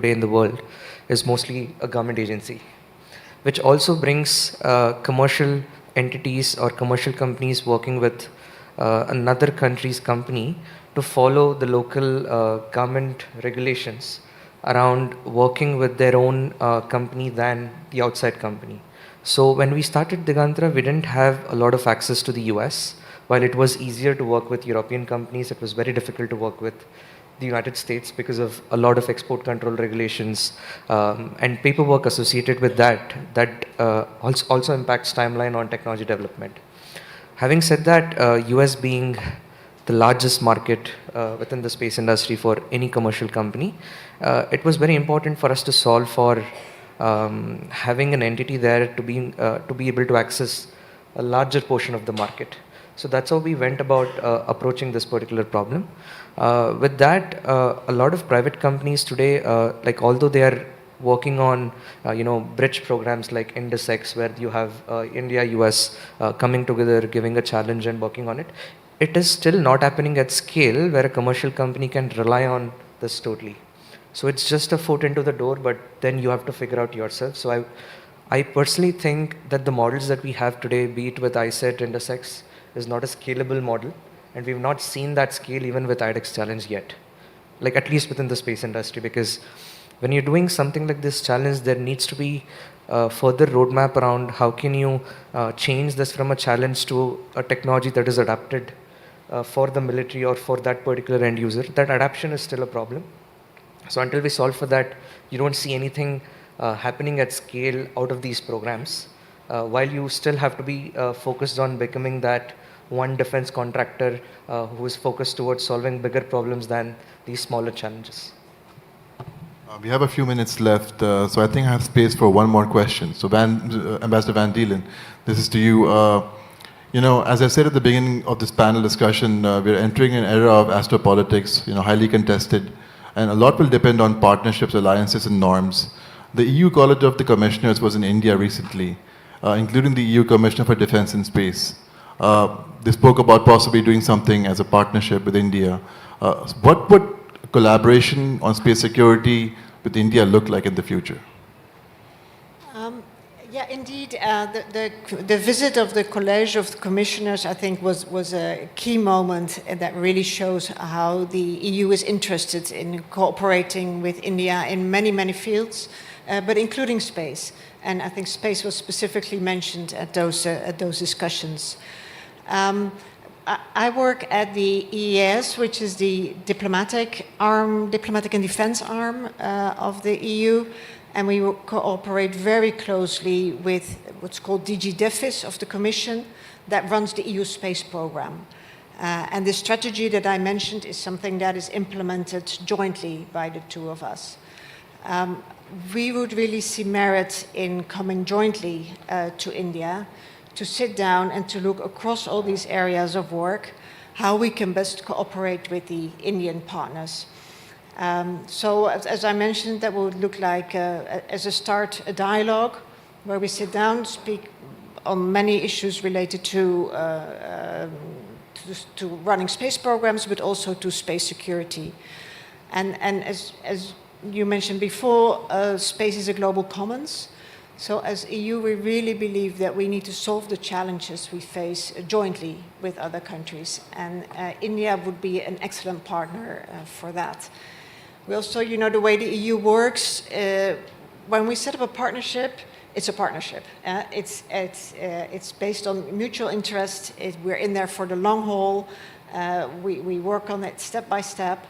today in the world is mostly a government agency, which also brings commercial entities or commercial companies working with another country's company to follow the local government regulations around working with their own company than the outside company. So when we started Digantra, we didn't have a lot of access to the US. While it was easier to work with European companies, it was very difficult to work with the United States because of a lot of export control regulations and paperwork associated with that also impacts timeline on technology development. Having said that, US being the largest market within the space industry for any commercial company, it was very important for us to solve for having an entity there to be able to access a larger portion of the market. So that's how we went about approaching this particular problem. With that, a lot of private companies today, like although they are working on bridge programs like IndusX, where you have India, US coming together, giving a challenge and working on it, it is still not happening at scale where a commercial company can rely on this totally. So it's just a foot into the door, but then you have to figure out yourself. So I personally think that the models that we have today, be it with ISET, IndusX, is not a scalable model. And we've not seen that scale even with IDEX challenge yet, like at least within the space industry, because when you're doing something like this challenge, there needs to be a further roadmap around how can you change this from a challenge to a technology that is adapted for the military or for that particular end user. That adaptation is still a problem. So until we solve for that, you don't see anything happening at scale out of these programs, while you still have to be focused on becoming that one defense contractor who is focused towards solving bigger problems than these smaller challenges. We have a few minutes left, so I think I have space for one more question. So Ambassador Van Deelen, this is to you. As I said at the beginning of this panel discussion, we're entering an era of astropolitics, highly contested, and a lot will depend on partnerships, alliances, and norms. The EU College of the Commissioners was in India recently, including the EU Commissioner for Defense and Space. They spoke about possibly doing something as a partnership with India. What would collaboration on space security with India look like in the future? Yeah, indeed. The visit of the College of Commissioners, I think, was a key moment that really shows how the EU is interested in cooperating with India in many, many fields, but including space. And I think space was specifically mentioned at those discussions. I work at the EEAS, which is the diplomatic and defense arm of the EU. And we cooperate very closely with what's called DG DEFIS of the Commission that runs the EU space program. And the strategy that I mentioned is something that is implemented jointly by the two of us. We would really see merit in coming jointly to India to sit down and to look across all these areas of work, how we can best cooperate with the Indian partners. So as I mentioned, that would look like, as a start, a dialogue where we sit down, speak on many issues related to running space programs, but also to space security. And as you mentioned before, space is a global commons. So as EU, we really believe that we need to solve the challenges we face jointly with other countries. And India would be an excellent partner for that. We also, the way the EU works, when we set up a partnership, it's a partnership. It's based on mutual interest. We're in there for the long haul. We work on it step by step.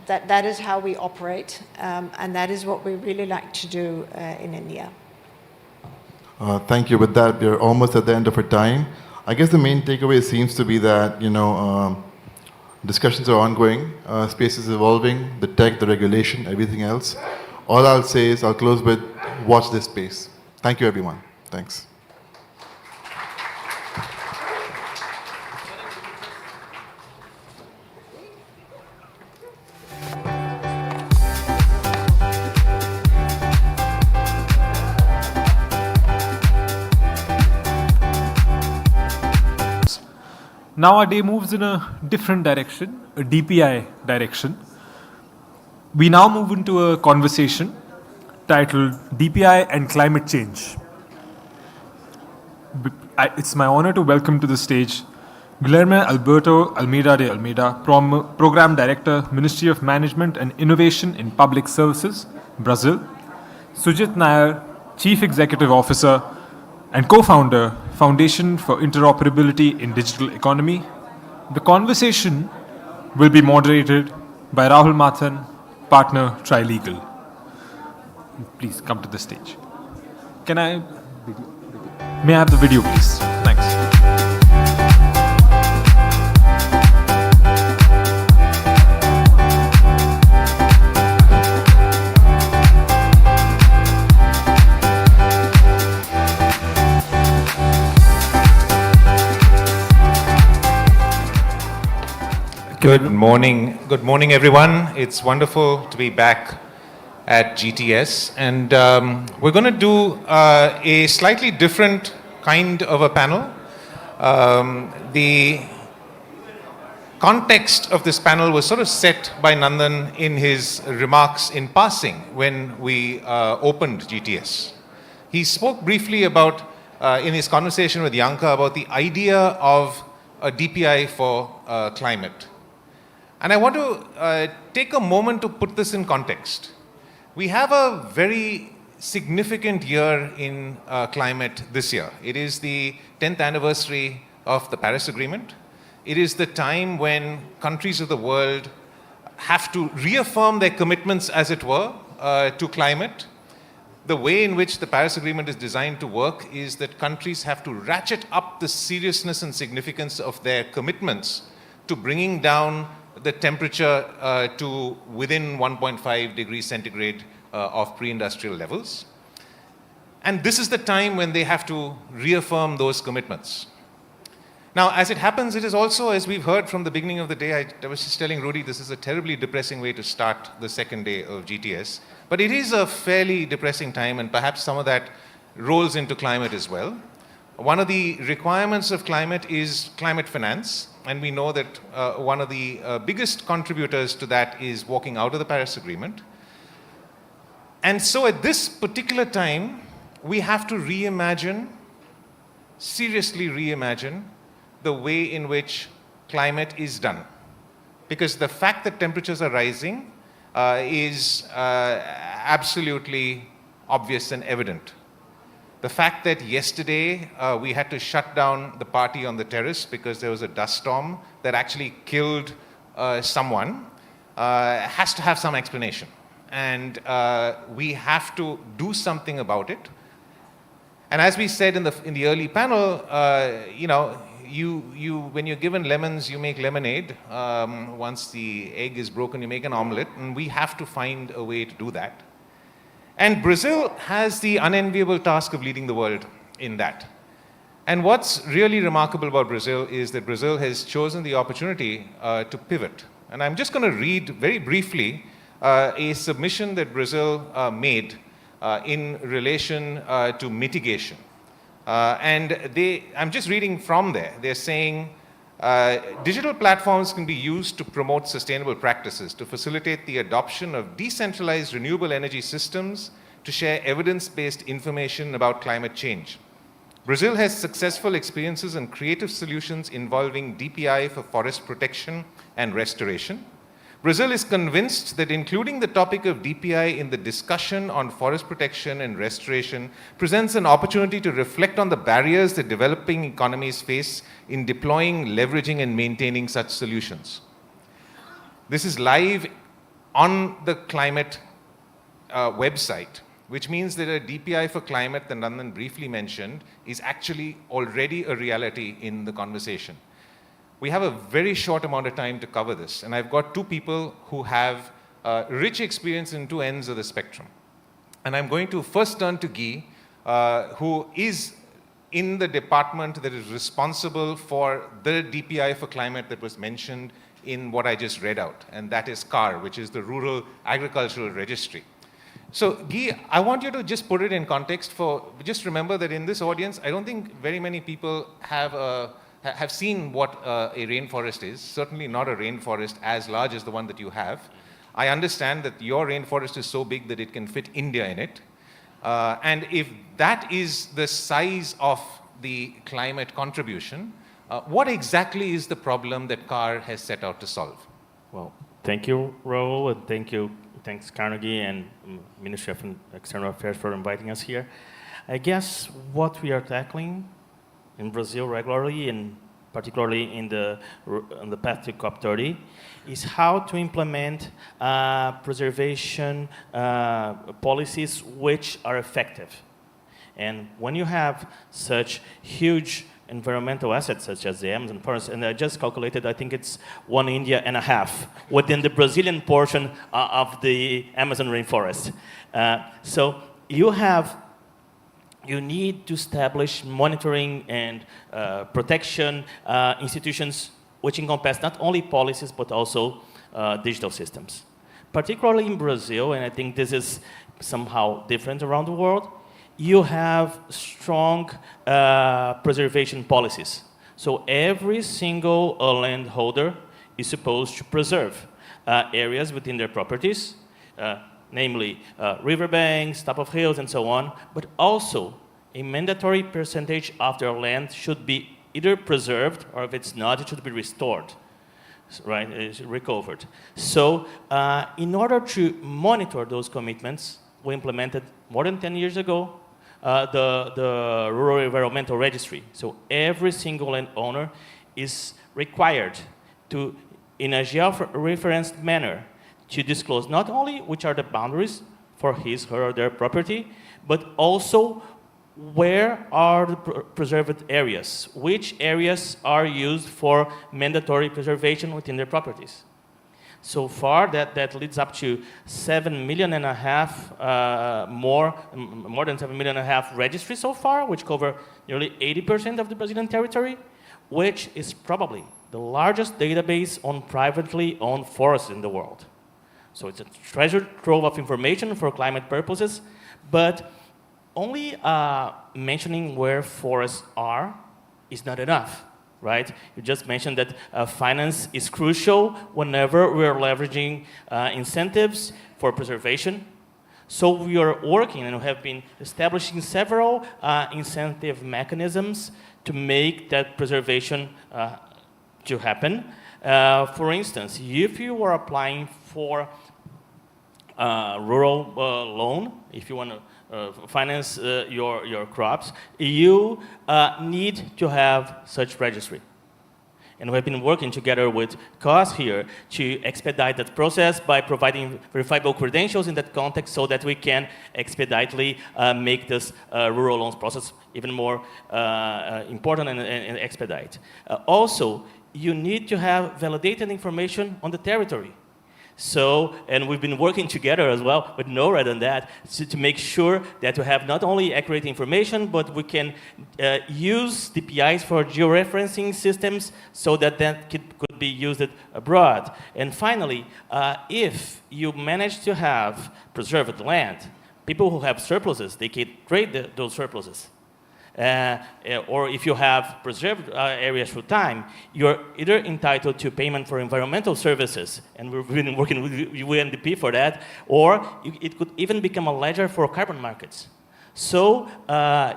That is how we operate, and that is what we really like to do in India. Thank you. With that, we're almost at the end of our time. I guess the main takeaway seems to be that, discussions are ongoing, space is evolving, the tech, the regulation, everything else. All I'll say is I'll close with watch this space. Thank you, everyone. Thanks. Now our day moves in a different direction, a DPI direction. We now move into a conversation titled DPI and Climate Change. It's my honor to welcome to the stage Guilherme Alberto Almeida de Almeida, Program Director, Ministry of Management and Innovation in Public Services, Brazil; Sujit Nair, Chief Executive Officer and co-founder, Foundation for Interoperability in Digital Economy. The conversation will be moderated by Rahul Mathan, partner, Trilegal. Please come to the stage. May I have the video, please? Thanks. Good morning, everyone. It's wonderful to be back at GTS, and we're going to do a slightly different kind of a panel. The context of this panel was sort of set by Nandan in his remarks in passing when we opened GTS. He spoke briefly about, in his conversation with Yanka, about the idea of a DPI for climate. And I want to take a moment to put this in context. We have a very significant year in climate this year. It is the 10th anniversary of the Paris Agreement. It is the time when countries of the world have to reaffirm their commitments, as it were, to climate. The way in which the Paris Agreement is designed to work is that countries have to ratchet up the seriousness and significance of their commitments to bringing down the temperature to within 1.5 degrees centigrade of pre-industrial levels. And this is the time when they have to reaffirm those commitments. Now, as it happens, it is also, as we've heard from the beginning of the day, I was just telling Rudy, this is a terribly depressing way to start the second day of GTS. But it is a fairly depressing time, and perhaps some of that rolls into climate as well. One of the requirements of climate is climate finance. And we know that one of the biggest contributors to that is walking out of the Paris Agreement. And so at this particular time, we have to reimagine, seriously reimagine, the way in which climate is done. Because the fact that temperatures are rising is absolutely obvious and evident. The fact that yesterday we had to shut down the party on the terrace because there was a dust storm that actually killed someone has to have some explanation. And we have to do something about it. And as we said in the early panel, when you're given lemons, you make lemonade. Once the egg is broken, you make an omelette. And we have to find a way to do that. And Brazil has the unenviable task of leading the world in that. And what's really remarkable about Brazil is that Brazil has chosen the opportunity to pivot. And I'm just going to read very briefly a submission that Brazil made in relation to mitigation. I'm just reading from there. They're saying, digital platforms can be used to promote sustainable practices, to facilitate the adoption of decentralized renewable energy systems, to share evidence-based information about climate change. Brazil has successful experiences and creative solutions involving DPI for forest protection and restoration. Brazil is convinced that including the topic of DPI in the discussion on forest protection and restoration presents an opportunity to reflect on the barriers that developing economies face in deploying, leveraging, and maintaining such solutions. This is live on the climate website, which means that a DPI for climate that Nandan briefly mentioned is actually already a reality in the conversation. We have a very short amount of time to cover this, and I've got two people who have rich experience in two ends of the spectrum. And I'm going to first turn to Guy, who is in the department that is responsible for the DPI for climate that was mentioned in what I just read out, and that is CAR, which is the Rural Agricultural Registry. So, Guy, I want you to just put it in context just remember that in this audience, I don't think very many people have seen what a rainforest is, certainly not a rainforest as large as the one that you have. I understand that your rainforest is so big that it can fit India in it. And if that is the size of the climate contribution, what exactly is the problem that CAR has set out to solve? Well, thank you, Raul, and thanks Carnegie and Ministry of External Affairs for inviting us here. I guess what we are tackling in Brazil regularly, and particularly in the path to COP30, is how to implement preservation policies which are effective. And when you have such huge environmental assets such as the Amazon forest, and I just calculated, I think it's 1 India and a half within the Brazilian portion of the Amazon rainforest. So you need to establish monitoring and protection institutions which encompass not only policies but also digital systems. Particularly in Brazil, and I think this is somehow different around the world, you have strong preservation policies. So every single landholder is supposed to preserve areas within their properties, namely riverbanks, top of hills, and so on, but also a mandatory percentage of their land should be either preserved, or if it's not, it should be restored, right, it's recovered. So in order to monitor those commitments, we implemented more than 10 years ago the Rural Environmental Registry. So every single landowner is required to, in a geo-referenced manner, to disclose not only which are the boundaries for his, her, or their property, but also where are the preserved areas, which areas are used for mandatory preservation within their properties. So far, that leads up to 7.5 million more than 7.5 million registries so far, which cover nearly 80% of the Brazilian territory, which is probably the largest database on privately owned forests in the world. So it's a treasure trove of information for climate purposes, but only mentioning where forests are is not enough, right? You just mentioned that finance is crucial whenever we're leveraging incentives for preservation. So we are working and have been establishing several incentive mechanisms to make that preservation to happen. For instance, if you are applying for rural loan, if you want to finance your crops, you need to have such registry. And we've been working together with COS here to expedite that process by providing verifiable credentials in that context so that we can expeditely make this rural loans process even more important and expedite. Also, you need to have validated information on the territory. So, and we've been working together as well with NORAD on that to make sure that we have not only accurate information, but we can use DPIs for georeferencing systems so that could be used abroad. And finally, if you manage to have preserved land, people who have surpluses, they can trade those surpluses. Or if you have preserved areas through time, you're either entitled to payment for environmental services, and we've been working with UNDP for that, or it could even become a ledger for carbon markets. So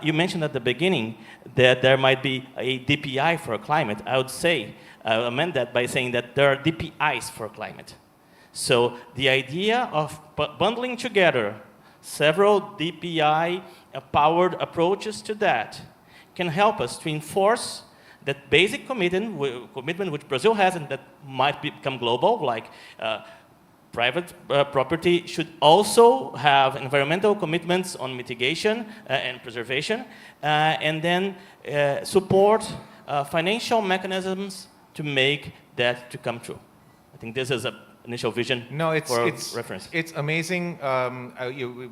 you mentioned at the beginning that there might be a DPI for climate. I would say, I amend that by saying that there are DPIs for climate. So the idea of bundling together several DPI-powered approaches to that can help us to enforce that basic commitment which Brazil has and that might become global, like private property should also have environmental commitments on mitigation and preservation, and then support financial mechanisms to make that to come true. I think this is a initial vision for reference. It's amazing.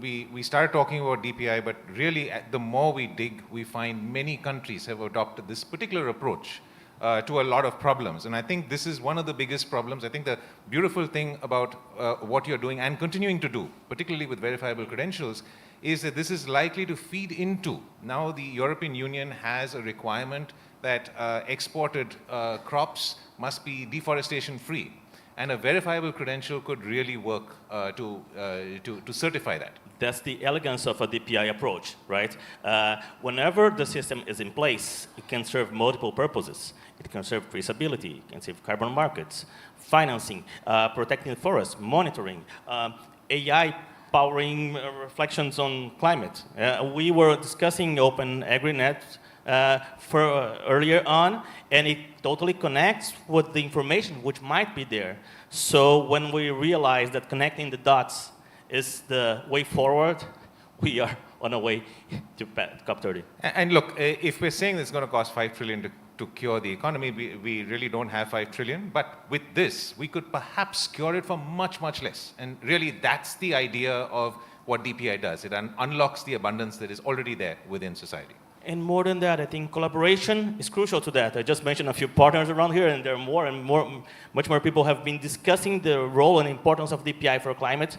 We started talking about DPI, but really the more we dig, we find many countries have adopted this particular approach to a lot of problems. And I think this is one of the biggest problems. I think the beautiful thing about what you're doing and continuing to do, particularly with verifiable credentials, is that this is likely to feed into, now the European Union has a requirement that exported crops must be deforestation free. and a verifiable credential could really work to certify that. That's the elegance of a DPI approach, right? Whenever the system is in place, it can serve multiple purposes. It can serve traceability, it can serve carbon markets, financing, protecting the forest, monitoring, AI powering reflections on climate. We were discussing Open AgriNet earlier on, and it totally connects with the information which might be there. So when we realize that connecting the dots is the way forward, we are on our way to COP30. And look, if we're saying it's going to cost 5 trillion to cure the economy, we really don't have 5 trillion. But with this, we could perhaps cure it for much, much less. And really, that's the idea of what DPI does. It unlocks the abundance that is already there within society. And more than that, I think collaboration is crucial to that. I just mentioned a few partners around here, and there are more and more, much more people have been discussing the role and importance of DPI for climate.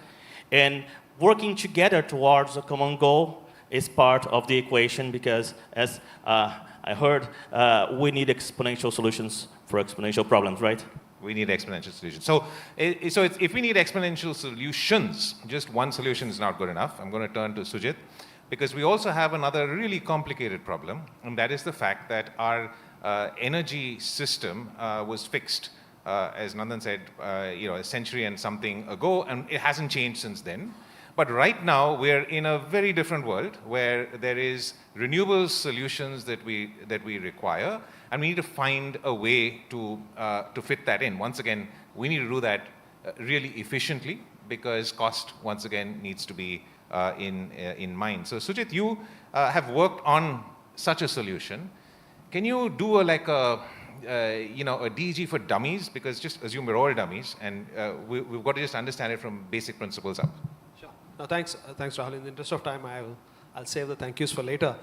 And working together towards a common goal is part of the equation, because as I heard, we need exponential solutions for exponential problems, right? We need exponential solutions. So if we need exponential solutions, just one solution is not good enough. I'm going to turn to Sujit, because we also have another really complicated problem, and that is the fact that our energy system was fixed, as Nandan said, a century and something ago, and it hasn't changed since then. But right now, we're in a very different world where there is renewable solutions that we require, and we need to find a way to fit that in. Once again, we need to do that really efficiently, because cost, once again, needs to be in mind. So Sujit, you have worked on such a solution. Can you do a DG for dummies? Because just assume we're all dummies, and we've got to just understand it from basic principles up. Sure. No, thanks, Rahul. In the interest of time, I'll save the thank yous for later.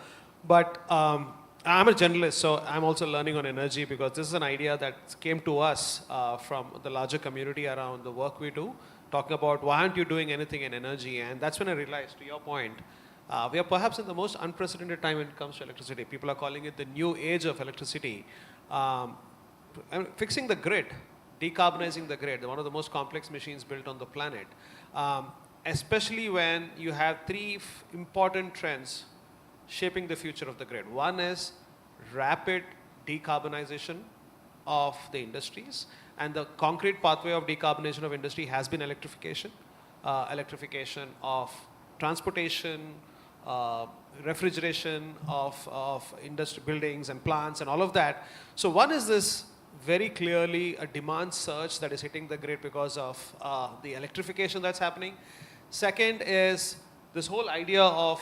But I'm a journalist, so I'm also learning on energy, because this is an idea that came to us from the larger community around the work we do, talking about why aren't you doing anything in energy? And that's when I realized, to your point, we are perhaps in the most unprecedented time when it comes to electricity. People are calling it the new age of electricity. Fixing the grid, decarbonizing the grid, one of the most complex machines built on the planet, especially when you have three important trends shaping the future of the grid. One is rapid decarbonization of the industries, and the concrete pathway of decarbonization of industry has been electrification. Electrification of transportation, refrigeration of industry buildings and plants and all of that. So one is this very clearly a demand surge that is hitting the grid because of the electrification that's happening. Second is this whole idea of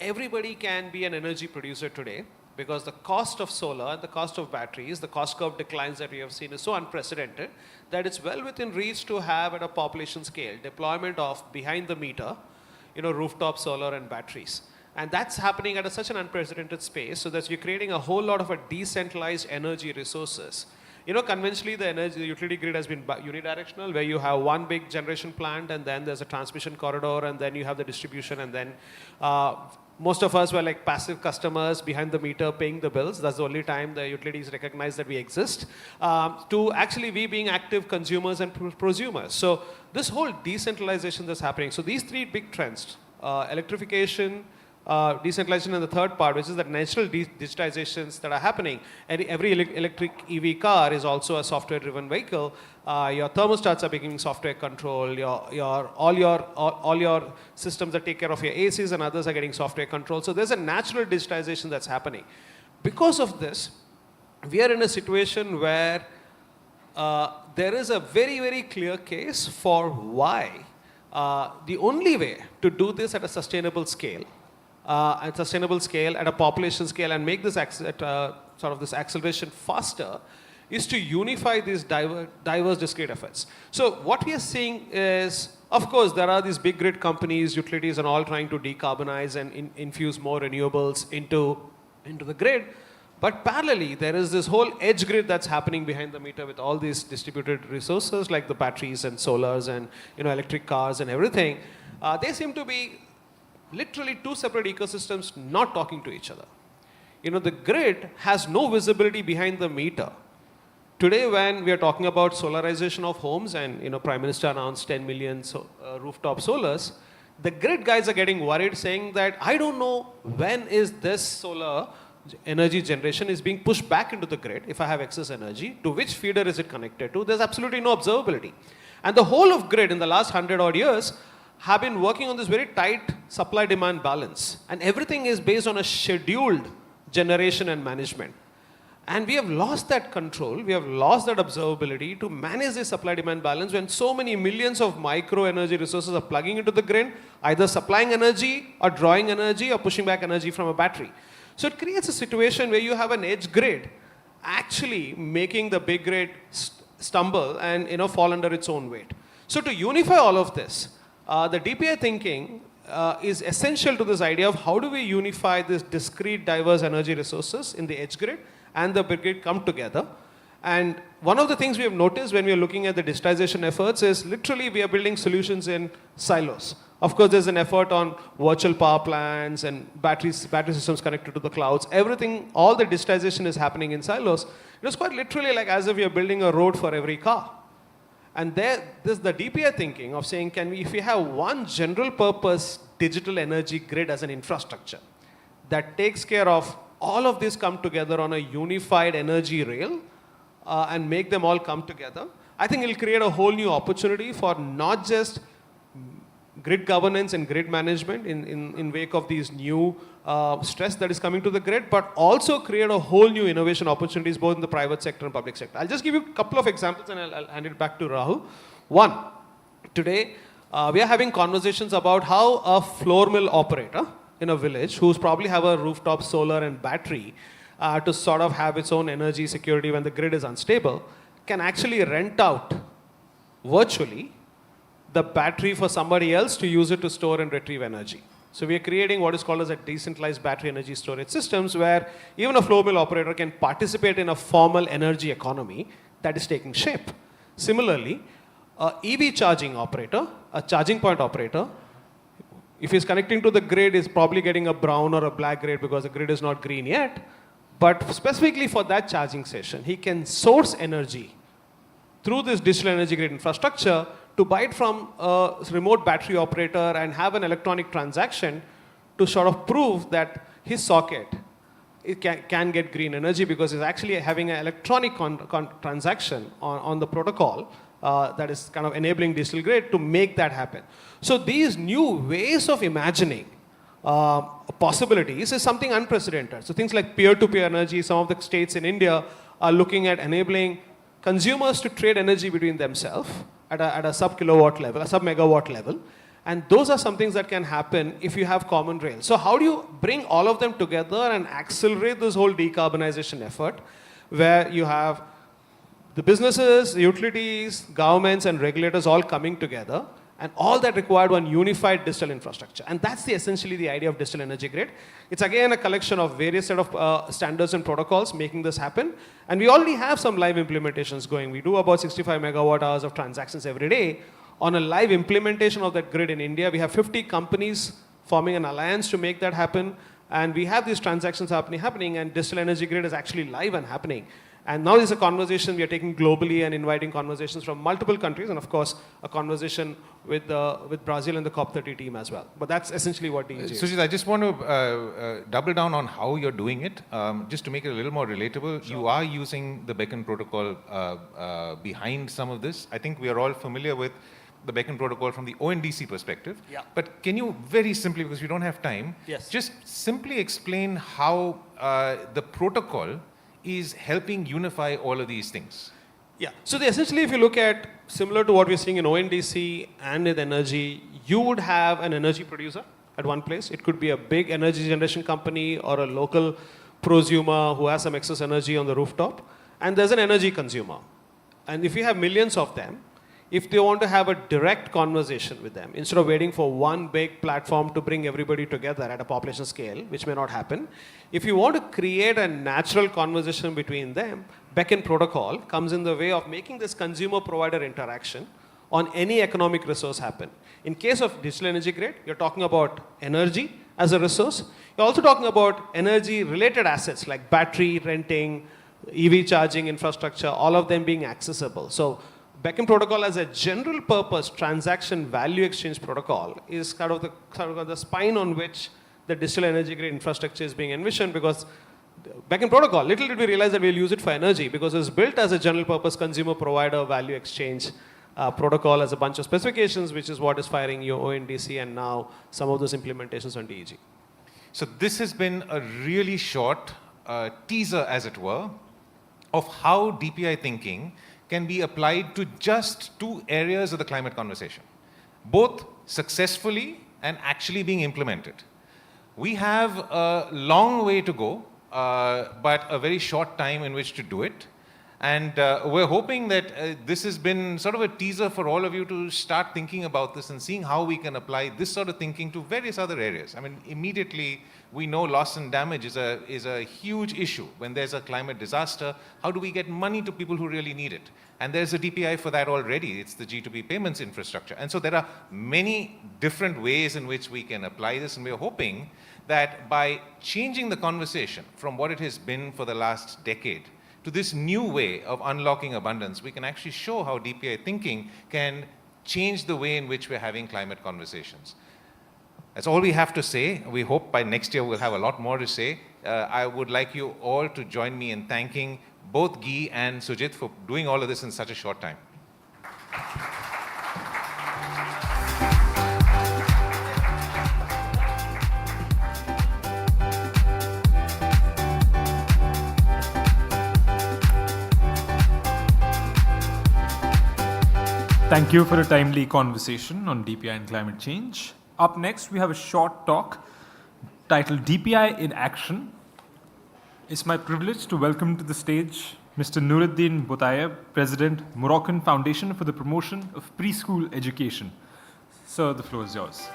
everybody can be an energy producer today, because the cost of solar and the cost of batteries, the cost curve declines that we have seen is so unprecedented that it's well within reach to have at a population scale deployment of behind the meter, rooftop solar and batteries. And that's happening at such an unprecedented space, so that you're creating a whole lot of a decentralized energy resources. Conventionally the utility grid has been unidirectional, where you have one big generation plant, and then there's a transmission corridor, and then you have the distribution, and then most of us were like passive customers behind the meter paying the bills. That's the only time the utilities recognize that we exist, to actually we being active consumers and prosumers. So this whole decentralization that's happening. So these three big trends, electrification, decentralization, and the third part, which is that natural digitizations that are happening. And every electric EV car is also a software-driven vehicle. Your thermostats are becoming software controlled. All your systems that take care of your ACs and others are getting software controlled. So there's a natural digitization that's happening. Because of this, we are in a situation where there is a very, very clear case for why the only way to do this at a sustainable scale, at a population scale, and make this this acceleration faster, is to unify these diverse discrete efforts. So what we are seeing is, of course, there are these big grid companies, utilities, and all trying to decarbonize and infuse more renewables into the grid. But parallelly, there is this whole edge grid that's happening behind the meter with all these distributed resources like the batteries and solars and electric cars and everything. They seem to be literally two separate ecosystems not talking to each other. The grid has no visibility behind the meter today when we are talking about solarization of homes and Prime Minister announced 10 million rooftop solars, the grid guys are getting worried saying that I don't know when is this solar energy generation is being pushed back into the grid if I have excess energy, to which feeder is it connected to? There's absolutely no observability. And the whole of grid in the last 100 odd years have been working on this very tight supply-demand balance. And everything is based on a scheduled generation and management. And we have lost that control, we have lost that observability to manage this supply-demand balance when so many millions of micro-energy resources are plugging into the grid, either supplying energy or drawing energy or pushing back energy from a battery. So it creates a situation where you have an edge grid actually making the big grid stumble and fall under its own weight. So to unify all of this, the DPI thinking is essential to this idea of how do we unify this discrete diverse energy resources in the edge grid and the big grid come together. And one of the things we have noticed when we are looking at the digitization efforts is literally we are building solutions in silos. Of course, there's an effort on virtual power plants and battery systems connected to the clouds. Everything, all the digitization is happening in silos. It was quite literally like as if we are building a road for every car. And there's the DPI thinking of saying, if we have one general purpose digital energy grid as an infrastructure that takes care of all of this come together on a unified energy rail and make them all come together, I think it'll create a whole new opportunity for not just grid governance and grid management in wake of these new stress that is coming to the grid, but also create a whole new innovation opportunities both in the private sector and public sector. I'll just give you a couple of examples and I'll hand it back to Rahul. One, today we are having conversations about how a floor mill operator in a village who's probably have a rooftop solar and battery to sort of have its own energy security when the grid is unstable, can actually rent out virtually the battery for somebody else to use it to store and retrieve energy. So we are creating what is called as a decentralized battery energy storage systems where even a floor mill operator can participate in a formal energy economy that is taking shape. Similarly, a EV charging operator, a charging point operator, if he's connecting to the grid, is probably getting a brown or a black grid because the grid is not green yet. But specifically for that charging session, he can source energy through this digital energy grid infrastructure to buy it from a remote battery operator and have an electronic transaction to sort of prove that his socket can get green energy because he's actually having an electronic transaction on the protocol that is kind of enabling digital grid to make that happen. So these new ways of imagining possibilities is something unprecedented. So things like peer-to-peer energy, some of the states in India are looking at enabling consumers to trade energy between themselves at a sub-kilowatt level, a sub-megawatt level. And those are some things that can happen if you have common rails. So how do you bring all of them together and accelerate this whole decarbonization effort where you have the businesses, the utilities, governments and regulators all coming together, and all that required one unified digital infrastructure. And that's essentially the idea of digital energy grid. It's again a collection of various set of standards and protocols making this happen. And we already have some live implementations going. We do about 65 megawatt hours of transactions every day. On a live implementation of that grid in India, we have 50 companies forming an alliance to make that happen. And we have these transactions happening, and digital energy grid is actually live and happening. And now there's a conversation we are taking globally and inviting conversations from multiple countries, and of course, a conversation with Brazil and the COP30 team as well. But that's essentially what DEG is. Sujit, I just want to double down on how you're doing it, just to make it a little more relatable. Sure. You are using the Beacon protocol behind some of this. I think we are all familiar with the Beacon protocol from the ONDC perspective. Yeah. But can you very simply, because we don't have time, yes, just simply explain how the protocol is helping unify all of these things? Yeah. So essentially, if you look at similar to what we're seeing in ONDC and with energy, you would have an energy producer at one place. It could be a big energy generation company or a local prosumer who has some excess energy on the rooftop. And there's an energy consumer. And if you have millions of them, if they want to have a direct conversation with them, instead of waiting for one big platform to bring everybody together at a population scale, which may not happen, if you want to create a natural conversation between them, Beacon protocol comes in the way of making this consumer-provider interaction on any economic resource happen. In case of digital energy grid, you're talking about energy as a resource. You're also talking about energy-related assets like battery renting, EV charging infrastructure, all of them being accessible. So Beacon protocol as a general purpose transaction value exchange protocol is kind of the spine on which the digital energy grid infrastructure is being envisioned, because Beacon protocol, little did we realize that we'll use it for energy, because it's built as a general purpose consumer provider value exchange protocol as a bunch of specifications, which is what is firing your ONDC and now some of those implementations on DEG. So this has been a really short teaser, as it were, of how DPI thinking can be applied to just two areas of the climate conversation, both successfully and actually being implemented. We have a long way to go, but a very short time in which to do it. And we're hoping that this has been sort of a teaser for all of you to start thinking about this and seeing how we can apply this sort of thinking to various other areas. I mean, immediately we know loss and damage is a huge issue. When there's a climate disaster, how do we get money to people who really need it? And there's a DPI for that already. It's the G2B payments infrastructure. And so there are many different ways in which we can apply this, and we're hoping that by changing the conversation from what it has been for the last decade to this new way of unlocking abundance, we can actually show how DPI thinking can change the way in which we're having climate conversations. That's all we have to say. We hope by next year we'll have a lot more to say. I would like you all to join me in thanking both Guy and Sujit for doing all of this in such a short time. Thank you for a timely conversation on DPI and climate change. Up next, we have a short talk titled DPI in Action. It's my privilege to welcome to the stage Mr. Nuruddin Boutayeb, President, Moroccan Foundation for the Promotion of Preschool Education. Sir, the floor is yours.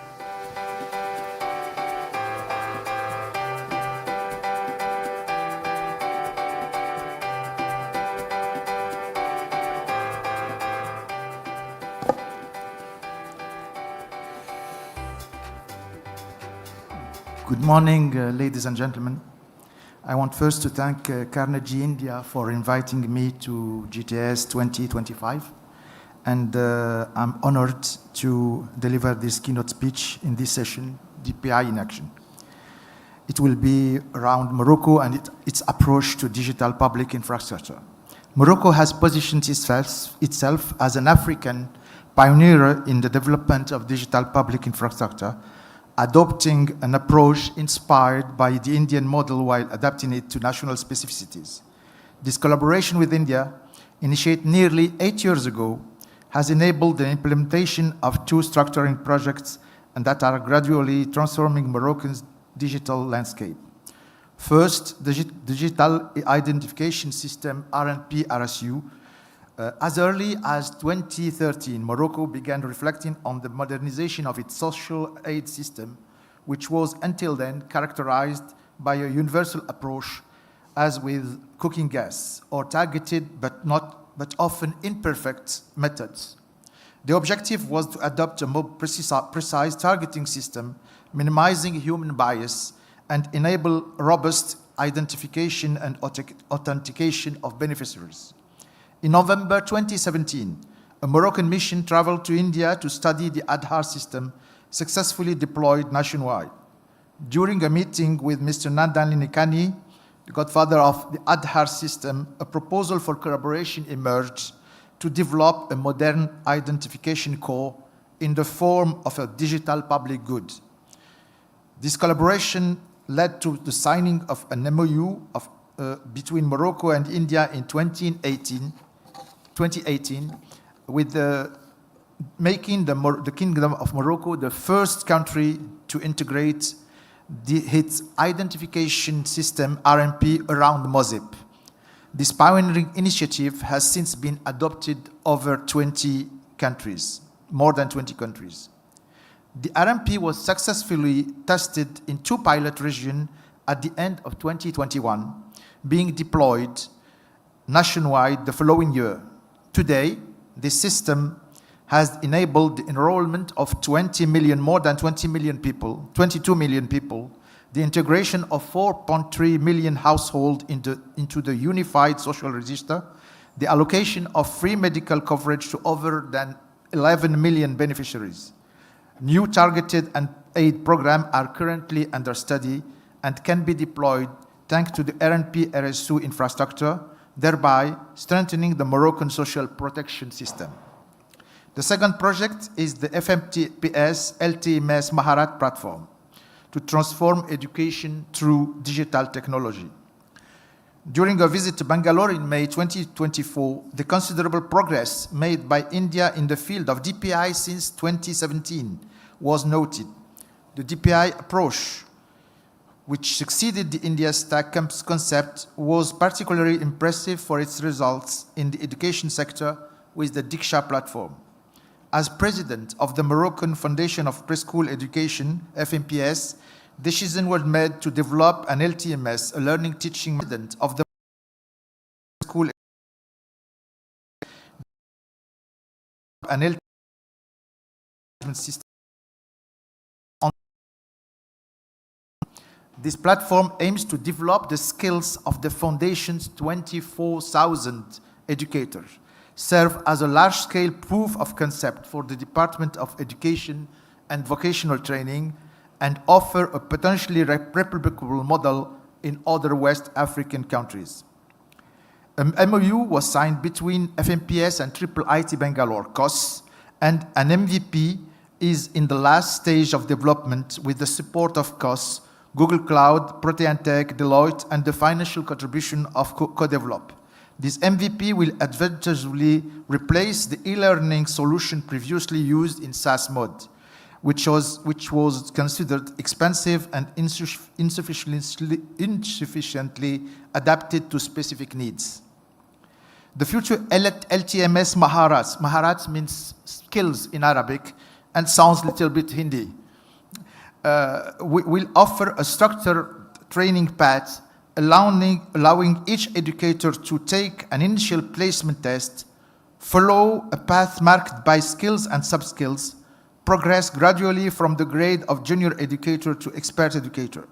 Good morning, ladies and gentlemen. I want first to thank Carnegie India for inviting me to GTS 2025. And I'm honored to deliver this keynote speech in this session, DPI in Action. It will be around Morocco and its approach to digital public infrastructure. Morocco has positioned itself as an African pioneer in the development of digital public infrastructure, adopting an approach inspired by the Indian model while adapting it to national specificities. This collaboration with India, initiated nearly 8 years ago, has enabled the implementation of two structuring projects and that are gradually transforming Moroccan's digital landscape. First, the Digital Identification System, RNP-RSU. As early as 2013, Morocco began reflecting on the modernization of its social aid system, which was until then characterized by a universal approach, as with cooking gas, or targeted but often imperfect methods. The objective was to adopt a more precise targeting system, minimizing human bias, and enable robust identification and authentication of beneficiaries. In November 2017, a Moroccan mission traveled to India to study the Aadhaar system successfully deployed nationwide. During a meeting with Mr. Nandan Linikani, the godfather of the Aadhaar system, a proposal for collaboration emerged to develop a modern identification core in the form of a digital public good. This collaboration led to the signing of an MOU between Morocco and India in 2018, with making the Kingdom of Morocco the first country to integrate its identification system, RNP, around MOSIP. This pioneering initiative has since been adopted over 20 countries, more than 20 countries. The RMP was successfully tested in 2 pilot regions at the end of 2021, being deployed nationwide the following year. Today, this system has enabled the enrollment of 20 million, more than 20 million people, 22 million people, the integration of 4.3 million households into the unified social register, the allocation of free medical coverage to over than 11 million beneficiaries. New targeted and aid programs are currently under study and can be deployed thanks to the RNP RSU infrastructure, thereby strengthening the Moroccan social protection system. The second project is the FMTPS LTMS Maharat platform to transform education through digital technology. During a visit to Bangalore in May 2024, the considerable progress made by India in the field of DPI since 2017 was noted. The DPI approach, which succeeded the India Stack concept, was particularly impressive for its results in the education sector with the Diksha platform. As president of the Moroccan Foundation of Preschool Education, FMPS, decision was made to develop an LTMS, a learning teaching method of the school an LTMS system. This platform aims to develop the skills of the foundation's 24,000 educators, serve as a large-scale proof of concept for the Department of Education and Vocational Training, and offer a potentially replicable model in other West African countries. An MOU was signed between FMPS and IIIT Bangalore COS, and an MVP is in the last stage of development with the support of COS, Google Cloud, Protean Tech, Deloitte, and the financial contribution of Co-Develop. This MVP will advantageously replace the e-learning solution previously used in SaaS mode, which was considered expensive and insufficiently adapted to specific needs. The future LTMS Maharat means skills in Arabic and sounds a little bit Hindi. Will offer a structured training path allowing each educator to take an initial placement test, follow a path marked by skills and sub-skills, progress gradually from the grade of junior educator to expert educator.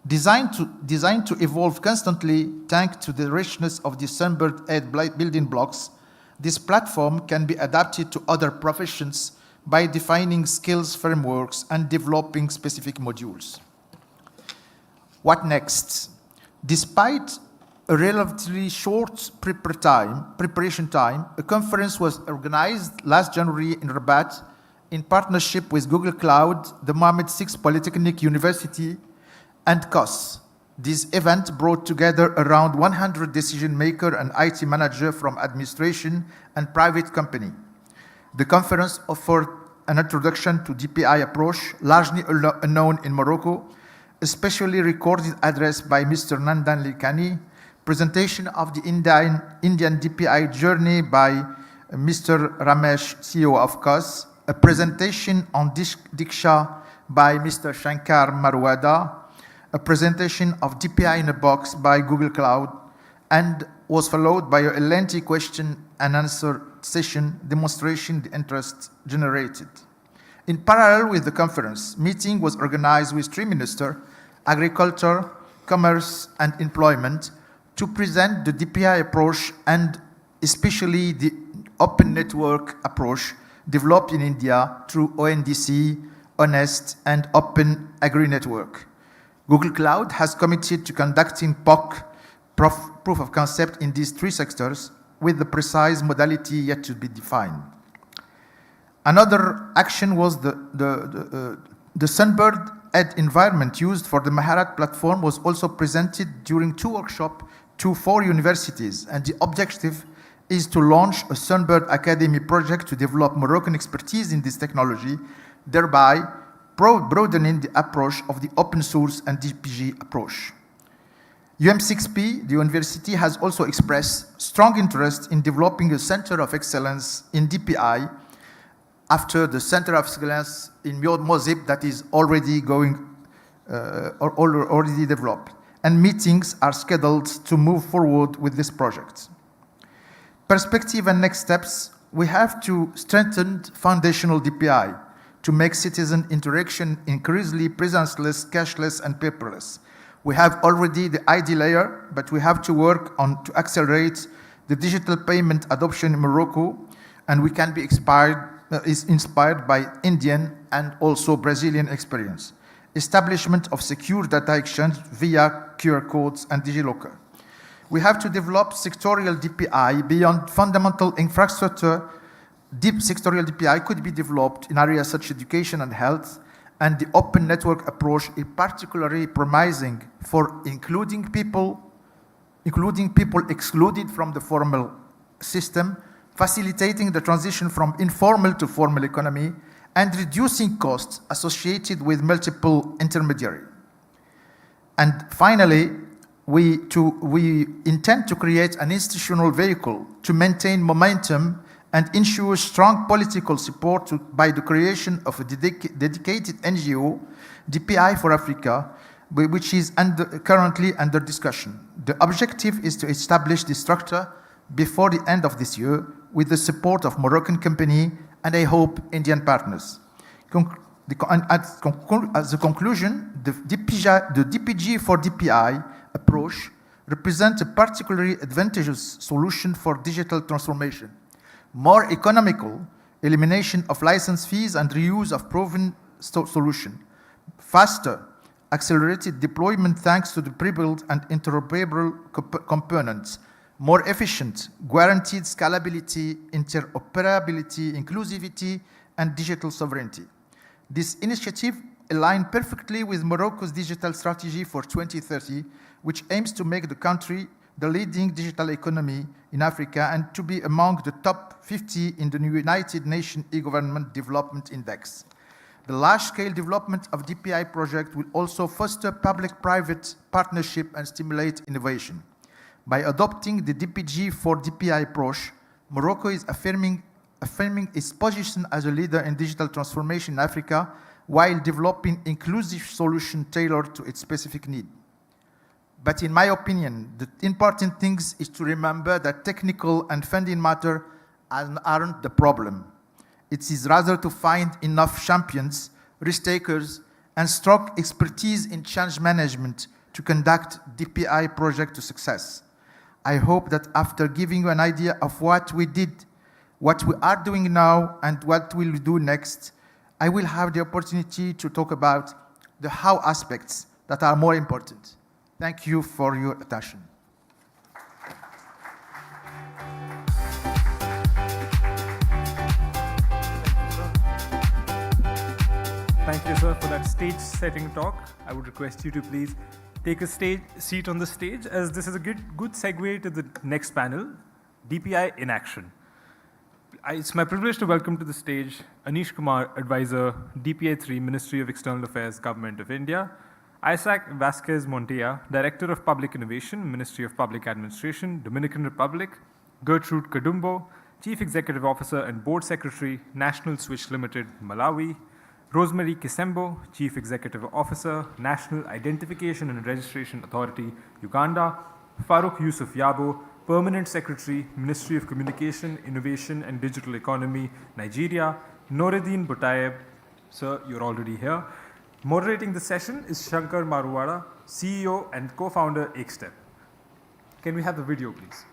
Designed to evolve constantly thanks to the richness of the Sunbird Ed building blocks, this platform can be adapted to other professions by defining skills frameworks and developing specific modules. What next? Despite a relatively short preparation time, a conference was organized last January in Rabat in partnership with Google Cloud, the Mohammed VI Polytechnic University, and COS. This event brought together around 100 decision makers and IT managers from administration and private company. The conference offered an introduction to DPI approach, largely unknown in Morocco, especially recorded address by Mr. Nandan Likani, presentation of the Indian DPI journey by Mr. Ramesh, CEO of COS, a presentation on Diksha by Mr. Shankar Marwada, a presentation of DPI in a box by Google Cloud, and was followed by a lengthy question and answer session demonstrating the interest generated. In parallel with the conference, meeting was organized with three ministers, Agriculture, Commerce, and Employment, to present the DPI approach and especially the open network approach developed in India through ONDC, Honest, and Open Agri-Network. Google Cloud has committed to conducting POC, proof of concept, in these three sectors, with the precise modality yet to be defined. Another action was the Sunbird Ed environment used for the Maharat platform was also presented during two workshops to 4 universities, and the objective is to launch a Sunbird Academy project to develop Moroccan expertise in this technology, thereby broadening the approach of the open source and DPG approach. UM6P, the university, has also expressed strong interest in developing a center of excellence in DPI after the center of excellence in Mozib that is already already developed, and meetings are scheduled to move forward with this project. Perspective and next steps: we have to strengthen foundational DPI, to make citizen interaction increasingly presenceless, cashless, and paperless. We have already the ID layer, but we have to work on to accelerate the digital payment adoption in Morocco, and we can be inspired by Indian and also Brazilian experience. Establishment of secure data exchange via QR codes and DigiLocker. We have to develop sectorial DPI beyond fundamental infrastructure. Deep sectorial DPI could be developed in areas such as education and health, and the open network approach is particularly promising for including people excluded from the formal system, facilitating the transition from informal to formal economy, and reducing costs associated with multiple intermediaries. And finally, we intend to create an institutional vehicle to maintain momentum and ensure strong political support by the creation of a dedicated NGO, DPI for Africa, which is currently under discussion. The objective is to establish the structure before the end of this year with the support of Moroccan company and I hope Indian partners. As a conclusion, the DPG for DPI approach represents a particularly advantageous solution for digital transformation. More economical, elimination of license fees and reuse of proven solution. Faster, accelerated deployment thanks to the pre-built and interoperable components. More efficient, guaranteed scalability, interoperability, inclusivity, and digital sovereignty. This initiative aligns perfectly with Morocco's digital strategy for 2030, which aims to make the country the leading digital economy in Africa and to be among the top 50 in the United Nations E-Government Development Index. The large-scale development of DPI project will also foster public-private partnership and stimulate innovation. By adopting the DPG for DPI approach, Morocco is affirming its position as a leader in digital transformation in Africa while developing inclusive solutions tailored to its specific need. But in my opinion, the important thing is to remember that technical and funding matter aren't the problem. It is rather to find enough champions, risk-takers, and strong expertise in change management to conduct DPI project to success. I hope that after giving you an idea of what we did, what we are doing now, and what we'll do next, I will have the opportunity to talk about the how aspects that are more important. Thank you for your attention. Thank you, sir, for that stage-setting talk. I would request you to please take a seat on the stage, as this is a good segue to the next panel, DPI in action. It's my privilege to welcome to the stage Anish Kumar, Advisor, DPI 3, Ministry of External Affairs, Government of India, Isaac Vasquez Montilla, Director of Public Innovation, Ministry of Public Administration, Dominican Republic, Gertrude Kadumbo, Chief Executive Officer and Board Secretary, National Switch Limited, Malawi, Rosemary Kisembo, Chief Executive Officer, National Identification and Registration Authority, Uganda, Farooq Yusuf Yabo, Permanent Secretary, Ministry of Communication, Innovation and Digital Economy, Nigeria, Noureddin Butayeb, sir, you're already here. Moderating the session is Shankar Maruwada, CEO and co-founder Ekstep. Can we have the video, please?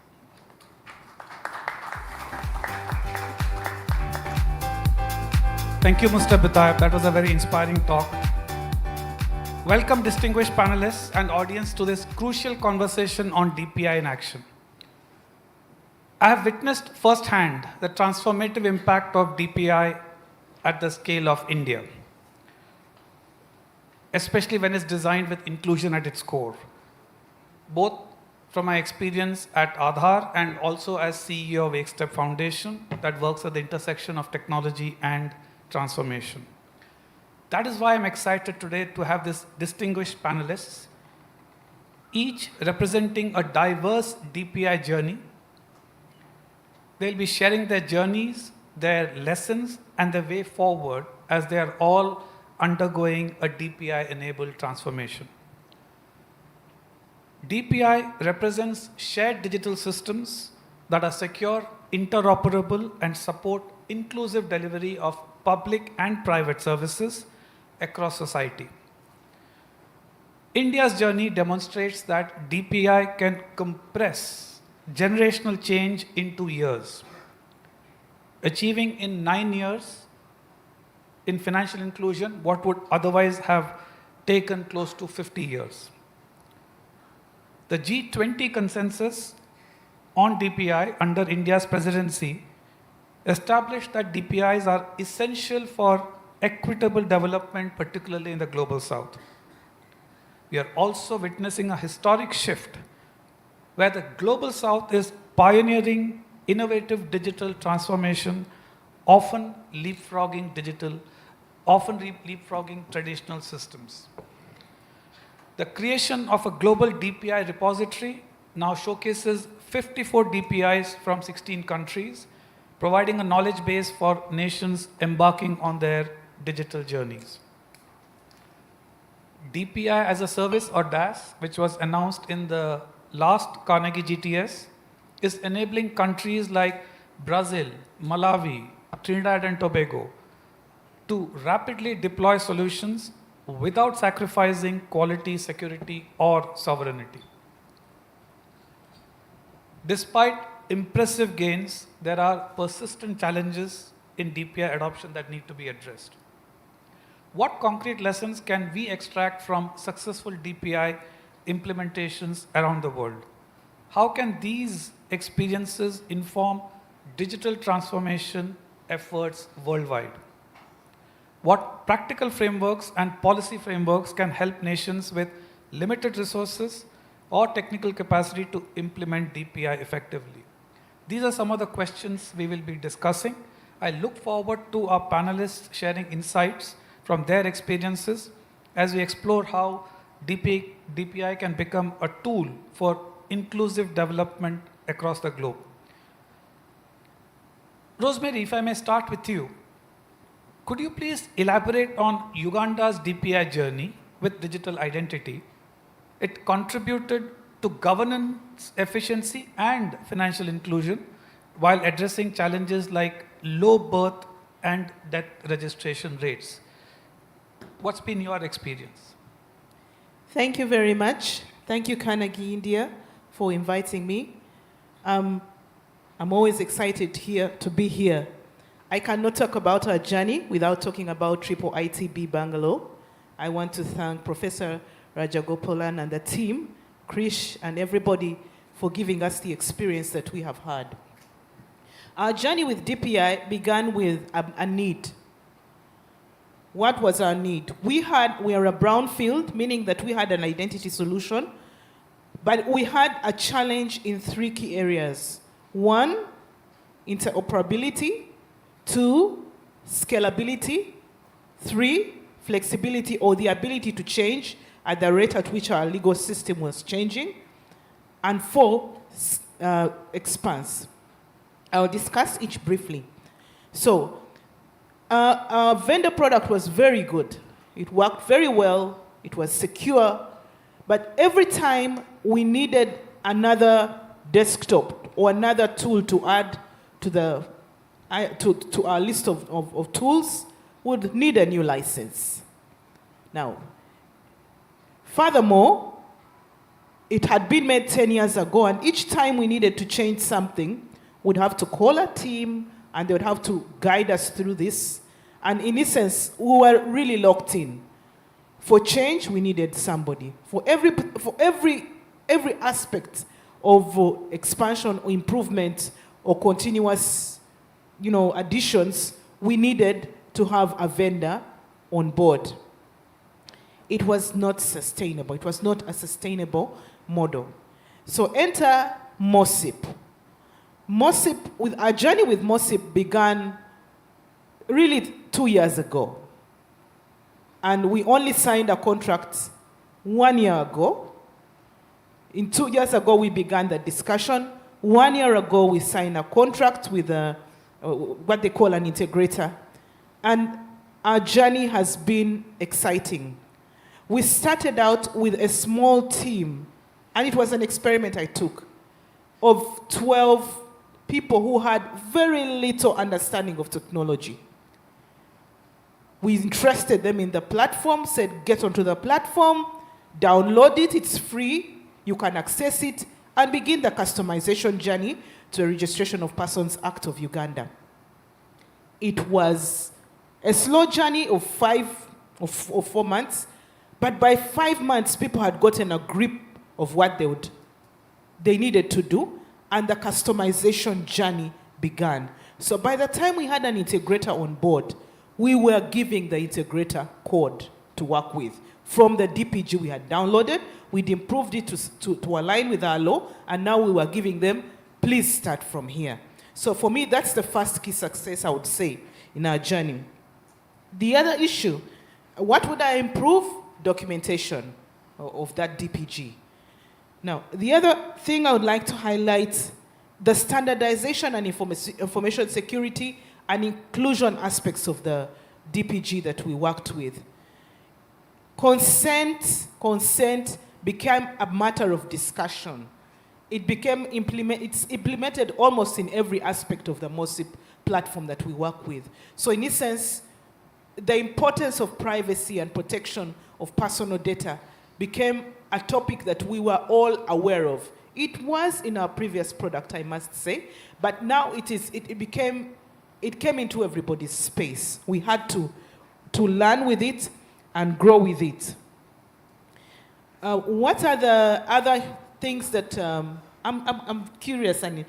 Thank you, Mr. Butayeb. That was a very inspiring talk. Welcome, distinguished panelists and audience, to this crucial conversation on DPI in action. I have witnessed firsthand the transformative impact of DPI at the scale of India, especially when it's designed with inclusion at its core, both from my experience at Aadhaar and also as CEO of Ekstep Foundation that works at the intersection of technology and transformation. That is why I'm excited today to have these distinguished panelists, each representing a diverse DPI journey. They'll be sharing their journeys, their lessons, and their way forward as they are all undergoing a DPI-enabled transformation. DPI represents shared digital systems that are secure, interoperable, and support inclusive delivery of public and private services across society. India's journey demonstrates that DPI can compress generational change into years, achieving in 9 years in financial inclusion what would otherwise have taken close to 50 years. The G20 consensus on DPI under India's presidency established that DPIs are essential for equitable development, particularly in the global south. We are also witnessing a historic shift where the global south is pioneering innovative digital transformation, often leapfrogging traditional systems. The creation of a global DPI repository now showcases 54 DPIs from 16 countries, providing a knowledge base for nations embarking on their digital journeys. DPI as a service, or DAS, which was announced in the last Carnegie GTS, is enabling countries like Brazil, Malawi, Trinidad and Tobago to rapidly deploy solutions without sacrificing quality, security, or sovereignty. Despite impressive gains, there are persistent challenges in DPI adoption that need to be addressed. What concrete lessons can we extract from successful DPI implementations around the world? How can these experiences inform digital transformation efforts worldwide? What practical frameworks and policy frameworks can help nations with limited resources or technical capacity to implement DPI effectively? These are some of the questions we will be discussing. I look forward to our panelists sharing insights from their experiences as we explore how DPI can become a tool for inclusive development across the globe. Rosemary, if I may start with you, could you please elaborate on Uganda's DPI journey with digital identity? It contributed to governance efficiency and financial inclusion while addressing challenges like low birth and death registration rates. What's been your experience? Thank you very much. Thank you, Carnegie India, for inviting me. I'm always excited to be here. I cannot talk about our journey without talking about Triple ITB Bangalore. I want to thank Professor Rajagopalan and the team, Krish and everybody for giving us the experience that we have had. Our journey with DPI began with a need. What was our need? We are a brownfield, meaning that we had an identity solution, but we had a challenge in 3 key areas. 1, interoperability. 2, scalability. 3, flexibility, or the ability to change at the rate at which our legal system was changing. And 4, expanse. I'll discuss each briefly. So, our vendor product was very good. It worked very well. It was secure. But every time we needed another desktop or another tool to add to our list of tools, would need a new license. Now, furthermore, it had been made 10 years ago, and each time we needed to change something, we'd have to call a team, and they would have to guide us through this. And in essence, we were really locked in. For change, we needed somebody. For every aspect of expansion or improvement or continuous, additions, we needed to have a vendor on board. It was not sustainable. It was not a sustainable model. So enter MOSIP. Our journey with MOSIP began really 2 years ago. And we only signed a contract 1 year ago. 2 years ago, we began the discussion. 1 year ago, we signed a contract with what they call an integrator. And our journey has been exciting. We started out with a small team, and it was an experiment I took, of 12 people who had very little understanding of technology. We interested them in the platform, said get onto the platform, download it, it's free, you can access it, and begin the customization journey to the Registration of Persons Act of Uganda. It was a slow journey of 4 months, but by 5 months, people had gotten a grip of what they needed to do, and the customization journey began. So by the time we had an integrator on board, we were giving the integrator code to work with. From the DPG we had downloaded, we'd improved it to align with our law, and now we were giving them, please start from here. So for me, that's the first key success, I would say, in our journey. The other issue, what would I improve? Documentation of that DPG. Now, the other thing I would like to highlight, the standardization and information security and inclusion aspects of the DPG that we worked with. Consent became a matter of discussion. It's implemented almost in every aspect of the MOSIP platform that we work with. So in essence, the importance of privacy and protection of personal data became a topic that we were all aware of. It was in our previous product, I must say, but now it came into everybody's space. We had to learn with it and grow with it. What are the other things that I'm curious and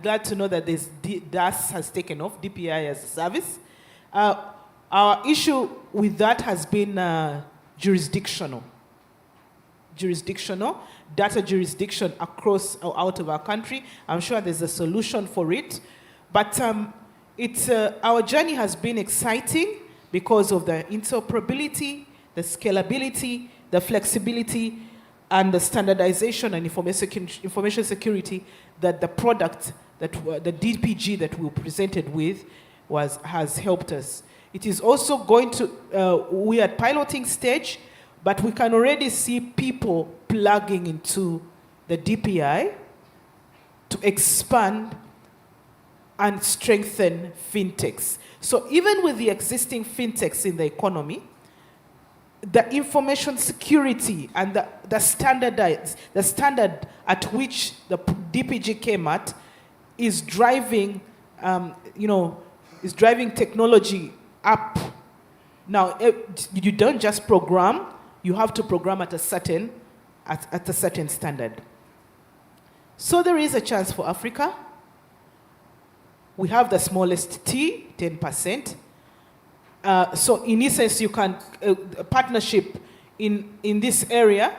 glad to know that this DAS has taken off, DPI as a service. Our issue with that has been jurisdictional data jurisdiction across or out of our country. I'm sure there's a solution for it, but our journey has been exciting because of the interoperability, the scalability, the flexibility, and the standardization and information security that the product, the DPG that we were presented with has helped us. It is also going to, we are at piloting stage, but we can already see people plugging into the DPI to expand and strengthen fintechs. So even with the existing fintechs in the economy, the information security and the standard at which the DPG came at is driving, is driving technology up. Now, you don't just program; you have to program at a certain standard. So there is a chance for Africa. We have the smallest T, 10%. So in essence, you can, a partnership in this area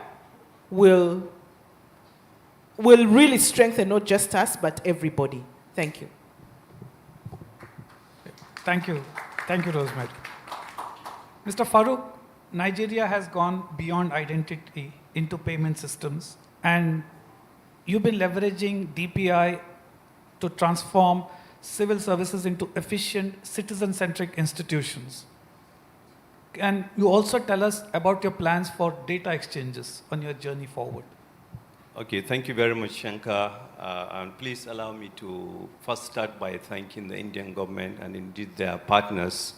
will really strengthen not just us, but everybody. Thank you. Thank you. Thank you, Rosemary. Mr. Farouk, Nigeria has gone beyond identity into payment systems, and you've been leveraging DPI to transform civil services into efficient, citizen-centric institutions. Can you also tell us about your plans for data exchanges on your journey forward? Okay, thank you very much, Shankar. And please allow me to first start by thanking the Indian government and indeed their partners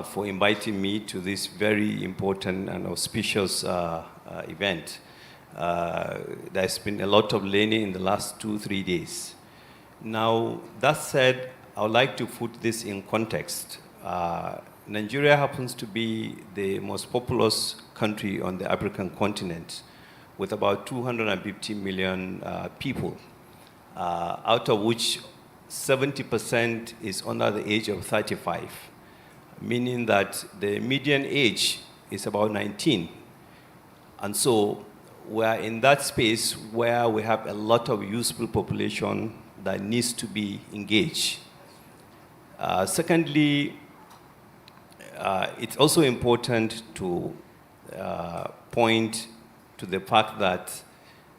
for inviting me to this very important and auspicious event. There's been a lot of learning in the last 2-3 days. Now, that said, I would like to put this in context. Nigeria happens to be the most populous country on the African continent, with about 250 million people, out of which 70% is under the age of 35, meaning that the median age is about 19. And so we're in that space where we have a lot of useful population that needs to be engaged. Secondly, it's also important to point to the fact that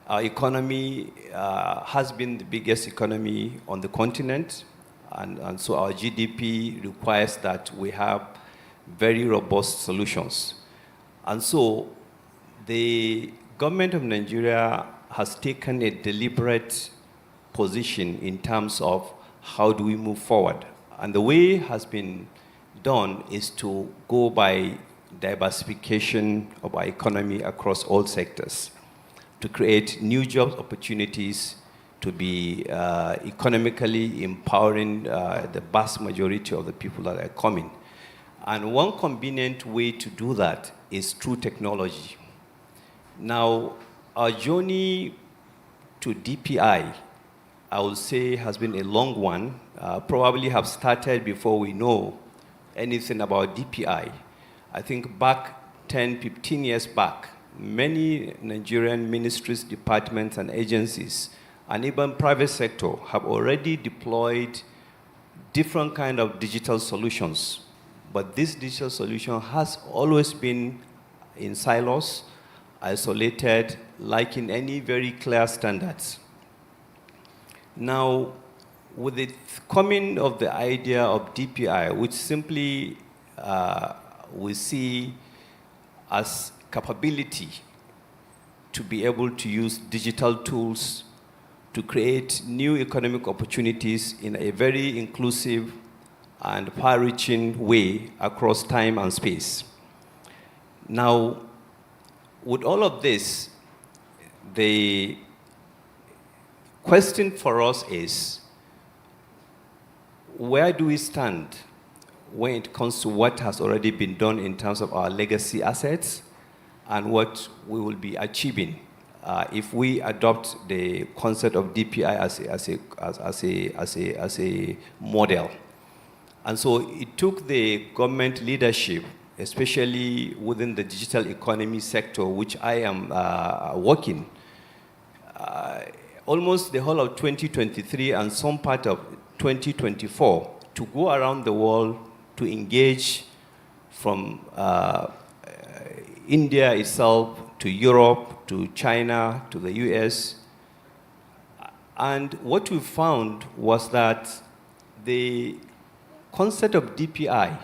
our economy has been the biggest economy on the continent, and so our GDP requires that we have very robust solutions. And so the government of Nigeria has taken a deliberate position in terms of how do we move forward. And the way has been done is to go by diversification of our economy across all sectors, to create new job opportunities, to be economically empowering the vast majority of the people that are coming. And one convenient way to do that is through technology. Now, our journey to DPI, I would say, has been a long one. Probably have started before we know anything about DPI. I think back 10, 15 years back, many Nigerian ministries, departments, and agencies, and even private sector have already deployed different kind of digital solutions. But this digital solution has always been in silos, isolated, lacking any very clear standards. Now, with the coming of the idea of DPI, which simply we see as capability to be able to use digital tools to create new economic opportunities in a very inclusive and far-reaching way across time and space. Now, with all of this, the question for us is, where do we stand when it comes to what has already been done in terms of our legacy assets and what we will be achieving if we adopt the concept of DPI as a model? And so it took the government leadership, especially within the digital economy sector, which I am working, almost the whole of 2023 and some part of 2024 to go around the world to engage from India itself to Europe, to China, to the US. And what we found was that the concept of DPI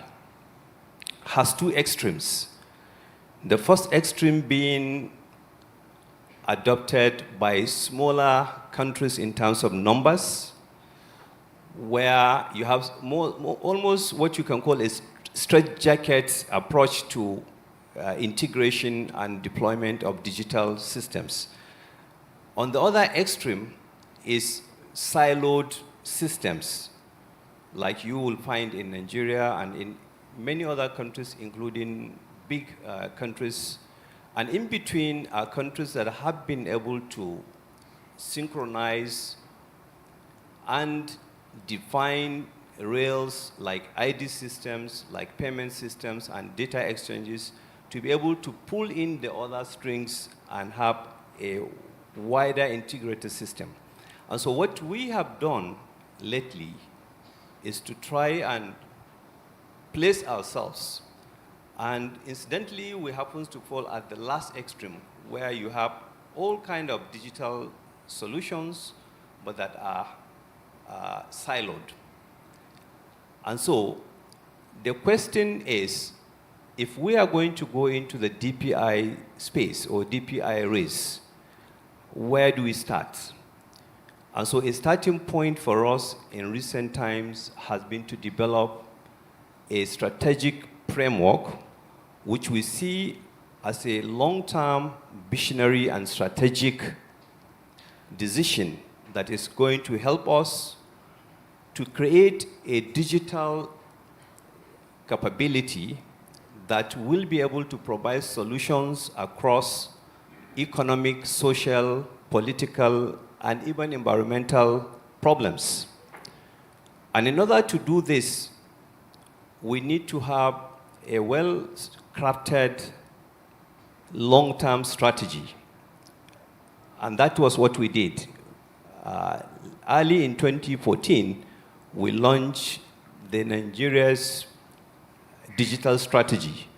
has two extremes. The first extreme being adopted by smaller countries in terms of numbers, where you have almost what you can call a straitjacket approach to integration and deployment of digital systems. On the other extreme is siloed systems, like you will find in Nigeria and in many other countries, including big countries. And in between are countries that have been able to synchronize and define rails like ID systems, like payment systems, and data exchanges to be able to pull in the other strings and have a wider integrated system. And so what we have done lately is to try and place ourselves. And incidentally, we happen to fall at the last extreme, where you have all kind of digital solutions, but that are siloed. And so the question is, if we are going to go into the DPI space or DPI race, where do we start? And so a starting point for us in recent times has been to develop a strategic framework which we see as a long-term visionary and strategic decision that is going to help us to create a digital capability that will be able to provide solutions across economic, social, political, and even environmental problems. And in order to do this, we need to have a well-crafted long-term strategy. And that was what we did. Early in 2014, we launched the Nigeria's digital strategy,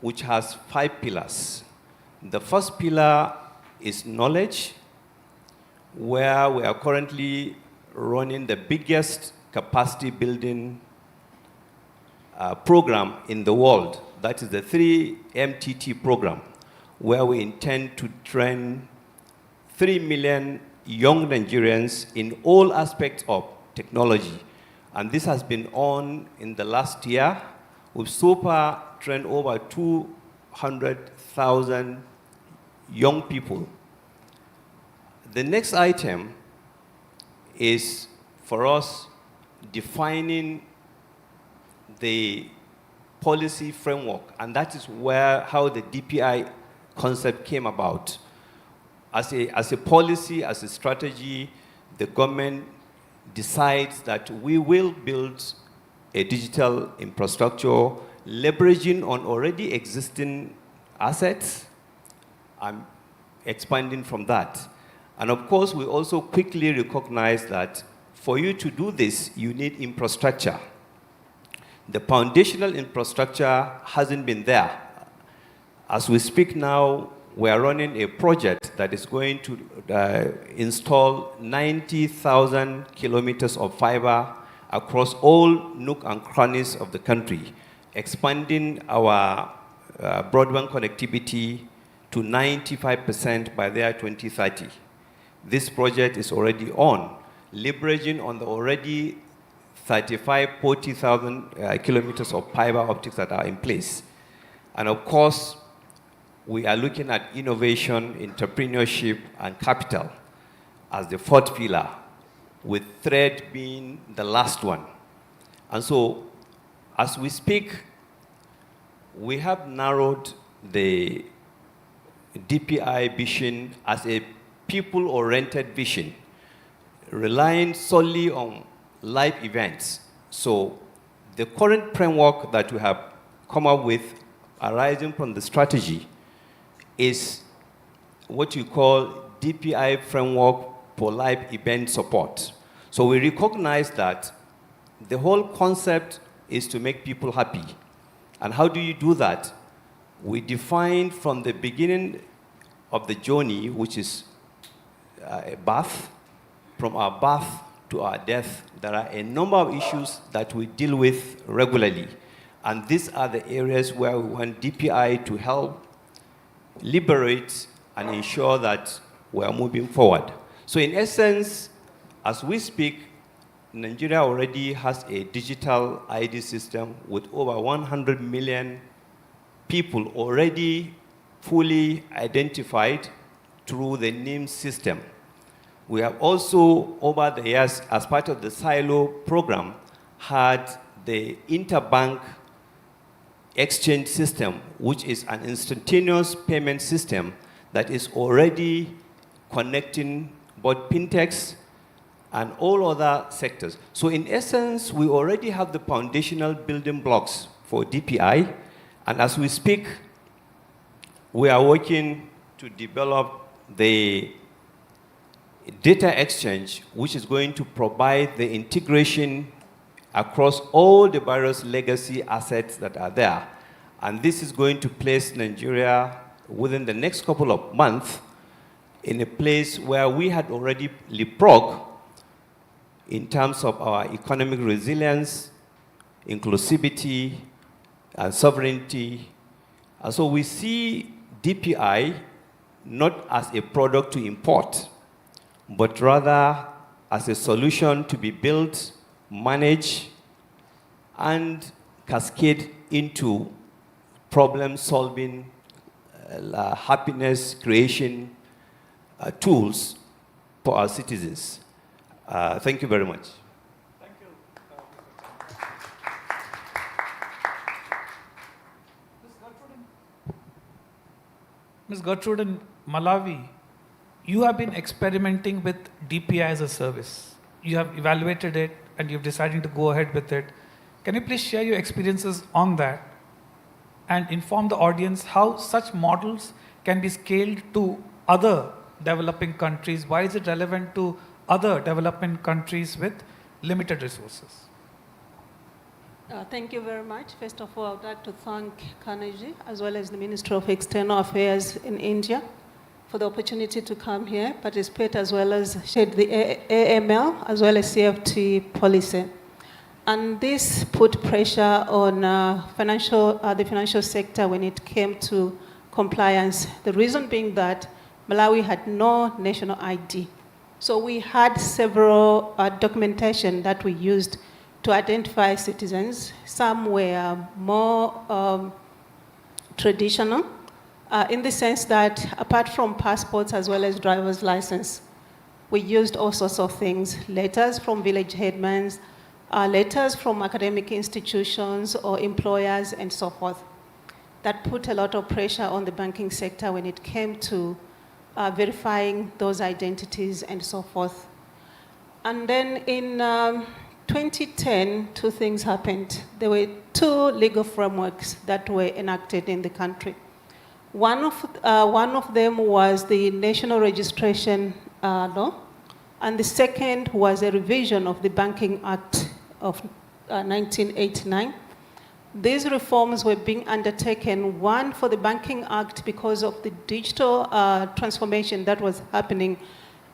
which has 5 pillars. The first pillar is knowledge, where we are currently running the biggest capacity building program in the world. That is the 3MTT program, where we intend to train 3 million young Nigerians in all aspects of technology. And this has been on in the last year. We've so far trained over 200,000 young people. The next item is for us defining the policy framework, and that is how the DPI concept came about. As a policy, as a strategy, the government decides that we will build a digital infrastructure leveraging on already existing assets and expanding from that. And of course, we also quickly recognize that for you to do this, you need infrastructure. The foundational infrastructure hasn't been there. As we speak now, we are running a project that is going to install 90,000 kilometers of fiber across all nook and crannies of the country, expanding our broadband connectivity to 95% by the year 2030. This project is already on, leveraging on the already 40,000 kilometers of fiber optics that are in place. And of course, we are looking at innovation, entrepreneurship, and capital as the fourth pillar, with trade being the last one. And so, as we speak, we have narrowed the DPI vision as a people-oriented vision, relying solely on live events. So, the current framework that we have come up with, arising from the strategy, is what you call DPI framework for live event support. So we recognize that the whole concept is to make people happy. And how do you do that? We define from the beginning of the journey, which is a birth, from our birth to our death, there are a number of issues that we deal with regularly. And these are the areas where we want DPI to help liberate and ensure that we are moving forward. So in essence, as we speak, Nigeria already has a digital ID system with over 100 million people already fully identified through the NIM system. We have also, over the years, as part of the Silo program, had the interbank exchange system, which is an instantaneous payment system that is already connecting both fintechs and all other sectors. So in essence, we already have the foundational building blocks for DPI, and as we speak, we are working to develop the data exchange, which is going to provide the integration across all the various legacy assets that are there. And this is going to place Nigeria within the next couple of months in a place where we had already leapfrogged in terms of our economic resilience, inclusivity, and sovereignty. And so we see DPI not as a product to import, but rather as a solution to be built, managed, and cascade into problem-solving, happiness creation tools for our citizens. Thank you very much. Thank you. Ms. Gertrude, in Malawi, you have been experimenting with DPI as a service. You have evaluated it and you've decided to go ahead with it. Can you please share your experiences on that and inform the audience how such models can be scaled to other developing countries? Why is it relevant to other developing countries with limited resources? Thank you very much. First of all, I would like to thank Carnegie as well as the Ministry of External Affairs in India for the opportunity to come here, participate as well as shed the AML as well as CFT policy. And this put pressure on the financial sector when it came to compliance. The reason being that Malawi had no national ID. So we had several documentation that we used to identify citizens. Some were more traditional, in the sense that apart from passports as well as driver's license, we used all sorts of things, letters from village headmen, letters from academic institutions or employers and so forth. That put a lot of pressure on the banking sector when it came to verifying those identities and so forth. And then in 2010, two things happened. There were two legal frameworks that were enacted in the country. One of them was the National Registration Law, and the second was a revision of the Banking Act of 1989. These reforms were being undertaken, one for the Banking Act because of the digital transformation that was happening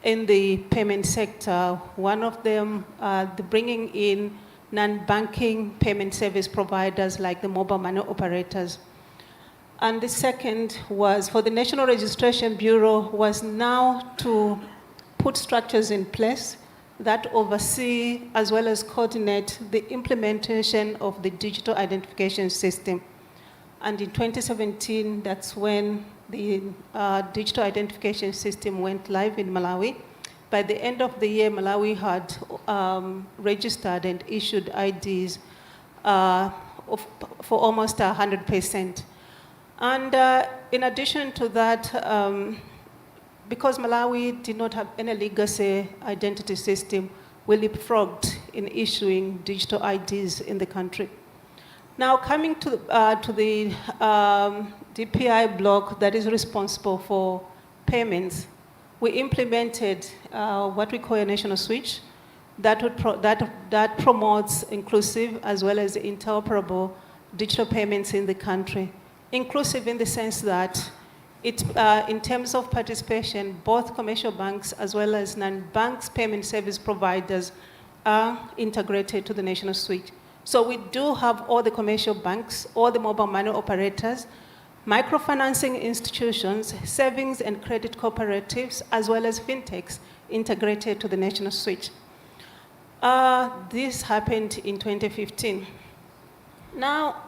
in the payment sector. One of them, the bringing in non-banking payment service providers like the mobile money operators. And the second was for the National Registration Bureau was now to put structures in place that oversee as well as coordinate the implementation of the digital identification system. And in 2017, that's when the digital identification system went live in Malawi. By the end of the year, Malawi had registered and issued IDs for almost 100%. And in addition to that, because Malawi did not have any legacy identity system, we leapfrogged in issuing digital IDs in the country. Now, coming to the DPI block that is responsible for payments, we implemented what we call a national switch that promotes inclusive as well as interoperable digital payments in the country. Inclusive in the sense that in terms of participation, both commercial banks as well as non-banks payment service providers are integrated to the national switch. So we do have all the commercial banks, all the mobile money operators, microfinancing institutions, savings and credit cooperatives, as well as fintechs integrated to the national switch. This happened in 2015. Now,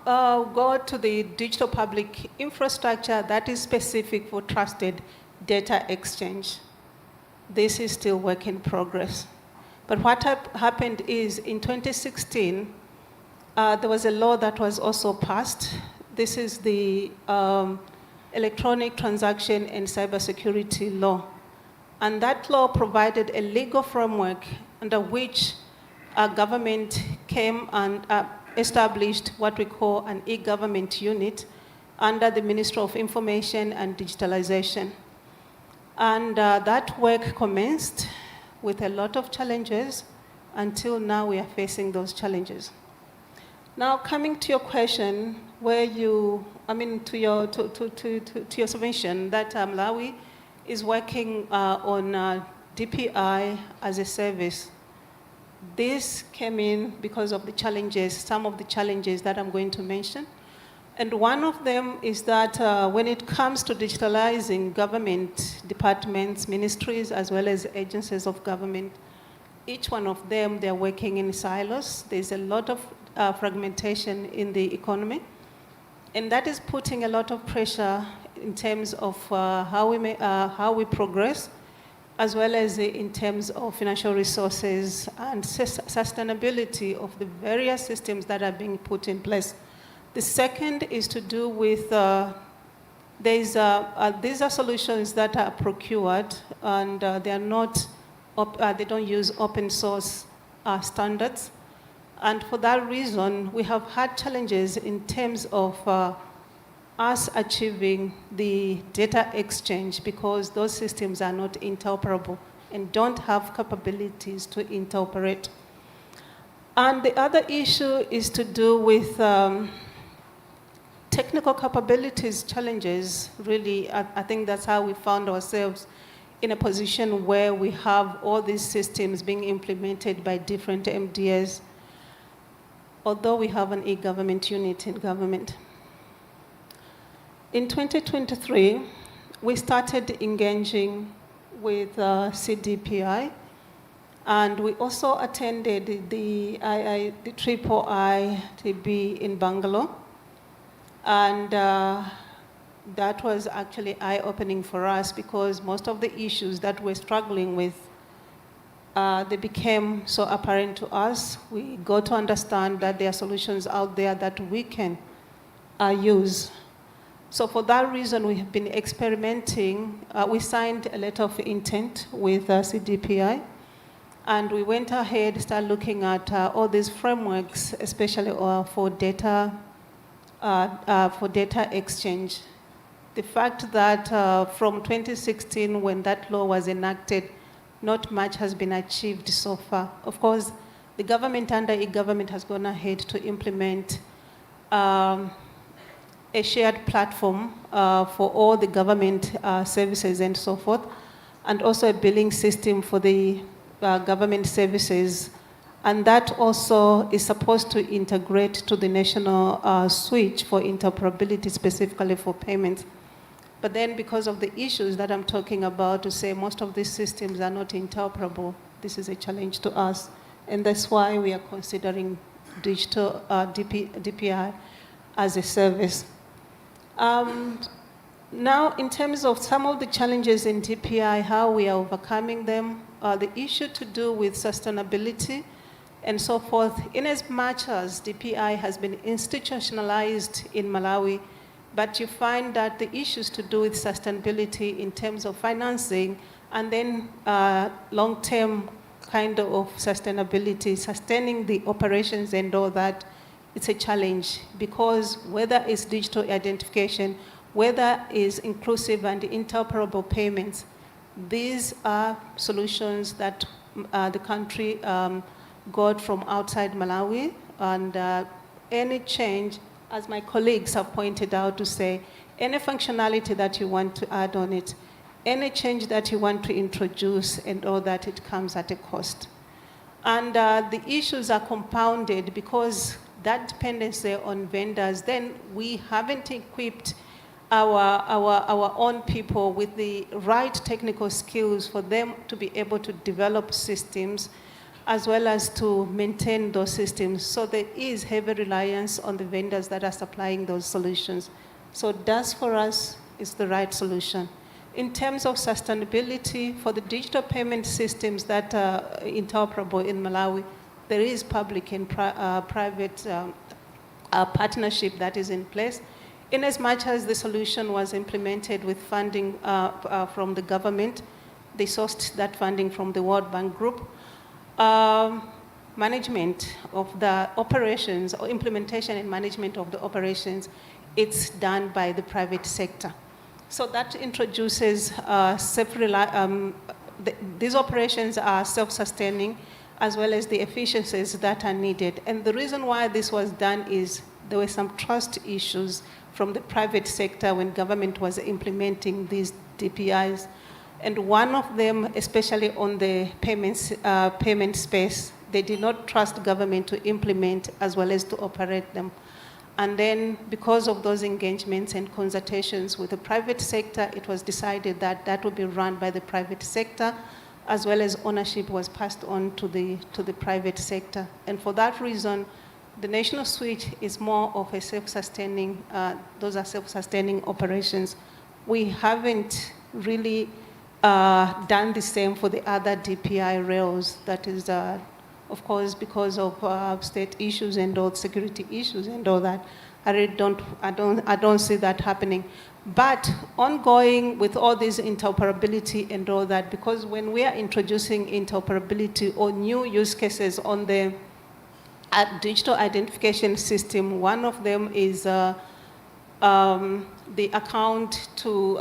go to the digital public infrastructure that is specific for trusted data exchange. This is still work in progress. But what happened is in 2016, there was a law that was also passed. This is the Electronic Transaction and Cybersecurity Law. And that law provided a legal framework under which our government came and established what we call an e-government unit under the Ministry of Information and Digitalization. And that work commenced with a lot of challenges. Until now, we are facing those challenges. Now, coming to your question, to your submission that Malawi is working on DPI as a service. This came in because of the challenges, some of the challenges that I'm going to mention. And one of them is that when it comes to digitalizing government departments, ministries, as well as agencies of government, each one of them, they're working in silos. There's a lot of fragmentation in the economy. And that is putting a lot of pressure in terms of how we progress, as well as in terms of financial resources and sustainability of the various systems that are being put in place. The second is to do with, these are solutions that are procured and they are not, they don't use open source standards. And for that reason, we have had challenges in terms of us achieving the data exchange because those systems are not interoperable and don't have capabilities to interoperate. And the other issue is to do with technical capabilities challenges. Really, I think that's how we found ourselves in a position where we have all these systems being implemented by different MDS, although we have an e-government unit in government. In 2023, we started engaging with CDPI, And we also attended the Triple ITB in Bangalore. And that was actually eye-opening for us because most of the issues that we're struggling with, they became so apparent to us. We got to understand that there are solutions out there that we can use. So for that reason, we have been experimenting. We signed a letter of intent with CDPI, and we went ahead, started looking at all these frameworks, especially for data exchange. The fact that from 2016, when that law was enacted, not much has been achieved so far. Of course, the government under e-government has gone ahead to implement a shared platform for all the government services and so forth, and also a billing system for the government services. And that also is supposed to integrate to the national switch for interoperability, specifically for payments. But then because of the issues that I'm talking about, to say most of these systems are not interoperable, this is a challenge to us. And that's why we are considering digital DPI as a service. Now, in terms of some of the challenges in DPI, how we are overcoming them, the issue to do with sustainability and so forth, in as much as DPI has been institutionalized in Malawi, but you find that the issues to do with sustainability in terms of financing and then long-term kind of sustainability, sustaining the operations and all that, it's a challenge because whether it's digital identification, whether it's inclusive and interoperable payments, these are solutions that the country got from outside Malawi, and any change, as my colleagues have pointed out, to say, any functionality that you want to add on it, any change that you want to introduce and all that, it comes at a cost. And the issues are compounded because that dependency on vendors, then we haven't equipped our own people with the right technical skills for them to be able to develop systems as well as to maintain those systems. So there is heavy reliance on the vendors that are supplying those solutions. So DAS for us is the right solution. In terms of sustainability, for the digital payment systems that are interoperable in Malawi, there is public and private partnership that is in place. In as much as the solution was implemented with funding from the government, they sourced that funding from the World Bank Group. Management of the operations or implementation and management of the operations, it's done by the private sector. So that introduces these operations are self-sustaining as well as the efficiencies that are needed. And the reason why this was done is there were some trust issues from the private sector when government was implementing these DPIs. And one of them, especially on the payment space, they did not trust government to implement as well as to operate them. And then because of those engagements and consultations with the private sector, it was decided that that would be run by the private sector, as well as ownership was passed on to the private sector. And for that reason, the national switch is more of a self-sustaining, those are self-sustaining operations. We haven't really done the same for the other DPI rails. That is, of course, because of state issues and all security issues and all that. I really don't see that happening. But ongoing with all this interoperability and all that, because when we are introducing interoperability or new use cases on the digital identification system, one of them is the account to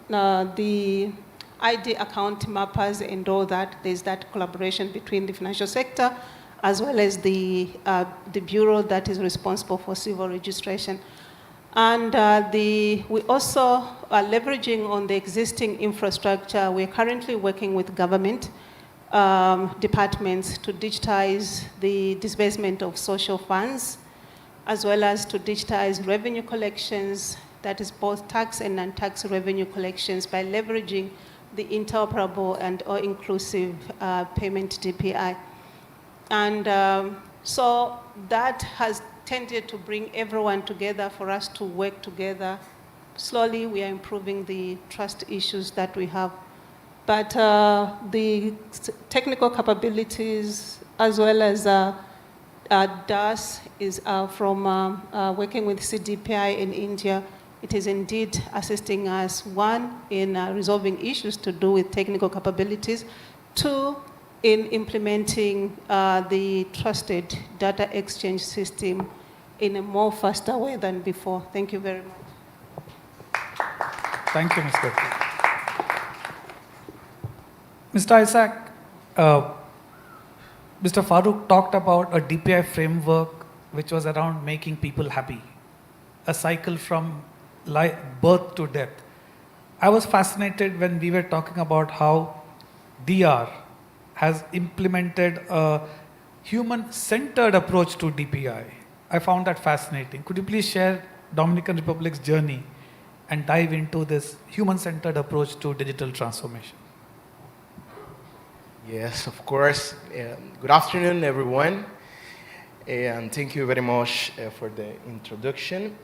the ID account mappers and all that. There's that collaboration between the financial sector as well as the bureau that is responsible for civil registration. And we also are leveraging on the existing infrastructure. We're currently working with government departments to digitize the disbursement of social funds, as well as to digitize revenue collections, that is both tax and non-tax revenue collections, by leveraging the interoperable and or inclusive payment DPI. And so that has tended to bring everyone together for us to work together. Slowly, we are improving the trust issues that we have. But the technical capabilities, as well as DAS, is from working with CDPI in India. It is indeed assisting us, one, in resolving issues to do with technical capabilities, two, in implementing the trusted data exchange system in a more faster way than before. Thank you very much. Thank you, Mr. Mr. Isaac, Mr. Farooq talked about a DPI framework which was around making people happy, a cycle from birth to death. I was fascinated when we were talking about how DR has implemented a human-centered approach to DPI. I found that fascinating. Could you please share Dominican Republic's journey and dive into this human-centered approach to digital transformation? Yes, of course. Good afternoon, everyone. And thank you very much for the introduction.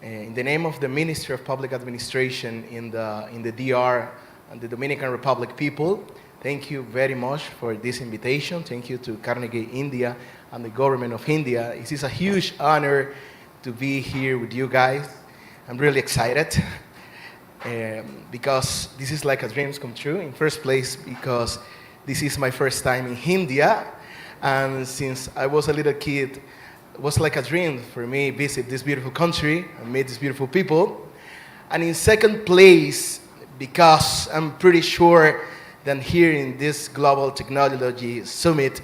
In the name of the Ministry of Public Administration in the DR and the Dominican Republic people, thank you very much for this invitation. Thank you to Carnegie India and the government of India. It is a huge honor to be here with you guys. I'm really excited because this is like a dream come true. In first place, because this is my first time in India, and since I was a little kid, it was like a dream for me to visit this beautiful country and meet these beautiful people. And in second place, because I'm pretty sure that here in this Global Technology Summit,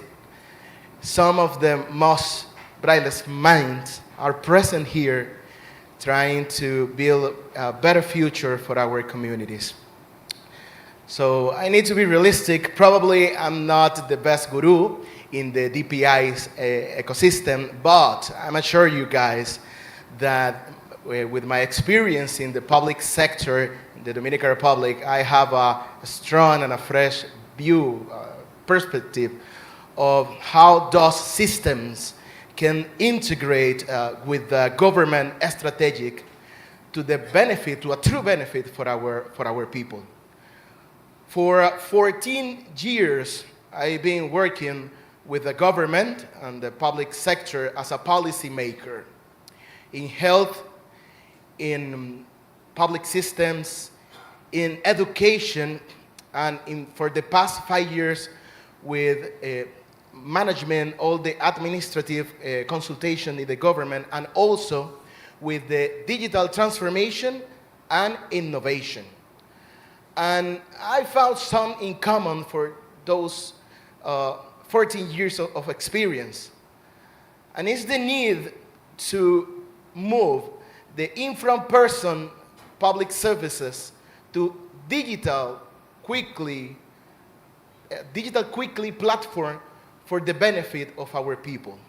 some of the most brightest minds are present here trying to build a better future for our communities. So I need to be realistic. Probably I'm not the best guru in the DPI's ecosystem, but I'm assure you guys that with my experience in the public sector in the Dominican Republic, I have a strong and a fresh view, perspective of how those systems can integrate with the government strategic to the benefit, to a true benefit for our people. For 14 years, I've been working with the government and the public sector as a policymaker in health, in public systems, in education, and for the past 5 years with management, all the administrative consultation in the government, and also with the digital transformation and innovation. And I found some in common for those 14 years of experience. And it's the need to move the in-from-person public services to digital quickly platform for the benefit of our people.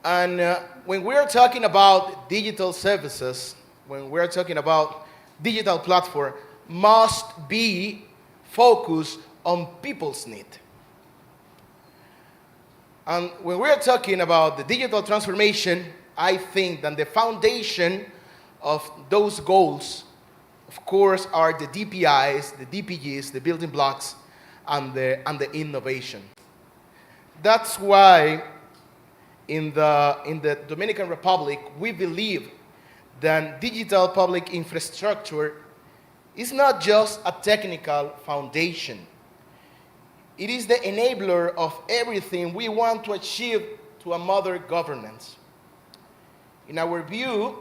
And when we're talking about digital services, when we're talking about digital platform, must be focused on people's need. And when we're talking about the digital transformation, I think that the foundation of those goals, of course, are the DPIs, the DPGs, the building blocks, and the innovation. That's why in the Dominican Republic, we believe that digital public infrastructure is not just a technical foundation. It is the enabler of everything we want to achieve to a modern governance. In our view,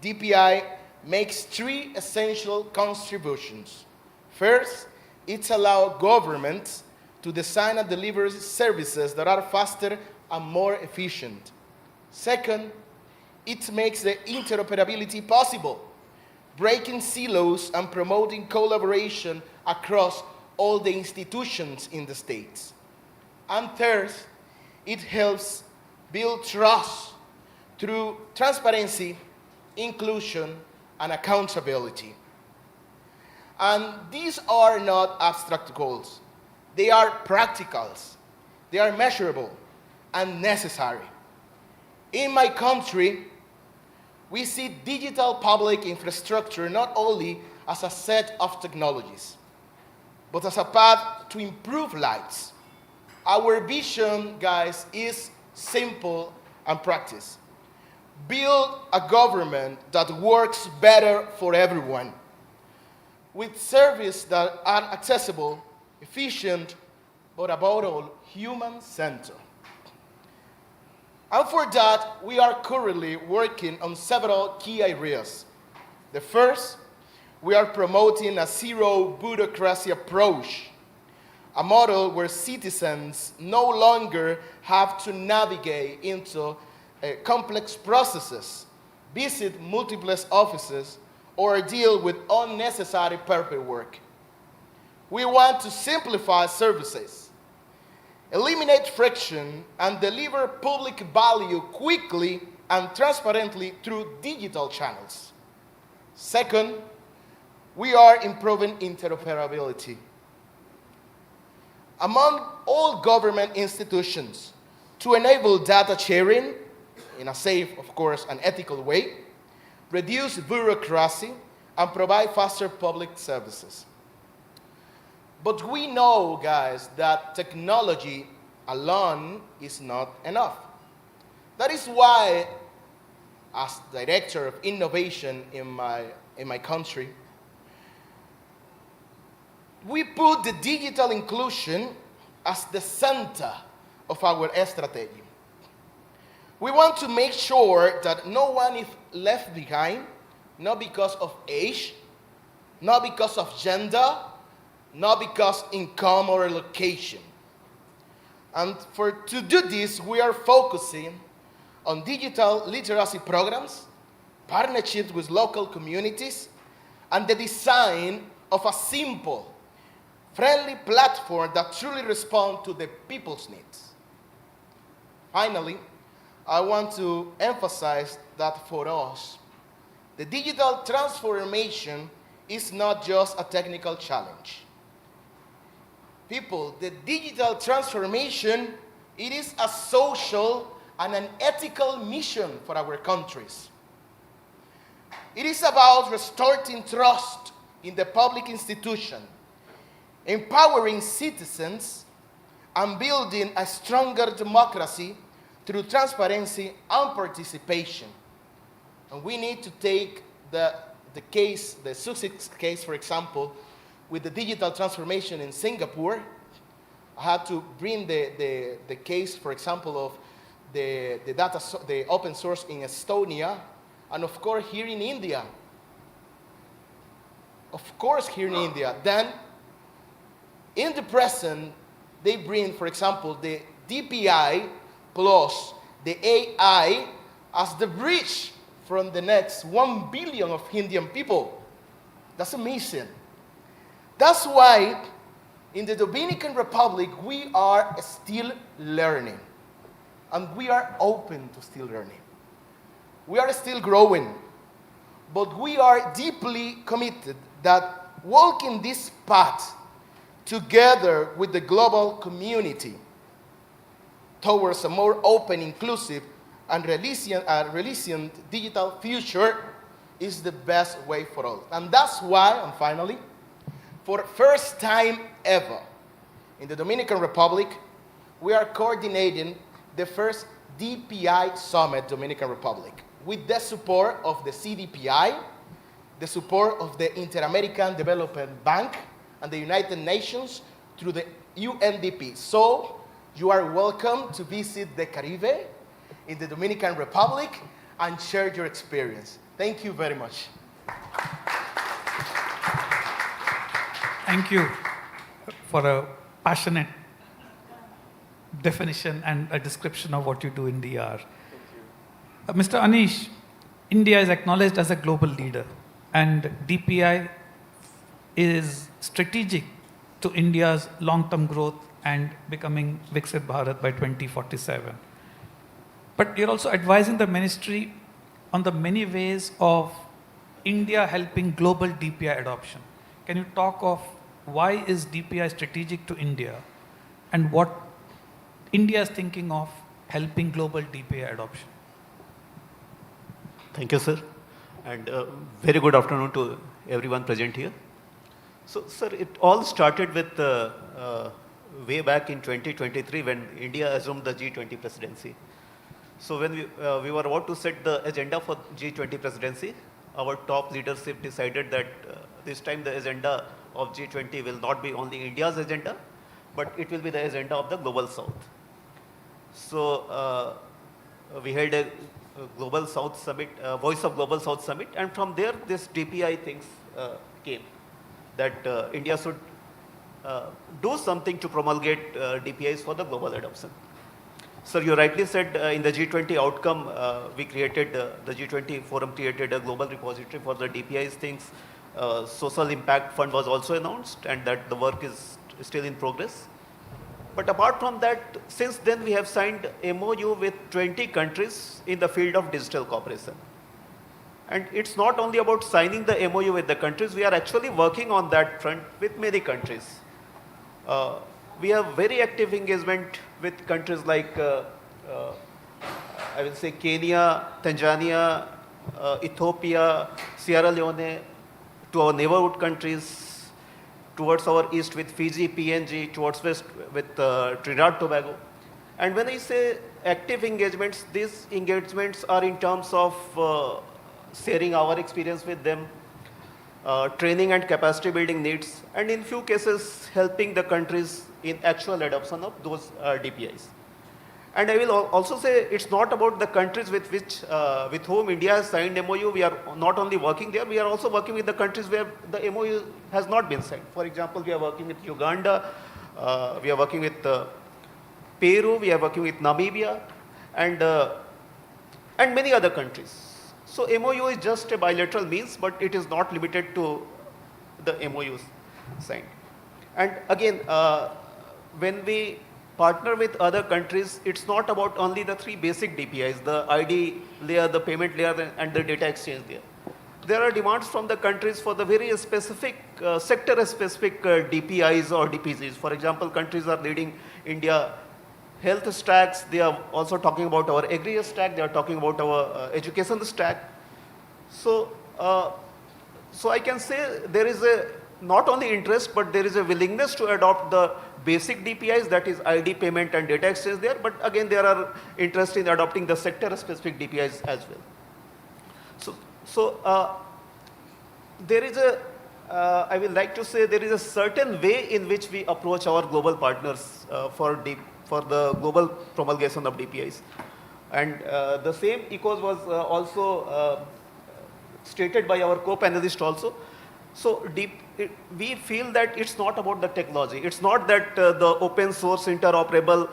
DPI makes three essential contributions. First, it allows governments to design and deliver services that are faster and more efficient. Second, it makes the interoperability possible, breaking silos and promoting collaboration across all the institutions in the states. And third, it helps build trust through transparency, inclusion, and accountability. And these are not abstract goals. They are practicals. They are measurable and necessary. In my country, we see digital public infrastructure not only as a set of technologies, but as a path to improve lives. Our vision, guys, is simple and practice. Build a government that works better for everyone, with services that are accessible, efficient, but above all, human-centered. And for that, we are currently working on several key areas. The first, we are promoting a zero bureaucracy approach, a model where citizens no longer have to navigate into complex processes, visit multiple offices, or deal with unnecessary paperwork. We want to simplify services, eliminate friction, and deliver public value quickly and transparently through digital channels. Second, we are improving interoperability. Among all government institutions to enable data sharing in a safe, of course, and ethical way, reduce bureaucracy, and provide faster public services. But we know, guys, that technology alone is not enough. That is why, as Director of Innovation in my country, we put the digital inclusion as the center of our strategy. We want to make sure that no one is left behind, not because of age, not because of gender, not because income or location. And to do this, we are focusing on digital literacy programs, partnerships with local communities, and the design of a simple, friendly platform that truly responds to the people's needs. Finally, I want to emphasize that for us, the digital transformation is not just a technical challenge. People, the digital transformation, it is a social and an ethical mission for our countries. It is about restoring trust in the public institution, empowering citizens, and building a stronger democracy through transparency and participation. And we need to take the success case, for example, with the digital transformation in Singapore. I had to bring the case, for example, of the open source in Estonia, and of course here in India. Then, in the present, they bring, for example, the DPI plus the AI as the bridge from the next 1 billion of Indian people. That's amazing. That's why in the Dominican Republic, we are still learning. And we are open to still learning. We are still growing. But we are deeply committed that walking this path together with the global community towards a more open, inclusive, and resilient digital future is the best way for all. And that's why, and finally, for first time ever in the Dominican Republic, we are coordinating the first DPI Summit Dominican Republic with the support of the CDPI, the support of the Inter-American Development Bank, and the United Nations through the UNDP. So, you are welcome to visit the Caribe in the Dominican Republic and share your experience. Thank you very much. Thank you for a passionate definition and a description of what you do in DR. Mr. Anish, India is acknowledged as a global leader, and DPI is strategic to India's long-term growth and becoming Viksit Bharat by 2047. But you're also advising the ministry on the many ways of India helping global DPI adoption. can you talk of why is DPI strategic to India and what India is thinking of helping global DPI adoption? Thank you, sir. And very good afternoon to everyone present here. So, sir, it all started with way back in 2023 when India assumed the G20 presidency. So when we were about to set the agenda for G20 presidency, our top leadership decided that this time the agenda of G20 will not be only India's agenda, but it will be the agenda of the Global South. So we held a Global South Summit, Voice of Global South Summit, and from there this DPI things came, that India should do something to promulgate DPIs for the global adoption. Sir, you rightly said in the G20 outcome, we created, the G20 forum created a global repository for the DPIs things. Social impact fund was also announced, and that the work is still in progress. But apart from that, since then we have signed MOU with 20 countries in the field of digital cooperation. And it's not only about signing the MOU with the countries, we are actually working on that front with many countries. We have very active engagement with countries like, I will say, Kenya, Tanzania, Ethiopia, Sierra Leone, to our neighborhood countries, towards our east with Fiji, PNG, towards west with Trinidad, Tobago. And when I say active engagements, these engagements are in terms of sharing our experience with them, training and capacity building needs, and in few cases helping the countries in actual adoption of those DPIs. And I will also say it's not about the countries with whom India has signed MOU. We are not only working there, we are also working with the countries where the MOU has not been signed. For example, we are working with Uganda, we are working with Peru, we are working with Namibia, and many other countries. So MOU is just a bilateral means, but it is not limited to the MOUs signed. And again, when we partner with other countries, it's not about only the three basic DPIs, the ID layer, the payment layer, and the data exchange layer. There are demands from the countries for the very specific, sector-specific DPIs or DPCs. For example, countries are leading India health stacks, they are also talking about our agri stack, they are talking about our education stack. So, so I can say there is a not only interest, but there is a willingness to adopt the basic DPIs, that is ID, payment, and data exchange there. But again, there are interest in adopting the sector-specific DPIs as well. So there is a, I will like to say there is a certain way in which we approach our global partners for the global promulgation of DPIs. And the same ethos was also stated by our co-panelist also. So we feel that it's not about the technology. It's not that the open source interoperable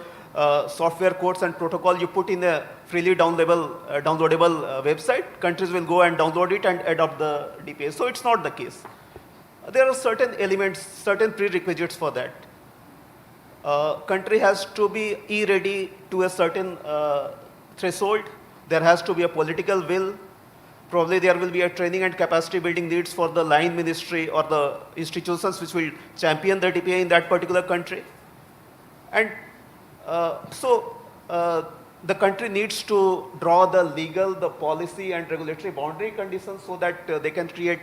software codes and protocol you put in a freely downloadable website, countries will go and download it and adopt the DPI. So it's not the case. There are certain elements, certain prerequisites for that. Country has to be e-ready to a certain threshold. There has to be a political will. Probably there will be a training and capacity building needs for the line ministry or the institutions which will champion the DPI in that particular country. And so the country needs to draw the legal, the policy and regulatory boundary conditions so that they can create,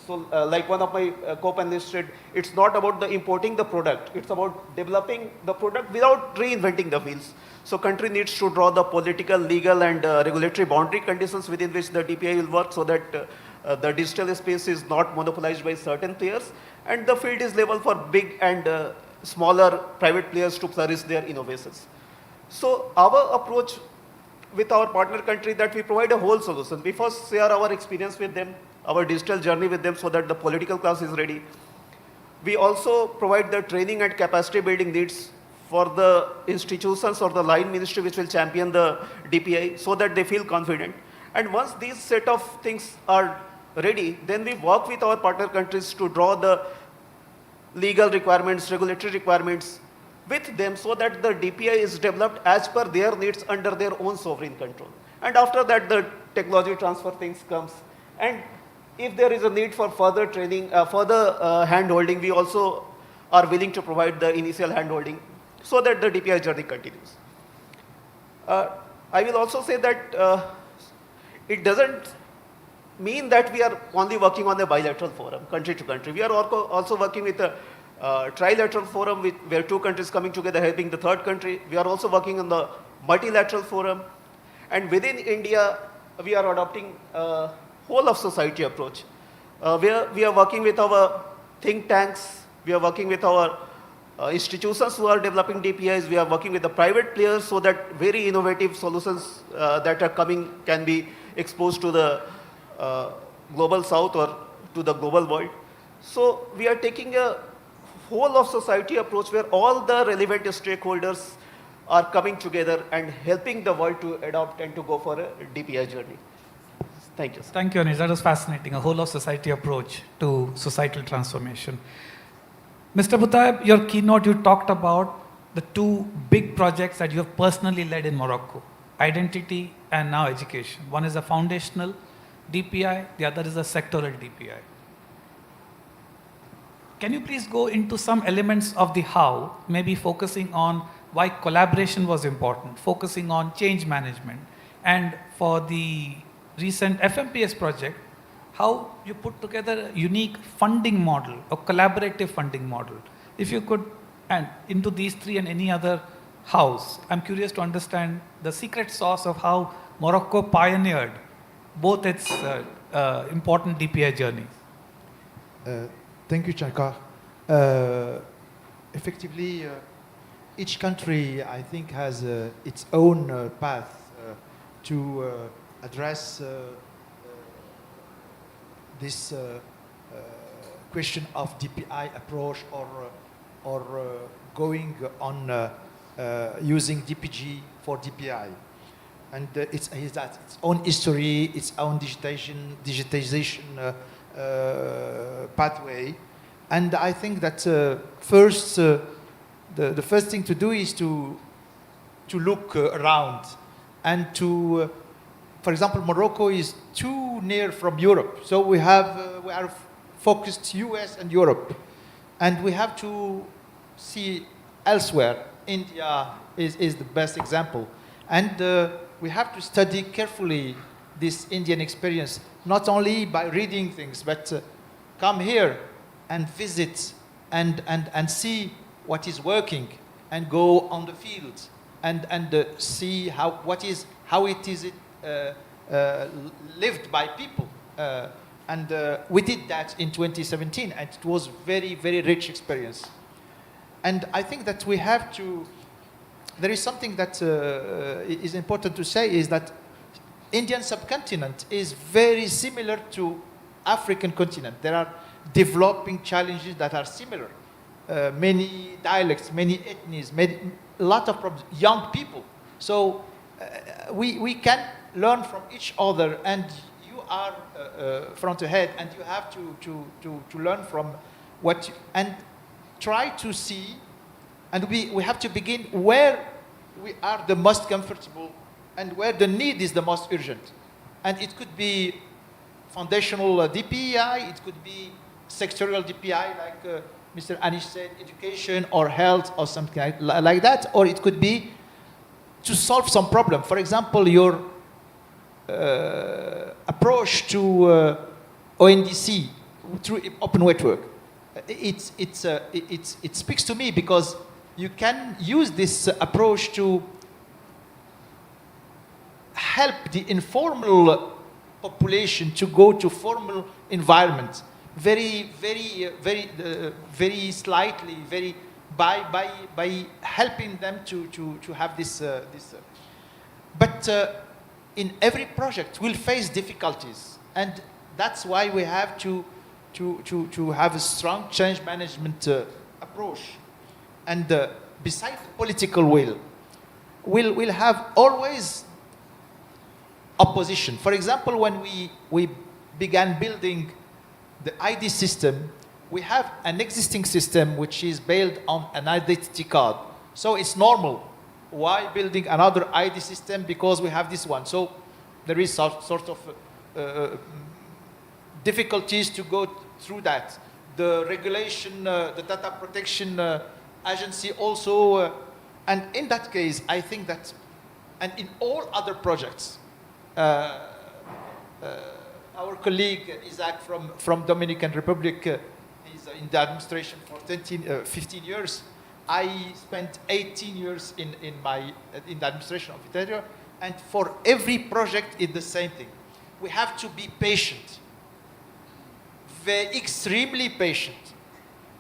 so like one of my co-panelists said, it's not about the importing the product, it's about developing the product without reinventing the wheels. So country needs to draw the political, legal and regulatory boundary conditions within which the DPI will work so that the digital space is not monopolized by certain players and the field is level for big and smaller private players to flourish their innovations. So our approach with our partner country that we provide a whole solution. We first share our experience with them, our digital journey with them so that the political class is ready. We also provide the training and capacity building needs for the institutions or the line ministry which will champion the DPI so that they feel confident. And once these set of things are ready, then we work with our partner countries to draw the legal requirements, regulatory requirements with them so that the DPI is developed as per their needs under their own sovereign control. And after that, the technology transfer things comes. And if there is a need for further training, further hand-holding, we also are willing to provide the initial hand-holding so that the DPI journey continues. I will also say that it doesn't mean that we are only working on a bilateral forum, country to country. We are also working with a trilateral forum where two countries coming together helping the third country. We are also working on the multilateral forum. And within India, we are adopting a whole of society approach. Where we are working with our think tanks, we are working with our institutions who are developing DPIs, we are working with the private players so that very innovative solutions that are coming can be exposed to the global south or to the global world. So we are taking a whole of society approach where all the relevant stakeholders are coming together and helping the world to adopt and to go for a DPI journey. Thank you. Thank you, Anish. That was fascinating. A whole of society approach to societal transformation. Mr. Butaib, your keynote, you talked about the two big projects that you have personally led in Morocco, identity and now education. One is a foundational DPI, the other is a sectoral DPI. Can you please go into some elements of the how, maybe focusing on why collaboration was important, focusing on change management, and for the recent FMPS project, how you put together a unique funding model, a collaborative funding model. If you could, and into these three and any other hows, I'm curious to understand the secret sauce of how Morocco pioneered both its important DPI journeys. Thank you, Shankar. Effectively, each country, I think, has its own path to address this question of DPI approach or going on using DPG for DPI. And it's its own history, its own digitization pathway. And I think that first, the first thing to do is to look around and to, for example, Morocco is too near from Europe. So we are focused US and Europe. And we have to see elsewhere. India is the best example. And we have to study carefully this Indian experience, not only by reading things, but come here and visit and see what is working and go on the field and see how it is lived by people. And we did that in 2017, and it was very, very rich experience. And I think that we have to, there is something that is important to say, is that Indian subcontinent is very similar to African continent. There are developing challenges that are similar. Many dialects, many ethnies, a lot of problems, young people. So we can learn from each other, and you are front ahead, and you have to learn from what, and try to see, and we have to begin where we are the most comfortable and where the need is the most urgent. And it could be foundational DPI, it could be sectorial DPI, like Mr. Anish said, education or health or something like that, or it could be to solve some problem. For example, your approach to ONDC through open network. It speaks to me because you can use this approach to help the informal population to go to formal environment very slightly, by helping them to have this. But in every project, we'll face difficulties, and that's why we have to have a strong change management approach. And besides the political will, we'll have always opposition. For example, when we began building the ID system, we have an existing system which is built on an identity card. So it's normal. Why building another ID system? Because we have this one. So there is sort of difficulties to go through that. The regulation, the data protection agency also, and in that case, I think that, and in all other projects, our colleague Isaac from Dominican Republic is in the administration for 15 years. I spent 18 years in the administration of Interior, and for every project it's the same thing. We have to be patient, extremely patient.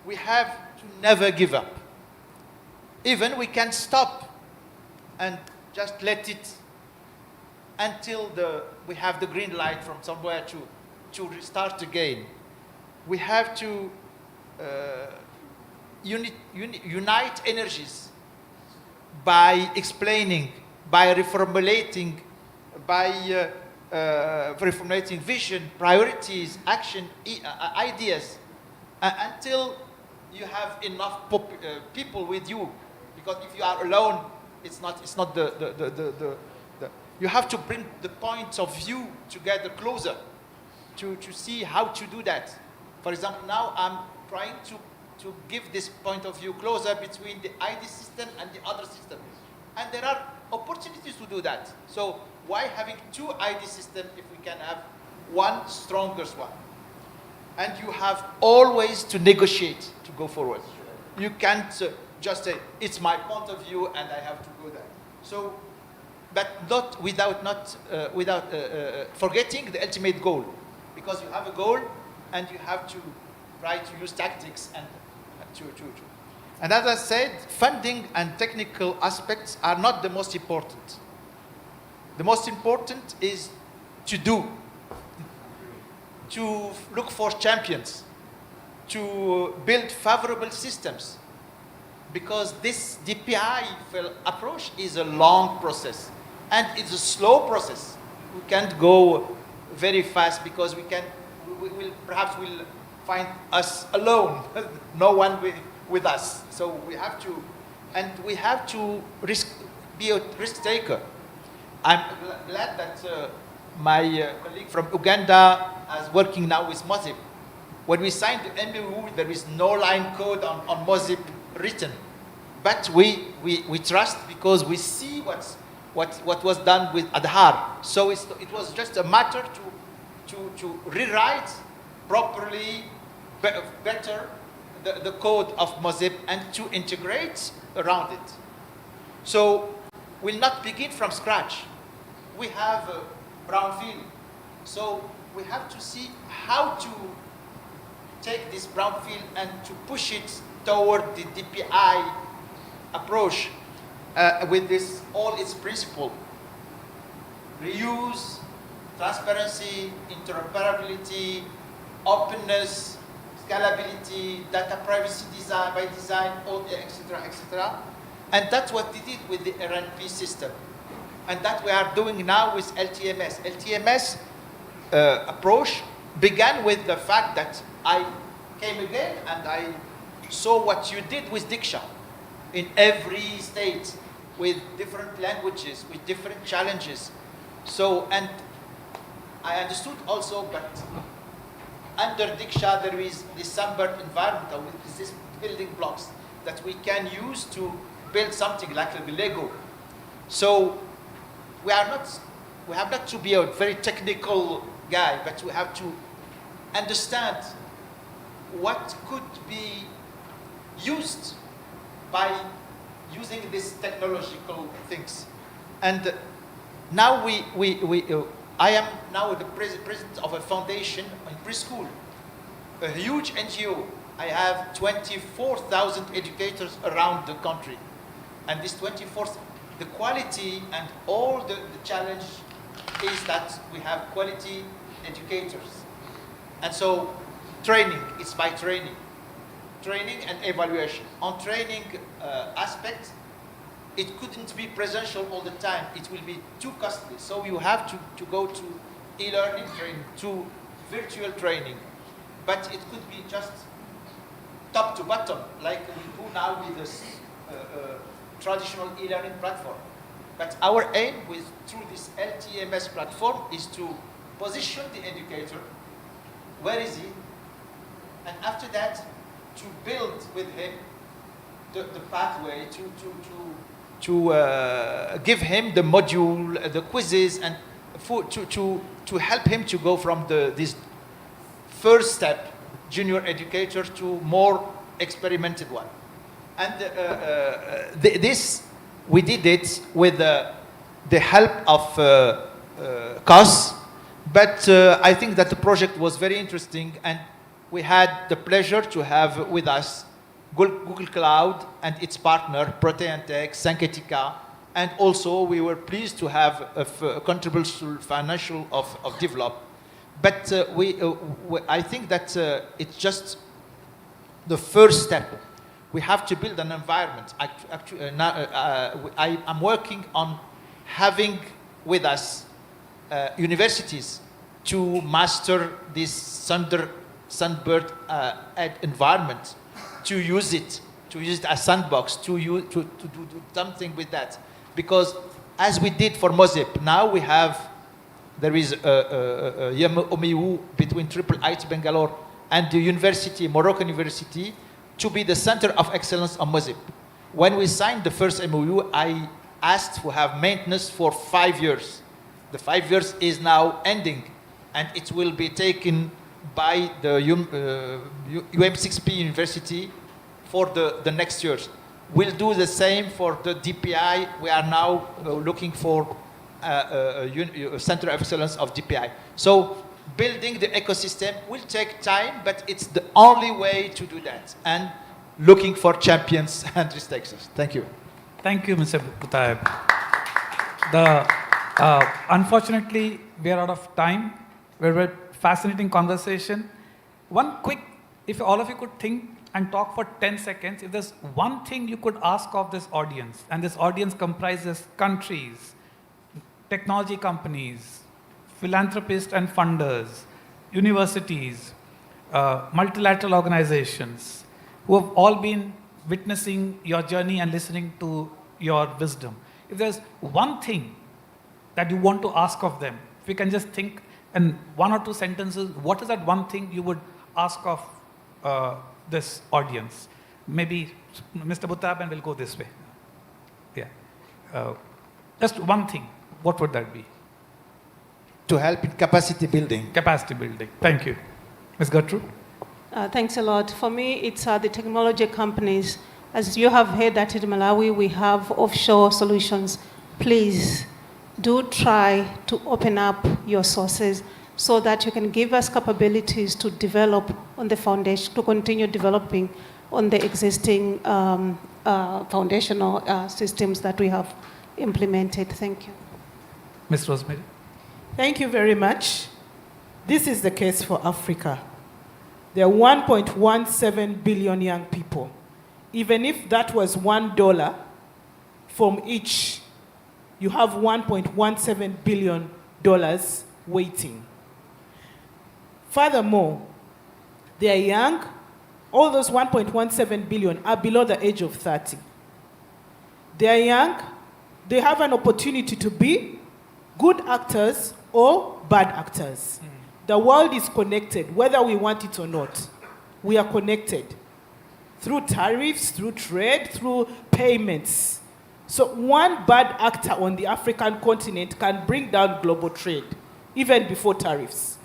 We have to never give up. Even we can stop and just let it until we have the green light from somewhere to restart again. We have to unite energies by explaining, by reformulating, reformulating vision, priorities, action, ideas, until you have enough people with you. Because if you are alone, it's not you have to bring the points of view together closer to see how to do that. For example, now I'm trying to give this point of view closer between the ID system and the other system. And there are opportunities to do that. So why having two ID systems if we can have one strongest one? And you have always to negotiate to go forward. You can't just say, it's my point of view and I have to go there. So, but not without forgetting the ultimate goal. Because you have a goal and you have to try to use tactics and And as I said, funding and technical aspects are not the most important. The most important is to do, to look for champions, to build favorable systems. Because this DPI approach is a long process and it's a slow process. We can't go very fast because perhaps we'll find us alone, no one with us. So we have to be a risk taker. I'm glad that my colleague from Uganda is working now with Mozip. When we signed the MOU, there is no line code on Mozip written. But we trust because we see what was done with Aadhaar. So it was just a matter to rewrite properly, better the code of Mozip and to integrate around it. So we'll not begin from scratch. We have a brownfield. So we have to see how to take this brownfield and to push it toward the DPI approach with all its principles. Reuse, transparency, interoperability, openness, scalability, data privacy design by design, etc., etc. And that's what we did with the RNP system. And that we are doing now with LTMS. LTMS approach began with the fact that I came again and I saw what you did with Diksha in every state with different languages, with different challenges. So, and I understood also, but under Diksha there is the Sambhavna environment with these building blocks that we can use to build something like a Lego. So we have not to be a very technical guy, but we have to understand what could be used by using these technological things. And now I am now the president of a foundation in preschool, a huge NGO. I have 24,000 educators around the country. And this 24,000, the quality and all the challenge is that we have quality educators. And so training, it's by training. Training and evaluation. On training aspect, it couldn't be presential all the time. It will be too costly. So you have to go to e-learning training, to virtual training. But it could be just top to bottom, like we do now with this traditional e-learning platform. But our aim through this LTMS platform is to position the educator where is he? And after that, to build with him the pathway, to give him the module, the quizzes, and to help him to go from this first step, junior educator, to more experimented one. And this, we did it with the help of COS, but I think that the project was very interesting, and we had the pleasure to have with us Google Cloud and its partner, Proteantech, Sanketica, and also we were pleased to have a contribution financial of develop. But I think that it's just the first step. We have to build an environment. I'm working on having with us universities to master this Sunbird environment, to use it as sandbox, to do something with that. Because as we did for Mozip, now there is a MOU between IIIT Bangalore and the university, Moroccan University, to be the center of excellence on Mozip. When we signed the first MOU, I asked to have maintenance for 5 years. The 5 years is now ending, and it will be taken by the UM6P University for the next years. We'll do the same for the DPI. We are now looking for a center of excellence of DPI. So building the ecosystem will take time, but it's the only way to do that. And looking for champions and mistakes. Thank you. Thank you, Mr. Butaib. Unfortunately, we are out of time. We had a fascinating conversation. One quick, if all of you could think and talk for 10 seconds, if there's one thing you could ask of this audience, and this audience comprises countries, technology companies, philanthropists and funders, universities, multilateral organizations, who have all been witnessing your journey and listening to your wisdom. If there's one thing that you want to ask of them, if you can just think in 1 or 2 sentences, what is that one thing you would ask of this audience? Maybe Mr. Butaib, and we'll go this way. Yeah. Just one thing. What would that be? To help in capacity building. Capacity building. Thank you. Ms. Gertrude? Thanks a lot. For me, it's the technology companies. As you have heard that in Malawi, we have offshore solutions. Please do try to open up your sources so that you can give us capabilities to develop on the foundation, to continue developing on the existing foundational systems that we have implemented. Thank you. Ms. Rosemary? Thank you very much. This is the case for Africa. There are 1.17 billion young people. Even if that was $1 from each, you have $1.17 billion waiting. Furthermore, they are young. All those 1.17 billion are below the age of 30. They are young. They have an opportunity to be good actors or bad actors. The world is connected, whether we want it or not. We are connected through tariffs, through trade, through payments. So one bad actor on the African continent can bring down global trade, even before tariffs.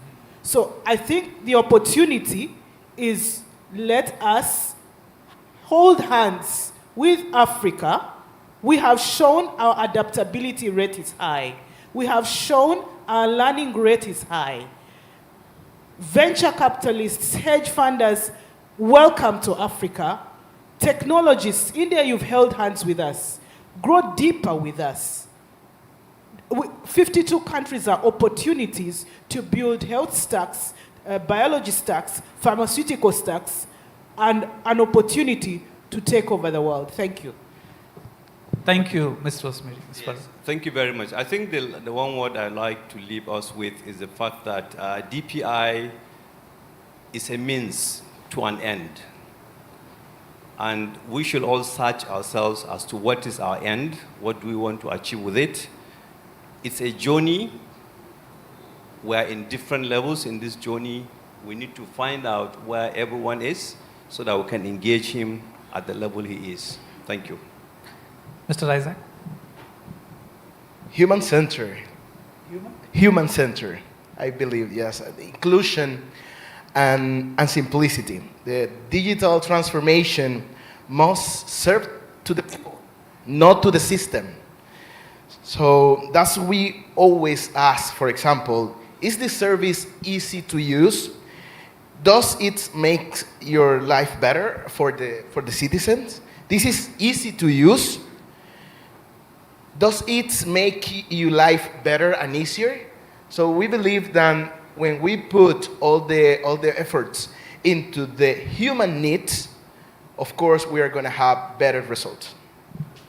So I think the opportunity is, let us hold hands with Africa. We have shown our adaptability rate is high. We have shown our learning rate is high. Venture capitalists, hedge funders, welcome to Africa. Technologists, India, you've held hands with us. Grow deeper with us. 52 countries are opportunities to build health stacks, biology stacks, pharmaceutical stacks, and an opportunity to take over the world. Thank you. Thank you, Ms. Rosemary. Yes. Thank you very much. I think the one word I'd like to leave us with is the fact that DPI is a means to an end. And we should all search ourselves as to what is our end, what do we want to achieve with it. It's a journey. We're in different levels in this journey, We need to find out where everyone is so that we can engage him at the level he is. Thank you. Mr. Isaac? Human-centered. Human-centered, I believe, yes. The inclusion and simplicity. The digital transformation must serve to the people, not to the system. So that's we always ask, for example, is this service easy to use? Does it make your life better for the citizens? This is easy to use. Does it make your life better and easier? So we believe that when we put all the efforts into the human needs, of course, we are going to have better results.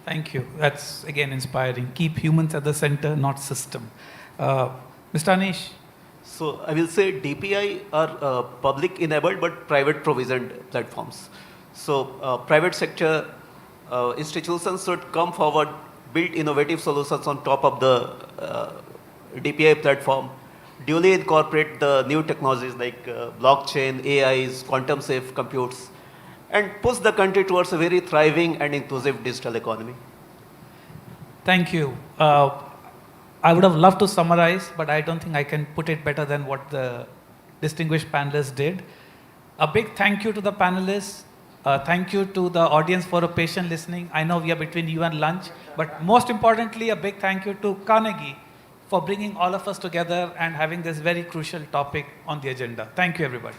Thank you. That's, again, inspiring. Keep humans at the center, not system. Mr. Anish? So I will say DPI are public enabled but private provisioned platforms. So private sector institutions should come forward, build innovative solutions on top of the DPI platform, duly incorporate the new technologies like blockchain, AIs, quantum safe computes, and push the country towards a very thriving and inclusive digital economy. Thank you. I would have loved to summarize, but I don't think I can put it better than what the distinguished panelists did. A big thank you to the panelists. Thank you to the audience for a patient listening. I know we are between you and lunch, but most importantly, a big thank you to Carnegie for bringing all of us together and having this very crucial topic on the agenda. Thank you, everybody.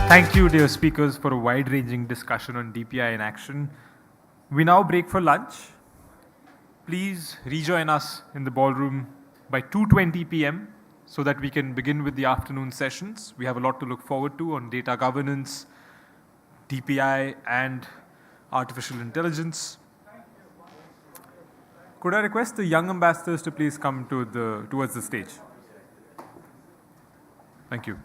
Thank you, dear speakers, for a wide-ranging discussion on DPI in action. We now break for lunch. Please rejoin us in the ballroom by 2:20 p.m. so that we can begin with the afternoon sessions. We have a lot to look forward to on data governance, DPI, and artificial intelligence. Could I request the young ambassadors to please come towards the stage? Thank you.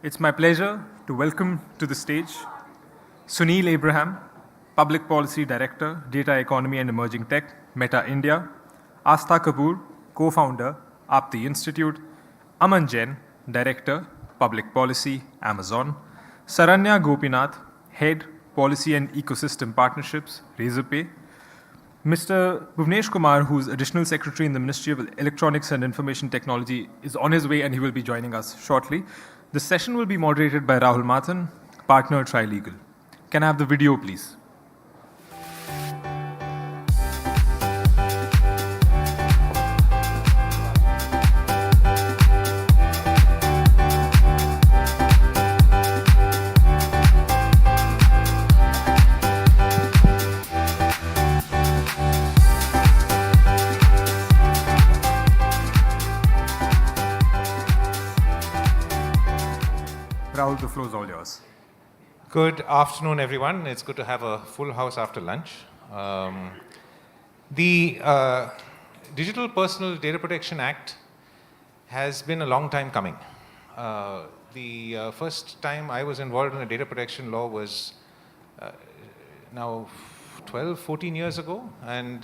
It's my pleasure to welcome to the stage Sunil Abraham, Public Policy Director, Data Economy and Emerging Tech, Meta India, Astha Kapoor, Co-founder, Apti Institute, Aman Jain, Director, Public Policy, Amazon, Saranya Gopinath, Head, Policy and Ecosystem Partnerships, Razorpay, Mr. Bhuvnesh Kumar, who's Additional Secretary in the Ministry of Electronics and Information Technology, is on his way and he will be joining us shortly. The session will be moderated by Rahul Mathan, partner Trilegal. Can I have the video, please? Rahul, the floor is all yours. Good afternoon, everyone. It's good to have a full house after lunch. The Digital Personal Data Protection Act has been a long time coming. The first time I was involved in a data protection law was now 12, 14 years ago. And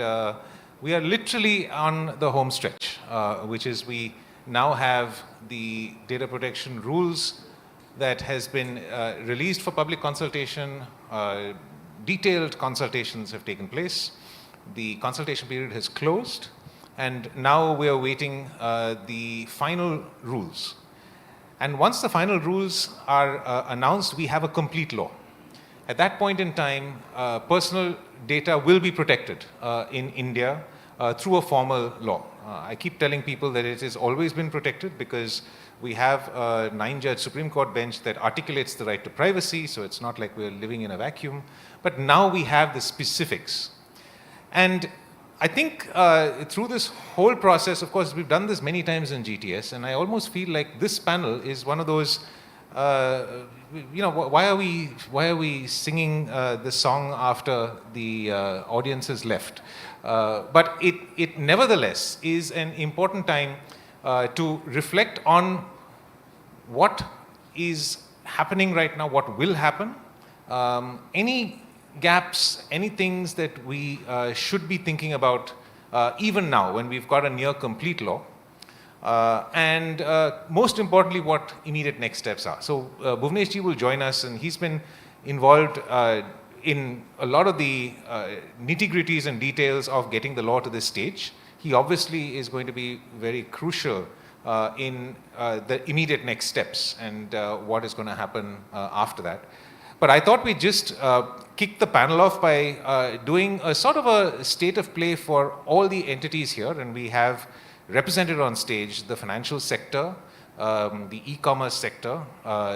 we are literally on the home stretch, which is we now have the data protection rules that has been released for public consultation. Detailed consultations have taken place. The consultation period has closed, and now we are awaiting the final rules. And once the final rules are announced, we have a complete law. At that point in time, personal data will be protected in India through a formal law. I keep telling people that it has always been protected because we have a 9-judge Supreme Court bench that articulates the right to privacy, so it's not like we're living in a vacuum. But now we have the specifics. And I think through this whole process, of course, we've done this many times in GTS, and I almost feel like this panel is one of those, why are we singing this song after the audience has left? But it nevertheless is an important time to reflect on what is happening right now, what will happen, any gaps, any things that we should be thinking about even now when we've got a near complete law, and most importantly, what immediate next steps are. So Bhuvnesh ji will join us, and he's been involved in a lot of the nitty-gritties and details of getting the law to this stage. He obviously is going to be very crucial in the immediate next steps and what is going to happen after that. But I thought we'd just kick the panel off by doing a sort of a state of play for all the entities here. And we have represented on stage the financial sector, the e-commerce sector,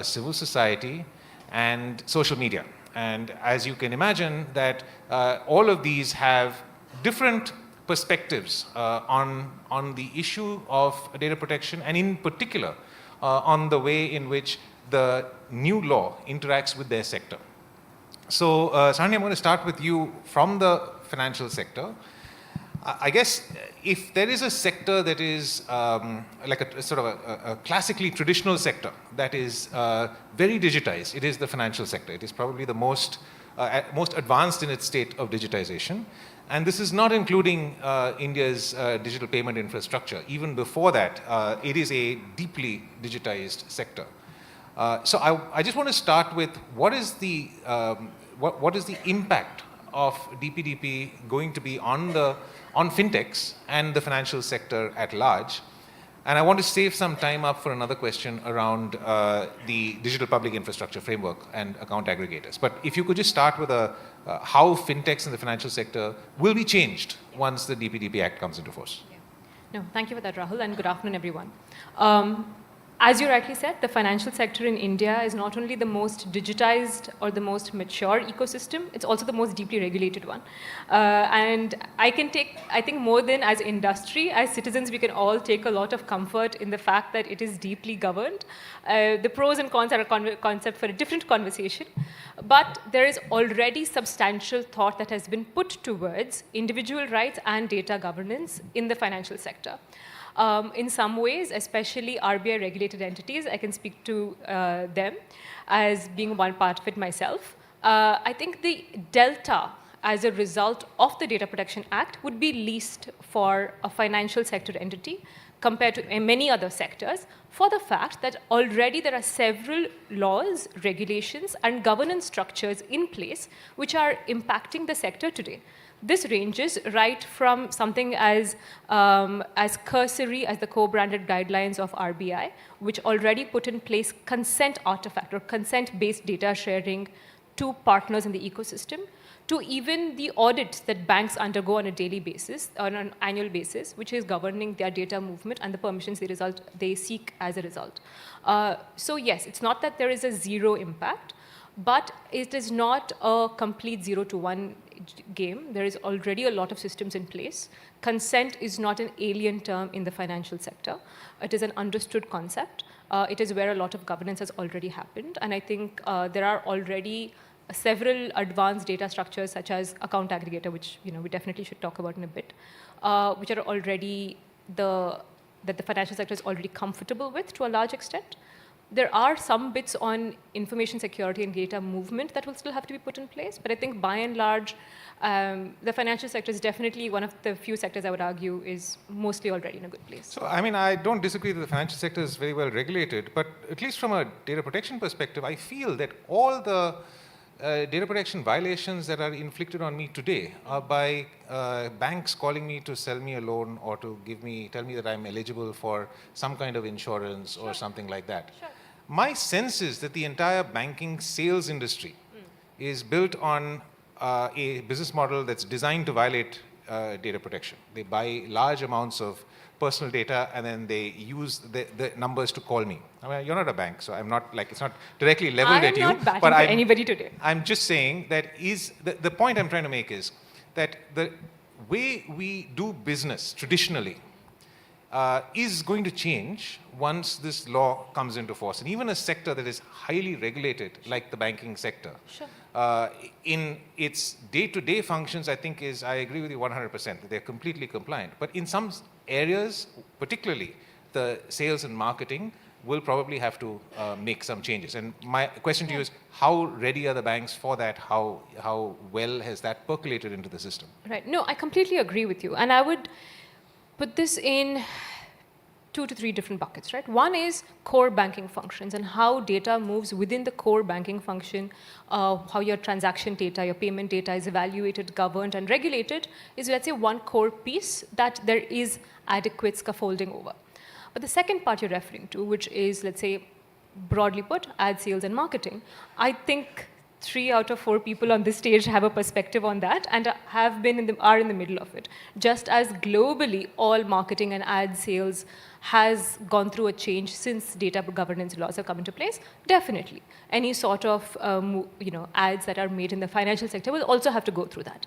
civil society, and social media. And as you can imagine, that all of these have different perspectives on the issue of data protection, and in particular on the way in which the new law interacts with their sector. So Sanya, I'm going to start with you from the financial sector. I guess if there is a sector that is like a sort of a classically traditional sector that is very digitized, it is the financial sector. It is probably the most advanced in its state of digitization. And this is not including India's digital payment infrastructure. Even before that, it is a deeply digitized sector. So I just want to start with what is the impact of DPDP going to be on fintechs and the financial sector at large. And I want to save some time up for another question around the digital public infrastructure framework and account aggregators. But if you could just start with how fintechs in the financial sector will be changed once the DPDP Act comes into force. Yeah. No, thank you for that, Rahul, and good afternoon, everyone. As you rightly said, the financial sector in India is not only the most digitized or the most mature ecosystem, it's also the most deeply regulated one. And I think more than as industry, as citizens, we can all take a lot of comfort in the fact that it is deeply governed. The pros and cons are a concept for a different conversation. But there is already substantial thought that has been put towards individual rights and data governance in the financial sector. In some ways, especially RBI regulated entities, I can speak to them as being one part of it myself. I think the delta as a result of the Data Protection Act would be least for a financial sector entity compared to many other sectors, for the fact that already there are several laws, regulations, and governance structures in place which are impacting the sector today. This ranges right from something as cursory as the co-branded guidelines of RBI, which already put in place consent artifact or consent-based data sharing to partners in the ecosystem, to even the audits that banks undergo on a daily basis, on an annual basis, which is governing their data movement and the permissions they seek as a result. So yes, it's not that there is a zero impact, but it is not a complete 0 to 1 game. There is already a lot of systems in place. Consent is not an alien term in the financial sector. It is an understood concept. It is where a lot of governance has already happened. And I think there are already several advanced data structures such as account aggregator, which we definitely should talk about in a bit, which are already that the financial sector is already comfortable with to a large extent. There are some bits on information security and data movement that will still have to be put in place, but I think by and large, the financial sector is definitely one of the few sectors I would argue is mostly already in a good place. So, I mean, I don't disagree that the financial sector is very well regulated, but at least from a data protection perspective, I feel that all the data protection violations that are inflicted on me today are by banks calling me to sell me a loan or to tell me that I'm eligible for some kind of insurance or something like that. Sure. My sense is that the entire banking sales industry is built on a business model that's designed to violate data protection. They buy large amounts of personal data and then they use the numbers to call me. I mean, you're not a bank, so I'm not like, it's not directly leveled at you. I'm not batting for anybody today. I'm just saying that the point I'm trying to make is that the way we do business traditionally is going to change once this law comes into force. And even a sector that is highly regulated, like the banking sector, Sure. In its day-to-day functions, I think I agree with you 100%, that they're completely compliant. But in some areas, particularly the sales and marketing, will probably have to make some changes. And my question to you is, how ready are the banks for that? How well has that percolated into the system? Right. No, I completely agree with you. And I would put this in 2 to 3 different buckets, right? One is core banking functions and how data moves within the core banking function, how your transaction data, your payment data is evaluated, governed, and regulated is, let's say, one core piece that there is adequate scaffolding over. But the second part you're referring to, which is, let's say, broadly put, ad sales and marketing, I think 3 out of 4 people on this stage have a perspective on that and are in the middle of it. Just as globally, all marketing and ad sales has gone through a change since data governance laws have come into place, definitely. Any sort of ads that are made in the financial sector will also have to go through that.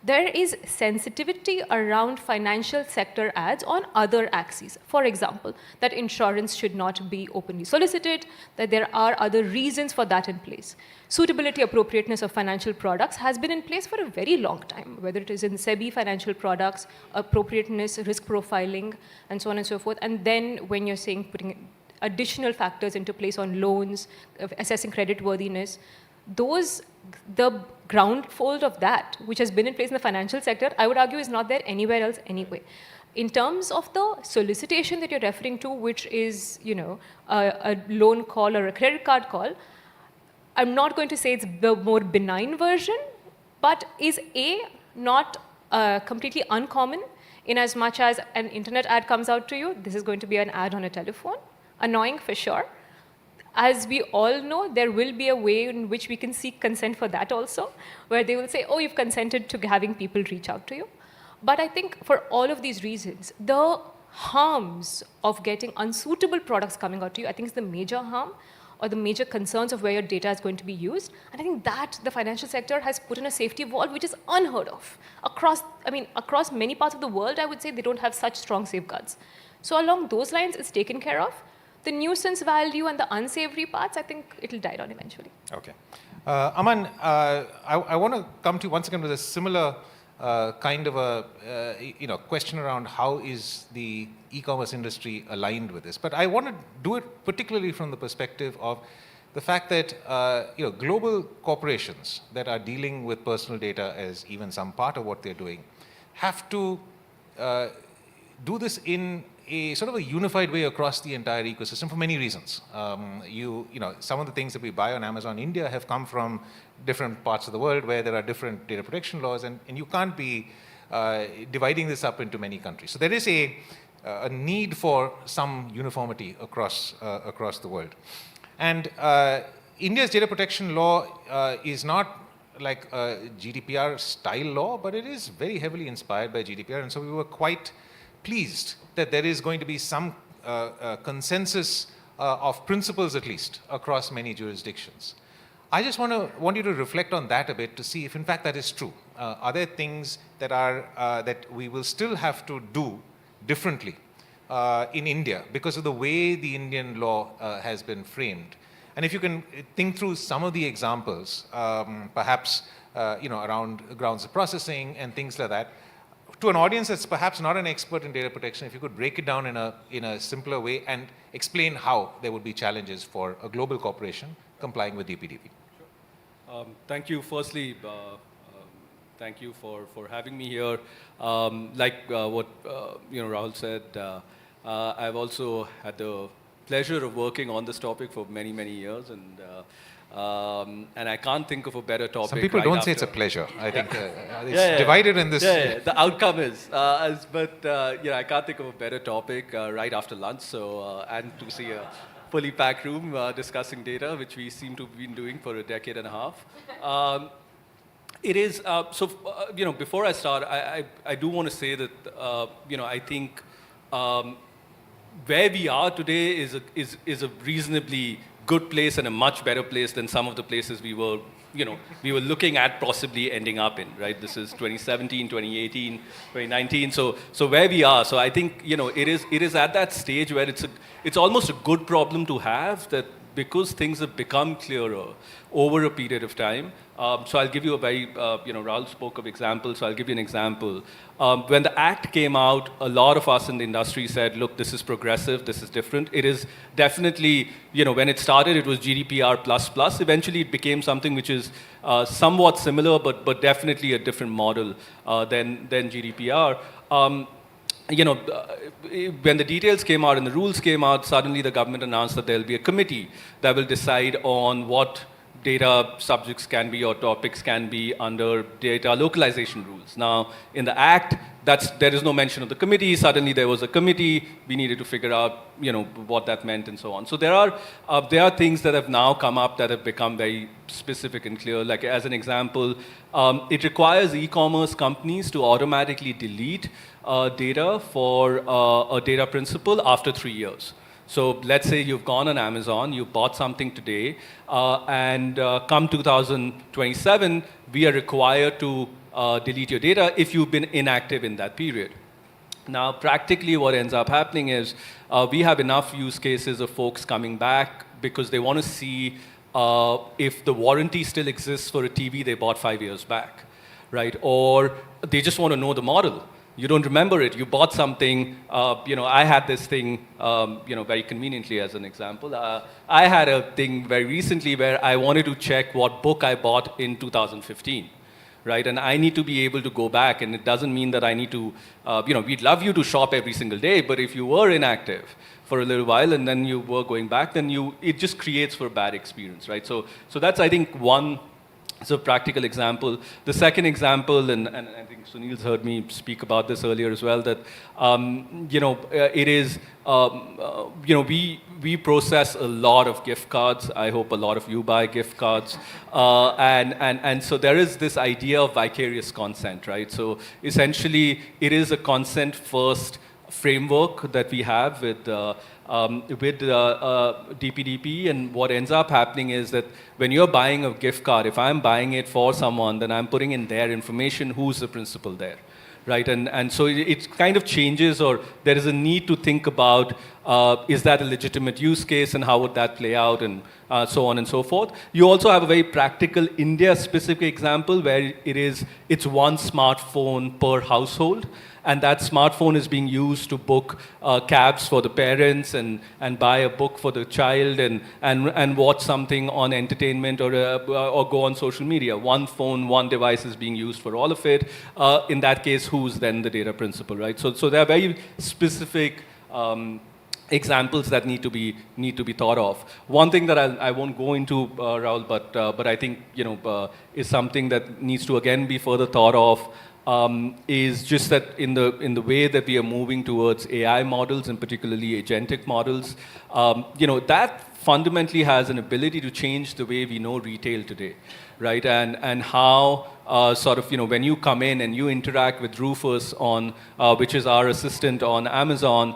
There is sensitivity around financial sector ads on other axes. For example, that insurance should not be openly solicited, that there are other reasons for that in place. Suitability, appropriateness of financial products has been in place for a very long time, whether it is in SEBI financial products, appropriateness, risk profiling, and so on and so forth. And then when you're saying putting additional factors into place on loans, assessing creditworthiness, the groundfold of that, which has been in place in the financial sector, I would argue is not there anywhere else anyway. In terms of the solicitation that you're referring to, which is, a loan call or a credit card call, I'm not going to say it's the more benign version, but is not completely uncommon in as much as an internet ad comes out to you. This is going to be an ad on a telephone. Annoying for sure. As we all know, there will be a way in which we can seek consent for that also, where they will say, oh, you've consented to having people reach out to you. But I think for all of these reasons, the harms of getting unsuitable products coming out to you, I think is the major harm or the major concerns of where your data is going to be used. And I think that the financial sector has put in a safety valve which is unheard of. Across many parts of the world, I would say they don't have such strong safeguards. So along those lines, it's taken care of. The nuisance value and the unsavory parts, I think it'll die down eventually. Okay. Aman, I want to come to you once again with a similar kind of a question around how is the e-commerce industry aligned with this. But I want to do it particularly from the perspective of the fact that global corporations that are dealing with personal data as even some part of what they're doing have to do this in a sort of a unified way across the entire ecosystem for many reasons. Some of the things that we buy on Amazon India have come from different parts of the world where there are different data protection laws, and you can't be dividing this up into many countries. So there is a need for some uniformity across the world. And India's data protection law is not like a GDPR style law, but it is very heavily inspired by GDPR, and so we were quite pleased that there is going to be some consensus of principles, at least, across many jurisdictions. I just want you to reflect on that a bit to see if in fact that is true. Are there things that that we will still have to do differently in India because of the way the Indian law has been framed? And if you can think through some of the examples, perhaps around grounds of processing and things like that, to an audience that's perhaps not an expert in data protection, if you could break it down in a simpler way and explain how there would be challenges for a global corporation complying with DPDP. Sure. Thank you. Firstly, thank you for having me here. Like what Rahul said, I've also had the pleasure of working on this topic for many, many years, and I can't think of a better topic. Some people don't say it's a pleasure. I think it's divided in this. Yeah, the outcome is. But I can't think of a better topic right after lunch. So and to see a fully packed room discussing data, which we seem to have been doing for a decade and a half. It is before I start, I do want to say that I think. Where we are today is a reasonably good place and a much better place than some of the places we were looking at possibly ending up in, right? This is 2017, 2018, 2019. So where we are, so I think it is at that stage where it's almost a good problem to have, that because things have become clearer over a period of time. So I'll give you a very, Rahul spoke of examples, so I'll give you an example. When the Act came out, a lot of us in the industry said, look, this is progressive, this is different. It is definitely, when it started, it was GDPR++. Eventually, it became something which is somewhat similar, but definitely a different model than GDPR. When the details came out and the rules came out, suddenly the government announced that there will be a committee that will decide on what data subjects can be or topics can be under data localization rules. Now, in the Act, there is no mention of the committee. Suddenly there was a committee. We needed to figure out, what that meant and so on. So there are things that have now come up that have become very specific and clear. Like as an example, it requires e-commerce companies to automatically delete data for a data principal after 3 years. So let's say you've gone on Amazon, you bought something today, and come 2027, we are required to delete your data if you've been inactive in that period. Now, practically what ends up happening is we have enough use cases of folks coming back because they want to see if the warranty still exists for a TV they bought 5 years back, right? Or they just want to know the model. You don't remember it. You bought something. I had this thing, very conveniently as an example. I had a thing very recently where I wanted to check what book I bought in 2015, right? And I need to be able to go back, and it doesn't mean that I need to, we'd love you to shop every single day, but if you were inactive for a little while and then you were going back, then it just creates for a bad experience, right? So that's, I think, one. It's a practical example. The second example, and I think Sunil's heard me speak about this earlier as well, that it is, we process a lot of gift cards. I hope a lot of you buy gift cards, and so there is this idea of vicarious consent, right? So essentially, it is a consent-first framework that we have with DPDP, and what ends up happening is that when you're buying a gift card, if I'm buying it for someone, then I'm putting in their information, who's the principal there, right? And so it kind of changes, or there is a need to think about, is that a legitimate use case and how would that play out? And so on and so forth. You also have a very practical India-specific example where it's one smartphone per household, and that smartphone is being used to book cabs for the parents and buy a book for the child and watch something on entertainment or go on social media. One phone, one device is being used for all of it. In that case, who's then the data principal, right? So there are very specific examples that need to be thought of. One thing that I won't go into, Rahul, but I think is something that needs to again be further thought of. Is just that in the way that we are moving towards AI models and particularly agentic models, that fundamentally has an ability to change the way we know retail today, right? And how when you come in and you interact with Rufus on, which is our assistant on Amazon,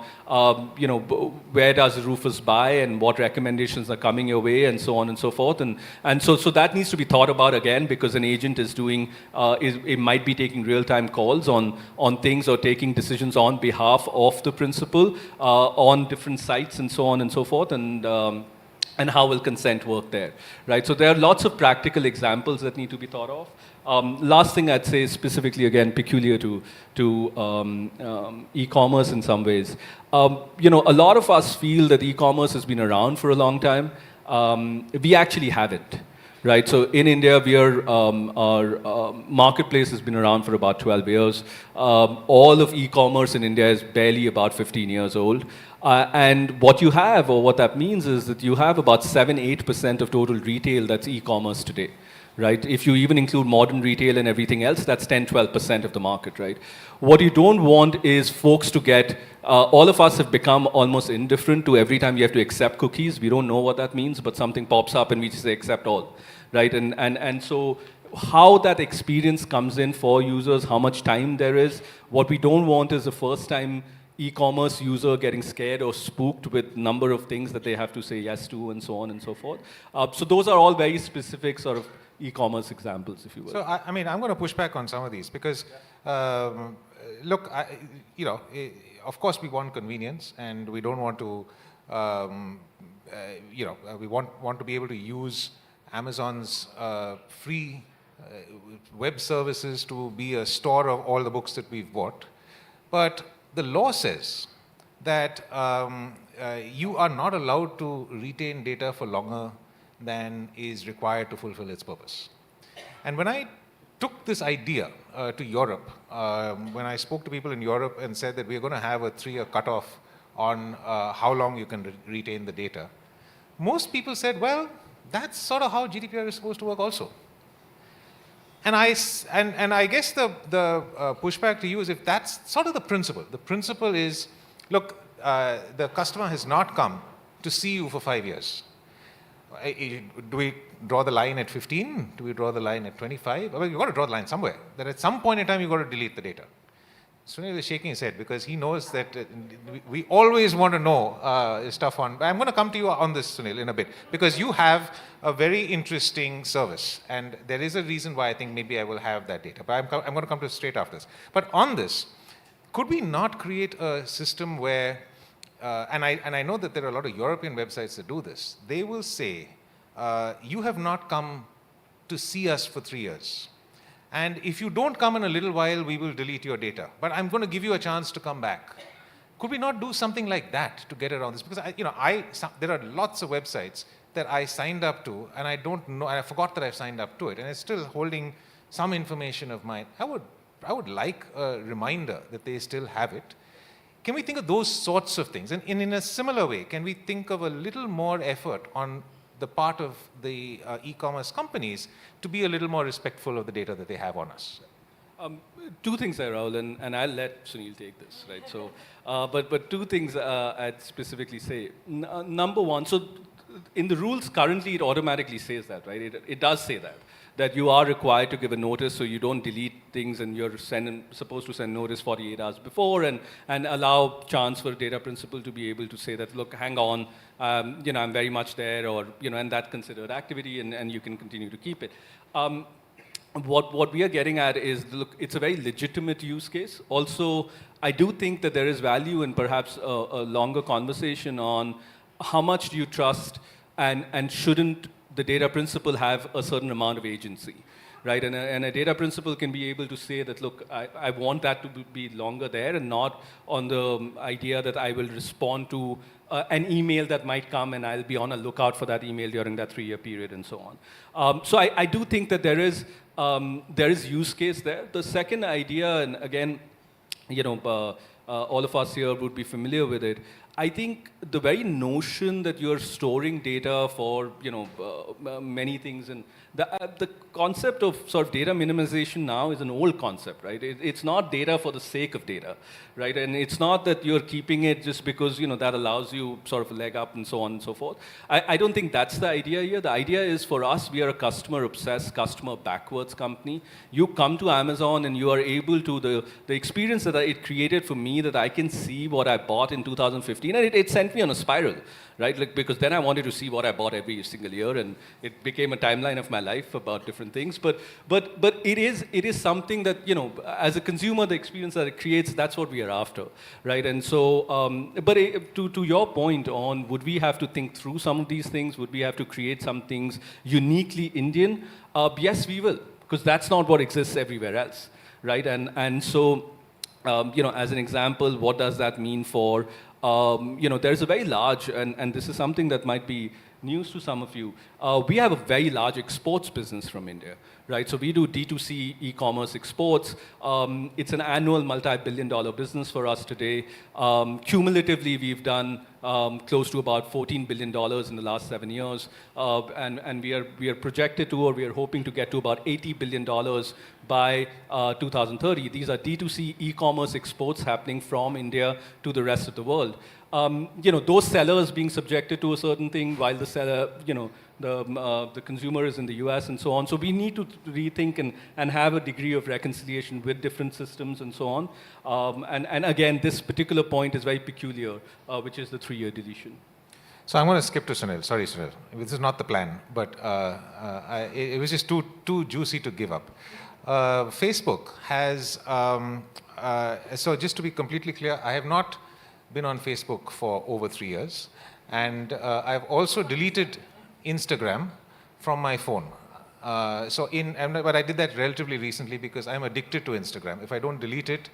where does Rufus buy and what recommendations are coming your way and so on and so forth. And so that needs to be thought about again, because an agent is doing, it might be taking real-time calls on things or taking decisions on behalf of the principal on different sites and so on and so forth. And how will consent work there, right? So there are lots of practical examples that need to be thought of. Last thing I'd say, specifically again peculiar to e-commerce in some ways. A lot of us feel that e-commerce has been around for a long time. We actually haven't, right? So in India, our marketplace has been around for about 12 years. All of e-commerce in India is barely about 15 years old. And what you have, or what that means, is that you have about 7-8% of total retail that's e-commerce today, right? If you even include modern retail and everything else, that's 10-12% of the market, right? What you don't want is folks to get, all of us have become almost indifferent to every time you have to accept cookies. We don't know what that means, but something pops up and we just say accept all, right? And so how that experience comes in for users, how much time there is, what we don't want is the first time e-commerce user getting scared or spooked with number of things that they have to say yes to and so on and so forth. So those are all very specific sort of e-commerce examples, if you will. So, I'm going to push back on some of these because, look, of course we want convenience and we don't want to, we want to be able to use Amazon's free web services to be a store of all the books that we've bought. But the law says that you are not allowed to retain data for longer than is required to fulfill its purpose. And when I took this idea to Europe, when I spoke to people in Europe and said that we're going to have a 3-year cutoff on how long you can retain the data, most people said, well, that's sort of how GDPR is supposed to work also. And I guess the pushback to you is if that's sort of the principle. The principle is, look, the customer has not come to see you for 5 years. Do we draw the line at 15? Do we draw the line at 25? Well, you've got to draw the line somewhere. That at some point in time, you've got to delete the data. Sunil is shaking his head because he knows that we always want to know stuff on. I'm going to come to you on this, Sunil, in a bit, because you have a very interesting service, and there is a reason why I think maybe I will have that data. But I'm going to come to it straight after this. But on this, could we not create a system where, and I know that there are a lot of European websites that do this. They will say, you have not come to see us for 3 years. And if you don't come in a little while, we will delete your data. But I'm going to give you a chance to come back. Could we not do something like that to get around this? Because there are lots of websites that I signed up to, and I don't know, and I forgot that I've signed up to it, and it's still holding some information of mine. I would like a reminder that they still have it. Can we think of those sorts of things? And in a similar way, can we think of a little more effort on the part of the e-commerce companies to be a little more respectful of the data that they have on us? Two things there, Rahul, and I'll let Sunil take this, right? So, but two things I'd specifically say. Number one, so in the rules currently, it automatically says that, right? It does say that you are required to give a notice, so you don't delete things, and you're supposed to send notice 48 hours before, and allow chance for data principal to be able to say that, look, hang on, I'm very much there, or and that considered activity, and you can continue to keep it. What we are getting at is, look, it's a very legitimate use case. Also, I do think that there is value in perhaps a longer conversation on how much do you trust and shouldn't the data principal have a certain amount of agency? Right, and a data principal can be able to say that, look, I want that to be longer there and not on the idea that I will respond to an email that might come and I'll be on a lookout for that email during that 3-year period and so on. So I do think that there is use case there. The second idea, and again, all of us here would be familiar with it. I think the very notion that you're storing data for many things, and the concept of sort of data minimization now is an old concept, right? It's not data for the sake of data, right? And it's not that you're keeping it just because that allows you sort of a leg up and so on and so forth. I don't think that's the idea here. The idea is for us, we are a customer obsessed, customer backwards company. You come to Amazon and you are able to the experience that it created for me, that I can see what I bought in 2015. And it sent me on a spiral, right? Like, because then I wanted to see what I bought every single year, and it became a timeline of my life about different things. But it is something that, as a consumer, the experience that it creates, that's what we are after, right? And so, to your point on, would we have to think through some of these things? Would we have to create some things uniquely Indian? Yes, we will, because that's not what exists everywhere else, right? And so, as an example, what does that mean for there's a very large, and this is something that might be news to some of you. We have a very large exports business from India, right? So we do D2C e-commerce exports. It's an annual multi-billion-dollar business for us today. Cumulatively, we've done close to about $14 billion in the last 7 years, and we are projected to, or we are hoping to get to about $80 billion by 2030. These are D2C e-commerce exports happening from India to the rest of the world. Those sellers being subjected to a certain thing while the seller, the consumer is in the US and so on. So we need to rethink and have a degree of reconciliation with different systems and so on. And again, this particular point is very peculiar, which is the 3-year deletion. So I'm going to skip to Sunil. Sorry, Sunil. This is not the plan, but it was just too juicy to give up. Facebook has, so just to be completely clear, I have not been on Facebook for over 3 years, and I've also deleted Instagram from my phone. But I did that relatively recently because I'm addicted to Instagram. If I don't delete it,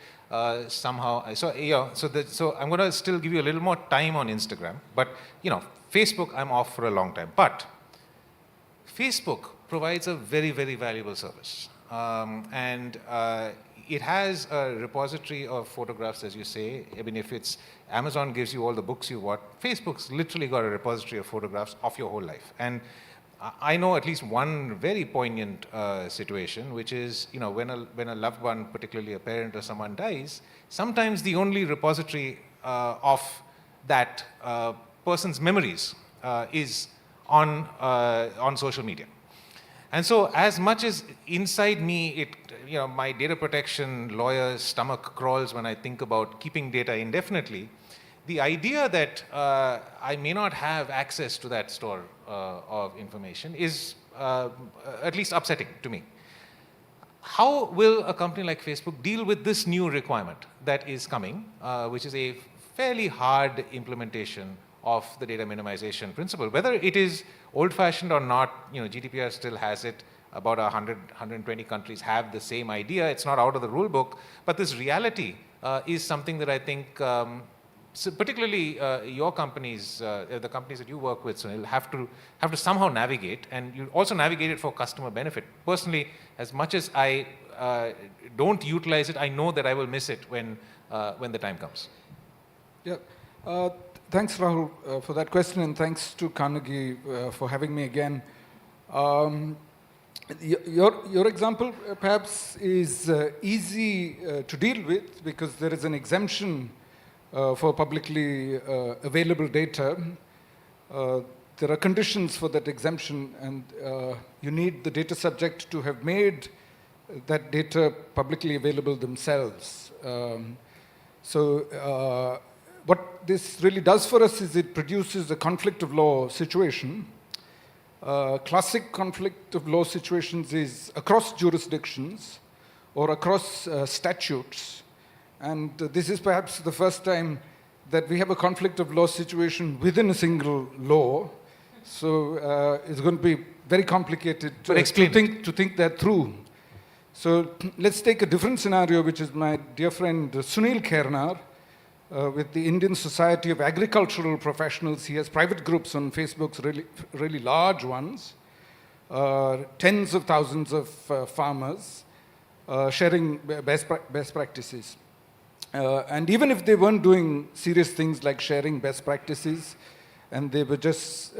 somehow, so I'm going to still give you a little more time on Instagram. But Facebook, I'm off for a long time. But Facebook provides a very, very valuable service, and it has a repository of photographs, as you say. I mean, if it's Amazon gives you all the books you want, Facebook's literally got a repository of photographs of your whole life. And I know at least one very poignant situation, which is, when a loved one, particularly a parent or someone dies, sometimes the only repository of that person's memories is on social media. And so, as much as inside me, my data protection lawyer's stomach crawls when I think about keeping data indefinitely, the idea that I may not have access to that store of information is at least upsetting to me. How will a company like Facebook deal with this new requirement that is coming, which is a fairly hard implementation of the data minimization principle? Whether it is old-fashioned or not, GDPR still has it. About 100, 120 countries have the same idea. It's not out of the rule book, but this reality is something that I think, so particularly your companies, the companies that you work with, Sunil, have to somehow navigate, and you also navigate it for customer benefit. Personally, as much as I don't utilize it, I know that I will miss it when the time comes. Yeah. Thanks, Rahul, for that question, and thanks to Carnegie for having me again. Your example perhaps is easy to deal with because there is an exemption for publicly available data. There are conditions for that exemption, and you need the data subject to have made that data publicly available themselves. What this really does for us is it produces a conflict of law situation. Classic conflict of law situations is across jurisdictions or across statutes. And this is perhaps the first time that we have a conflict of law situation within a single law. So it's going to be very complicated But explain to think that through. So let's take a different scenario, which is my dear friend Sunil Khernar with the Indian Society of Agricultural Professionals. He has private groups on Facebook, really large ones, tens of thousands of farmers sharing best practices. And even if they weren't doing serious things like sharing best practices, and they were just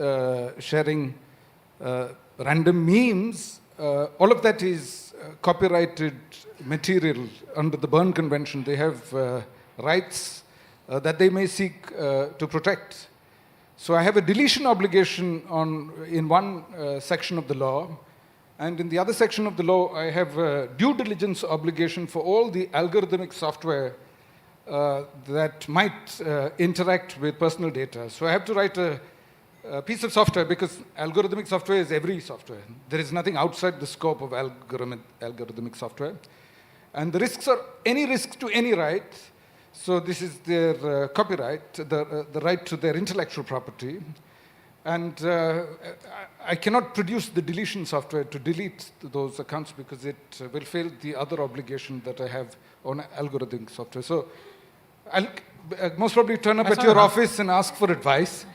sharing random memes, all of that is copyrighted material under the Berne Convention. They have rights that they may seek to protect. So I have a deletion obligation in one section of the law, and in the other section of the law, I have a due diligence obligation for all the algorithmic software that might interact with personal data. So I have to write a piece of software, because algorithmic software is every software. There is nothing outside the scope of algorithmic software. And the risks are any risk to any right. So this is their copyright, the right to their intellectual property. And I cannot produce the deletion software to delete those accounts, because it will fail the other obligation that I have on algorithmic software. So I'll most probably turn up at your office and ask for advice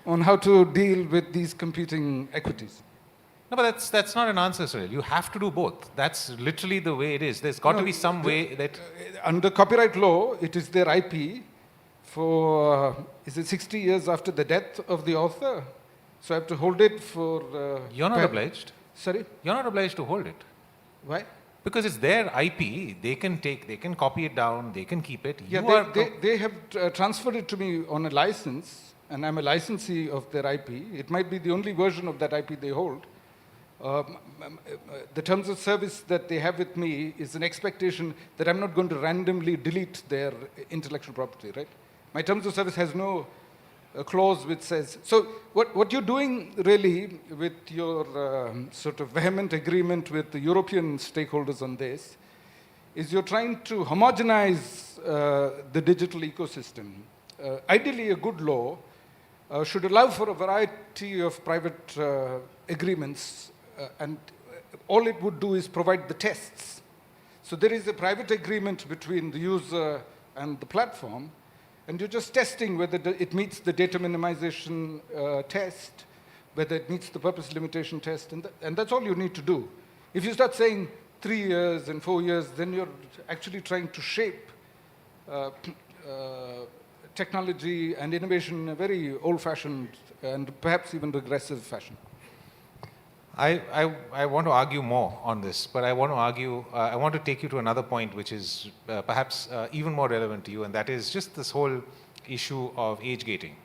on how to deal with these competing equities. No, but that's not an answer, Cyril. You have to do both. That's literally the way it is. There's got to be some way that... Under copyright law, it is their IP for, is it 60 years after the death of the author? So I have to hold it for... You're not obliged. Sorry? You're not obliged to hold it. Why? Because it's their IP. They can copy it down, they can keep it. Yeah, they have transferred it to me on a license, and I'm a licensee of their IP. It might be the only version of that IP they hold. The terms of service that they have with me is an expectation that I'm not going to randomly delete their intellectual property, right? My terms of service has no clause which says... So what you're doing really with your sort of vehement agreement with the European stakeholders on this is you're trying to homogenize the digital ecosystem. Ideally, a good law should allow for a variety of private agreements, and all it would do is provide the tests. So there is a private agreement between the user and the platform, and you're just testing whether it meets the data minimization test, whether it meets the purpose limitation test, and that's all you need to do. If you start saying 3 years and 4 years, then you're actually trying to shape technology and innovation in a very old-fashioned and perhaps even regressive fashion. I want to argue more on this, but I want to take you to another point which is perhaps even more relevant to you, and that is just this whole issue of age gating.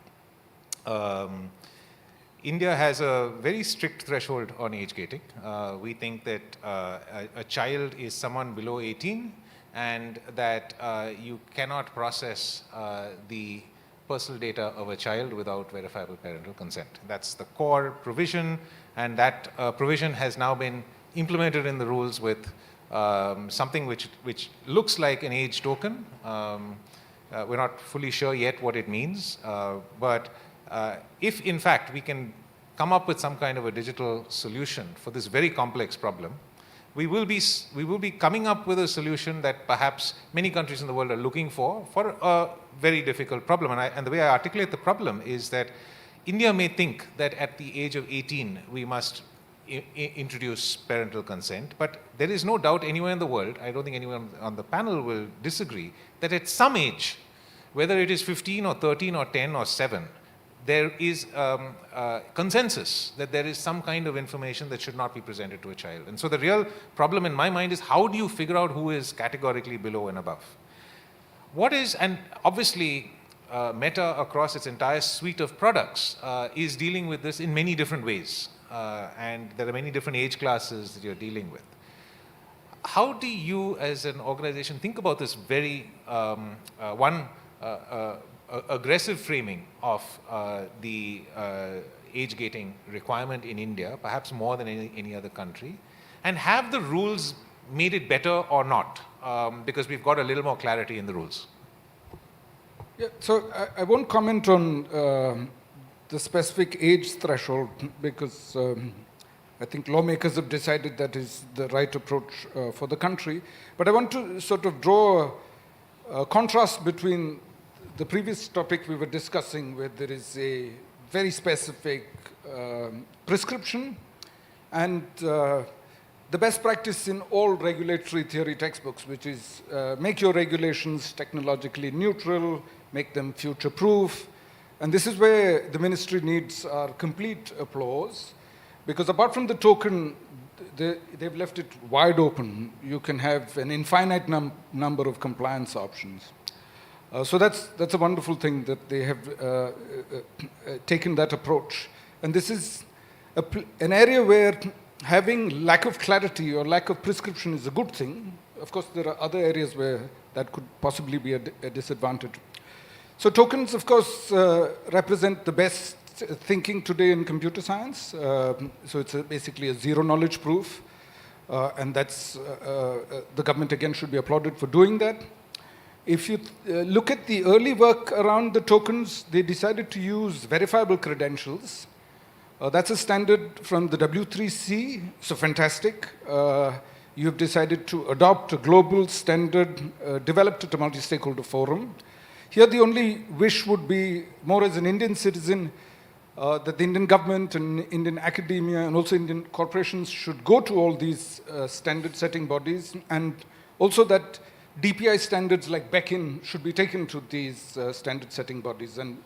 India has a very strict threshold on age gating. We think that a child is someone below 18, and that you cannot process the personal data of a child without verifiable parental consent. That's the core provision, and that provision has now been implemented in the rules with something which looks like an age token. We're not fully sure yet what it means, but if in fact we can come up with some kind of a digital solution for this very complex problem, we will be coming up with a solution that perhaps many countries in the world are looking for a very difficult problem. And the way I articulate the problem is that India may think that at the age of 18 we must introduce parental consent, but there is no doubt anywhere in the world, I don't think anyone on the panel will disagree, that at some age, whether it is 15 or 13 or 10 or 7, there is consensus that there is some kind of information that should not be presented to a child. And so the real problem in my mind is, how do you figure out who is categorically below and above? What is, and obviously Meta across its entire suite of products is dealing with this in many different ways. And there are many different age classes that you're dealing with. How do you as an organization think about this very, aggressive framing of the age gating requirement in India, perhaps more than any other country, and have the rules made it better or not? Because we've got a little more clarity in the rules. Yeah, so I won't comment on the specific age threshold because I think lawmakers have decided that is the right approach for the country. But I want to sort of draw a contrast between the previous topic we were discussing, where there is a very specific prescription, and the best practice in all regulatory theory textbooks, which is make your regulations technologically neutral, make them future-proof. And this is where the ministry needs our complete applause, because apart from the token, they've left it wide open. You can have an infinite number of compliance options. So that's a wonderful thing that they have taken that approach. And this is an area where having lack of clarity or lack of prescription is a good thing. Of course, there are other areas where that could possibly be a disadvantage. So tokens, of course, represent the best thinking today in computer science. So it's basically a zero knowledge proof. And that's, the government again should be applauded for doing that. If you look at the early work around the tokens, they decided to use verifiable credentials. That's a standard from the W3C, so fantastic. You have decided to adopt a global standard developed at a multi-stakeholder forum. Here the only wish would be, more as an Indian citizen, that the Indian government and Indian academia and also Indian corporations should go to all these standard setting bodies, and also that DPI standards like Beck-In should be taken to these standard setting bodies and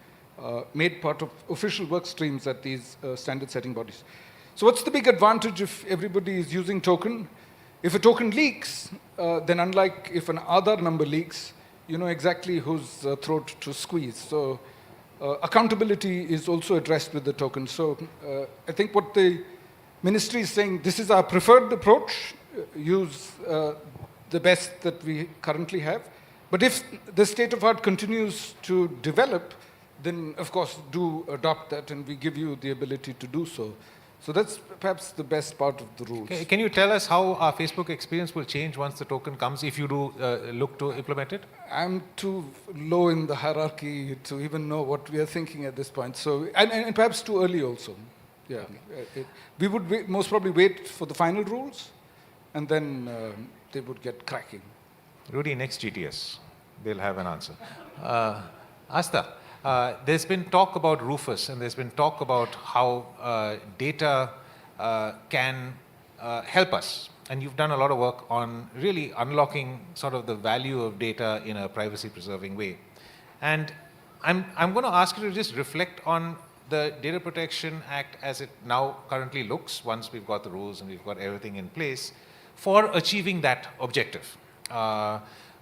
made part of official work streams at these standard setting bodies. So what's the big advantage if everybody is using token? If a token leaks, then unlike if an Aadhaar number leaks, you know exactly whose throat to squeeze. So accountability is also addressed with the token. So I think what the ministry is saying, this is our preferred approach, use the best that we currently have. But if the state of art continues to develop, then of course do adopt that, and we give you the ability to do so. So that's perhaps the best part of the rules. Can you tell us how our Facebook experience will change once the token comes, if you do look to implement it? I'm too low in the hierarchy to even know what we are thinking at this point. So, and perhaps too early also. Yeah, okay. We would most probably wait for the final rules, and then they would get cracking. Rudy, next GTS, they'll have an answer. Asta, there's been talk about Rufus, and there's been talk about how data can help us. And you've done a lot of work on really unlocking sort of the value of data in a privacy-preserving way. And I'm going to ask you to just reflect on the Data Protection Act as it now currently looks, once we've got the rules and we've got everything in place, for achieving that objective.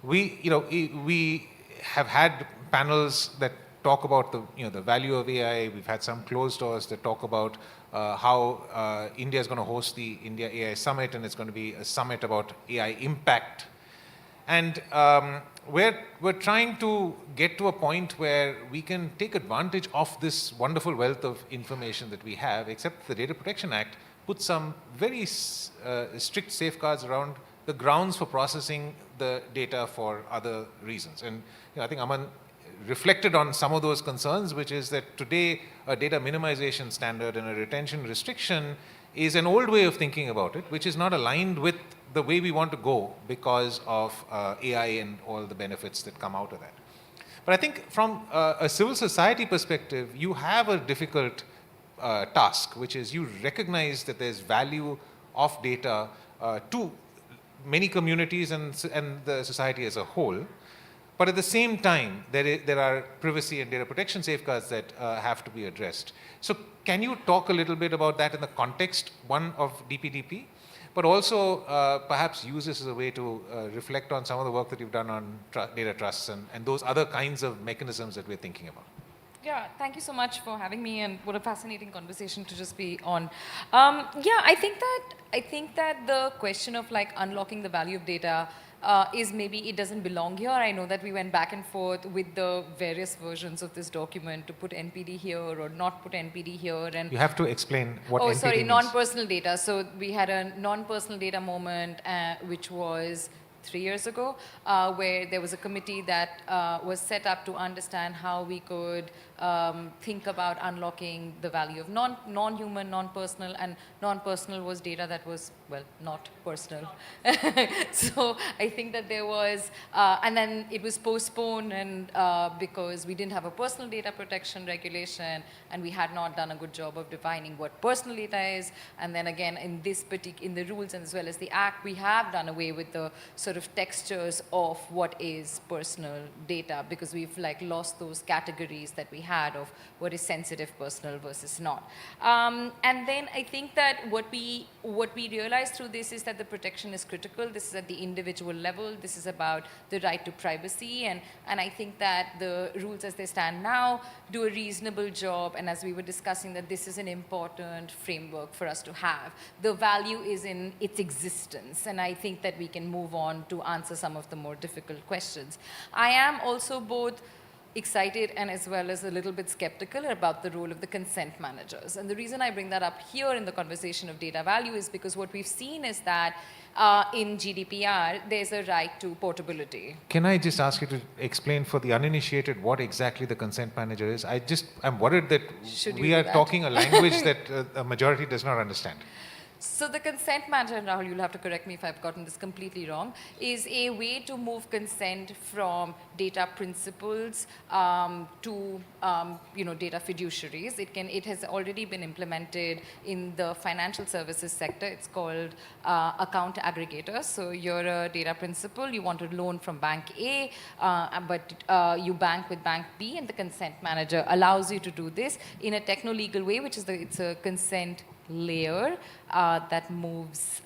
We have had panels that talk about the value of AI. We've had some closed doors that talk about how India is going to host the India AI Summit, and it's going to be a summit about AI impact. And we're trying to get to a point where we can take advantage of this wonderful wealth of information that we have, except the Data Protection Act puts some very strict safeguards around the grounds for processing the data for other reasons. And I think Aman reflected on some of those concerns, which is that today a data minimization standard and a retention restriction is an old way of thinking about it, which is not aligned with the way we want to go because of AI and all the benefits that come out of that. But I think from a civil society perspective, you have a difficult task, which is you recognize that there's value of data to many communities and the society as a whole. But at the same time, there are privacy and data protection safeguards that have to be addressed. So can you talk a little bit about that in the context, one, of DPDP, but also perhaps use this as a way to reflect on some of the work that you've done on data trusts and those other kinds of mechanisms that we're thinking about? Yeah, thank you so much for having me, and what a fascinating conversation to just be on. Yeah, I think that the question of like unlocking the value of data is maybe it doesn't belong here. I know that we went back and forth with the various versions of this document to put NPD here or not put NPD here. And you have to explain what NPD means. Non-personal data. So we had a non-personal data moment, which was 3 years ago, where there was a committee that was set up to understand how we could think about unlocking the value of non-human, non-personal, and non-personal was data that was, well, not personal. So I think that there was, and then it was postponed and because we didn't have a personal data protection regulation and we had not done a good job of defining what personal data is. And then again, in the rules and as well as the act, we have done away with the sort of textures of what is personal data because we've like lost those categories that we had of what is sensitive personal versus not. And then I think that what we realized through this is that the protection is critical. This is at the individual level. This is about the right to privacy. And I think that the rules as they stand now do a reasonable job. And as we were discussing, that this is an important framework for us to have. The value is in its existence. And I think that we can move on to answer some of the more difficult questions. I am also both excited and as well as a little bit skeptical about the role of the consent managers. And the reason I bring that up here in the conversation of data value is because what we've seen is that in GDPR, there's a right to portability. Can I just ask you to explain for the uninitiated what exactly the consent manager is? I'm worried that we are talking a language that a majority does not understand. So the consent manager, and Rahul, you'll have to correct me if I've gotten this completely wrong, is a way to move consent from data principals to data fiduciaries. It has already been implemented in the financial services sector. It's called account aggregator. So you're a data principal, you want a loan from bank A, but you bank with bank B, and the consent manager allows you to do this in a techno-legal way, which is it's a consent layer that moves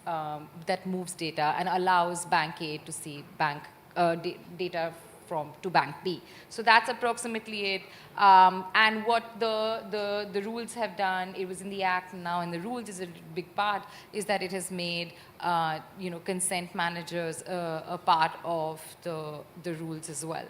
data and allows bank A to see data to bank B. So that's approximately it. And what the rules have done, it was in the act and now in the rules is a big part, is that it has made consent managers a part of the rules as well.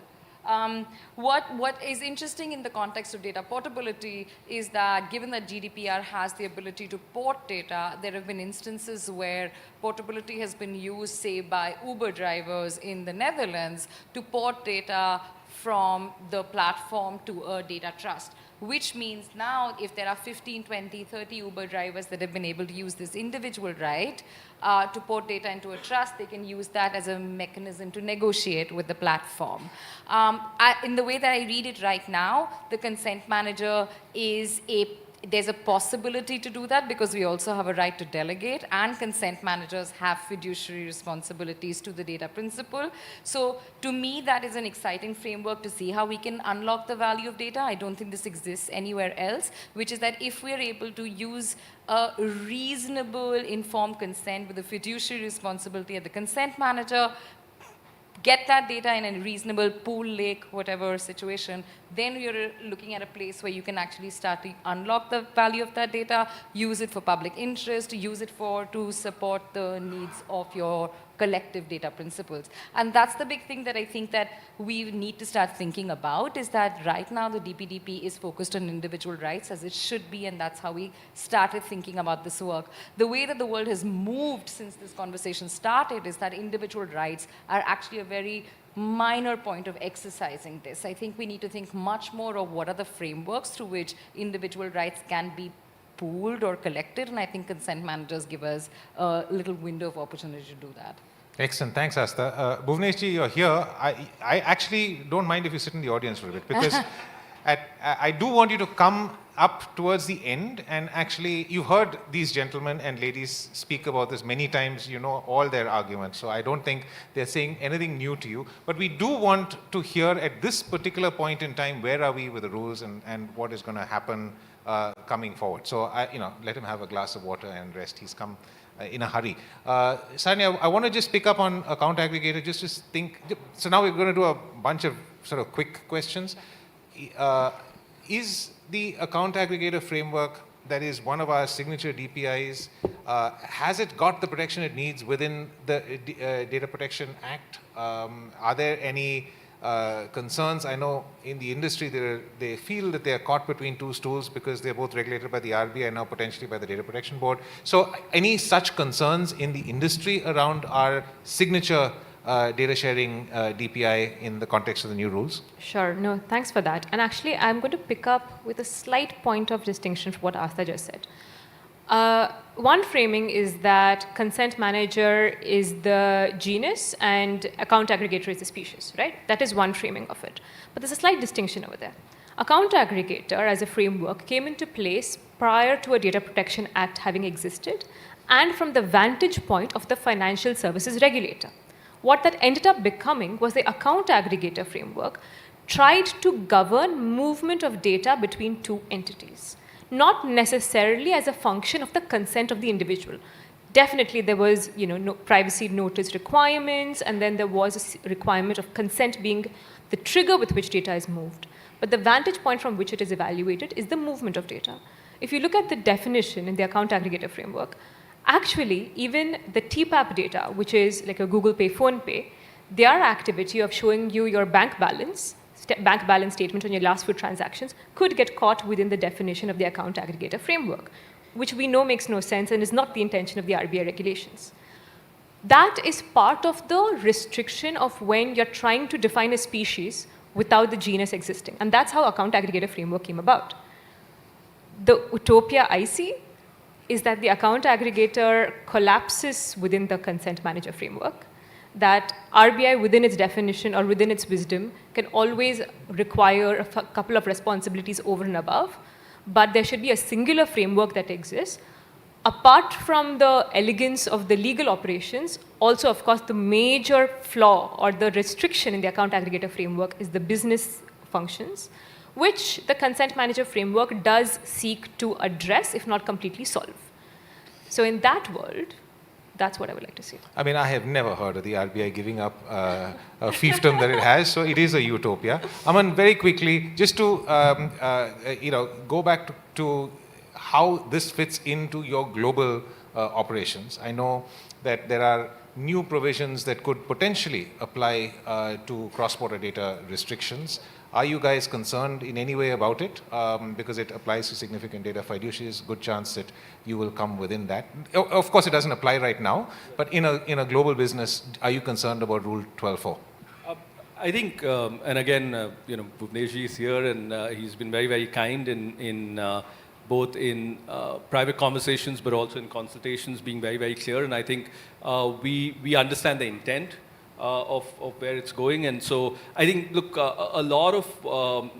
What is interesting in the context of data portability is that given that GDPR has the ability to port data, there have been instances where portability has been used, say, by Uber drivers in the Netherlands to port data from the platform to a data trust, which means now if there are 15, 20, 30 Uber drivers that have been able to use this individual right to port data into a trust, they can use that as a mechanism to negotiate with the platform. In the way that I read it right now, the consent manager there's a possibility to do that because we also have a right to delegate, and consent managers have fiduciary responsibilities to the data principal. So to me, that is an exciting framework to see how we can unlock the value of data. I don't think this exists anywhere else, which is that if we're able to use a reasonable informed consent with a fiduciary responsibility at the consent manager, get that data in a reasonable pool, lake, whatever situation, then you're looking at a place where you can actually start to unlock the value of that data, use it for public interest, use it to support the needs of your collective data principles. And that's the big thing that I think that we need to start thinking about, is that right now the DPDP is focused on individual rights, as it should be, and that's how we started thinking about this work. The way that the world has moved since this conversation started is that individual rights are actually a very minor point of exercising this. I think we need to think much more of what are the frameworks through which individual rights can be pooled or collected, and I think consent managers give us a little window of opportunity to do that. Excellent, thanks Asta. Bhuvneshji, you're here. I actually don't mind if you sit in the audience for a bit, because I do want you to come up towards the end, and actually you've heard these gentlemen and ladies speak about this many times, you know all their arguments, so I don't think they're saying anything new to you, but we do want to hear at this particular point in time, where are we with the rules and what is going to happen coming forward. So let him have a glass of water and rest. He's come in a hurry. Sanya, I want to just pick up on account aggregator, just to think. So now we're going to do a bunch of sort of quick questions. Is the account aggregator framework that is one of our signature DPIs, has it got the protection it needs within the Data Protection Act? Are there any concerns? I know in the industry they feel that they are caught between two stools because they're both regulated by the RBI and now potentially by the Data Protection Board. So any such concerns in the industry around our signature data sharing DPI in the context of the new rules? Sure, no, thanks for that. And actually, I'm going to pick up with a slight point of distinction from what Asta just said. One framing is that consent manager is the genus and account aggregator is the species, right? That is one framing of it. But there's a slight distinction over there. Account aggregator as a framework came into place prior to a Data Protection Act having existed and from the vantage point of the financial services regulator. What that ended up becoming was the account aggregator framework tried to govern movement of data between two entities, not necessarily as a function of the consent of the individual. Definitely there was no privacy notice requirements, and then there was a requirement of consent being the trigger with which data is moved. But the vantage point from which it is evaluated is the movement of data. If you look at the definition in the account aggregator framework, actually even the TPAP data, which is like a Google Pay, Phone Pay, their activity of showing you your bank balance statement on your last few transactions could get caught within the definition of the account aggregator framework, which we know makes no sense and is not the intention of the RBI regulations. That is part of the restriction of when you're trying to define a species without the genus existing. And that's how account aggregator framework came about. The utopia I see is that the account aggregator collapses within the consent manager framework, that RBI within its definition or within its wisdom can always require a couple of responsibilities over and above, but there should be a singular framework that exists. Apart from the elegance of the legal operations, also of course the major flaw or the restriction in the account aggregator framework is the business functions, which the consent manager framework does seek to address, if not completely solve. So in that world, that's what I would like to see. I mean, I have never heard of the RBI giving up a fiefdom that it has, so it is a utopia. Aman, very quickly, just to go back to how this fits into your global operations. I know that there are new provisions that could potentially apply to cross-border data restrictions. Are you guys concerned in any way about it? Because it applies to significant data fiduciaries, good chance that you will come within that. Of course, it doesn't apply right now, but in a global business, are you concerned about Rule 12.4? I think, and again, Bhuvneshji is here, and he's been very, very kind in both in private conversations, but also in consultations, being very, very clear. And I think we understand the intent of where it's going. And so I think, look, a lot of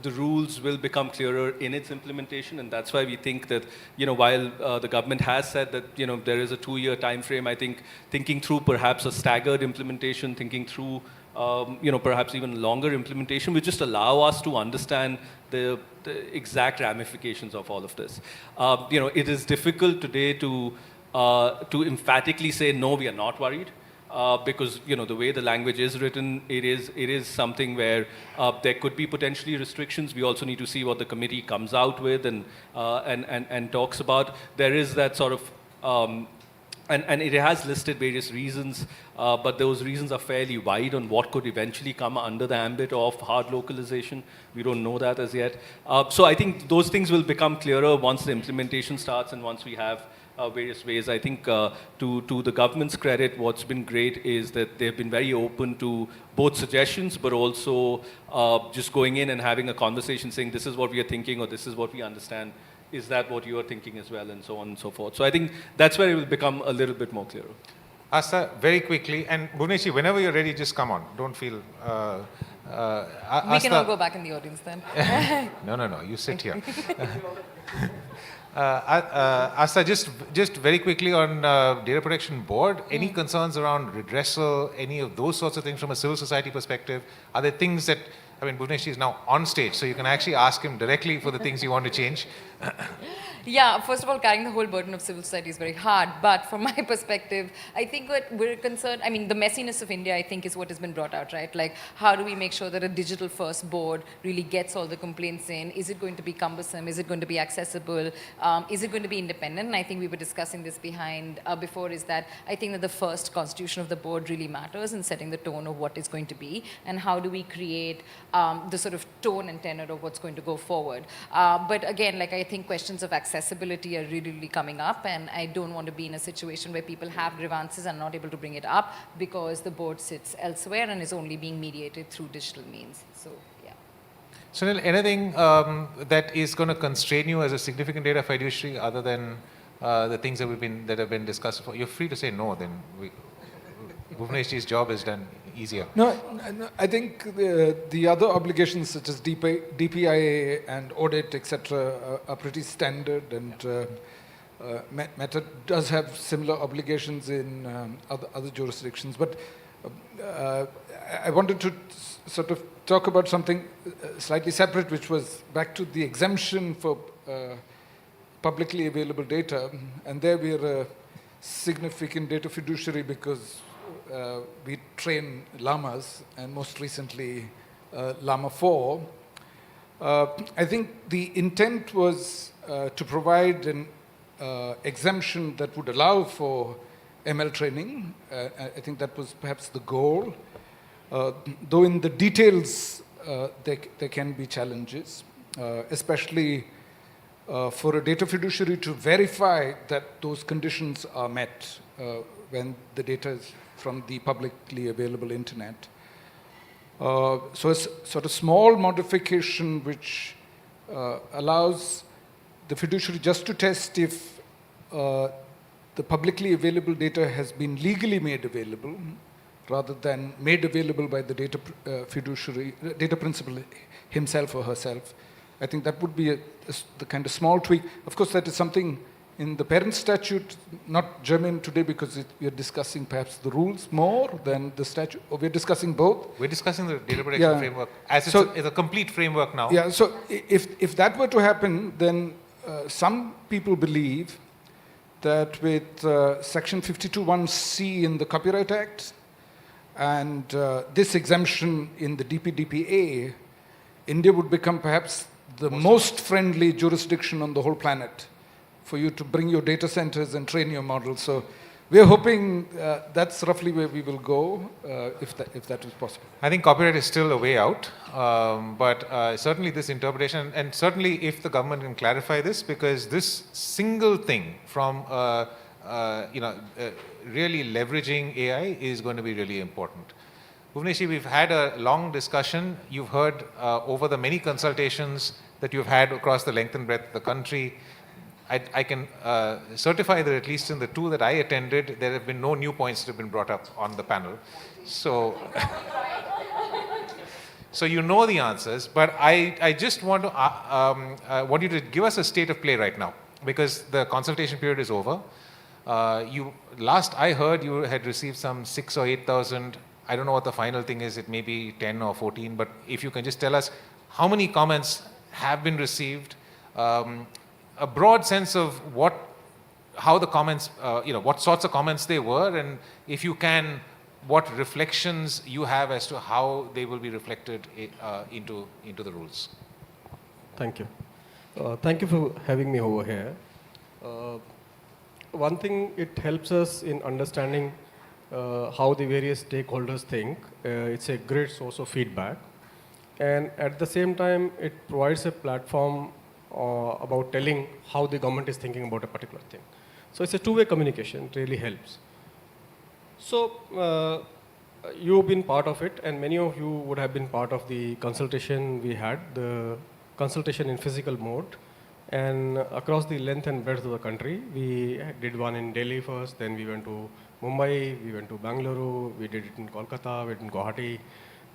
the rules will become clearer in its implementation, and that's why we think that, while the government has said that, there is a 2-year time frame, I think thinking through perhaps a staggered implementation, thinking through, perhaps even longer implementation, will just allow us to understand the exact ramifications of all of this. It is difficult today to emphatically say, no, we are not worried. Because the way the language is written, it is something where there could be potentially restrictions. We also need to see what the committee comes out with and talks about. There is that sort of and it has listed various reasons, but those reasons are fairly wide on what could eventually come under the ambit of hard localization. We don't know that as yet. So I think those things will become clearer once the implementation starts and once we have various ways. I think to the government's credit, what's been great is that they've been very open to both suggestions, but also just going in and having a conversation saying, this is what we are thinking, or this is what we understand. Is that what you are thinking as well, and so on and so forth. So I think that's where it will become a little bit more clearer. Asta, very quickly, and Bhuvneshji, whenever you're ready, just come on. Don't feel... we can all go back in the audience then. No, you sit here. Asta, just very quickly on Data Protection Board, any concerns around redressal, any of those sorts of things from a civil society perspective? Are there things that, Bhuvneshji is now on stage, so you can actually ask him directly for the things you want to change? Yeah, first of all, carrying the whole burden of civil society is very hard. But from my perspective, I think what we're concerned, the messiness of India, I think, is what has been brought out, right? Like, how do we make sure that a digital-first board really gets all the complaints in? Is it going to be cumbersome? Is it going to be accessible? Is it going to be independent? And I think we were discussing this before, is that I think that the first constitution of the board really matters in setting the tone of what is going to be, and how do we create the sort of tone and tenor of what's going to go forward. But again, I think questions of accessibility accessibility are really, really coming up, and I don't want to be in a situation where people have grievances and are not able to bring it up because the board sits elsewhere and is only being mediated through digital means. So, yeah. Sunil, anything that is going to constrain you as a significant data fiduciary other than the things that have been discussed? You're free to say no, then Bhuvneshji's job is done easier. No, I think the other obligations such as DPI and audit, etc., are pretty standard, and Meta does have similar obligations in other jurisdictions. But I wanted to sort of talk about something slightly separate, which was back to the exemption for publicly available data, and there we are a significant data fiduciary because we train llamas, and most recently Llama 4. I think the intent was to provide an exemption that would allow for ML training. I think that was perhaps the goal. Though in the details there can be challenges, especially for a data fiduciary to verify that those conditions are met when the data is from the publicly available internet. So a sort of small modification which allows the fiduciary just to test if the publicly available data has been legally made available rather than made available by the data fiduciary, data principal himself or herself. I think that would be the kind of small tweak. Of course, that is something in the parent statute, not germane today because we are discussing perhaps the rules more than the statute, or we're discussing both. We're discussing the data protection framework as it's a complete framework now. Yeah, so if that were to happen, then some people believe that with section 52(1)(c) in the Copyright Act and this exemption in the DPDPA, India would become perhaps the most friendly jurisdiction on the whole planet for you to bring your data centers and train your models. So we're hoping that's roughly where we will go, if that is possible. I think copyright is still a way out, but certainly this interpretation, and certainly if the government can clarify this, because this single thing from really leveraging AI is going to be really important. Bhuvneshji, we've had a long discussion. You've heard over the many consultations that you've had across the length and breadth of the country. I can certify that at least in the two that I attended, there have been no new points that have been brought up on the panel. So, so you know the answers, but I just want to want you to give us a state of play right now, because the consultation period is over. Last I heard, you had received some 6,000 or 8,000. I don't know what the final thing is. It may be 10 or 14, but if you can just tell us how many comments have been received, a broad sense of how the comments, what sorts of comments they were, and if you can, what reflections you have as to how they will be reflected into the rules. Thank you. Thank you for having me over here. One thing, it helps us in understanding how the various stakeholders think. It's a great source of feedback. And at the same time, it provides a platform about telling how the government is thinking about a particular thing. So it's a two-way communication. It really helps. So you've been part of it, and many of you would have been part of the consultation we had, the consultation in physical mode. And across the length and breadth of the country, we did one in Delhi first, then we went to Mumbai, we went to Bangalore, we did it in Kolkata, we did it in Guwahati,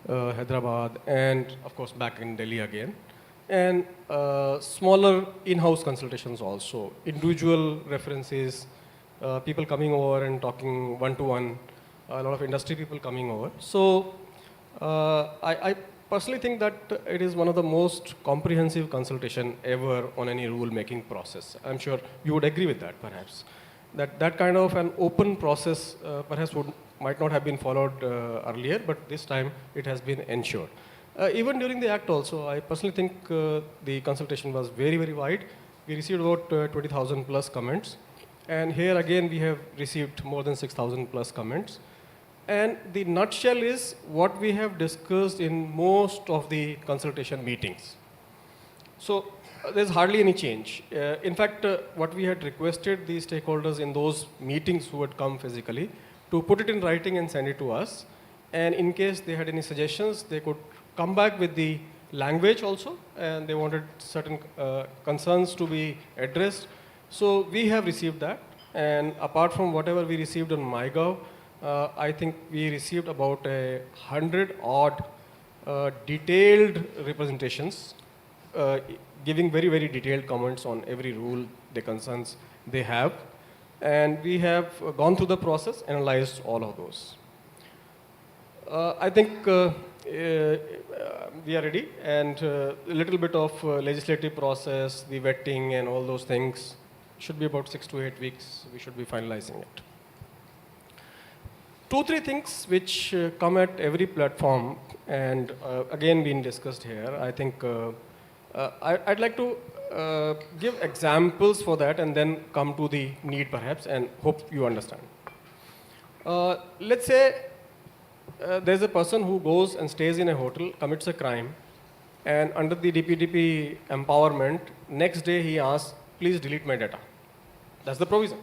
Hyderabad, and of course back in Delhi again. And smaller in-house consultations also, individual references, people coming over and talking one-to-one, a lot of industry people coming over. So I personally think that it is one of the most comprehensive consultation ever on any rule-making process. I'm sure you would agree with that, perhaps. That kind of an open process perhaps might not have been followed earlier, but this time it has been ensured. Even during the act also, I personally think the consultation was very, very wide. We received about 20,000 plus comments. And here again, we have received more than 6,000 plus comments. And the nutshell is what we have discussed in most of the consultation meetings. So there's hardly any change. In fact, what we had requested the stakeholders in those meetings who had come physically to put it in writing and send it to us. And in case they had any suggestions, they could come back with the language also, and they wanted certain concerns to be addressed. So we have received that. And apart from whatever we received on MyGov, I think we received about 100 odd detailed representations, giving very, very detailed comments on every rule, the concerns they have. And we have gone through the process, analyzed all of those. I think we are ready, and a little bit of legislative process, the vetting and all those things should be about 6 to 8 weeks. We should be finalizing it. 2-3 things which come at every platform, and again being discussed here. I think I'd like to give examples for that and then come to the need perhaps, and hope you understand. Let's say there's a person who goes and stays in a hotel, commits a crime, and under the DPDP empowerment, next day he asks, please delete my data. That's the provision.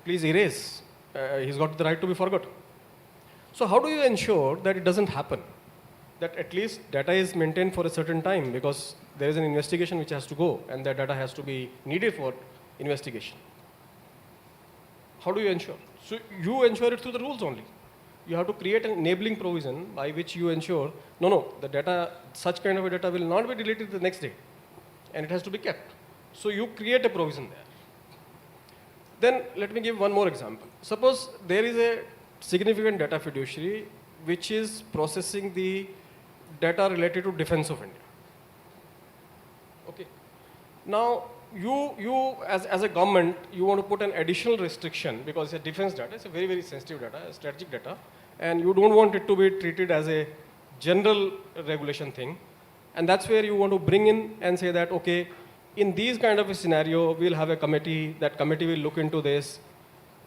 Please erase. He's got the right to be forgotten. So how do you ensure that it doesn't happen? That at least data is maintained for a certain time, because there is an investigation which has to go, and that data has to be needed for investigation. How do you ensure? So you ensure it through the rules only. You have to create an enabling provision by which you ensure, no, the data, such kind of a data will not be deleted the next day, and it has to be kept. So you create a provision there. Then let me give one more example. Suppose there is a significant data fiduciary which is processing the data related to defense of India. Okay. Now, you as a government, you want to put an additional restriction because it's a defense data, it's a very, very sensitive data, a strategic data, and you don't want it to be treated as a general regulation thing. And that's where you want to bring in and say that, okay, in these kind of a scenario, we'll have a committee, that committee will look into this.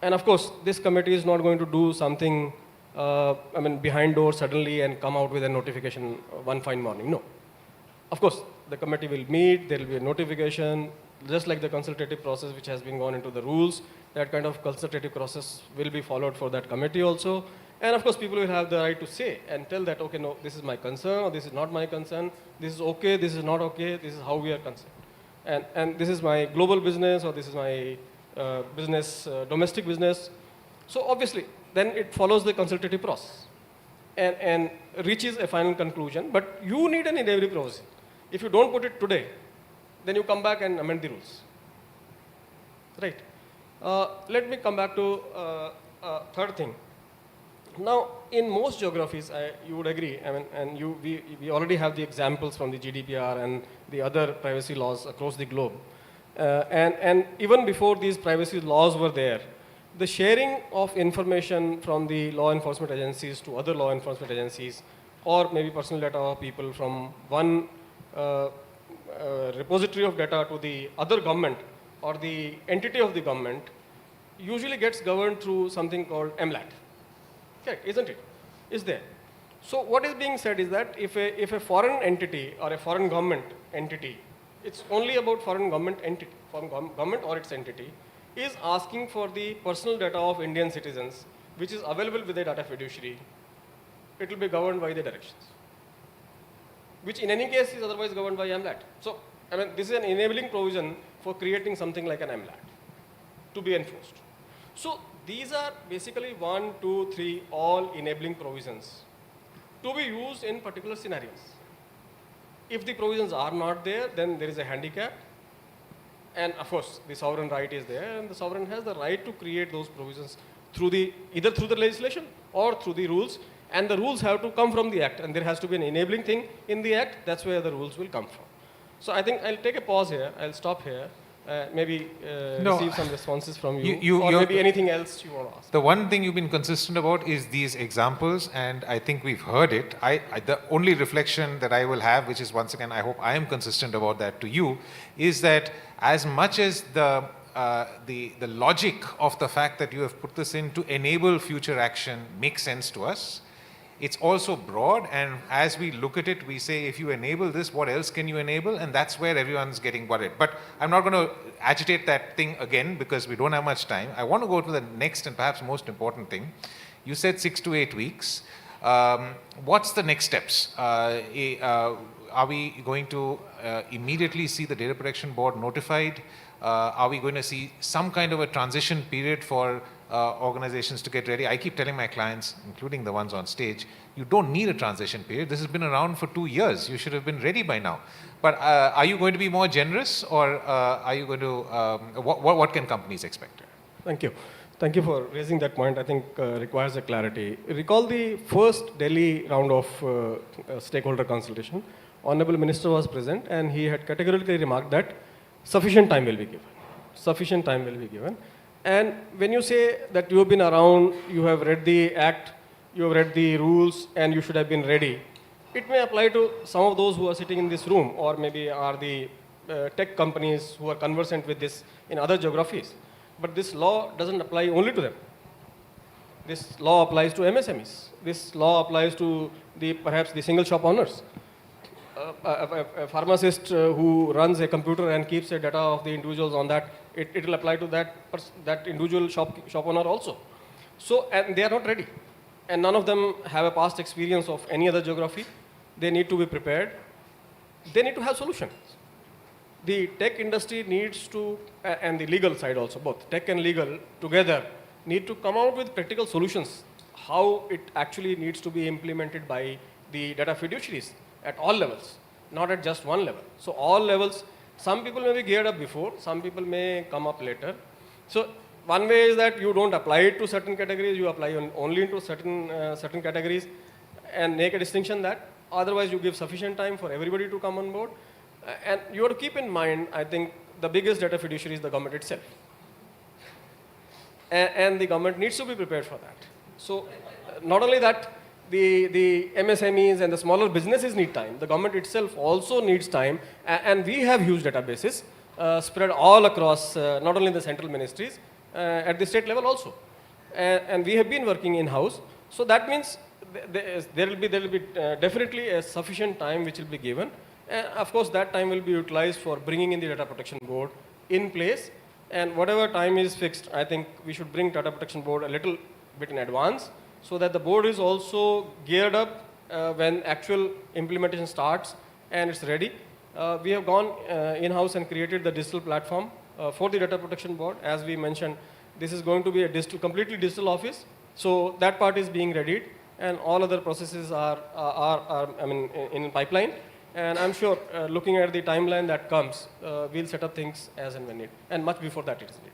And of course, this committee is not going to do something, behind doors suddenly and come out with a notification one fine morning. No. Of course, the committee will meet, there will be a notification, just like the consultative process which has been gone into the rules, that kind of consultative process will be followed for that committee also. And of course, people will have the right to say and tell that, okay, no, this is my concern, or this is not my concern, this is okay, this is not okay, this is how we are concerned. And this is my global business, or this is my domestic business. So obviously, then it follows the consultative process and reaches a final conclusion. But you need an enabling provision. If you don't put it today, then you come back and amend the rules. Right. Let me come back to third thing. Now, in most geographies, you would agree, we already have the examples from the GDPR and the other privacy laws across the globe. And even before these privacy laws were there, the sharing of information from the law enforcement agencies to other law enforcement agencies, or maybe personal data of people from one repository of data to the other government or the entity of the government, usually gets governed through something called MLAT. Okay, isn't it? Is there. So what is being said is that if a foreign entity or a foreign government entity, it's only about foreign government entity, foreign government or its entity, is asking for the personal data of Indian citizens, which is available with a data fiduciary, it will be governed by the directions, which in any case is otherwise governed by MLAT. So, this is an enabling provision for creating something like an MLAT to be enforced. So, these are basically 1, 2, 3, all enabling provisions to be used in particular scenarios. If the provisions are not there, then there is a handicap. And of course, the sovereign right is there, and the sovereign has the right to create those provisions either through the legislation or through the rules. And the rules have to come from the act, and there has to be an enabling thing in the act. That's where the rules will come from. So I think I'll take a pause here. I'll stop here. Receive some responses from you, or maybe anything else you want to ask. The one thing you've been consistent about is these examples, and I think we've heard it. The only reflection that I will have, which is once again, I hope I am consistent about that to you, is that as much as the logic of the fact that you have put this in to enable future action makes sense to us, It's also broad, and as we look at it, we say, if you enable this, what else can you enable? And that's where everyone's getting worried. But I'm not going to agitate that thing again because we don't have much time. I want to go to the next and perhaps most important thing. You said 6 to 8 weeks. What's the next steps? Are we going to immediately see the Data Protection Board notified? Are we going to see some kind of a transition period for organizations to get ready? I keep telling my clients, including the ones on stage, you don't need a transition period. This has been around for 2 years. You should have been ready by now. But are you going to be more generous, or are you going to, what can companies expect? Thank you. Thank you for raising that point. I think requires a clarity. Recall the first Delhi round of stakeholder consultation. Honorable Minister was present, and he had categorically remarked that sufficient time will be given. Sufficient time will be given. And when you say that you have been around, you have read the act, you have read the rules, and you should have been ready, it may apply to some of those who are sitting in this room, or maybe are the tech companies who are conversant with this in other geographies. But this law doesn't apply only to them. This law applies to MSMEs. This law applies to perhaps the single shop owners. A pharmacist who runs a computer and keeps the data of the individuals on that, it will apply to that individual shop owner also. So, and they are not ready. And none of them have a past experience of any other geography. They need to be prepared. They need to have solutions. The tech industry needs to, and the legal side also, both tech and legal together, need to come out with practical solutions, how it actually needs to be implemented by the data fiduciaries at all levels, not at just one level. So all levels, some people may be geared up before, some people may come up later. So one way is that you don't apply it to certain categories, you apply only into certain categories and make a distinction that, otherwise you give sufficient time for everybody to come on board. And you have to keep in mind, I think, the biggest data fiduciary is the government itself. And the government needs to be prepared for that. So not only that, the MSMEs and the smaller businesses need time. The government itself also needs time. And we have huge databases spread all across, not only the central ministries, at the state level also. And we have been working in-house. So that means there will be definitely a sufficient time which will be given. Of course, that time will be utilized for bringing in the Data Protection Board in place. And whatever time is fixed, I think we should bring Data Protection Board a little bit in advance, so that the board is also geared up when actual implementation starts and it's ready. We have gone in-house and created the digital platform for the Data Protection Board. As we mentioned, this is going to be a completely digital office. So that part is being readied, and all other processes are in pipeline. And I'm sure, looking at the timeline that comes, we'll set up things as and when needed, and much before that it is needed.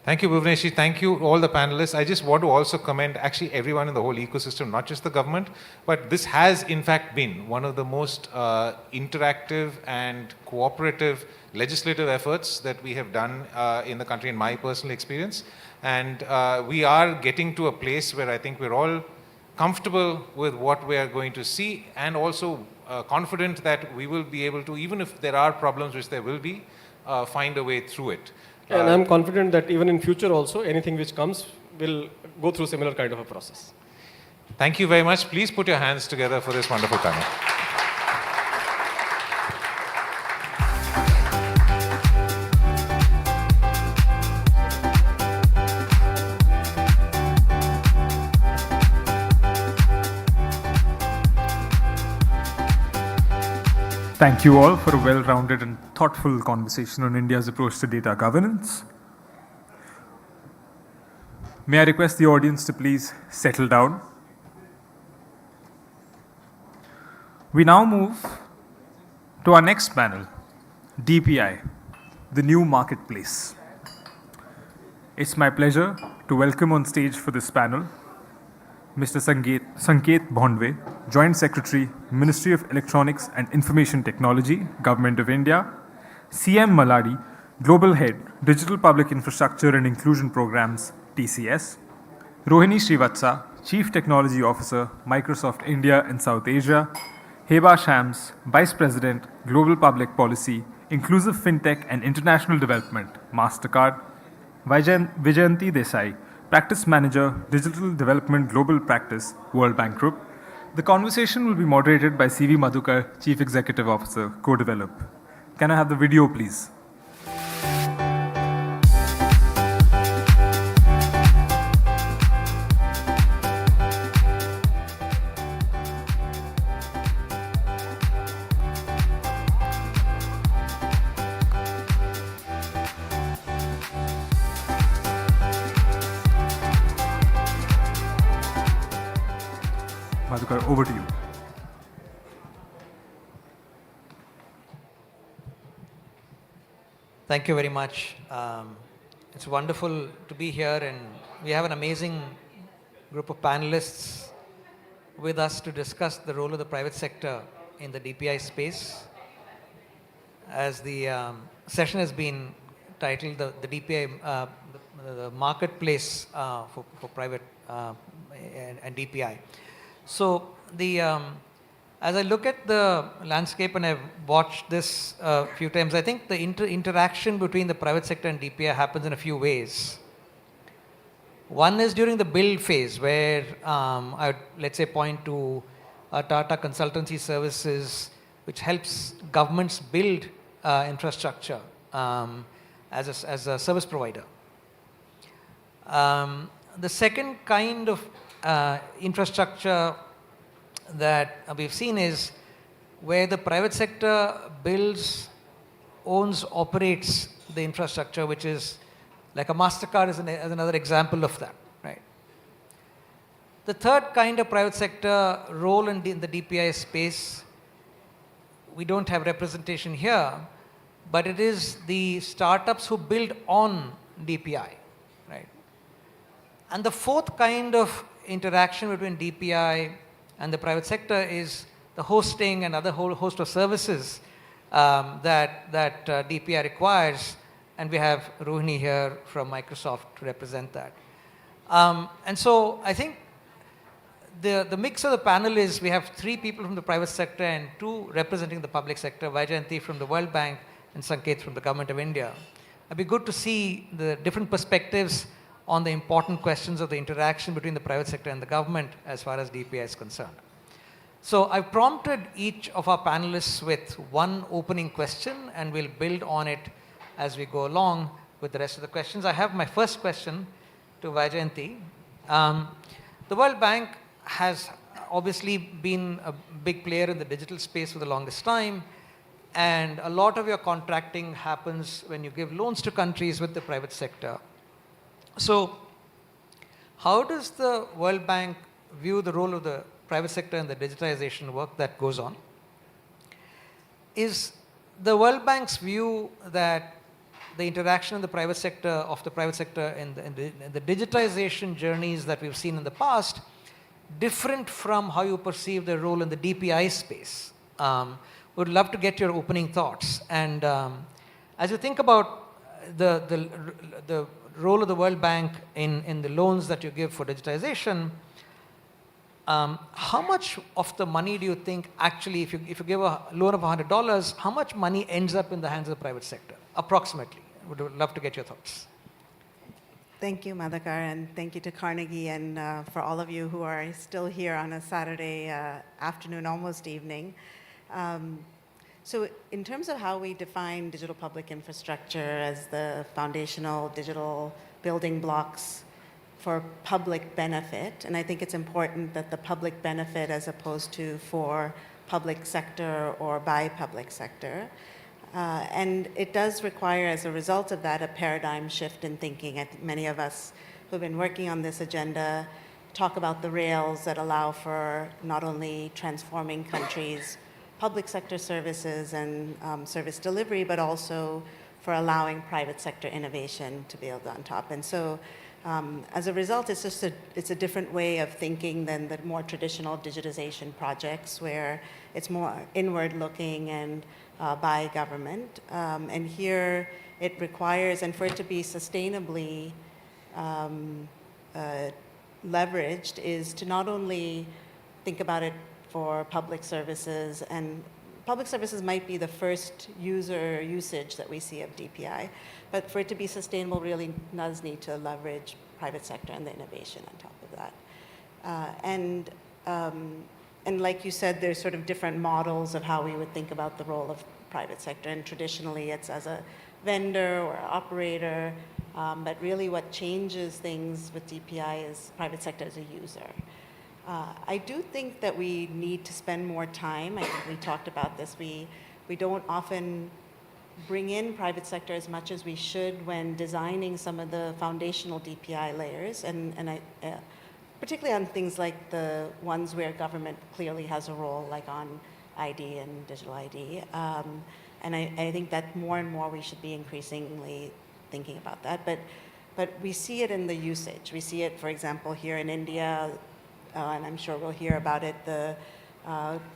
Thank you, Bhuvneshi. Thank you, all the panelists. I just want to also commend actually everyone in the whole ecosystem, not just the government, but this has in fact been one of the most interactive and cooperative legislative efforts that we have done in the country, in my personal experience. And we are getting to a place where I think we're all comfortable with what we are going to see, and also confident that we will be able to, even if there are problems, which there will be, find a way through it. And I'm confident that even in future also, anything which comes will go through similar kind of a process. Thank you very much. Please put your hands together for this wonderful panel. Thank you all for a well-rounded and thoughtful conversation on India's approach to data governance. May I request the audience to please settle down. We now move to our next panel, DPI, the new marketplace. It's my pleasure to welcome on stage for this panel Mr. Sanket Bhondwe, Joint Secretary, Ministry of Electronics and Information Technology, Government of India, CM Maladi, Global Head, Digital Public Infrastructure and Inclusion Programs, TCS, Rohini Srivatsa, Chief Technology Officer, Microsoft India and South Asia, Heba Shams, Vice President, Global Public Policy, Inclusive FinTech and International Development, MasterCard, Vijayanti Desai, Practice Manager, Digital Development Global Practice, World Bank Group, The conversation will be moderated by CV Madhukar, Chief Executive Officer, Co-Develop. Can I have the video, please? Madhukar, over to you. Thank you very much. It's wonderful to be here, and we have an amazing group of panelists with us to discuss the role of the private sector in the DPI space. As the session has been titled the DPI, the marketplace for private and DPI. So as I look at the landscape, and I've watched this a few times, I think the interaction between the private sector and DPI happens in a few ways. One is during the build phase, where I would, let's say, point to Tata Consultancy Services, which helps governments build infrastructure as a service provider. The second kind of infrastructure that we've seen is where the private sector builds, owns, operates the infrastructure, which is like a MasterCard is another example of that, right? The third kind of private sector role in the DPI space, we don't have representation here, but it is the startups who build on DPI, right? And the fourth kind of interaction between DPI and the private sector is the hosting and other whole host of services that DPI requires, and we have Rohini here from Microsoft to represent that. And so I think the mix of the panel is we have 3 people from the private sector and 2 representing the public sector, Vaijayanti from the World Bank and Sanket from the Government of India. It'd be good to see the different perspectives on the important questions of the interaction between the private sector and the government as far as DPI is concerned. So I've prompted each of our panelists with one opening question, and we'll build on it as we go along with the rest of the questions. I have my first question to Vaijayanti. The World Bank has obviously been a big player in the digital space for the longest time, and a lot of your contracting happens when you give loans to countries with the private sector. So how does the World Bank view the role of the private sector and the digitization work that goes on? Is the World Bank's view that the interaction of the private sector in the digitization journeys that we've seen in the past different from how you perceive their role in the DPI space? Would love to get your opening thoughts. And as you think about the role of the World Bank in the loans that you give for digitization, how much of the money do you think actually, if you give a loan of $100, how much money ends up in the hands of the private sector, approximately? Would love to get your thoughts. Thank you, Madhukar, and thank you to Carnegie, and for all of you who are still here on a Saturday afternoon, almost evening. So in terms of how we define digital public infrastructure as the foundational digital building blocks for public benefit, and I think it's important that the public benefit as opposed to for public sector or by public sector. And it does require, as a result of that, a paradigm shift in thinking. I think many of us who've been working on this agenda talk about the rails that allow for not only transforming countries' public sector services and service delivery, but also for allowing private sector innovation to build on top. And so as a result, it's a different way of thinking than the more traditional digitization projects where it's more inward looking and by government. And here it requires, and for it to be sustainably leveraged, is to not only think about it for public services, and public services might be the first usage that we see of DPI, but for it to be sustainable really does need to leverage private sector and the innovation on top of that. And and like you said, there's sort of different models of how we would think about the role of private sector. And traditionally, it's as a vendor or operator. But really what changes things with DPI is private sector as a user. I do think that we need to spend more time. I think we talked about this. We don't often bring in private sector as much as we should when designing some of the foundational DPI layers. And particularly on things like the ones where government clearly has a role, like on ID and digital ID. And I think that more and more we should be increasingly thinking about that. But we see it in the usage. We see it, for example, here in India, and I'm sure we'll hear about it, the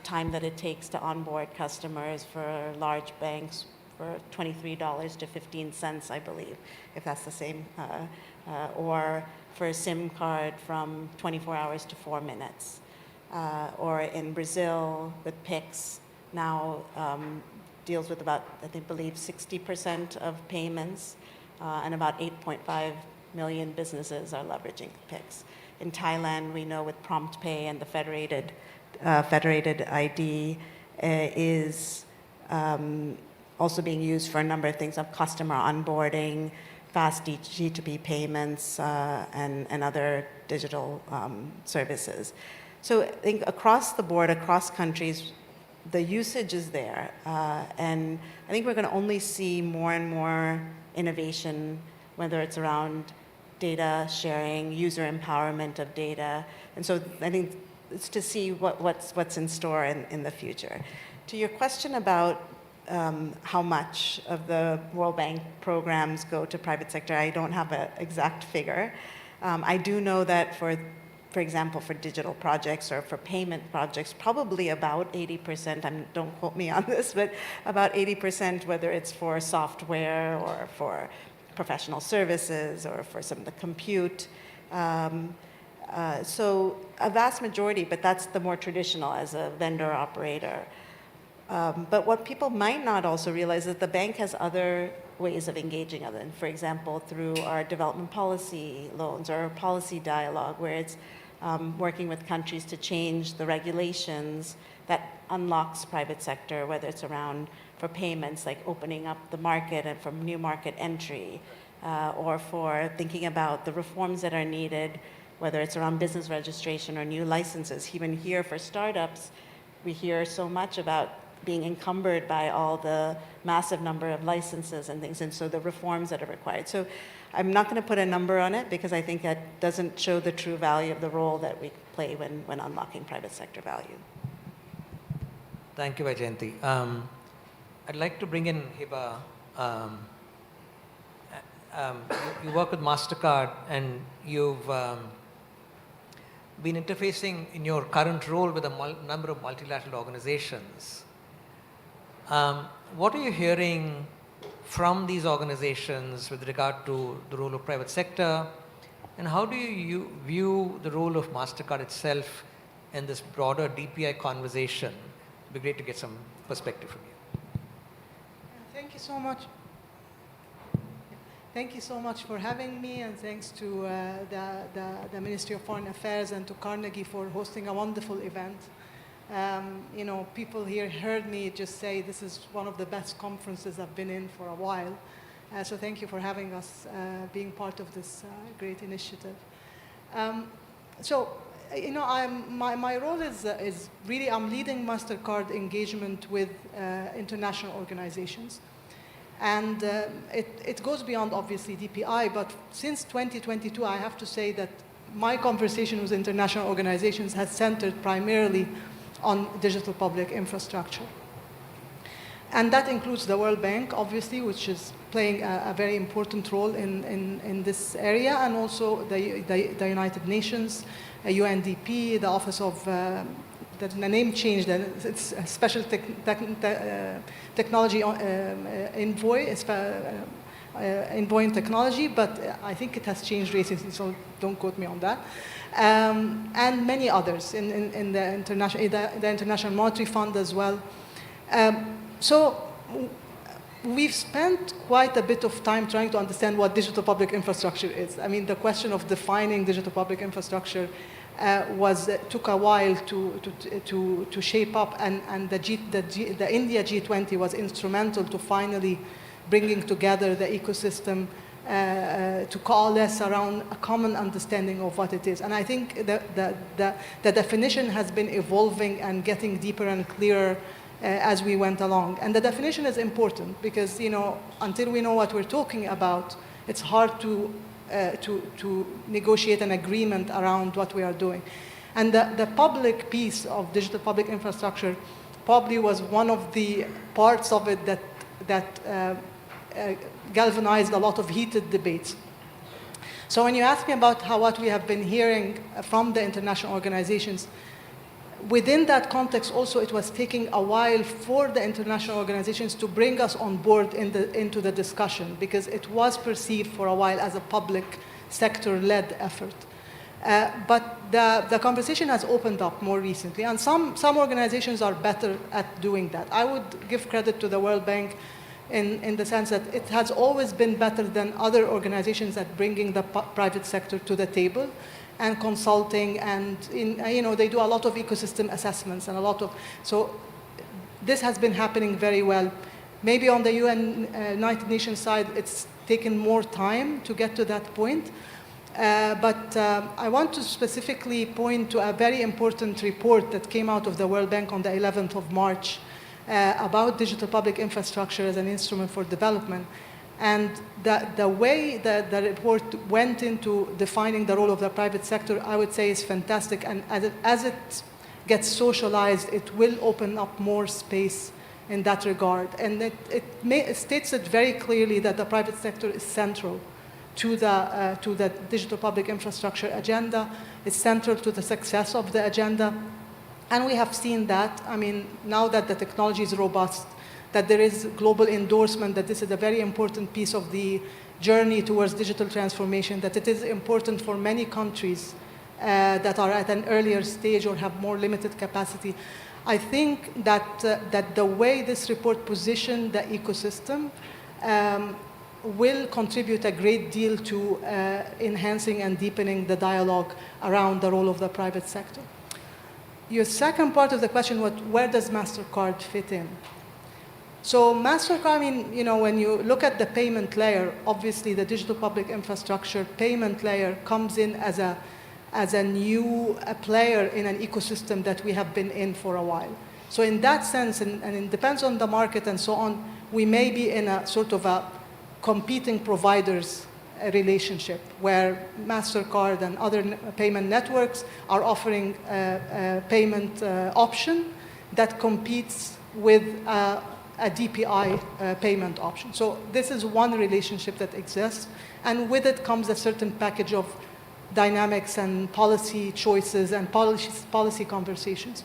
time that it takes to onboard customers for large banks for $23 to 15 cents, I believe, if that's the same, or for a SIM card from 24 hours to 4 minutes. Or in Brazil with Pix, now deals with about, I believe, 60% of payments, and about 8.5 million businesses are leveraging Pix. In Thailand, we know with Prompt Pay and the federated ID is also being used for a number of things of customer onboarding, fast G2B payments, and other digital services. So I think across the board, across countries, the usage is there. And I think we're going to only see more and more innovation, whether it's around data sharing, user empowerment of data. And so I think it's to see what's in store in the future. To your question about how much of the World Bank programs go to private sector, I don't have an exact figure. I do know that for example, for digital projects or for payment projects, probably about 80%, don't quote me on this, but about 80%, whether it's for software or for professional services or for some of the compute. So a vast majority, but that's the more traditional as a vendor operator. But what people might not also realize is that the bank has other ways of engaging other than, for example, through our development policy loans or our policy dialogue, where it's working with countries to change the regulations that unlocks private sector, whether it's around for payments, like opening up the market and from new market entry, or for thinking about the reforms that are needed, whether it's around business registration or new licenses. Even here for startups, we hear so much about being encumbered by all the massive number of licenses and things, and so the reforms that are required. So I'm not going to put a number on it because I think that doesn't show the true value of the role that we play when unlocking private sector value. Thank you, Vajayanti. I'd like to bring in Hiba. You work with MasterCard and you've been interfacing in your current role with a number of multilateral organizations. What are you hearing from these organizations with regard to the role of private sector, and how do you view the role of MasterCard itself in this broader DPI conversation? It'd be great to get some perspective from you. Thank you so much. Thank you so much for having me, and thanks to the Ministry of Foreign Affairs and to Carnegie for hosting a wonderful event. You know, people here heard me just say this is one of the best conferences I've been in for a while. So thank you for having us, being part of this great initiative. So, you know, my role is really, I'm leading MasterCard engagement with international organizations. And it goes beyond, obviously, DPI, but since 2022, I have to say that my conversation with international organizations has centered primarily on digital public infrastructure. And that includes the World Bank, obviously, which is playing a very important role in this area, and also the United Nations, UNDP, the Office of, the name changed, it's a Special Technology Envoy, Envoy in Technology, but I think it has changed recently, so don't quote me on that. And many others in the International Monetary Fund as well. So we've spent quite a bit of time trying to understand what digital public infrastructure is. I mean, the question of defining digital public infrastructure took a while to shape up, and the India G20 was instrumental to finally bringing together the ecosystem to coalesce around a common understanding of what it is. And I think the definition has been evolving and getting deeper and clearer as we went along. And the definition is important because, until we know what we're talking about, it's hard to negotiate an agreement around what we are doing. And the public piece of digital public infrastructure probably was one of the parts of it that galvanized a lot of heated debates. So when you ask me about what we have been hearing from the international organizations, within that context also it was taking a while for the international organizations to bring us on board into the discussion, because it was perceived for a while as a public sector-led effort. But the conversation has opened up more recently, and some organizations are better at doing that. I would give credit to the World Bank in the sense that it has always been better than other organizations at bringing the private sector to the table and consulting, and they do a lot of ecosystem assessments and so this has been happening very well. Maybe on the United Nations side, it's taken more time to get to that point. But I want to specifically point to a very important report that came out of the World Bank on the 11th of March about digital public infrastructure as an instrument for development. And the way that the report went into defining the role of the private sector, I would say is fantastic. And as it gets socialized, it will open up more space in that regard. And it states it very clearly that the private sector is central to the digital public infrastructure agenda. It's central to the success of the agenda. And we have seen that. I mean, now that the technology is robust, that there is global endorsement that this is a very important piece of the journey towards digital transformation, that it is important for many countries that are at an earlier stage or have more limited capacity. I think that the way this report positioned the ecosystem will contribute a great deal to enhancing and deepening the dialogue around the role of the private sector. Your second part of the question was, where does MasterCard fit in? So MasterCard, when you look at the payment layer, obviously the digital public infrastructure payment layer comes in as a new player in an ecosystem that we have been in for a while. So in that sense, and it depends on the market and so on, we may be in a sort of a competing providers relationship where MasterCard and other payment networks are offering a payment option that competes with a DPI payment option. So this is one relationship that exists, and with it comes a certain package of dynamics and policy choices and policy conversations.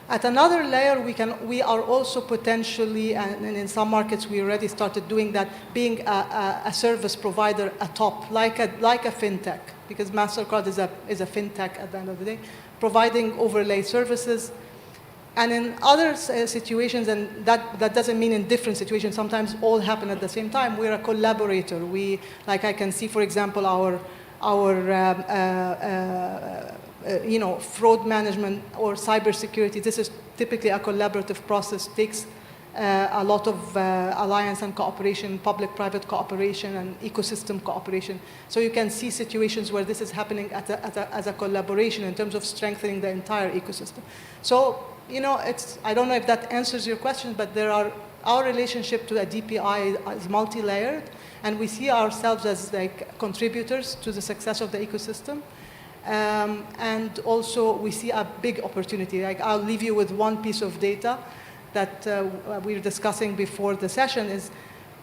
At another layer, we are also potentially, and in some markets we already started doing that, being a service provider atop, like a fintech, because MasterCard is a fintech at the end of the day, providing overlay services. And in other situations, and that doesn't mean in different situations, sometimes all happen at the same time, we're a collaborator. Like I can see, for example, our fraud management or cybersecurity. This is typically a collaborative process, takes a lot of alliance and cooperation, public-private cooperation and ecosystem cooperation. So you can see situations where this is happening as a collaboration in terms of strengthening the entire ecosystem. So, I don't know if that answers your question, but our relationship to a DPI is multi-layered, and we see ourselves as like contributors to the success of the ecosystem. And also we see a big opportunity. Like, I'll leave you with one piece of data that we were discussing before the session is,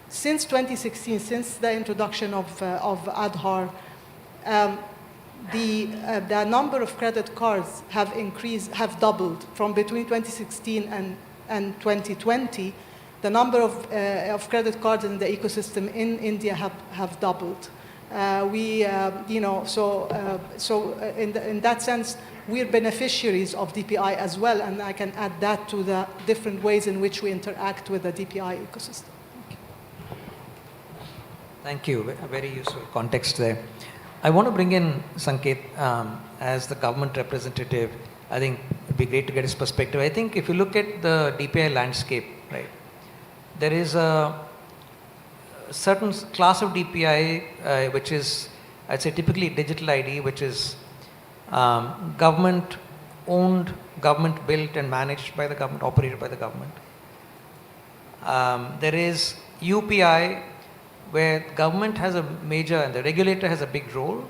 since 2016, since the introduction of Aadhaar, the number of credit cards have doubled from between 2016 and 2020. The number of credit cards in the ecosystem in India have doubled. In that sense, we're beneficiaries of DPI as well, and I can add that to the different ways in which we interact with the DPI ecosystem. Thank you. Very useful context there. I want to bring in Sanket as the government representative. I think it'd be great to get his perspective. I think if you look at the DPI landscape, right, there is a certain class of DPI which is, I'd say, typically digital ID, which is government owned, government built and managed by the government, operated by the government. There is UPI, where government has a major and the regulator has a big role,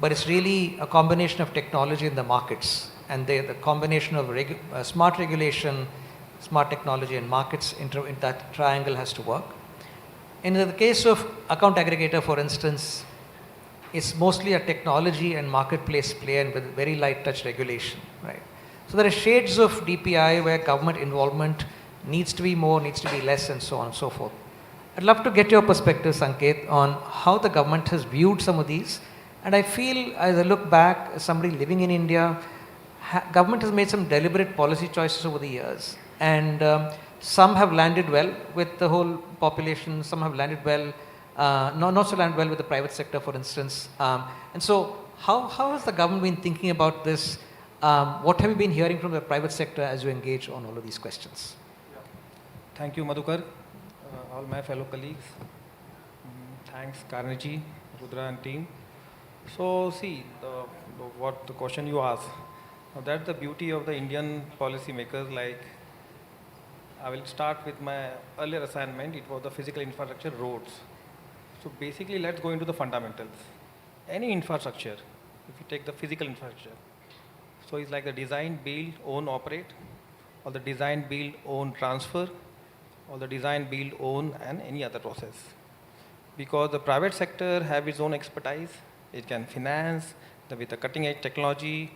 but it's really a combination of technology in the markets, and the combination of smart regulation, smart technology and markets, in that triangle has to work. In the case of account aggregator, for instance, it's mostly a technology and marketplace play and with very light touch regulation, right? So there are shades of DPI where government involvement needs to be more, needs to be less, and so on and so forth. I'd love to get your perspective, Sanket, on how the government has viewed some of these. And I feel, as I look back, as somebody living in India, government has made some deliberate policy choices over the years. And some have landed well with the whole population, some have landed well, not so landed well with the private sector, for instance. And so how has the government been thinking about this? What have you been hearing from the private sector as you engage on all of these questions? Thank you, Madhukar. All my fellow colleagues. Thanks, Carnegie, Rudra and team. So see, what the question you asked, that's the beauty of the Indian policymakers. Like, I will start with my earlier assignment. It was the physical infrastructure, roads. So basically, let's go into the fundamentals. Any infrastructure, if you take the physical infrastructure, so it's like the design, build, own, operate, or the design, build, own, transfer, or the design, build, own, and any other process. Because the private sector have its own expertise, it can finance with the cutting edge technology,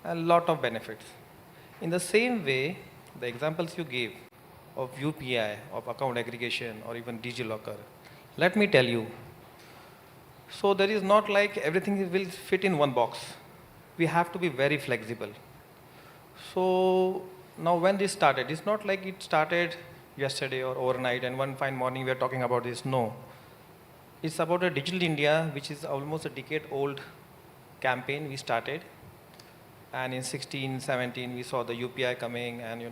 a lot of benefits. In the same way, the examples you gave of UPI, of account aggregation, or even DigiLocker, let me tell you, so there is not like everything will fit in one box. We have to be very flexible. So now when this started, it's not like it started yesterday or overnight and one fine morning we are talking about this. No. It's about a digital India, which is almost a decade old campaign we started. And in 16, 17, we saw the UPI coming and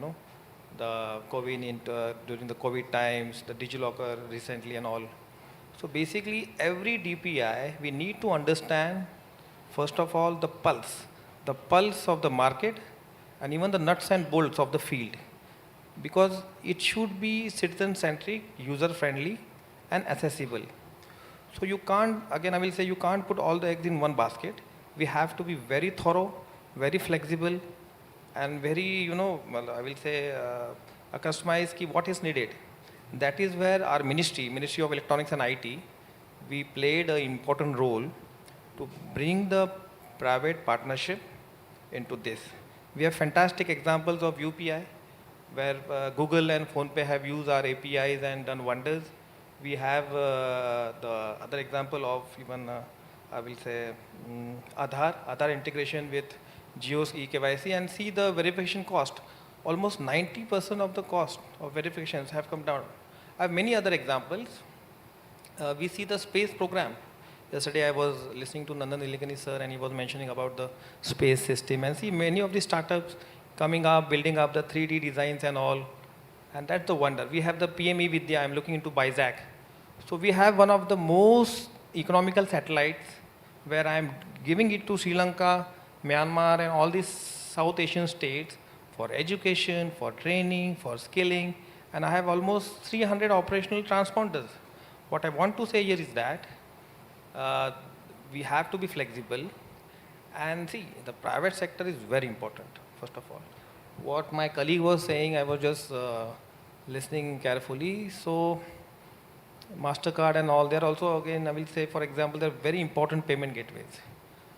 the COVID during the COVID times, the DigiLocker recently and all. So basically every DPI, we need to understand, first of all, the pulse of the market and even the nuts and bolts of the field. Because it should be citizen-centric, user-friendly, and accessible. So you can't, again I will say, you can't put all the eggs in one basket. We have to be very thorough, very flexible, and very, I will say, customized what is needed. That is where our Ministry of Electronics and IT, we played an important role to bring the private partnership into this. We have fantastic examples of UPI, where Google and PhonePe have used our APIs and done wonders. We have the other example of even, I will say, Aadhaar integration with Jio's eKYC, and see the verification cost. Almost 90% of the cost of verifications have come down. I have many other examples. We see the space program. Yesterday I was listening to Nandan Nilekani sir, and he was mentioning about the space system, and see many of the startups coming up, building up the 3D designs and all, and that's the wonder. We have the PME Vidya, I'm looking into BISAC. So we have one of the most economical satellites where I'm giving it to Sri Lanka, Myanmar and all these South Asian states for education, for training, for skilling, and I have almost 300 operational transponders. What I want to say here is that we have to be flexible, and see, the private sector is very important. First of all, what my colleague was saying, I was just listening carefully. So MasterCard and all, they're also, again, I will say, for example, they're very important payment gateways.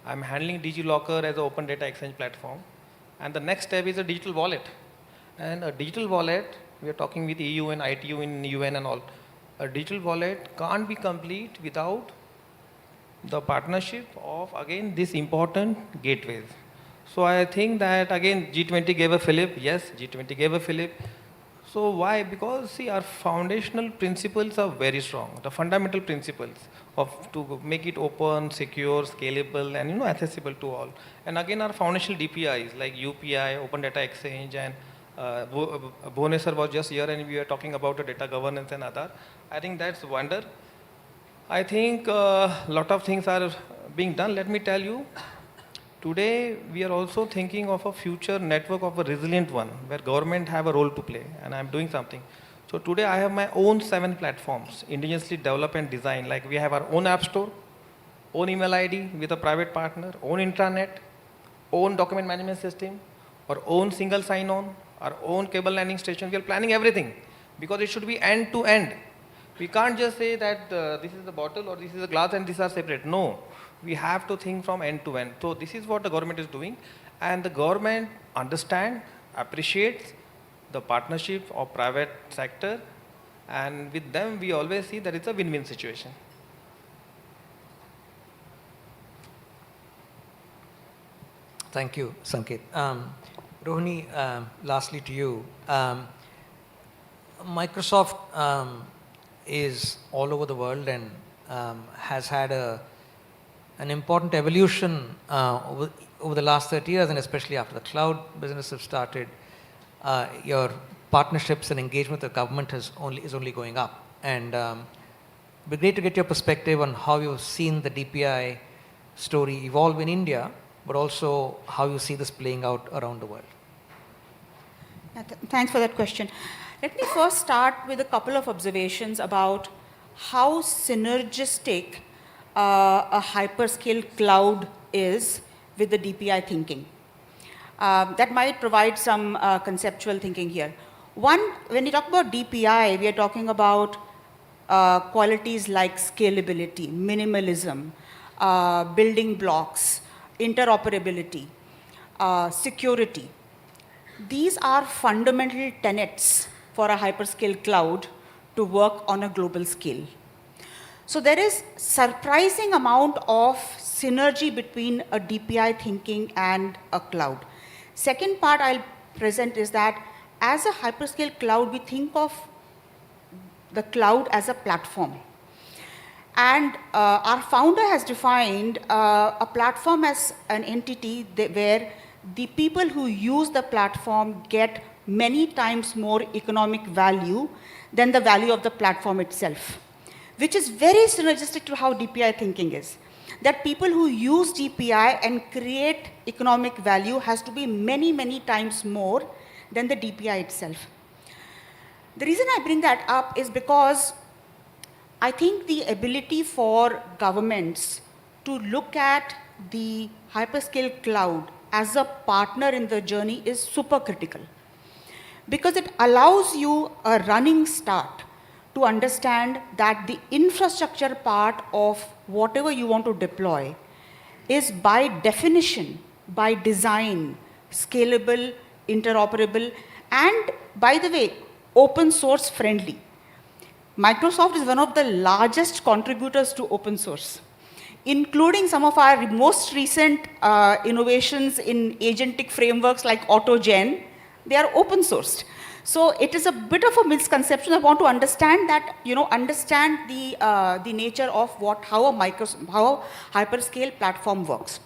I'm handling DigiLocker as an open data exchange platform. And the next step is a digital wallet. And a digital wallet, we are talking with EU and ITU in UN and all. A digital wallet can't be complete without the partnership of, again, these important gateways. So I think that, again, G20 gave a fillip. Yes, G20 gave a fillip. So why? Because, see, our foundational principles are very strong. The fundamental principles of to make it open, secure, scalable, and, you know, accessible to all. And again, our foundational DPIs like UPI, Open Data Exchange, and Bhune sir was just here and we were talking about the data governance and other. I think that's wonder. I think a lot of things are being done. Let me tell you, today we are also thinking of a future network of a resilient one where government have a role to play, and I'm doing something. So today I have my own 7 platforms, indigenously developed and designed. Like we have our own app store, own email ID with a private partner, own intranet, own document management system, our own single sign-on, our own cable landing station. We are planning everything because it should be end to end. We can't just say that this is the bottle or this is the glass and these are separate. No, we have to think from end to end. So this is what the government is doing, and the government understands, appreciates the partnership of private sector, and with them we always see that it's a win-win situation. Thank you, Sanket. Rohini, lastly to you. Microsoft is all over the world and has had an important evolution over the last 30 years, and especially after the cloud business have started. Your partnerships and engagement with the government is only going up. And it'd be great to get your perspective on how you've seen the DPI story evolve in India, but also how you see this playing out around the world. Yeah, thanks for that question. Let me first start with a couple of observations about how synergistic a hyperscale cloud is with the DPI thinking. That might provide some conceptual thinking here. One, when you talk about DPI, we are talking about qualities like scalability, minimalism, building blocks, interoperability, security. These are fundamental tenets for a hyperscale cloud to work on a global scale. So there is surprising amount of synergy between a DPI thinking and a cloud. Second part I'll present is that as a hyperscale cloud, we think of the cloud as a platform. And our founder has defined a platform as an entity where the people who use the platform get many times more economic value than the value of the platform itself, which is very synergistic to how DPI thinking is. That people who use DPI and create economic value has to be many, many times more than the DPI itself. The reason I bring that up is because I think the ability for governments to look at the hyperscale cloud as a partner in the journey is super critical, because it allows you a running start to understand that the infrastructure part of whatever you want to deploy is by definition, by design, scalable, interoperable, and by the way, open source friendly. Microsoft is one of the largest contributors to open source, including some of our most recent innovations in agentic frameworks like AutoGen. They are open sourced. So it is a bit of a misconception. I want to understand that, understand the nature of how a hyperscale platform works.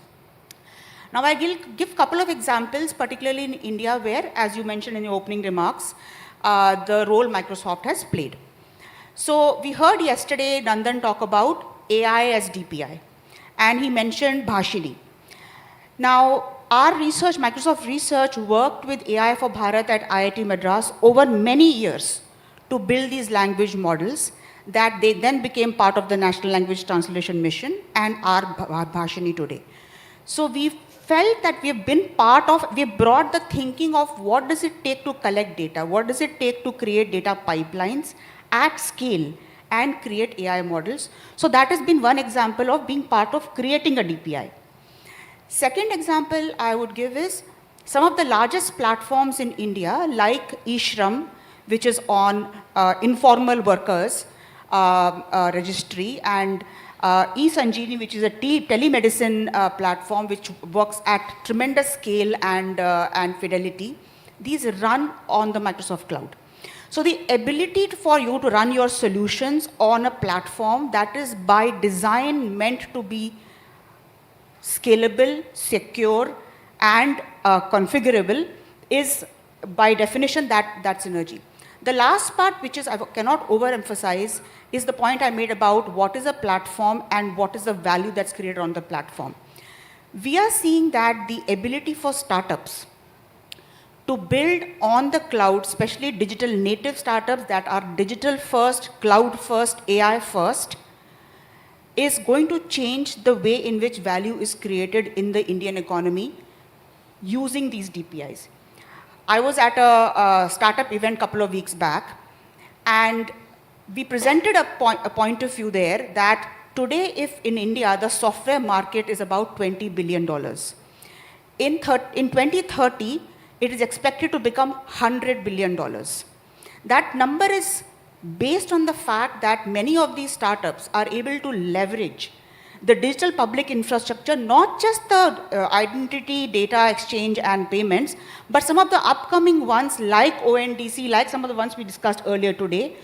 Now I will give a couple of examples, particularly in India, where, as you mentioned in your opening remarks, the role Microsoft has played. So we heard yesterday Nandan talk about AI as DPI, and he mentioned Bhashini. Now, our research, Microsoft Research, worked with AI for Bharat at IIT Madras over many years to build these language models that they then became part of the National Language Translation Mission and our Bhashini today. So we felt that we brought the thinking of what does it take to collect data, what does it take to create data pipelines at scale and create AI models. So that has been one example of being part of creating a DPI. Second example I would give is some of the largest platforms in India, like eShram, which is on informal workers registry, and eSanjeevani, which is a telemedicine platform which works at tremendous scale and fidelity. These run on the Microsoft Cloud. So the ability for you to run your solutions on a platform that is by design meant to be scalable, secure, and configurable is by definition that synergy. The last part, which is I cannot overemphasize, is the point I made about what is a platform and what is the value that's created on the platform. We are seeing that the ability for startups to build on the cloud, especially digital native startups that are digital first, cloud first, AI first, is going to change the way in which value is created in the Indian economy using these DPIs. I was at a startup event a couple of weeks back, and we presented a point of view there that today, if in India, the software market is about $20 billion. In 2030, it is expected to become $100 billion. That number is based on the fact that many of these startups are able to leverage the digital public infrastructure, not just the identity, data exchange and payments, but some of the upcoming ones like ONDC, like some of the ones we discussed earlier today,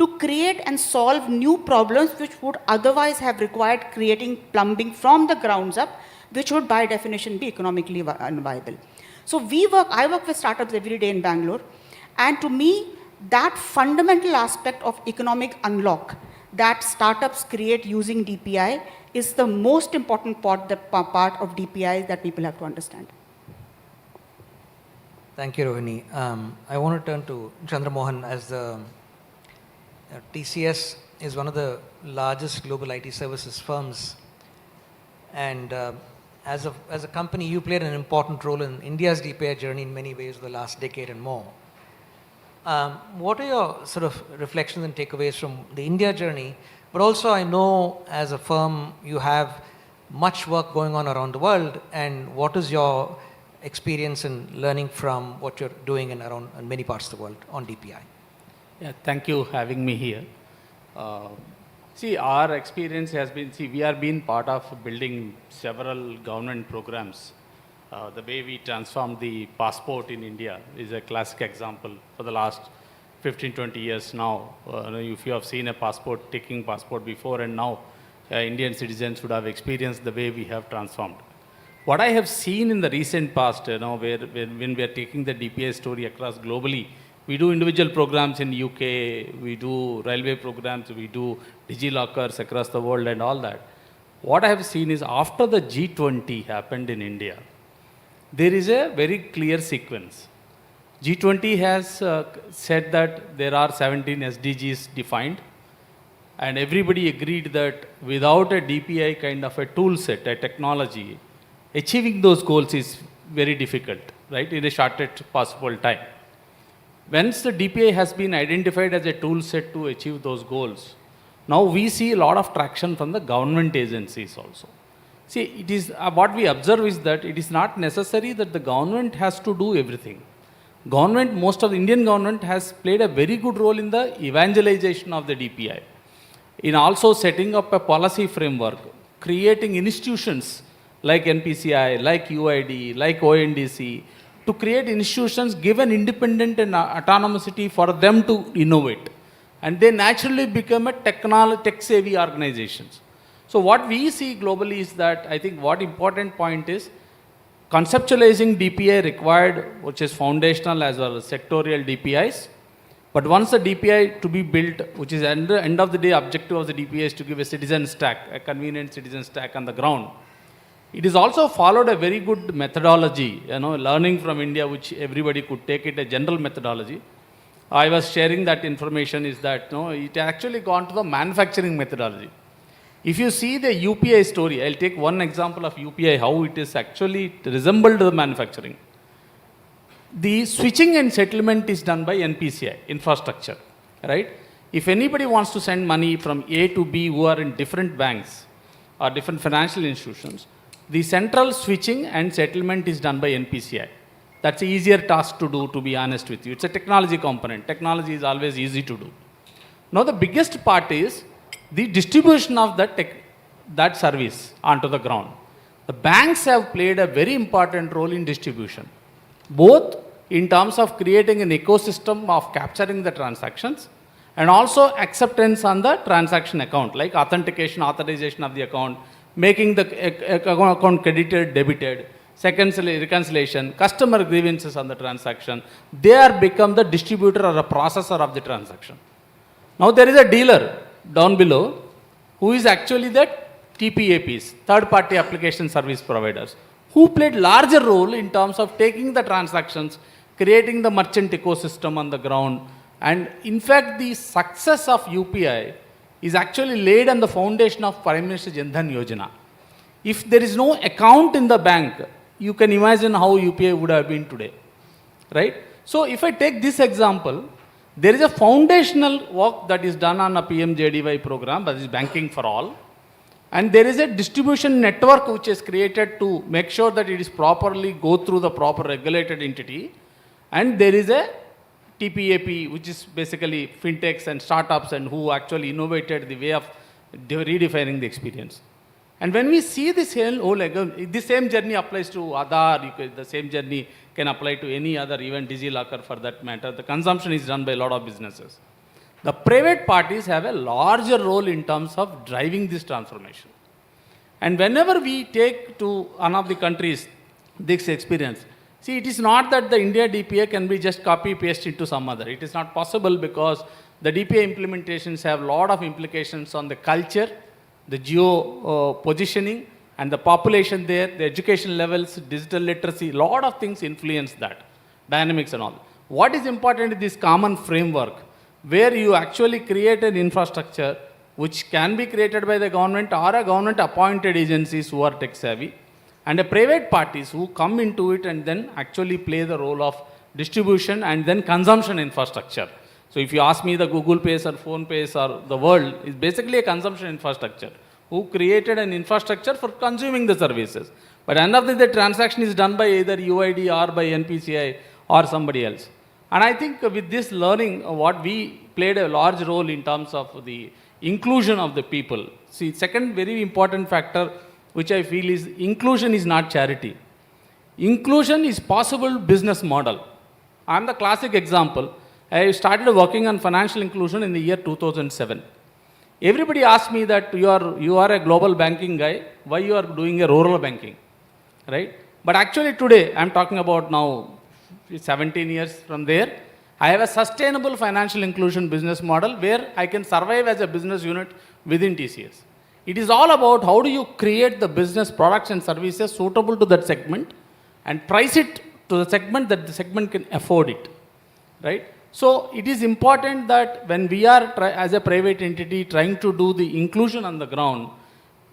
to create and solve new problems which would otherwise have required creating plumbing from the grounds up, which would by definition be economically unviable. So I work with startups every day in Bangalore, and to me, that fundamental aspect of economic unlock that startups create using DPI is the most important part of DPI that people have to understand. Thank you, Rohini. I want to turn to Chandramohan. As the TCS is one of the largest global IT services firms, and as a company, you played an important role in India's DPI journey in many ways for the last decade and more. What are your sort of reflections and takeaways from the India journey? But also, I know as a firm, you have much work going on around the world, and what is your experience in learning from what you're doing in many parts of the world on DPI? Yeah, thank you for having me here. Our experience has been, we are being part of building several government programs. The way we transformed the passport in India is a classic example for the last 15, 20 years now. If you have seen a passport, taking passport before and now, Indian citizens would have experienced the way we have transformed. What I have seen in the recent past, when we are taking the DPI story across globally, we do individual programs in UK, we do railway programs, we do DigiLockers across the world and all that. What I have seen is after the G20 happened in India, there is a very clear sequence. G20 has said that there are 17 SDGs defined, and everybody agreed that without a DPI kind of a tool set, a technology, achieving those goals is very difficult, right, in the shortest possible time. Once the DPI has been identified as a tool set to achieve those goals, now we see a lot of traction from the government agencies also. See, it is what we observe is that it is not necessary that the government has to do everything. Most of the Indian government has played a very good role in the evangelization of the DPI, in also setting up a policy framework, creating institutions like NPCI, like UID, like ONDC, to create institutions given independent and autonomousity for them to innovate. And they naturally become a tech-savvy organizations. So what we see globally is that I think what important point is conceptualizing DPI required, which is foundational as well as sectorial DPIs. But once the DPI to be built, which is at the end of the day, objective of the DPI is to give a citizen stack, a convenient citizen stack on the ground. It is also followed a very good methodology, learning from India, which everybody could take it a general methodology. I was sharing that information is that it actually gone to the manufacturing methodology. If you see the UPI story, I'll take one example of UPI, how it is actually resembled the manufacturing. The switching and settlement is done by NPCI, infrastructure, right? If anybody wants to send money from A to B who are in different banks or different financial institutions, the central switching and settlement is done by NPCI. That's an easier task to do, to be honest with you. It's a technology component. Technology is always easy to do. Now the biggest part is the distribution of that that service onto the ground. The banks have played a very important role in distribution, both in terms of creating an ecosystem of capturing the transactions and also acceptance on the transaction account, like authentication, authorization of the account, making the account credited, debited, reconciliation, customer grievances on the transaction. They are become the distributor or a processor of the transaction. Now there is a dealer down below who is actually the TPAPs, third-party application service providers, who played larger role in terms of taking the transactions, creating the merchant ecosystem on the ground. And in fact, the success of UPI is actually laid on the foundation of Prime Minister Jan Dhan Yojana. If there is no account in the bank, you can imagine how UPI would have been today, right? So if I take this example, there is a foundational work that is done on a PMJDY program, that is Banking for All. And there is a distribution network which is created to make sure that it is properly go through the proper regulated entity. And there is a TPAP, which is basically fintechs and startups and who actually innovated the way of redefining the experience. And when we see this this same journey applies to Aadhaar, the same journey can apply to any other, even DigiLocker for that matter. The consumption is done by a lot of businesses. The private parties have a larger role in terms of driving this transformation. And whenever we take to one of the countries this experience, see, it is not that the India DPI can be just copy-paste into some other. It is not possible because the DPI implementations have a lot of implications on the culture, the geo positioning, and the population there, the education levels, digital literacy, a lot of things influence that, dynamics and all. What is important is this common framework, where you actually create an infrastructure which can be created by the government or a government appointed agencies who are tech savvy, and a private parties who come into it and then actually play the role of distribution and then consumption infrastructure. So if you ask me, the Google Pays or Phone Pays or the world is basically a consumption infrastructure who created an infrastructure for consuming the services. But end of the transaction is done by either UID or by NPCI or somebody else. And I think with this learning, what we played a large role in terms of the inclusion of the people. See, second very important factor which I feel is inclusion is not charity. Inclusion is possible business model. I am the classic example. I started working on financial inclusion in the year 2007. Everybody asked me that you are a global banking guy, why you are doing a rural banking, right? But actually today, I am talking about now 17 years from there, I have a sustainable financial inclusion business model where I can survive as a business unit within TCS. It is all about how do you create the business products and services suitable to that segment and price it to the segment that the segment can afford it, right? So it is important that when we are as a private entity trying to do the inclusion on the ground,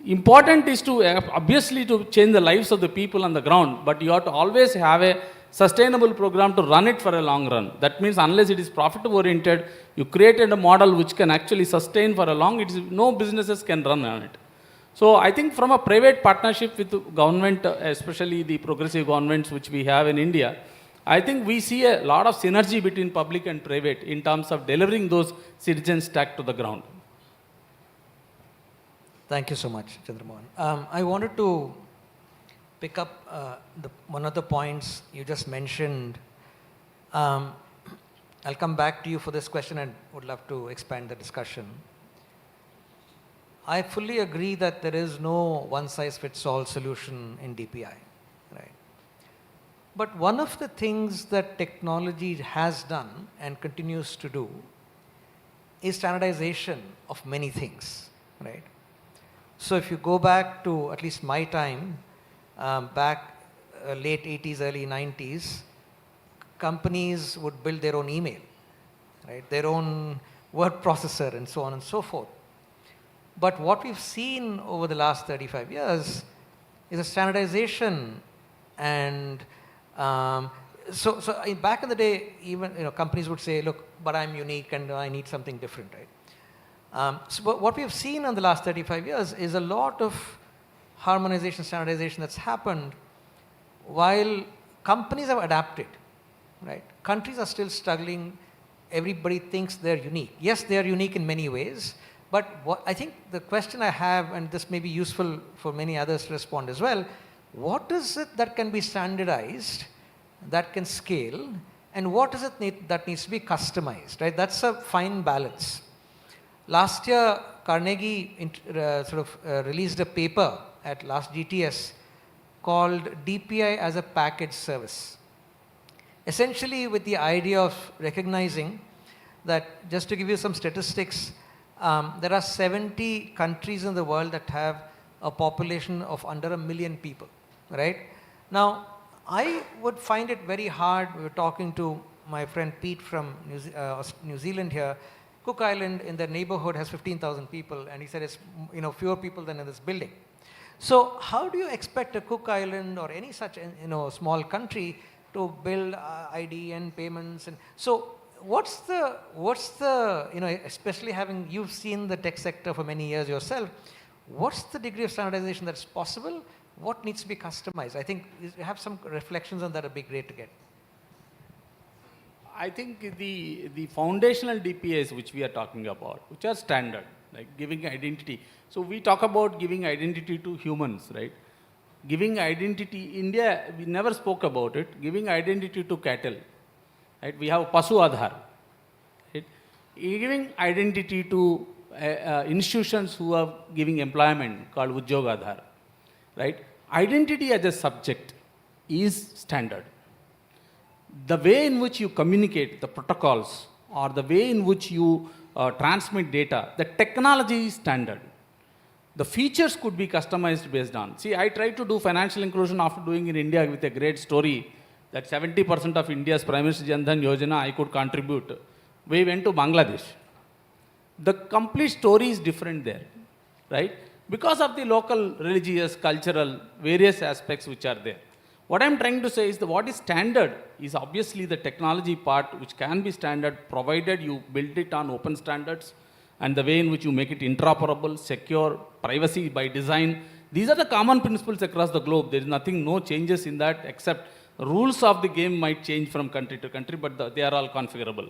important is to obviously to change the lives of the people on the ground, but you have to always have a sustainable program to run it for a long run. That means unless it is profit oriented, you created a model which can actually sustain for a long, no businesses can run on it. So I think from a private partnership with the government, especially the progressive governments which we have in India, I think we see a lot of synergy between public and private in terms of delivering those citizen stack to the ground. Thank you so much, Chandramohan. I wanted to pick up one of the points you just mentioned. I'll come back to you for this question and would love to expand the discussion. I fully agree that there is no one-size-fits-all solution in DPI, right? But one of the things that technology has done and continues to do is standardization of many things, right? So if you go back to at least my time, back late 80s, early 90s, companies would build their own email, right? Their own word processor and so on and so forth. But what we've seen over the last 35 years is a standardization and so back in the day, even companies would say, look, but I'm unique and I need something different, right? But what we have seen in the last 35 years is a lot of harmonization, standardization that's happened while companies have adapted, right? Countries are still struggling. Everybody thinks they're unique. Yes, they are unique in many ways, But what I think the question I have, and this may be useful for many others to respond as well, what is it that can be standardized, that can scale, and what is it that needs to be customized, right? That's a fine balance. Last year, Carnegie released a paper at last GTS called DPI as a package service. Essentially with the idea of recognizing that, just to give you some statistics, there are 70 countries in the world that have a population of under 1 million people, right? Now, I would find it very hard. We were talking to my friend Pete from New Zealand here. Cook Island in their neighborhood has 15,000 people, and he said it's fewer people than in this building. So how do you expect a Cook Island or any such small country to build ID and payments? And so what's the especially having you've seen the tech sector for many years yourself, what's the degree of standardization that's possible? What needs to be customized? I think you have some reflections on that would be great to get. I think the foundational DPIs which we are talking about, which are standard, like giving identity. So we talk about giving identity to humans, right? Giving identity, India, we never spoke about it, giving identity to cattle, right? We have Pasu Aadhaar, right? Giving identity to institutions who are giving employment called Udyog Aadhaar, right? Identity as a subject is standard. The way in which you communicate, the protocols, or the way in which you transmit data, the technology is standard. The features could be customized based on. See, I tried to do financial inclusion after doing in India with a great story that 70% of India's Prime Minister Jan Dhan Yojana I could contribute. We went to Bangladesh. The complete story is different there, right? Because of the local religious, cultural, various aspects which are there. What I'm trying to say is that what is standard is obviously the technology part, which can be standard provided you build it on open standards and the way in which you make it interoperable, secure, privacy by design. These are the common principles across the globe. There is nothing, no changes in that, except rules of the game might change from country to country, but they are all configurable.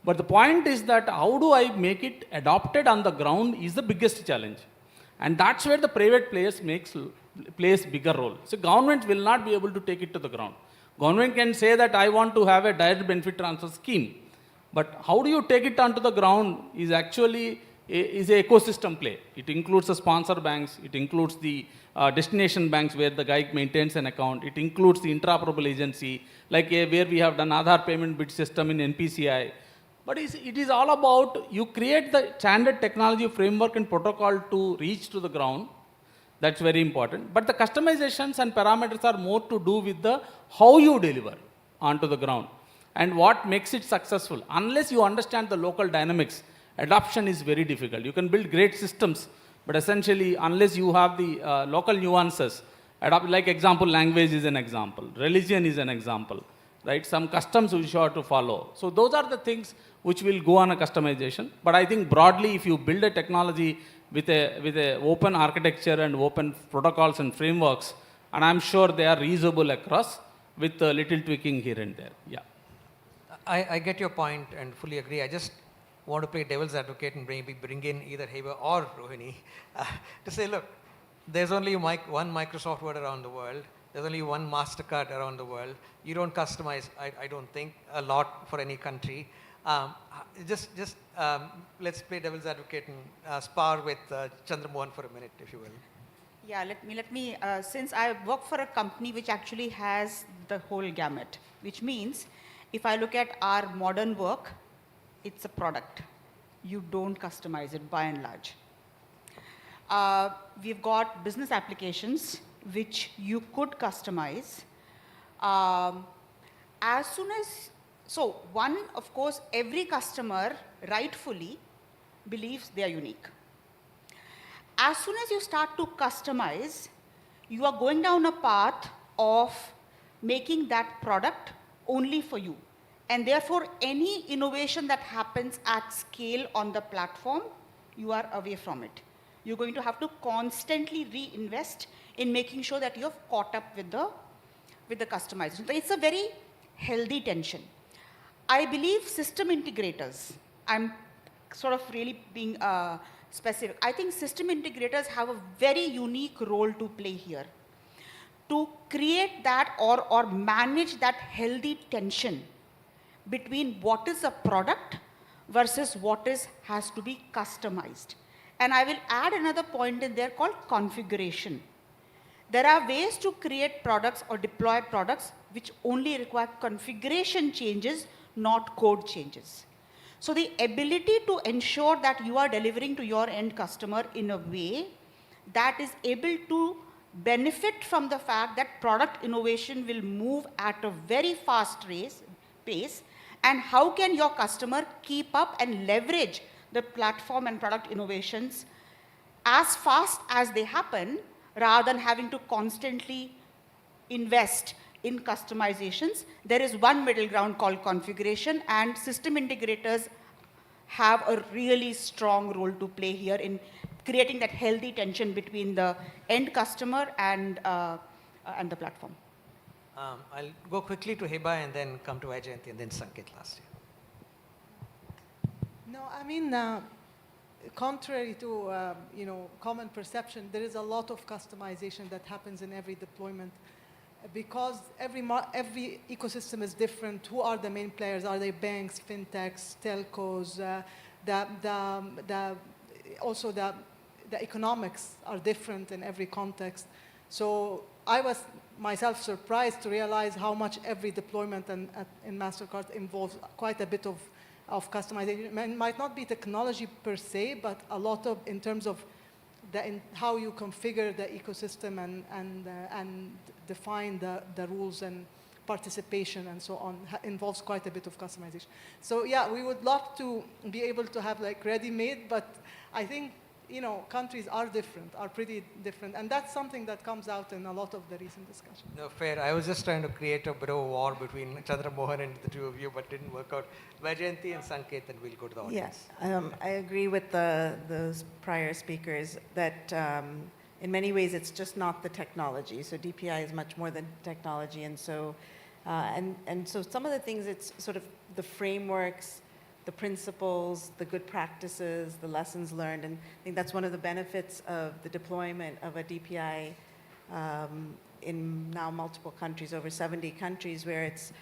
But the point is that how do I make it adopted on the ground is the biggest challenge. And that's where the private players plays bigger role. So government will not be able to take it to the ground. Government can say that I want to have a direct benefit transfer scheme. But how do you take it onto the ground is actually is an ecosystem play. It includes the sponsor banks, it includes the destination banks where the guy maintains an account, it includes the interoperable agency, like where we have done Aadhaar payment bid system in NPCI. But it is all about you create the standard technology framework and protocol to reach to the ground. That's very important. But the customizations and parameters are more to do with the how you deliver onto the ground and what makes it successful. Unless you understand the local dynamics, adoption is very difficult. You can build great systems, but essentially unless you have the local nuances, like example, language is an example, religion is an example, right? Some customs which you have to follow. So those are the things which will go on a customization. But I think broadly, if you build a technology with a open architecture and open protocols and frameworks, and I'm sure they are reusable across with a little tweaking here and there. Yeah. I get your point and fully agree. I just want to play devil's advocate and maybe bring in either Heba or Rohini to say, look, there's only one Microsoft Word around the world. There's only one MasterCard around the world. You don't customize, I don't think, a lot for any country. Let's play devil's advocate and spar with Chandramohan for a minute, if you will. Yeah, let me since I work for a company which actually has the whole gamut, which means if I look at our modern work, it's a product. You don't customize it by and large. We've got business applications which you could customize. One, of course, every customer rightfully believes they are unique. As soon as you start to customize, you are going down a path of making that product only for you. And therefore, any innovation that happens at scale on the platform, you are away from it. You're going to have to constantly reinvest in making sure that you have caught up with the customization. So it's a very healthy tension. I believe system integrators, I'm sort of really being specific. I think system integrators have a very unique role to play here to create that or manage that healthy tension between what is a product versus what has to be customized. And I will add another point in there called configuration. There are ways to create products or deploy products which only require configuration changes, not code changes. So the ability to ensure that you are delivering to your end customer in a way that is able to benefit from the fact that product innovation will move at a very fast pace, and how can your customer keep up and leverage the platform and product innovations as fast as they happen, rather than having to constantly invest in customizations. There is one middle ground called configuration, and system integrators have a really strong role to play here in creating that healthy tension between the end customer and the platform. I'll go quickly to Heba and then come to Vajayanti and then Sanket last year. No, I mean, contrary to common perception, there is a lot of customization that happens in every deployment, because every ecosystem is different. Who are the main players? Are they banks, fintechs, telcos? Also the economics are different in every context. So I was myself surprised to realize how much every deployment in MasterCard involves quite a bit of customization. It might not be technology per se, but a lot of in terms of how you configure the ecosystem and define the rules and participation and so on involves quite a bit of customization. So yeah, we would love to be able to have like ready-made, but I think countries are pretty different, and that's something that comes out in a lot of the recent discussion. No, fair. I was just trying to create a bit of a war between Chandra Mohan and the two of you, but didn't work out. Vajayanti and Sanket, and we'll go to the audience. Yes, I agree with the prior speakers that in many ways it's just not the technology. So DPI is much more than technology, and so so some of the things, it's sort of the frameworks, the principles, the good practices, the lessons learned, and I think that's one of the benefits of the deployment of a DPI in now multiple countries, over 70 countries, where it's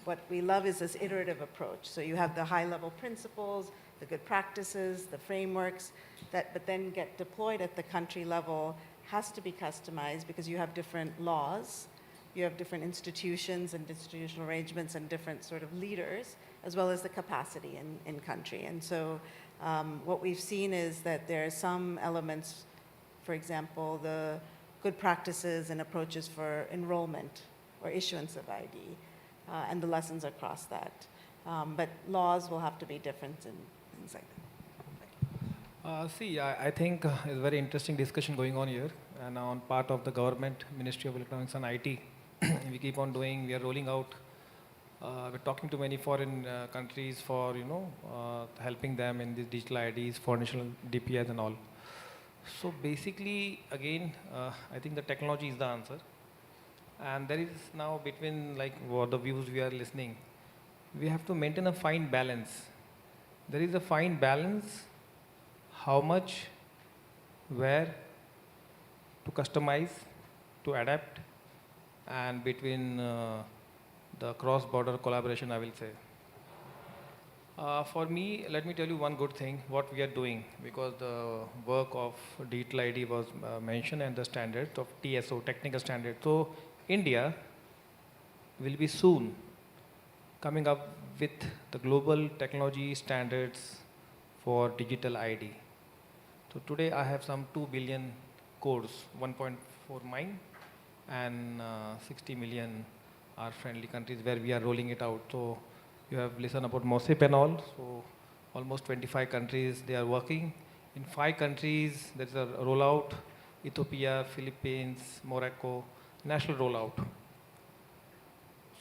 what we love is this iterative approach. So you have the high-level principles, the good practices, the frameworks, but then get deployed at the country level has to be customized because you have different laws, you have different institutions and institutional arrangements and different sort of leaders, as well as the capacity in country. And so what we've seen is that there are some elements, for example, the good practices and approaches for enrollment or issuance of ID, and the lessons across that. But laws will have to be different and things like that. I think it's a very interesting discussion going on here, and on part of the government, Ministry of Electronics and IT, we keep on doing, we are rolling out. We're talking to many foreign countries for, helping them in these digital IDs, for national DPIs and all. So basically, again, I think the technology is the answer. And there is now between what the views we are listening, we have to maintain a fine balance. There is a fine balance, how much, where to customize, to adapt, and between the cross-border collaboration, I will say. For me, let me tell you one good thing, what we are doing, because the work of digital ID was mentioned and the standards of TSO, technical standards. So India will be soon coming up with the global technology standards for digital ID. So today I have some 2 billion codes, 1.4 mine, and 60 million are friendly countries where we are rolling it out. So you have listened about MOSIP and all. So almost 25 countries they are working. In 5 countries there is a rollout: Ethiopia, Philippines, Morocco, national rollout.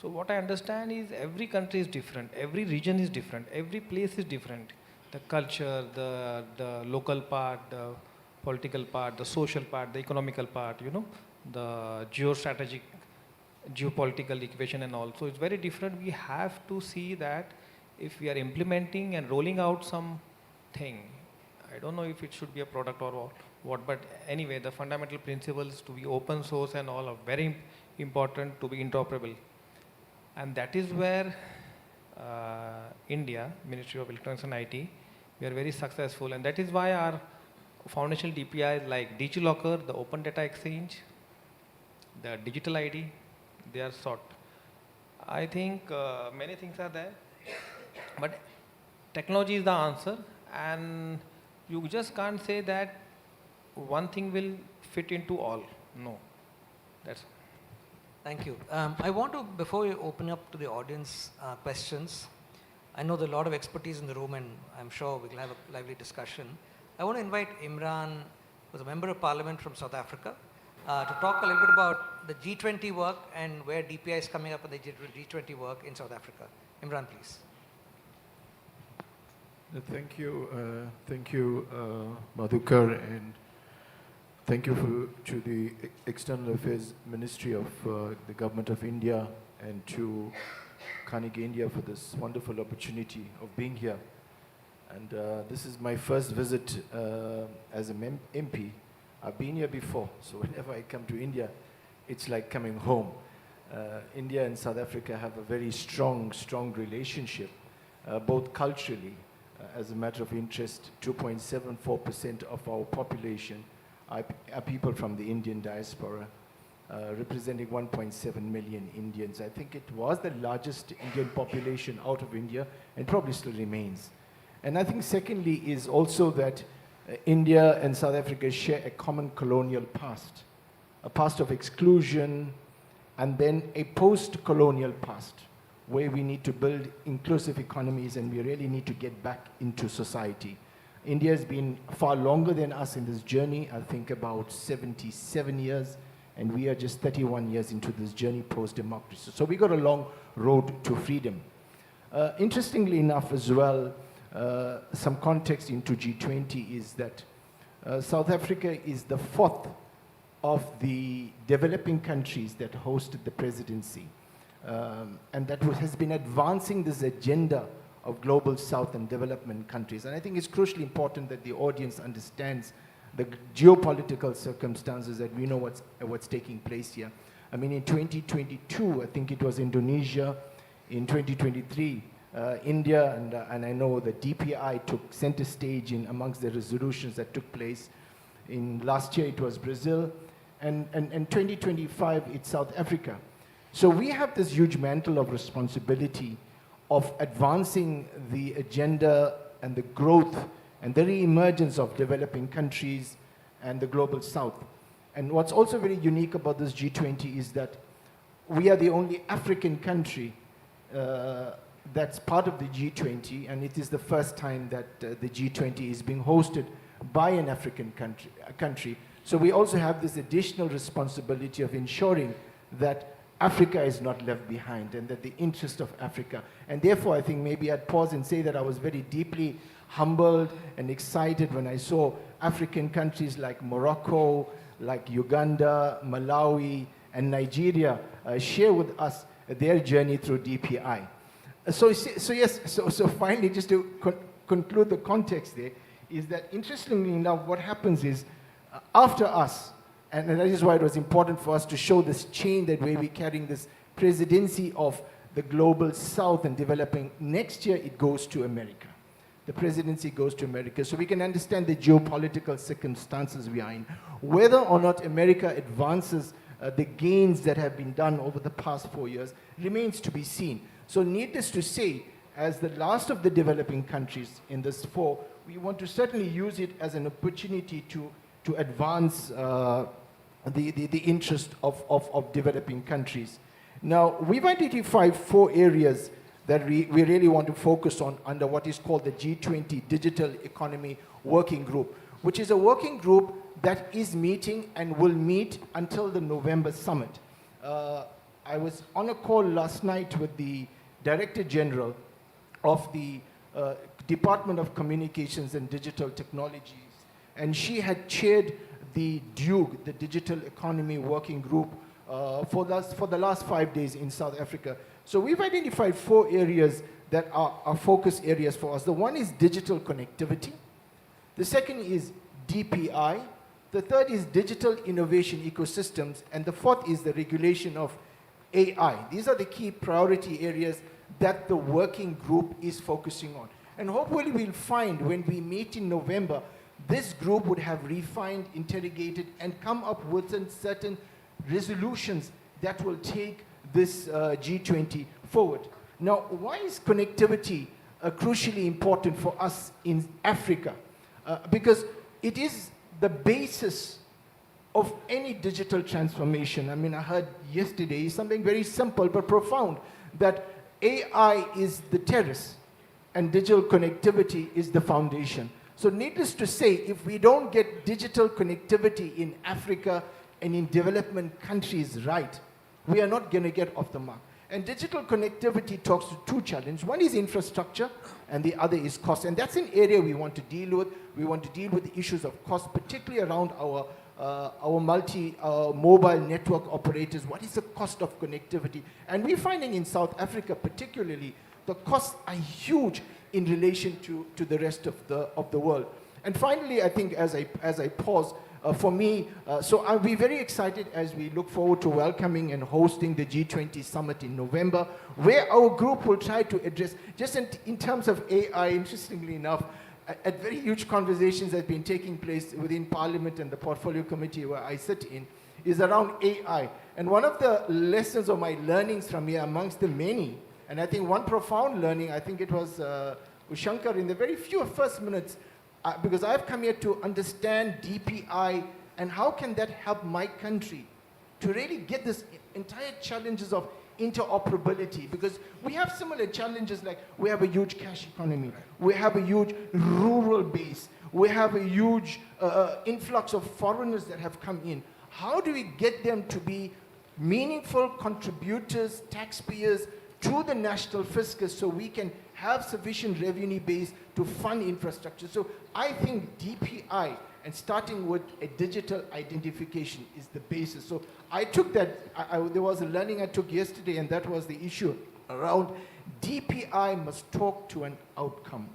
So what I understand is every country is different, every region is different, every place is different. The culture, the local part, the political part, the social part, the economical part, the geopolitical equation and all. So it's very different. We have to see that if we are implementing and rolling out something, I don't know if it should be a product or what, but anyway, the fundamental principles to be open source and all are very important to be interoperable. And that is where India, Ministry of Electronics and IT, we are very successful, and that is why our foundational DPIs like DigiLocker, the Open Data Exchange, the Digital ID, they are sought. I think many things are there, but technology is the answer, and you just can't say that one thing will fit into all. No, that's. Thank you. I want to, before you open up to the audience questions, I know there's a lot of expertise in the room and I'm sure we'll have a lively discussion. I want to invite Imran, who's a member of parliament from South Africa, to talk a little bit about the G20 work and where DPI is coming up in the G20 work in South Africa. Imran, please. Thank you, Madhukar, and thank you to the External Affairs Ministry of the Government of India and to Carnegie India for this wonderful opportunity of being here. And this is my first visit as an MP. I've been here before, so whenever I come to India, it's like coming home. India and South Africa have a very strong relationship, both culturally. As a matter of interest, 2.74% of our population are people from the Indian diaspora, representing 1.7 million Indians. I think it was the largest Indian population out of India and probably still remains. And I think secondly is also that India and South Africa share a common colonial past, a past of exclusion, and then a post-colonial past, where we need to build inclusive economies and we really need to get back into society. India has been far longer than us in this journey, I think about 77 years, and we are just 31 years into this journey post-democracy. So we got a long road to freedom. Interestingly enough as well, some context into G20 is that South Africa is the fourth of the developing countries that hosted the presidency. And that has been advancing this agenda of global south and development countries. And I think it's crucially important that the audience understands the geopolitical circumstances, that we know what's taking place here. I mean, in 2022, I think it was Indonesia. In 2023, India, and I know the DPI took center stage in amongst the resolutions that took place. In last year, it was Brazil. And 2025, it's South Africa. So we have this huge mantle of responsibility of advancing the agenda and the growth and the re-emergence of developing countries and the global south. And what's also very unique about this G20 is that we are the only African country that's part of the G20, and it is the first time that the G20 is being hosted by an African country. So we also have this additional responsibility of ensuring that Africa is not left behind and that the interest of Africa. And therefore, I think maybe I'd pause and say that I was very deeply humbled and excited when I saw African countries like Morocco, like Uganda, Malawi, and Nigeria share with us their journey through DPI. So finally, just to conclude the context there, is that interestingly enough, what happens is after us, and that is why it was important for us to show this chain that way we're carrying this presidency of the global south and developing. Next year, it goes to America. The presidency goes to America. So we can understand the geopolitical circumstances we are in. Whether or not America advances the gains that have been done over the past 4 years remains to be seen. So needless to say, as the last of the developing countries in this four, we want to certainly use it as an opportunity to advance the interest of developing countries. Now, we've identified 4 areas that we really want to focus on under what is called the G20 Digital Economy Working Group, which is a working group that is meeting and will meet until the November summit. I was on a call last night with the Director General of the Department of Communications and Digital Technologies, and she had chaired the DUG, the Digital Economy Working Group, for the last 5 days in South Africa. So we've identified 4 areas that are focus areas for us. The one is digital connectivity. The second is DPI. The third is digital innovation ecosystems. And the fourth is the regulation of AI. These are the key priority areas that the working group is focusing on. And hopefully we'll find when we meet in November, this group would have refined, interrogated, and come up with certain resolutions that will take this G20 forward. Now, why is connectivity crucially important for us in Africa? Because it is the basis of any digital transformation. I mean, I heard yesterday something very simple but profound, that AI is the terrace and digital connectivity is the foundation. So needless to say, if we don't get digital connectivity in Africa and in development countries right, we are not going to get off the mark. And digital connectivity talks to two challenges. One is infrastructure, and the other is cost. And that's an area we want to deal with. We want to deal with the issues of cost, particularly around our mobile network operators. What is the cost of connectivity? And we're finding in South Africa particularly, the costs are huge in relation to the rest of the world. And finally, I think as I pause, for me, so I'll be very excited as we look forward to welcoming and hosting the G20 summit in November, where our group will try to address, just in terms of AI, interestingly enough, at very huge conversations that have been taking place within Parliament and the Portfolio Committee where I sit in, is around AI. And one of the lessons of my learnings from here, amongst the many, and I think one profound learning, I think it was Shankar in the very few first minutes, because I've come here to understand DPI and how can that help my country to really get this entire challenges of interoperability, because we have similar challenges, like we have a huge cash economy, we have a huge rural base, we have a huge influx of foreigners that have come in. How do we get them to be meaningful contributors, taxpayers to the national fiscus so we can have sufficient revenue base to fund infrastructure? So I think DPI and starting with a digital identification is the basis. So I took that, there was a learning I took yesterday, and that was the issue around DPI must talk to an outcome.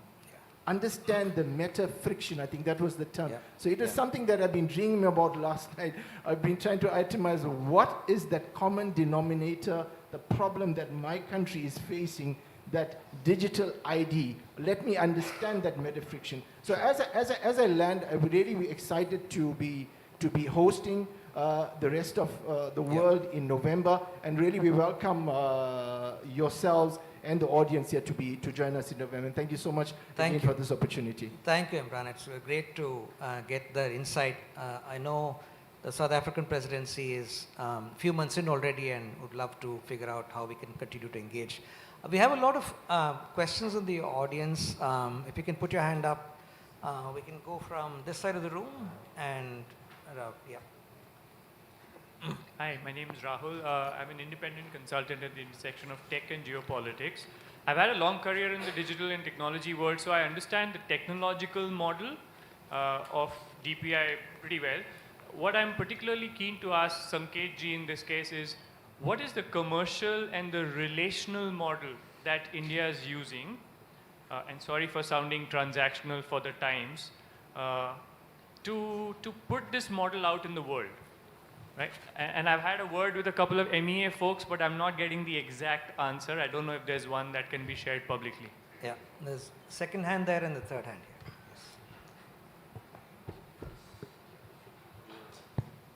Understand the meta friction, I think that was the term. So it is something that I've been dreaming about last night. I've been trying to itemize what is that common denominator, the problem that my country is facing, that digital ID. Let me understand that meta friction. So as I land, I would really be excited to be hosting the rest of the world in November, and really we welcome yourselves and the audience here to join us in November. And thank you so much again for this opportunity. Thank you, Imran. It's great to get the insight. I know the South African presidency is a few months in already and would love to figure out how we can continue to engage. We have a lot of questions in the audience. If you can put your hand up, we can go from this side of the room and yeah. Hi, my name is Rahul. I'm an independent consultant at the intersection of tech and geopolitics. I've had a long career in the digital and technology world, so I understand the technological model of DPI pretty well. What I'm particularly keen to ask Sanket ji in this case is, what is the commercial and the relational model that India is using, and sorry for sounding transactional for the times, to put this model out in the world? Right? And I've had a word with a couple of MEA folks, but I'm not getting the exact answer. I don't know if there's one that can be shared publicly. Yeah, there's second hand there and the third hand here.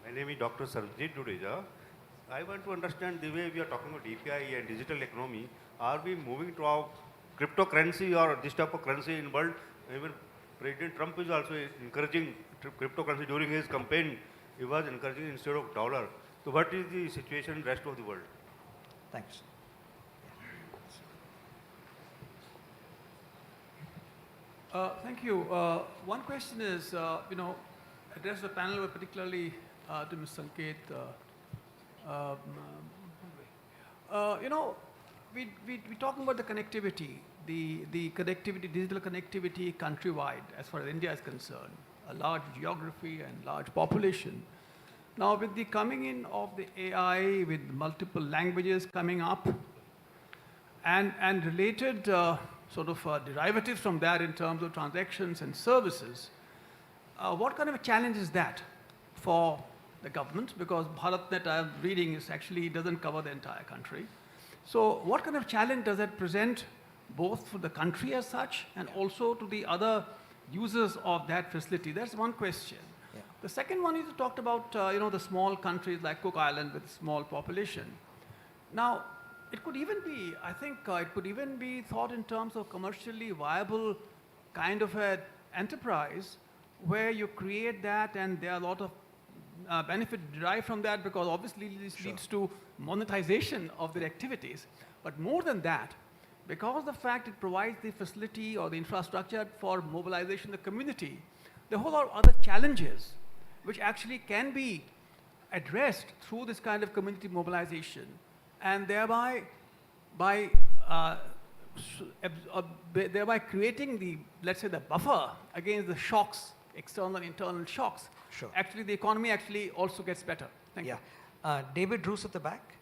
My name is Dr. Sarvjit Dudeja. I want to understand the way we are talking about DPI and digital economy. Are we moving to our cryptocurrency or this type of currency in the world? Even President Trump is also encouraging cryptocurrency during his campaign. He was encouraging instead of dollar. So what is the situation in the rest of the world? Thanks. Thank you. One question is, address the panel, but particularly to Ms. Sanket. We're talking about the connectivity, the connectivity, digital connectivity countrywide, as far as India is concerned. A large geography and large population. Now, with the coming in of the AI, with multiple languages coming up, and related derivatives from that in terms of transactions and services, What kind of a challenge is that for the government? Because BharatNet, I'm reading, is actually doesn't cover the entire country. So what kind of challenge does that present both for the country as such and also to the other users of that facility? That's one question. Yeah. The second one is you talked about the small countries like Cook Island with small population. Now, it could even be, I think it could even be thought in terms of commercially viable kind of an enterprise where you create that and there are a lot of benefit derived from that, because obviously this leads to monetization of their activities. But more than that, because the fact it provides the facility or the infrastructure for mobilization of the community, there are a whole lot of other challenges which actually can be addressed through this kind of community mobilization, and thereby creating the, let's say, the buffer against the shocks, external and internal shocks. Sure. Actually, the economy actually also gets better. Thank you. David Roos at the back.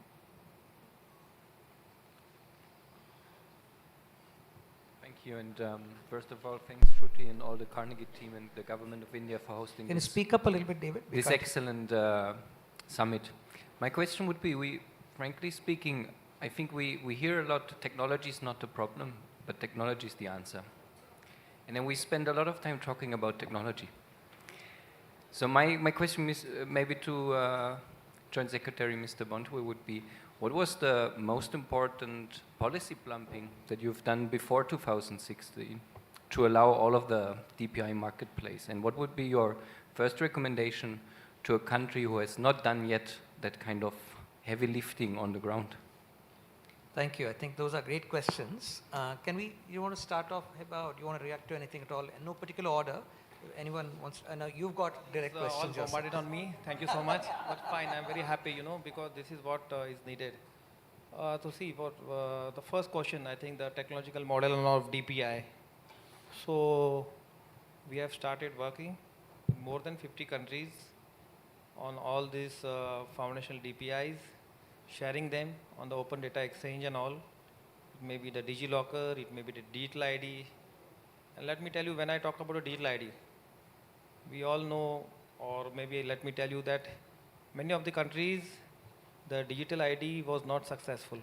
Thank you, and first of all, thanks Shruti and all the Carnegie team and the government of India for hosting Can you speak up a little bit, David? this excellent summit. My question would be, frankly speaking, I think we hear a lot, technology is not the problem, but technology is the answer. And then we spend a lot of time talking about technology. So my question is maybe to Joint Secretary Mr. Bontwe would be, what was the most important policy plumping that you've done before 2016 to allow all of the DPI marketplace? And what would be your first recommendation to a country who has not done yet that kind of heavy lifting on the ground? Thank you. I think those are great questions. You want to start off, Heba, or do you want to react to anything at all? In no particular order. If anyone wants, I know you've got direct questions. All bombarded on me. Thank you so much. But fine, I'm very happy, because this is what is needed. To see, for the first question, I think the technological model of DPI. So we have started working in more than 50 countries on all these foundational DPIs, sharing them on the open data exchange and all. It may be the DigiLocker, it may be the digital ID. And let me tell you, when I talk about a digital ID, we all know, or maybe let me tell you that many of the countries, the digital ID was not successful.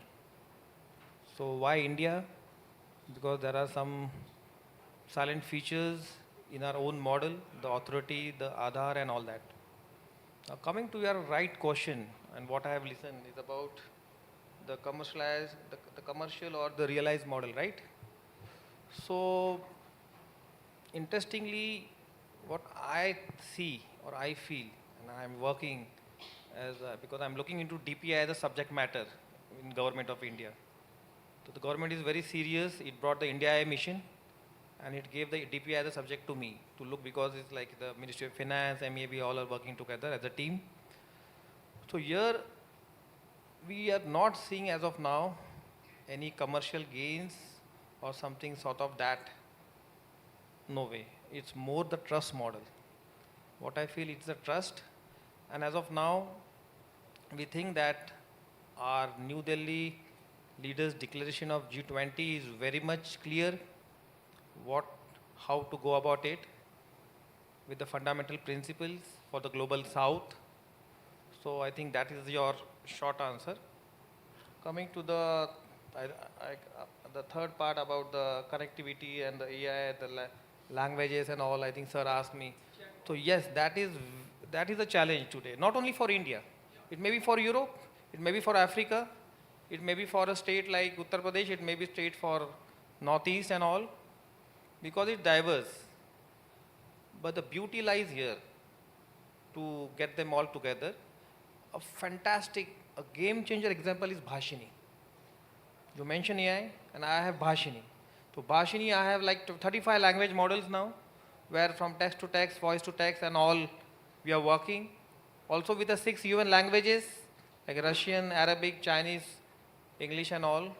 So why India? Because there are some silent features in our own model, the authority, the Aadhaar and all that. Now coming to your right question, and what I have listened is about the commercialized, the commercial or the realized model, right? So interestingly, what I see or I feel, and I'm working as because I'm looking into DPI as a subject matter in government of India. So the government is very serious. It brought the India Eye mission, and it gave the DPI as a subject to me to look, because it's like the Ministry of Finance, MEAB, all are working together as a team. So here we are not seeing as of now any commercial gains or something sort of that. No way. It's more the trust model. What I feel, it's the trust, and as of now we think that our New Delhi leaders' declaration of G20 is very much clear how to go about it with the fundamental principles for the global south. So I think that is your short answer. Coming to the third part about the connectivity and the AI, the languages and all, I think sir asked me. So yes, that is a challenge today, not only for India. It may be for Europe, it may be for Africa, it may be for a state like Uttar Pradesh, it may be state for Northeast and all, because it's diverse. But the beauty lies here to get them all together. A fantastic, a game changer example is Bhashini. You mentioned AI, and I have Bhashini. So Bhashini, I have like 35 language models now, where from text to text, voice to text and all we are working. Also with the 6 UN languages, like Russian, Arabic, Chinese, English and all.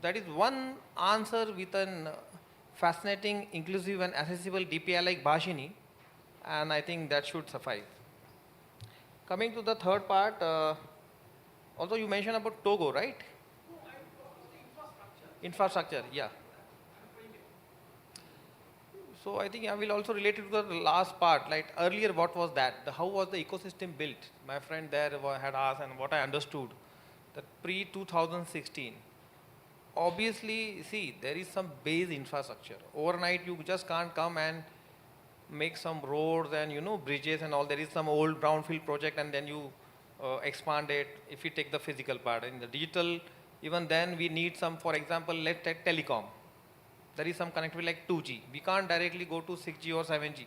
That is one answer with an fascinating, inclusive and accessible DPI like Bhashini, and I think that should suffice. Coming to the third part, also you mentioned about Togo, right? Infrastructure, yeah. So I think I will also relate it to the last part. Like earlier, what was that? How was the ecosystem built? My friend there had asked, and what I understood, that pre-2016, obviously, see, there is some base infrastructure. Overnight, you just can't come and make some roads and bridges and all. There is some old brownfield project, and then you expand it. If you take the physical part, in the digital, even then we need some. For example, let's take telecom. There is some connectivity like 2G. We can't directly go to 6G or 7G.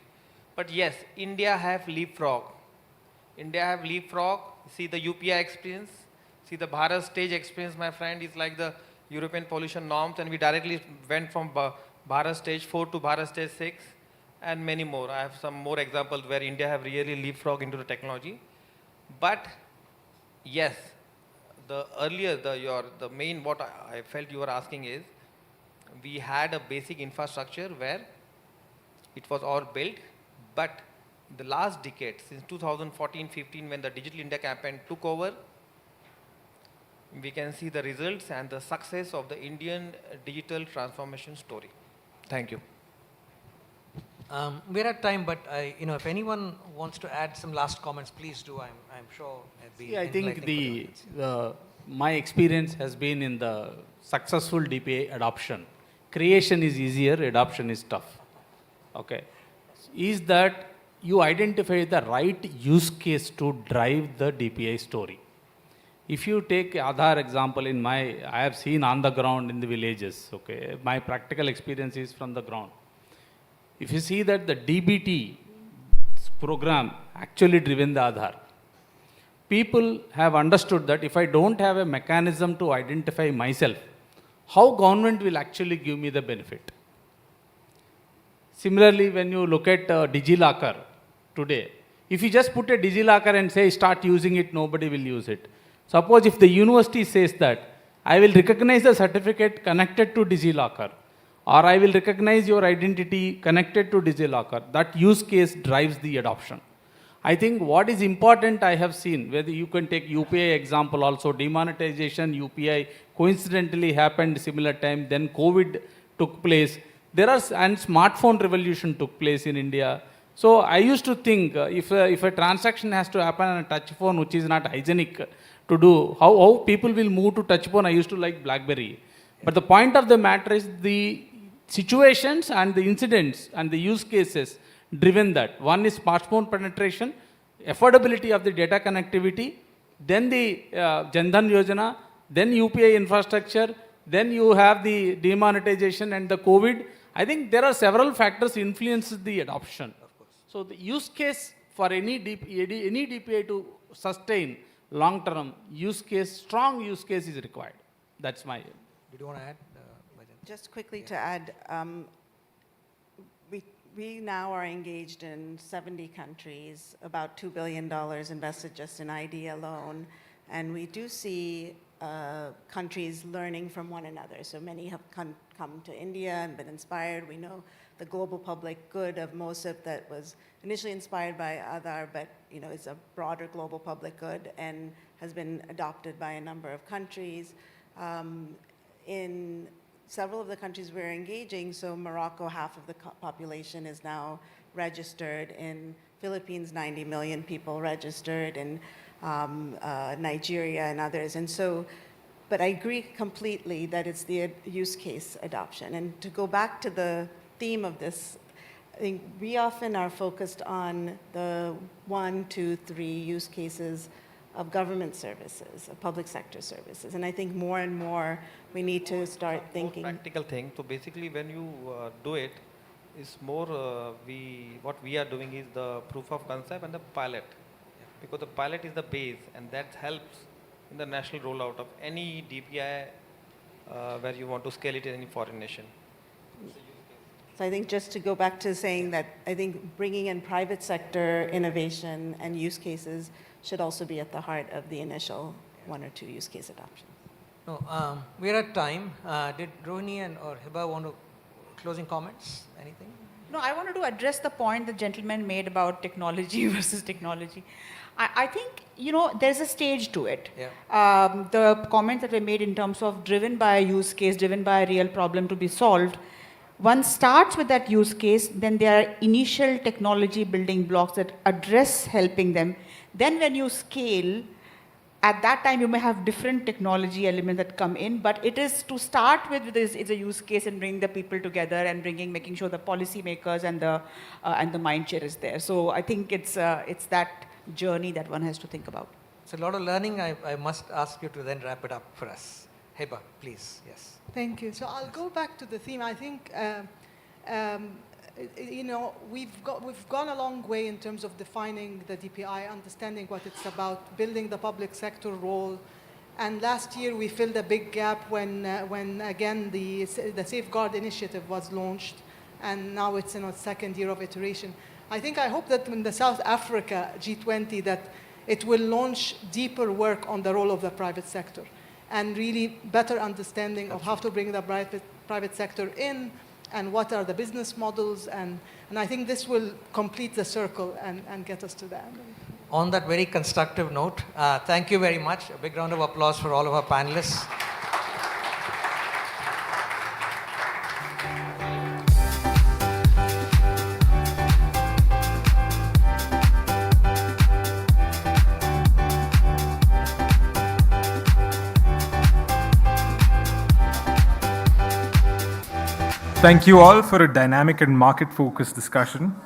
But yes, India have leapfrog. India have leapfrog. See the UPI experience. See the Bharat stage experience, my friend, is like the European pollution norms, and we directly went from Bharat stage 4 to Bharat stage 6 and many more. I have some more examples where India have really leapfrog into the technology. But yes, the earlier, the main what I felt you were asking is, we had a basic infrastructure where it was all built, but the last decade, since 2014-15, when the Digital India campaign took over, we can see the results and the success of the Indian digital transformation story. Thank you. We're at time, but if anyone wants to add some last comments, please do. I'm sure it'd be I think enlightening for the audience. my experience has been in the successful DPI adoption. Creation is easier, adoption is tough. Okay, is that you identify the right use case to drive the DPI story. If you take Aadhaar example, I have seen on the ground in the villages. Okay, my practical experience is from the ground. If you see that the DBT program actually driven the Aadhaar, people have understood that if I don't have a mechanism to identify myself, how government will actually give me the benefit. Similarly, when you look at DigiLocker today, if you just put a DigiLocker and say start using it, nobody will use it. Suppose if the university says that I will recognize the certificate connected to DigiLocker, or I will recognize your identity connected to DigiLocker, that use case drives the adoption. I think what is important I have seen, whether you can take UPI example also, demonetization, UPI coincidentally happened similar time, then COVID took place. And smartphone revolution took place in India. So I used to think if a transaction has to happen on a touch phone, which is not hygienic to do, how people will move to touch phone. I used to like BlackBerry. But the point of the matter is the situations and the incidents and the use cases driven that. One is smartphone penetration, affordability of the data connectivity, then the Jan Dhan Yojana, then UPI infrastructure, then you have the demonetization and the COVID. I think there are several factors influences the adoption. So the use case for any DPI to sustain long-term use case, strong use case is required. That's my. Did you want to add? Just quickly to add, we now are engaged in 70 countries, about $2 billion invested just in ID alone, and we do see countries learning from one another. So many have come to India and been inspired. We know the global public good of MOSIP that was initially inspired by Aadhaar, but it's a broader global public good and has been adopted by a number of countries. In several of the countries we're engaging, so Morocco, half of the population is now registered. In Philippines, 90 million people registered. In Nigeria and others. And so, but I agree completely that it's the use case adoption. And to go back to the theme of this, I think we often are focused on the 1, 2, 3 use cases of government services, of public sector services. And I think more and more we need to start thinking. More practical thing. So basically when you do it, it's more, what we are doing is the proof of concept and the pilot. Because the pilot is the base, and that helps in the national rollout of any DPI where you want to scale it in any foreign nation. So I think just to go back to saying that I think bringing in private sector innovation and use cases should also be at the heart of the initial 1 or 2 use case adoption. No, we're at time. Did Rohini or Hiba want to closing comments? Anything? No, I wanted to address the point the gentleman made about technology versus technology. I think, there's a stage to it. Yeah. The comments that were made in terms of driven by a use case, driven by a real problem to be solved, one starts with that use case, then there are initial technology building blocks that address helping them. Then when you scale, at that time you may have different technology elements that come in, but it is to start with it's a use case and bring the people together and making sure the policymakers and the mind share is there. So I think it's that journey that one has to think about. It's a lot of learning. I must ask you to then wrap it up for us. Heba, please, yes. Thank you. So I'll go back to the theme. I think, you know, we've gone a long way in terms of defining the DPI, understanding what it's about, building the public sector role. And last year we filled a big gap when again the Safeguard Initiative was launched, and now it's in its second year of iteration. I hope that in the South Africa G20 that it will launch deeper work on the role of the private sector and really better understanding of how to bring the private sector in and what are the business models. And I think this will complete the circle and get us to that. On that very constructive note, thank you very much. A big round of applause for all of our panelists. Thank you all for a dynamic and market-focused discussion.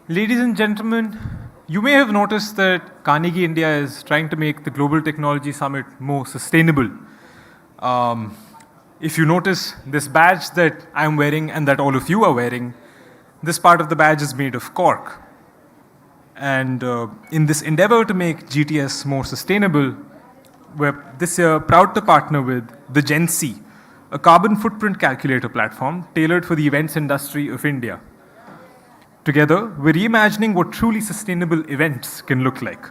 Ladies and gentlemen, you may have noticed that Carnegie India is trying to make the Global Technology Summit more sustainable. If you notice this badge that I'm wearing and that all of you are wearing, this part of the badge is made of cork. And in this endeavor to make GTS more sustainable, we're this year proud to partner with the Gen C, a carbon footprint calculator platform tailored for the events industry of India. Together, we're reimagining what truly sustainable events can look like.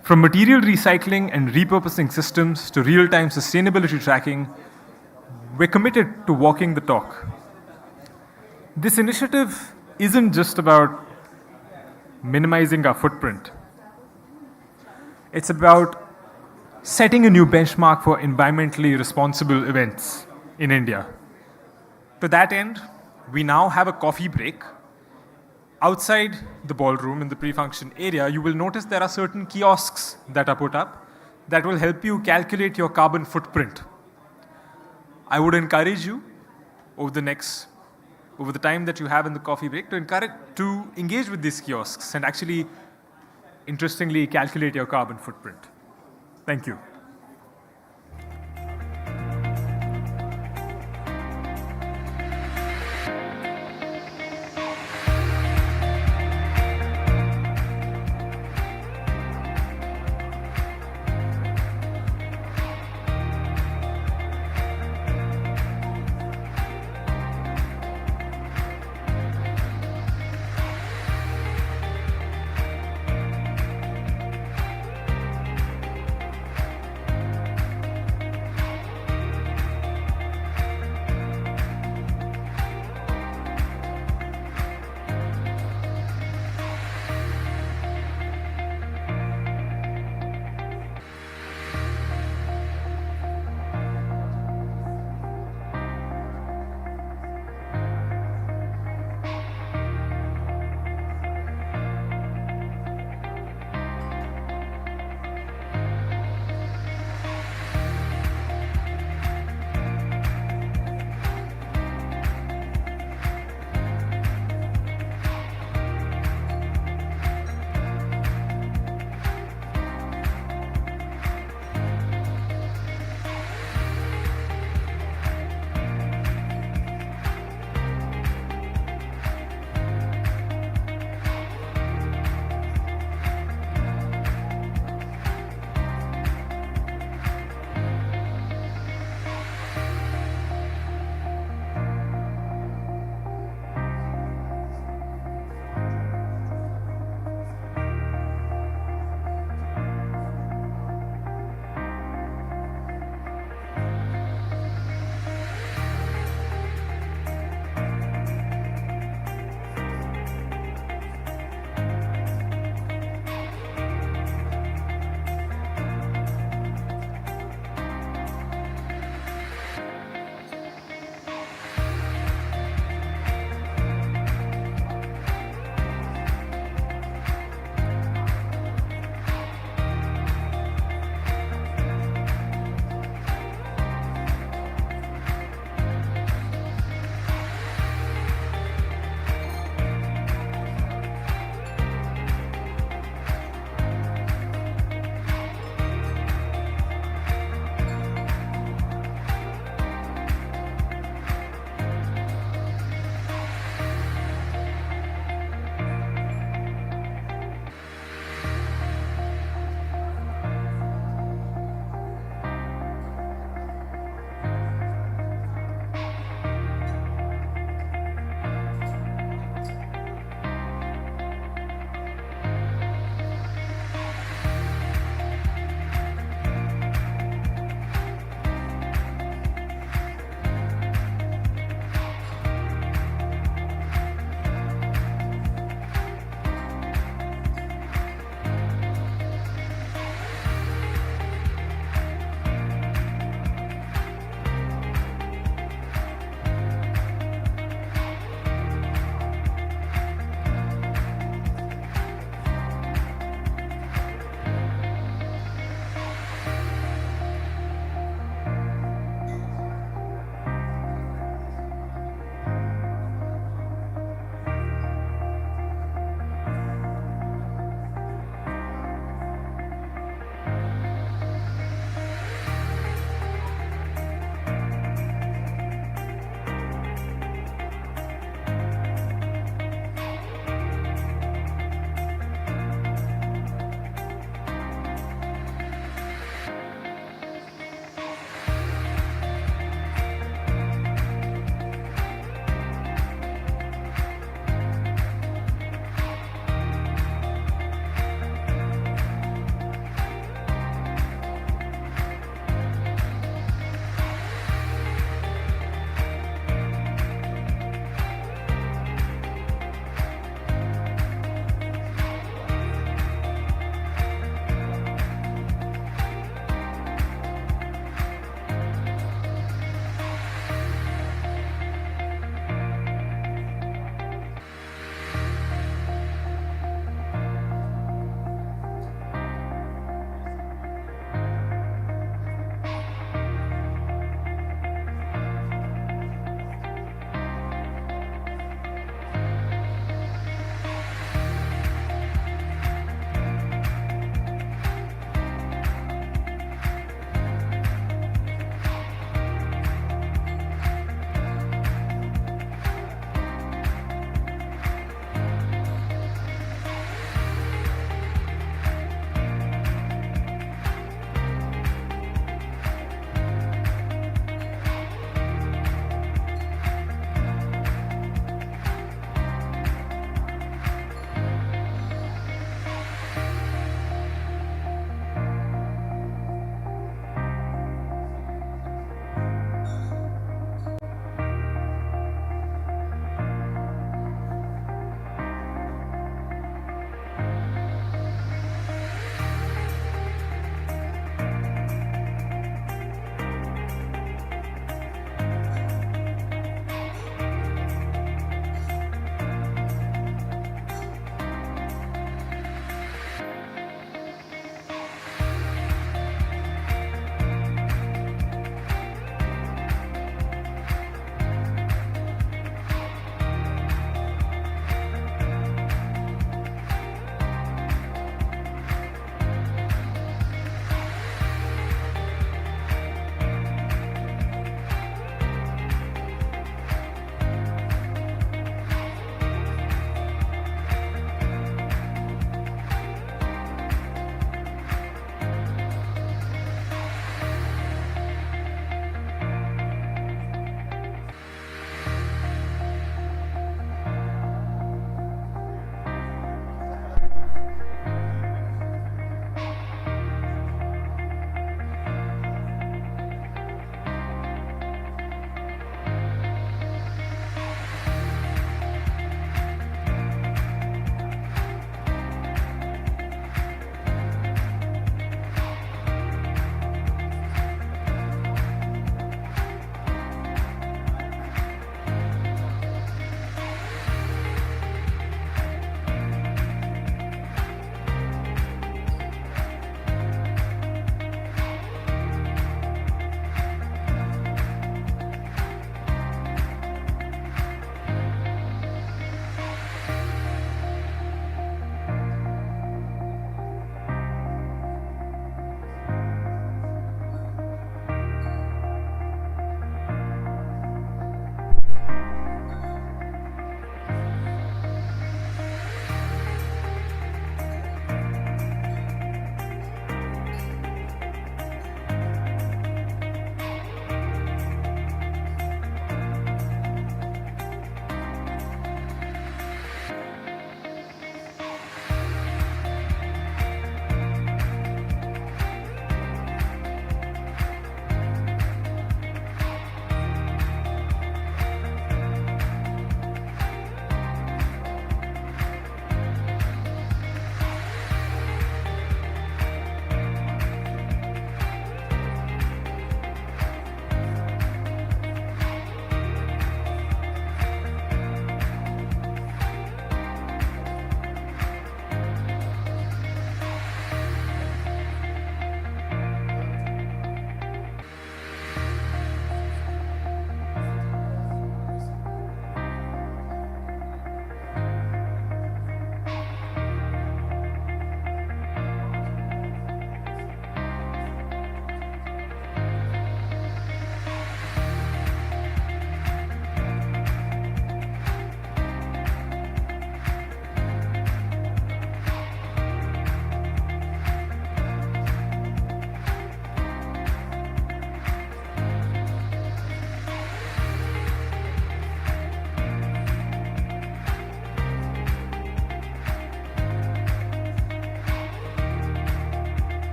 From material recycling and repurposing systems to real-time sustainability tracking, we're committed to walking the talk. This initiative isn't just about minimizing our footprint. It's about setting a new benchmark for environmentally responsible events in India. To that end, we now have a coffee break. Outside the ballroom in the pre-function area, you will notice there are certain kiosks that are put up that will help you calculate your carbon footprint. I would encourage you over the time that you have in the coffee break to engage with these kiosks and actually, interestingly, calculate your carbon footprint. Thank you.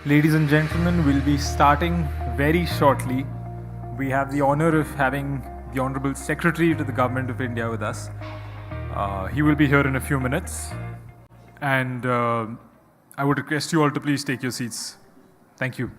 Ladies and gentlemen, we'll be starting very shortly. We have the honor of having the Honorable Secretary to the Government of India with us. He will be here in a few minutes. And I would request you all to please take your seats. Thank you.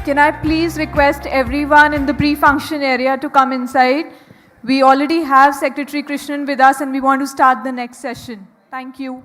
Can I please request everyone in the pre-function area to come inside? We already have Secretary Krishnan with us and we want to start the next session. Thank you.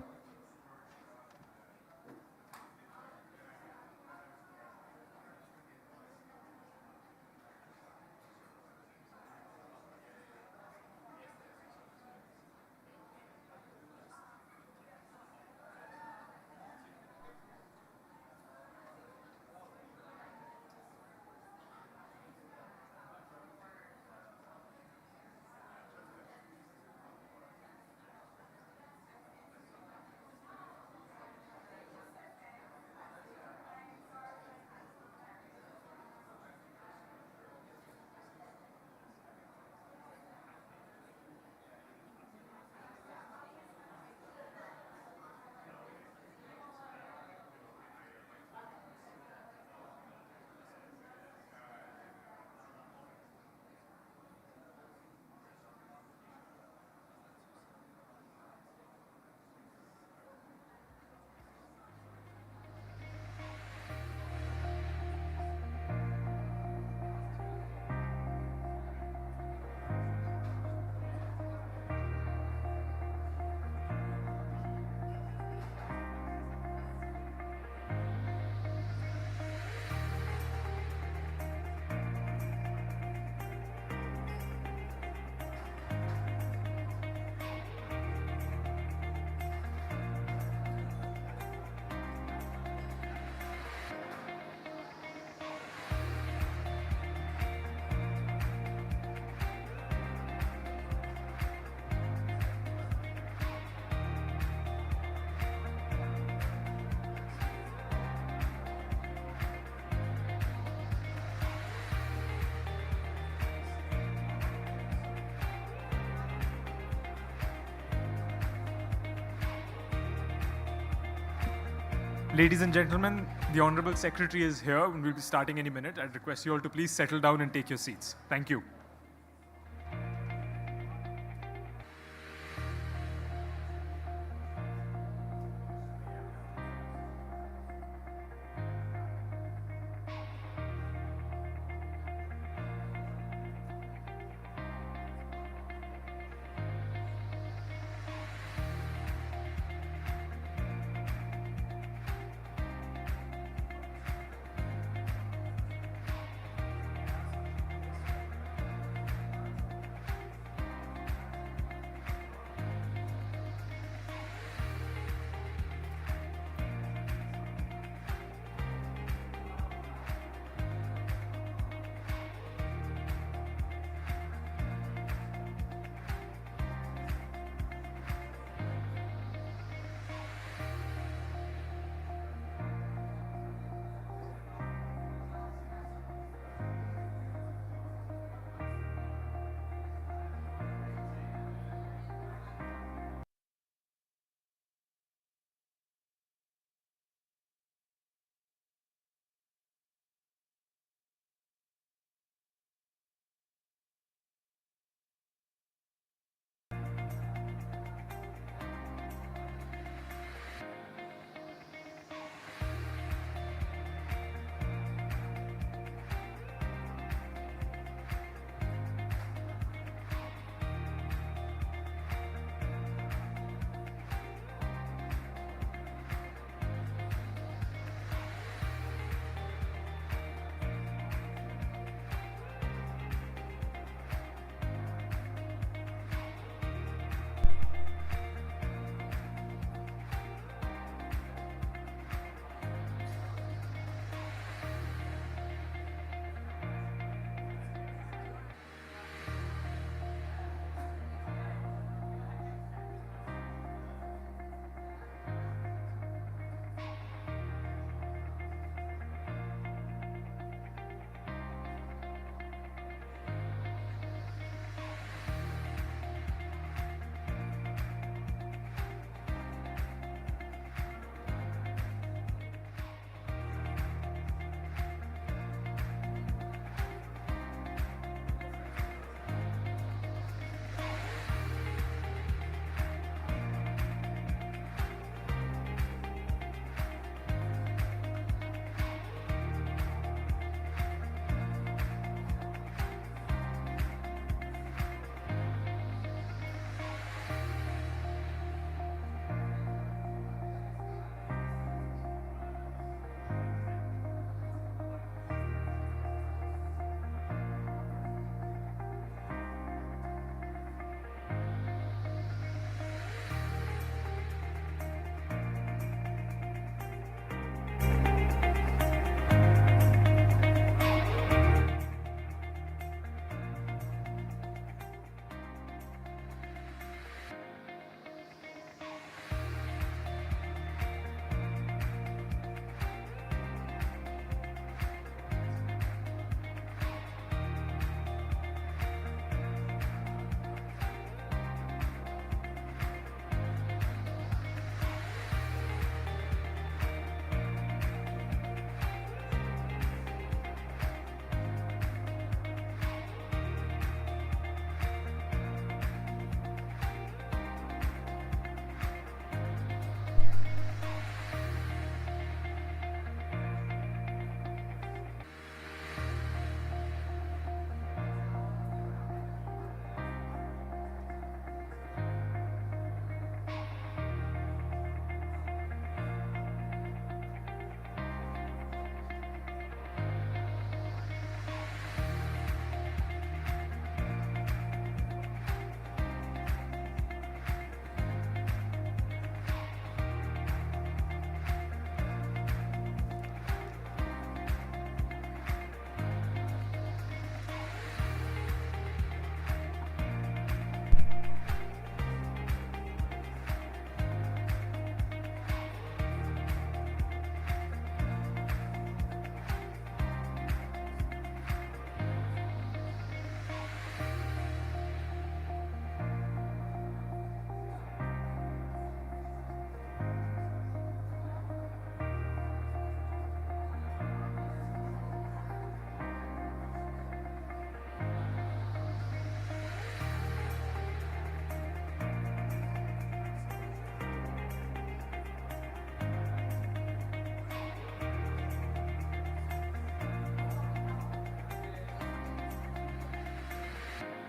Ladies and gentlemen, the Honorable Secretary is here and we'll be starting any minute. I'd request you all to please settle down and take your seats. Thank you.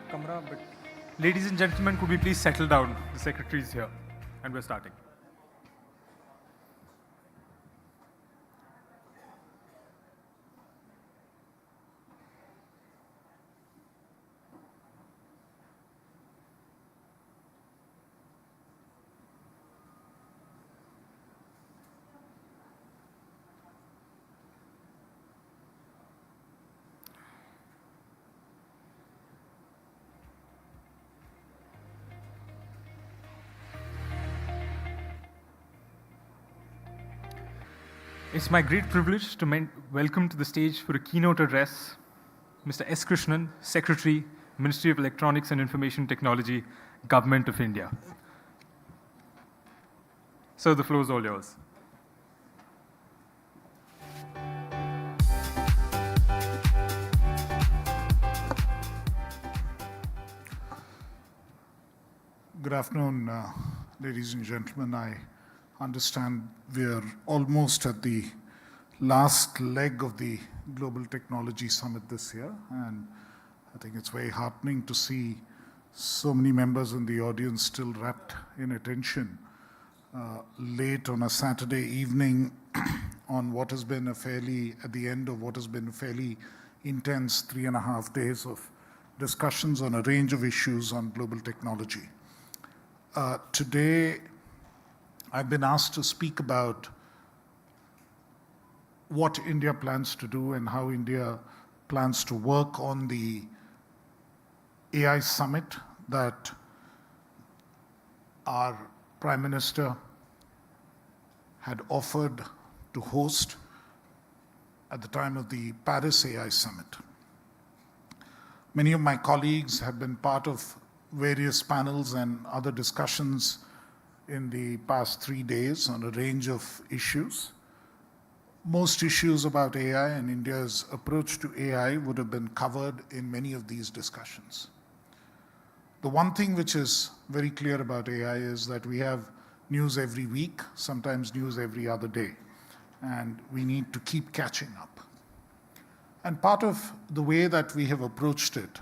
camera, but ladies and gentlemen, could we please settle down? The secretary is here, and we're starting. It's my great privilege to welcome to the stage for a keynote address Mr. S. Krishnan, Secretary, Ministry of Electronics and Information Technology, Government of India. Sir, the floor is all yours. Good afternoon, ladies and gentlemen. I understand we're almost at the last leg of the Global Technology Summit this year, and I think it's very heartening to see so many members in the audience still wrapped in attention late on a Saturday evening on what has been at the end of what has been a fairly intense 3.5 days of discussions on a range of issues on global technology. Today, I've been asked to speak about what India plans to do and how India plans to work on the AI summit that our Prime Minister had offered to host at the time of the Paris AI summit. Many of my colleagues have been part of various panels and other discussions in the past 3 days on a range of issues. Most issues about AI and India's approach to AI would have been covered in many of these discussions. The one thing which is very clear about AI is that we have news every week, sometimes news every other day, and we need to keep catching up. And part of the way that we have approached it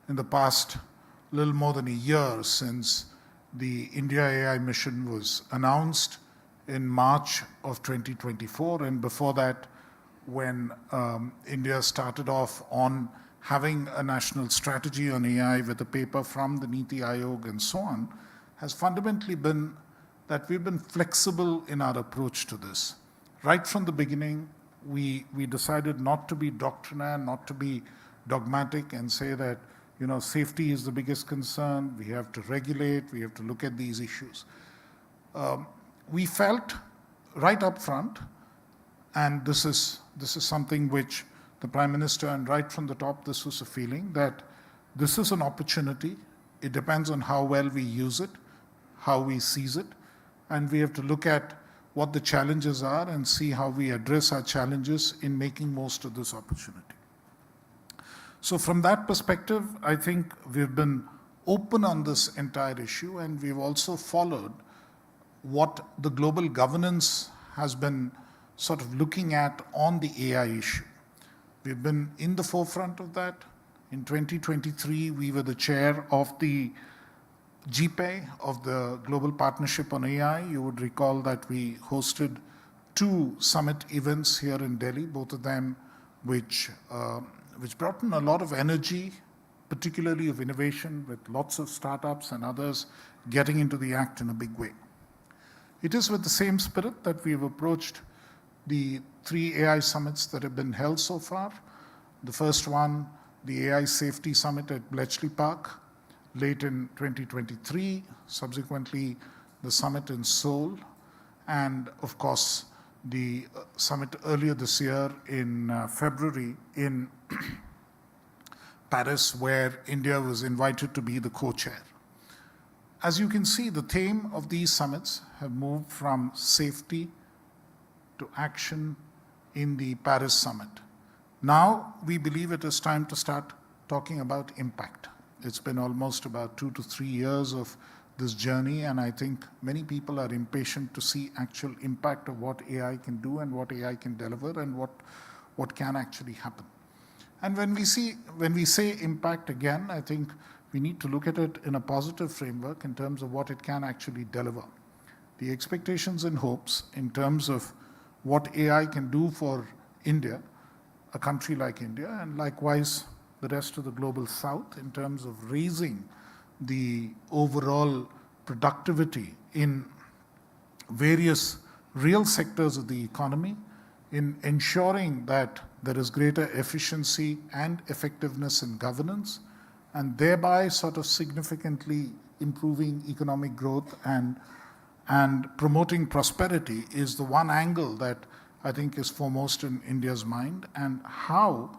in the past little more than a year since the India AI mission was announced in March of 2024, and before that, when India started off on having a national strategy on AI with a paper from the Niti Aayog and so on, has fundamentally been that we've been flexible in our approach to this. Right from the beginning, we decided not to be doctrinaire, not to be dogmatic and say that safety is the biggest concern, we have to regulate, we have to look at these issues. We felt right up front, and this is something which the Prime Minister, and right from the top, this was a feeling, that this is an opportunity. It depends on how well we use it, how we seize it, and we have to look at what the challenges are and see how we address our challenges in making most of this opportunity. So from that perspective, I think we've been open on this entire issue, and we've also followed what the global governance has been sort of looking at on the AI issue. We've been in the forefront of that. In 2023, we were the chair of the GPI, of the Global Partnership on AI. You would recall that we hosted 2 summit events here in Delhi, both of them which brought in a lot of energy, particularly of innovation, with lots of startups and others getting into the act in a big way. It is with the same spirit that we've approached the 3 AI summits that have been held so far. The first one, the AI Safety Summit at Bletchley Park, late in 2023, subsequently the summit in Seoul, and of course the summit earlier this year in February in Paris, where India was invited to be the co-chair. As you can see, the theme of these summits have moved from safety to action in the Paris summit. Now we believe it is time to start talking about impact. It's been almost about 2 to 3 years of this journey, and I think many people are impatient to see actual impact of what AI can do and what AI can deliver and what can actually happen. And when we say impact again, I think we need to look at it in a positive framework in terms of what it can actually deliver. The expectations and hopes in terms of what AI can do for India, a country like India, and likewise the rest of the global south in terms of raising the overall productivity in various real sectors of the economy, in ensuring that there is greater efficiency and effectiveness in governance, and thereby sort of significantly improving economic growth and promoting prosperity is the one angle that I think is foremost in India's mind, and how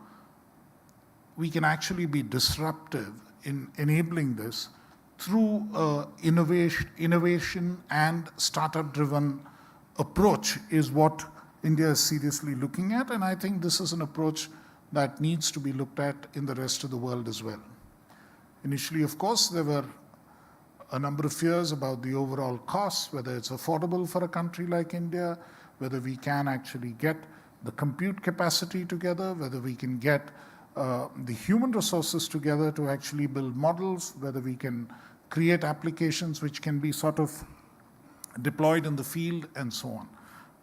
we can actually be disruptive in enabling this through innovation and startup-driven approach is what India is seriously looking at, and I think this is an approach that needs to be looked at in the rest of the world as well. Initially, of course, there were a number of fears about the overall costs, whether it's affordable for a country like India, whether we can actually get the compute capacity together, whether we can get the human resources together to actually build models, whether we can create applications which can be sort of deployed in the field and so on.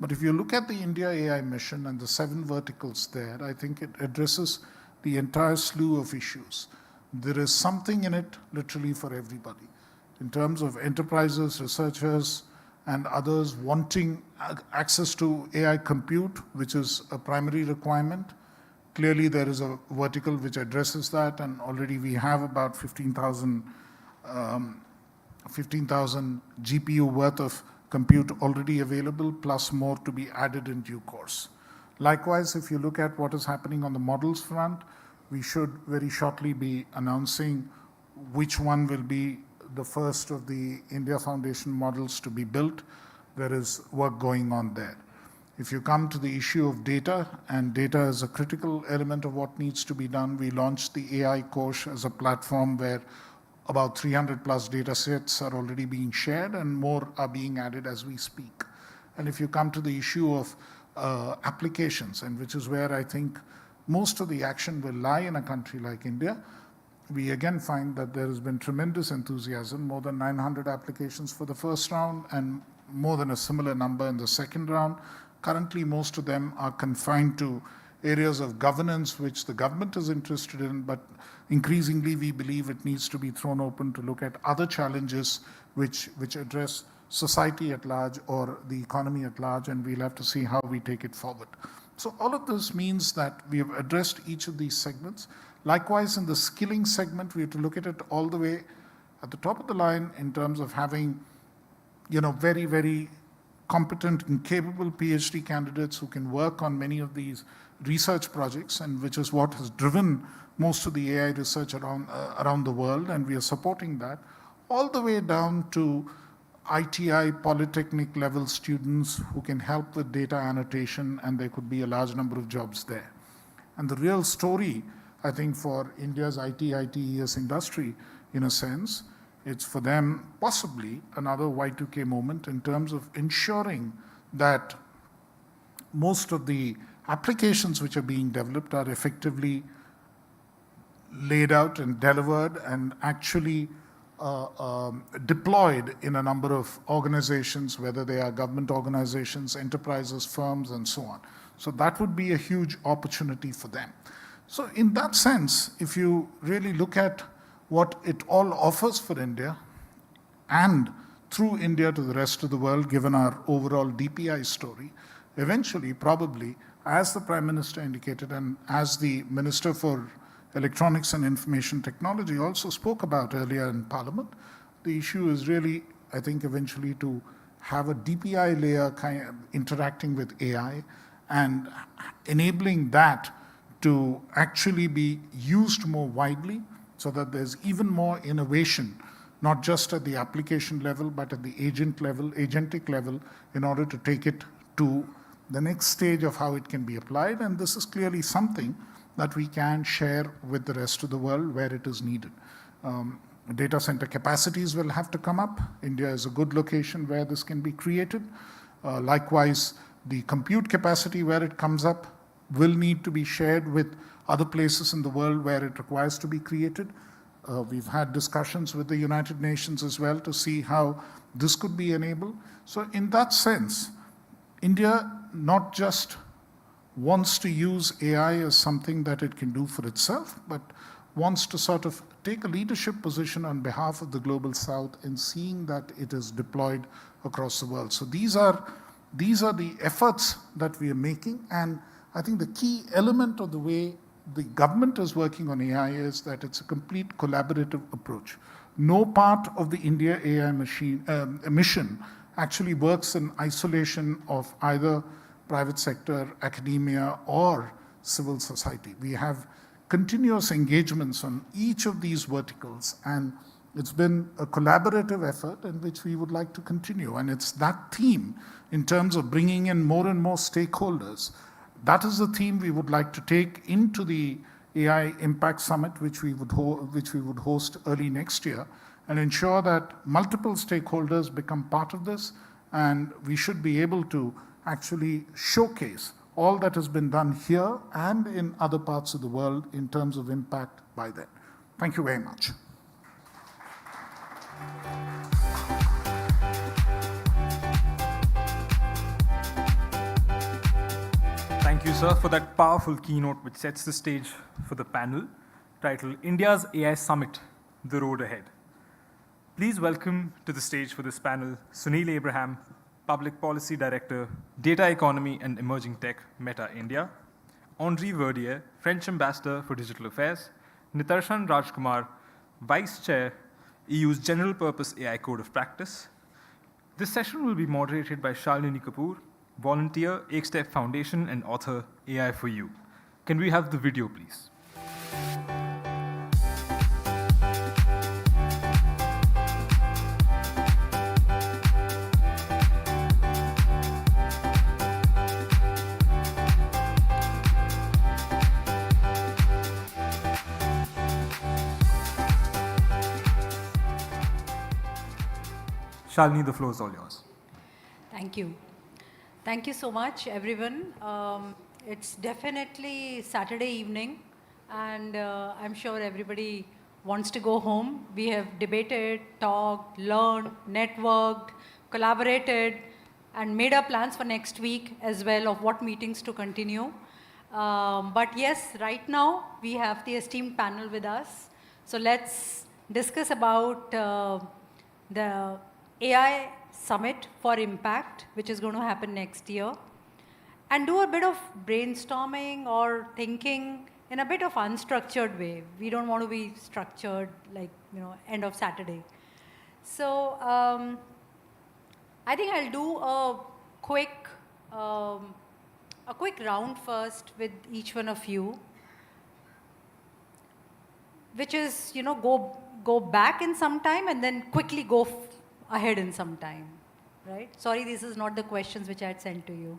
But if you look at the India AI mission and the 7 verticals there, I think it addresses the entire slew of issues. There is something in it literally for everybody. In terms of enterprises, researchers, and others wanting access to AI compute, which is a primary requirement. Clearly, there is a vertical which addresses that, and already we have about 15,000 GPU worth of compute already available, plus more to be added in due course. Likewise, if you look at what is happening on the models front, we should very shortly be announcing which one will be the first of the India Foundation models to be built. There is work going on there. If you come to the issue of data, and data is a critical element of what needs to be done, we launched the AI Kosh as a platform where about 300 plus data sets are already being shared and more are being added as we speak. And if you come to the issue of applications, and which is where I think most of the action will lie in a country like India, we again find that there has been tremendous enthusiasm, more than 900 applications for the first round and more than a similar number in the second round. Currently, most of them are confined to areas of governance which the government is interested in, but increasingly we believe it needs to be thrown open to look at other challenges which address society at large or the economy at large, and we'll have to see how we take it forward. So all of this means that we have addressed each of these segments. Likewise, in the skilling segment, we have to look at it all the way at the top of the line in terms of having, very, very competent and capable PhD candidates who can work on many of these research projects, and which is what has driven most of the AI research around the world, and we are supporting that, all the way down to ITI, polytechnic level students who can help with data annotation, and there could be a large number of jobs there. And the real story, I think, for India's ITES industry, in a sense, it's for them possibly another Y2K moment in terms of ensuring that most of the applications which are being developed are effectively laid out and delivered and actually deployed in a number of organizations, whether they are government organizations, enterprises, firms, and so on. So that would be a huge opportunity for them. So in that sense, if you really look at what it all offers for India, and through India to the rest of the world, given our overall DPI story, eventually, probably, as the Prime Minister indicated and as the Minister for Electronics and Information Technology also spoke about earlier in Parliament, the issue is really, I think, eventually to have a DPI layer kind of interacting with AI and enabling that to actually be used more widely so that there's even more innovation, not just at the application level, but at the agent level, agentic level, in order to take it to the next stage of how it can be applied. And this is clearly something that we can share with the rest of the world where it is needed. Data center capacities will have to come up. India is a good location where this can be created. Likewise, the compute capacity where it comes up will need to be shared with other places in the world where it requires to be created. We've had discussions with the United Nations as well to see how this could be enabled. So in that sense, India not just wants to use AI as something that it can do for itself, but wants to sort of take a leadership position on behalf of the Global South in seeing that it is deployed across the world. So these are the efforts that we are making, and I think the key element of the way the government is working on AI is that it's a complete collaborative approach. No part of the India AI mission actually works in isolation of either private sector, academia, or civil society. We have continuous engagements on each of these verticals, and it's been a collaborative effort in which we would like to continue. And it's that theme, in terms of bringing in more and more stakeholders, that is the theme we would like to take into the AI Impact Summit, which we would host early next year, and ensure that multiple stakeholders become part of this, and we should be able to actually showcase all that has been done here and in other parts of the world in terms of impact by then. Thank you very much. Thank you, sir, for that powerful keynote which sets the stage for the panel titled India's AI Summit, The Road Ahead. Please welcome to the stage for this panel Sunil Abraham, Public Policy Director, Data Economy and Emerging Tech, Meta India, Henri Verdier, French Ambassador for Digital Affairs, Nitarshan Rajkumar, Vice Chair, EU's General Purpose AI Code of Practice. This session will be moderated by Shalini Kapoor, volunteer, Ekstep Foundation, and author, AI for You. Can we have the video, please? Shalini, the floor is all yours. Thank you. Thank you so much, everyone. It's definitely Saturday evening, and I'm sure everybody wants to go home. We have debated, talked, learned, networked, collaborated, and made our plans for next week as well of what meetings to continue. But yes, right now, we have the esteemed panel with us. So let's discuss about the AI Summit for Impact, which is going to happen next year, and do a bit of brainstorming or thinking in a bit of unstructured way. We don't want to be structured like, end of Saturday. So I think I'll do a quick round first with each one of you, which is, go back in some time and then quickly go ahead in some time, right? Sorry, this is not the questions which I had sent to you.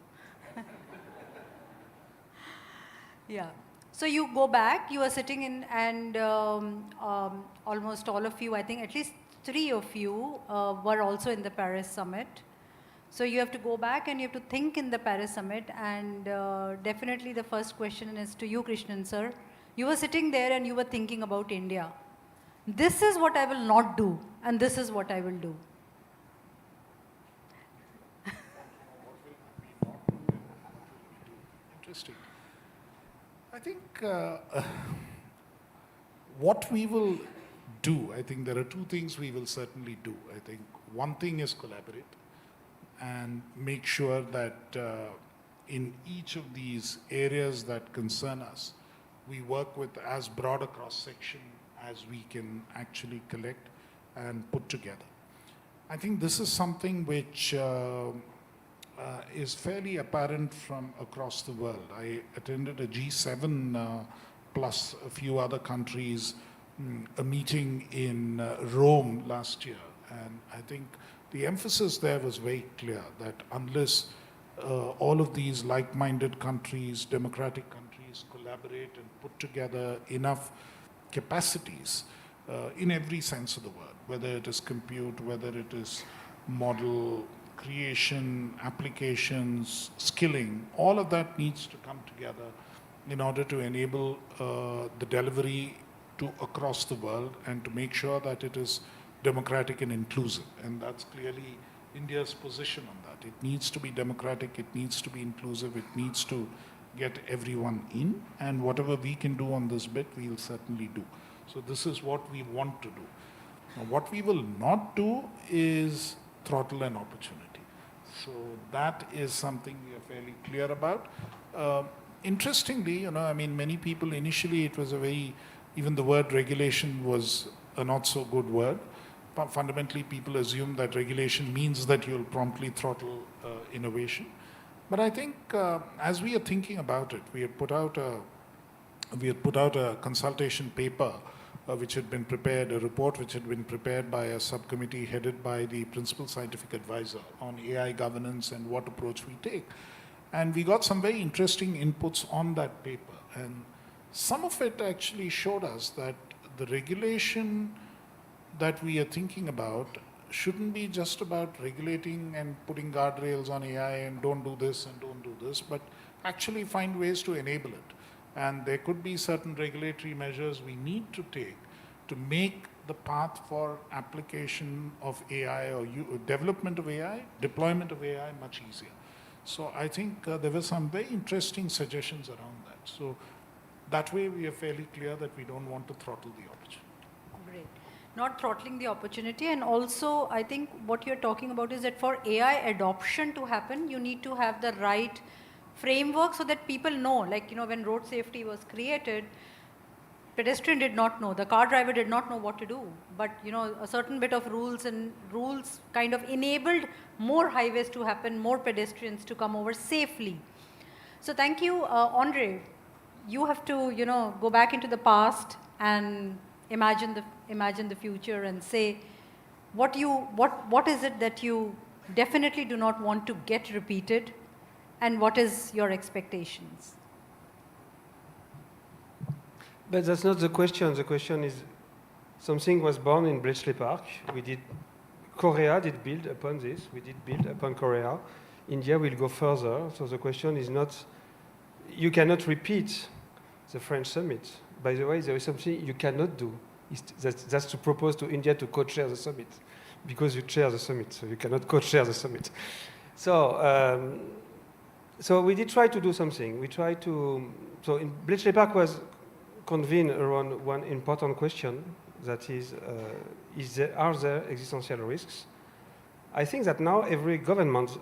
Yeah. So you go back, you are sitting in, and almost all of you, I think at least 3 of you were also in the Paris Summit. So you have to go back and you have to think in the Paris Summit, and definitely the first question is to you, Krishnan sir. You were sitting there and you were thinking about India. This is what I will not do, and this is what I will do. Interesting. I think what we will do, I think there are 2 things we will certainly do. I think one thing is collaborate and make sure that in each of these areas that concern us, we work with as broad a cross-section as we can actually collect and put together. I think this is something which is fairly apparent from across the world. I attended a G7 plus a few other countries, a meeting in Rome last year, and I think the emphasis there was very clear that unless all of these like-minded countries, democratic countries, collaborate and put together enough capacities in every sense of the word, whether it is compute, whether it is model creation, applications, skilling, all of that needs to come together in order to enable the delivery to across the world and to make sure that it is democratic and inclusive. And that's clearly India's position on that. It needs to be democratic, it needs to be inclusive, it needs to get everyone in, and whatever we can do on this bit, we'll certainly do. So this is what we want to do. Now, what we will not do is throttle an opportunity. So that is something we are fairly clear about. Interestingly, I mean, many people initially, it was a very, even the word regulation was a not so good word. Fundamentally, people assume that regulation means that you'll promptly throttle innovation. But I think as we are thinking about it, we had put out a consultation paper which had been prepared, a report which had been prepared by a subcommittee headed by the principal scientific advisor on AI governance and what approach we take. And we got some very interesting inputs on that paper. And some of it actually showed us that the regulation that we are thinking about shouldn't be just about regulating and putting guardrails on AI and don't do this and don't do this, but actually find ways to enable it. And there could be certain regulatory measures we need to take to make the path for application of AI or development of AI, deployment of AI much easier. So I think there were some very interesting suggestions around that. So that way we are fairly clear that we don't want to throttle the opportunity. Great. Not throttling the opportunity, and also I think what you're talking about is that for AI adoption to happen, you need to have the right framework so that people know, like, when road safety was created, pedestrian did not know, the car driver did not know what to do, but a certain bit of rules kind of enabled more highways to happen, more pedestrians to come over safely. So thank you, Andre. You have to, go back into the past and imagine the future and say what is it that you definitely do not want to get repeated, and what is your expectations? But that's not the question. The question is, something was born in Bletchley Park. Korea did build upon this. We did build upon Korea. India will go further. So the question is not, you cannot repeat the French summit. By the way, there is something you cannot do. That's to propose to India to co-chair the summit, because you chair the summit, so you cannot co-chair the summit. So we did try to do something. So in Bletchley Park was convened around one important question, that is are there existential risks? I think that now every government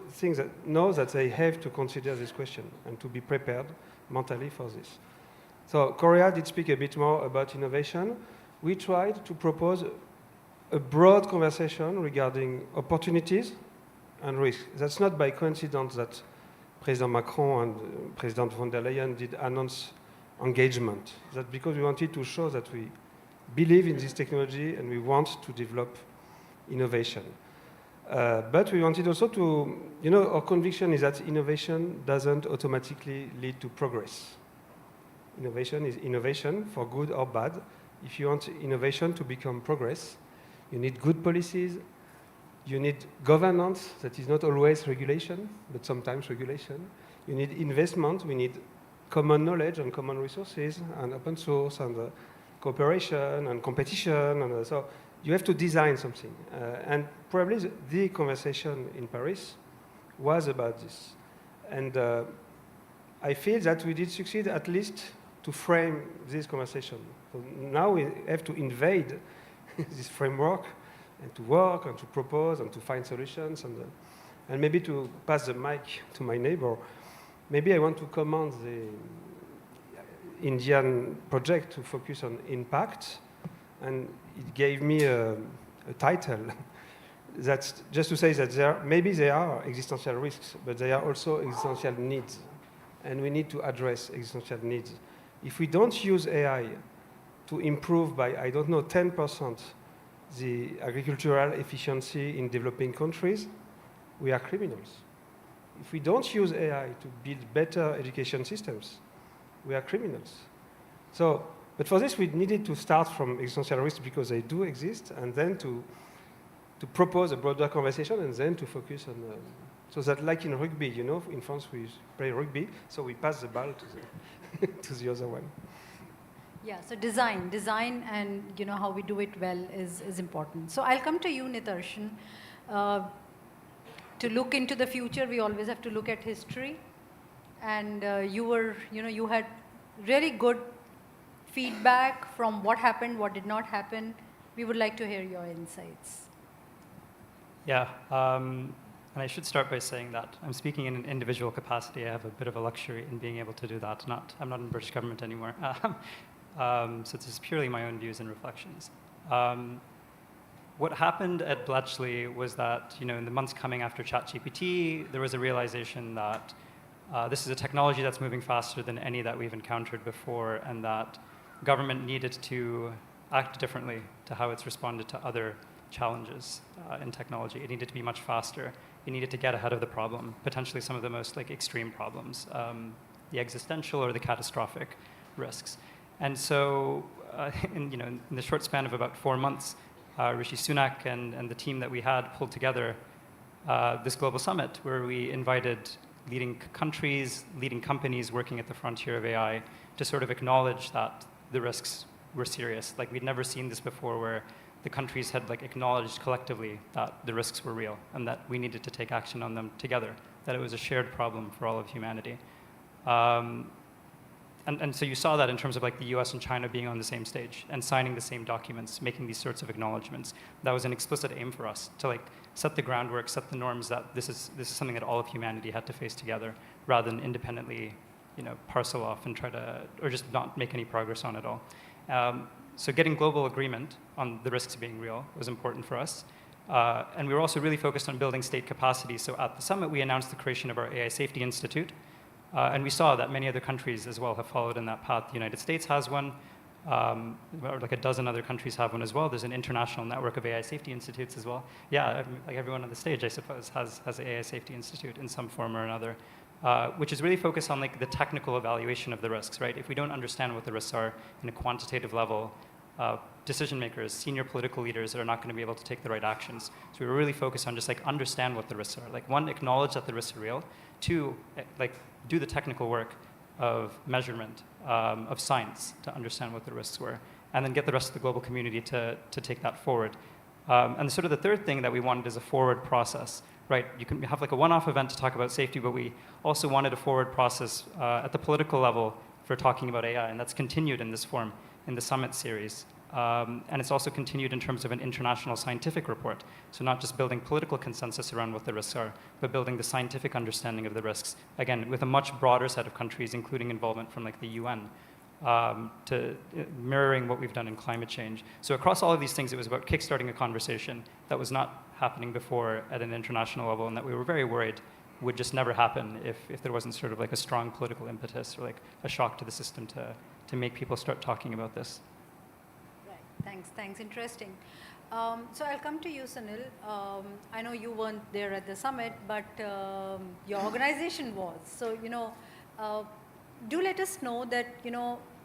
knows that they have to consider this question and to be prepared mentally for this. So Korea did speak a bit more about innovation. We tried to propose a broad conversation regarding opportunities and risks. That's not by coincidence that President Macron and President von der Leyen did announce engagement. That's because we wanted to show that we believe in this technology and we want to develop innovation. But we wanted also to, our conviction is that innovation doesn't automatically lead to progress. Innovation is innovation, for good or bad. If you want innovation to become progress, you need good policies, you need governance that is not always regulation, but sometimes regulation. You need investment, we need common knowledge and common resources and open source and cooperation and competition. And so you have to design something. And probably the conversation in Paris was about this. And I feel that we did succeed at least to frame this conversation. So now we have to invade this framework and to work and to propose and to find solutions and maybe to pass the mic to my neighbor. Maybe I want to commend the Indian project to focus on impact, and it gave me a title. That's just to say that maybe there are existential risks, but there are also existential needs, and we need to address existential needs. If we don't use AI to improve by, 10% the agricultural efficiency in developing countries, we are criminals. If we don't use AI to build better education systems, we are criminals. So, but for this, we needed to start from existential risks because they do exist, and then to propose a broader conversation, and then to focus on. So that, like in rugby, in France we play rugby, so we pass the ball to the to the other one. Yeah, so design and how we do it well is important. So I'll come to you, Nitarshan. To look into the future, we always have to look at history. And you had really good feedback from what happened, what did not happen. We would like to hear your insights. Yeah, and I should start by saying that I'm speaking in an individual capacity. I have a bit of a luxury in being able to do that. I'm not in the British government anymore. So this is purely my own views and reflections. What happened at Bletchley was that, in the months coming after ChatGPT, there was a realization that this is a technology that's moving faster than any that we've encountered before, and that government needed to act differently to how it's responded to other challenges in technology. It needed to be much faster. It needed to get ahead of the problem, potentially some of the most extreme problems, the existential or the catastrophic risks. And so, in the short span of about 4 months, Rishi Sunak and the team that we had pulled together this global summit where we invited leading countries, leading companies working at the frontier of AI to sort of acknowledge that the risks were serious. We'd never seen this before, where the countries had acknowledged collectively that the risks were real and that we needed to take action on them together, that it was a shared problem for all of humanity. And so you saw that in terms of the US and China being on the same stage and signing the same documents, making these sorts of acknowledgements. That was an explicit aim for us to set the groundwork, set the norms that this is something that all of humanity had to face together, rather than independently, parcel off and try to, or just not make any progress on it all. So getting global agreement on the risks being real was important for us. And we were also really focused on building state capacity. So at the summit, we announced the creation of our AI Safety Institute. And we saw that many other countries as well have followed in that path. The United States has one, or a dozen other countries have one as well. There's an international network of AI safety institutes as well. Yeah, everyone on the stage, I suppose, has an AI safety institute in some form or another, which is really focused on the technical evaluation of the risks, right? If we don't understand what the risks are in a quantitative level, decision makers, senior political leaders are not going to be able to take the right actions. So we were really focused on just understand what the risks are. One, acknowledge that the risks are real. Two, do the technical work of measurement, of science to understand what the risks were, and then get the rest of the global community to take that forward. And sort of the third thing that we wanted is a forward process, right? You can have a one-off event to talk about safety, but we also wanted a forward process at the political level for talking about AI, and that's continued in this form in the summit series. And it's also continued in terms of an international scientific report. So not just building political consensus around what the risks are, but building the scientific understanding of the risks, again, with a much broader set of countries, including involvement from the UN, to mirroring what we've done in climate change. So across all of these things, it was about kickstarting a conversation that was not happening before at an international level, and that we were very worried would just never happen if there wasn't sort of a strong political impetus or a shock to the system to make people start talking about this. Thanks. Interesting. So I'll come to you, Sunil. I know you weren't there at the summit, but your organization was. So, do let us know that,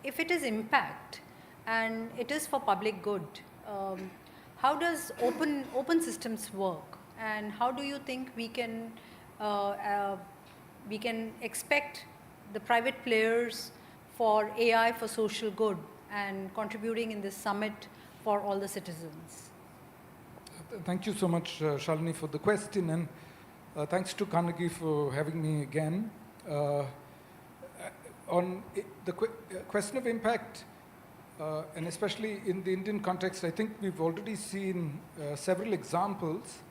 if it is impact and it is for public good, how does open systems work? And how do you think we can expect the private players for AI for social good and contributing in this summit for all the citizens? Thank you so much, Shalini, for the question, and thanks to Carnegie for having me again. On the question of impact, and especially in the Indian context, I think we've already seen several examples.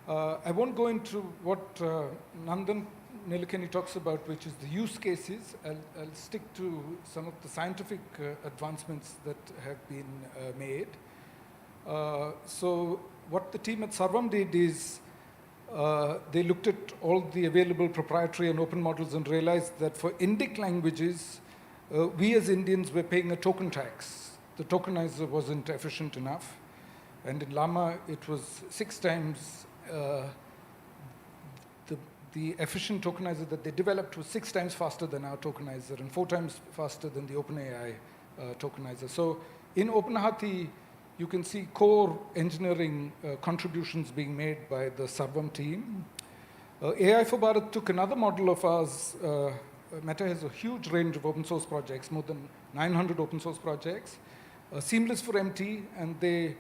I won't go into what Nandan Nilekani talks about, which is the use cases. I'll stick to some of the scientific advancements that have been made. So what the team at Sarvam did is they looked at all the available proprietary and open models and realized that for Indic languages, we as Indians were paying a token tax. The tokenizer wasn't efficient enough. And in Llama, it was 6 times the efficient tokenizer that they developed was 6 times faster than our tokenizer and 4 times faster than the OpenAI tokenizer. So in OpenHati, you can see core engineering contributions being made by the Sarvam team. AI for Bharat took another model of ours, Meta has a huge range of open source projects, more than 900 open source projects, seamless for MT, and they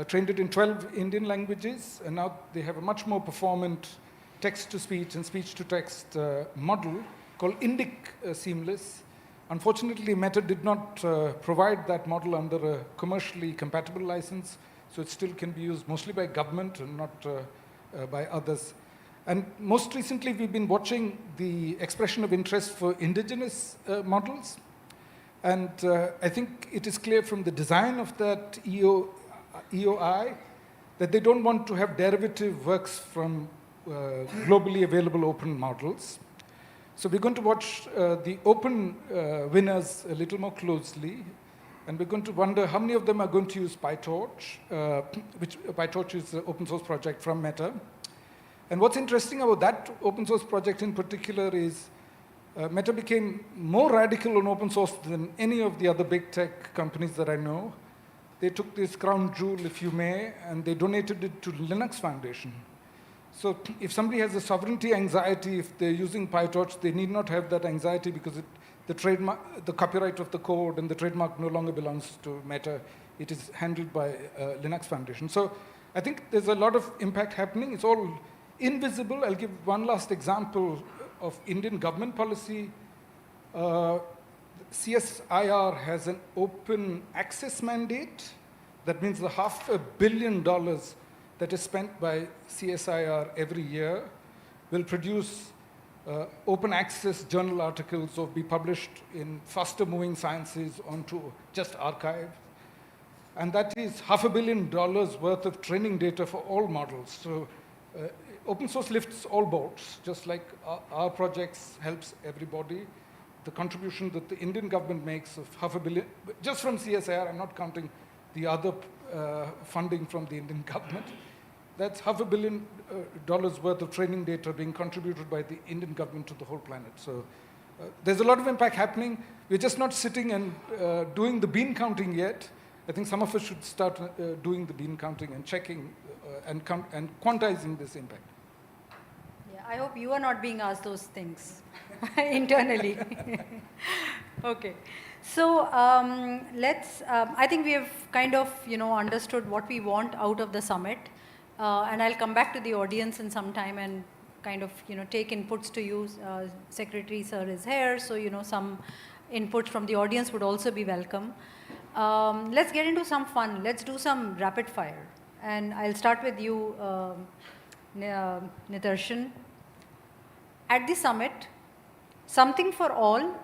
trained it in 12 Indian languages, and now they have a much more performant text-to-speech and speech-to-text model called Indic Seamless. Unfortunately, Meta did not provide that model under a commercially compatible license, so it still can be used mostly by government and not by others. And most recently, we've been watching the expression of interest for indigenous models. And I think it is clear from the design of that EOI that they don't want to have derivative works from globally available open models. So we're going to watch the open winners a little more closely, and we're going to wonder how many of them are going to use PyTorch, which PyTorch is an open source project from Meta. And what's interesting about that open source project in particular is Meta became more radical on open source than any of the other big tech companies that I know. They took this crown jewel, if you may, and they donated it to Linux Foundation. So if somebody has a sovereignty anxiety, if they're using PyTorch, they need not have that anxiety because the copyright of the code and the trademark no longer belongs to Meta. It is handled by Linux Foundation. So I think there's a lot of impact happening. It's all invisible. I'll give one last example of Indian government policy. CSIR has an open access mandate. That means the $500 million that is spent by CSIR every year will produce open access journal articles or be published in faster moving sciences onto just archive. And that is $500 million worth of training data for all models. So open source lifts all boats, just like our projects helps everybody. The contribution that the Indian government makes of $500 million, just from CSIR, I'm not counting the other funding from the Indian government. That's $500 million worth of training data being contributed by the Indian government to the whole planet. So there's a lot of impact happening. We're just not sitting and doing the bean counting yet. I think some of us should start doing the bean counting and checking and quantizing this impact. Yeah, I hope you are not being asked those things internally. Okay. So I think we have kind of, understood what we want out of the summit. And I'll come back to the audience in some time and kind of, take inputs to you. Secretary Sir is here, so, some input from the audience would also be welcome. Let's get into some fun. Let's do some rapid fire. And I'll start with you, Nitarshan. At the summit, something for all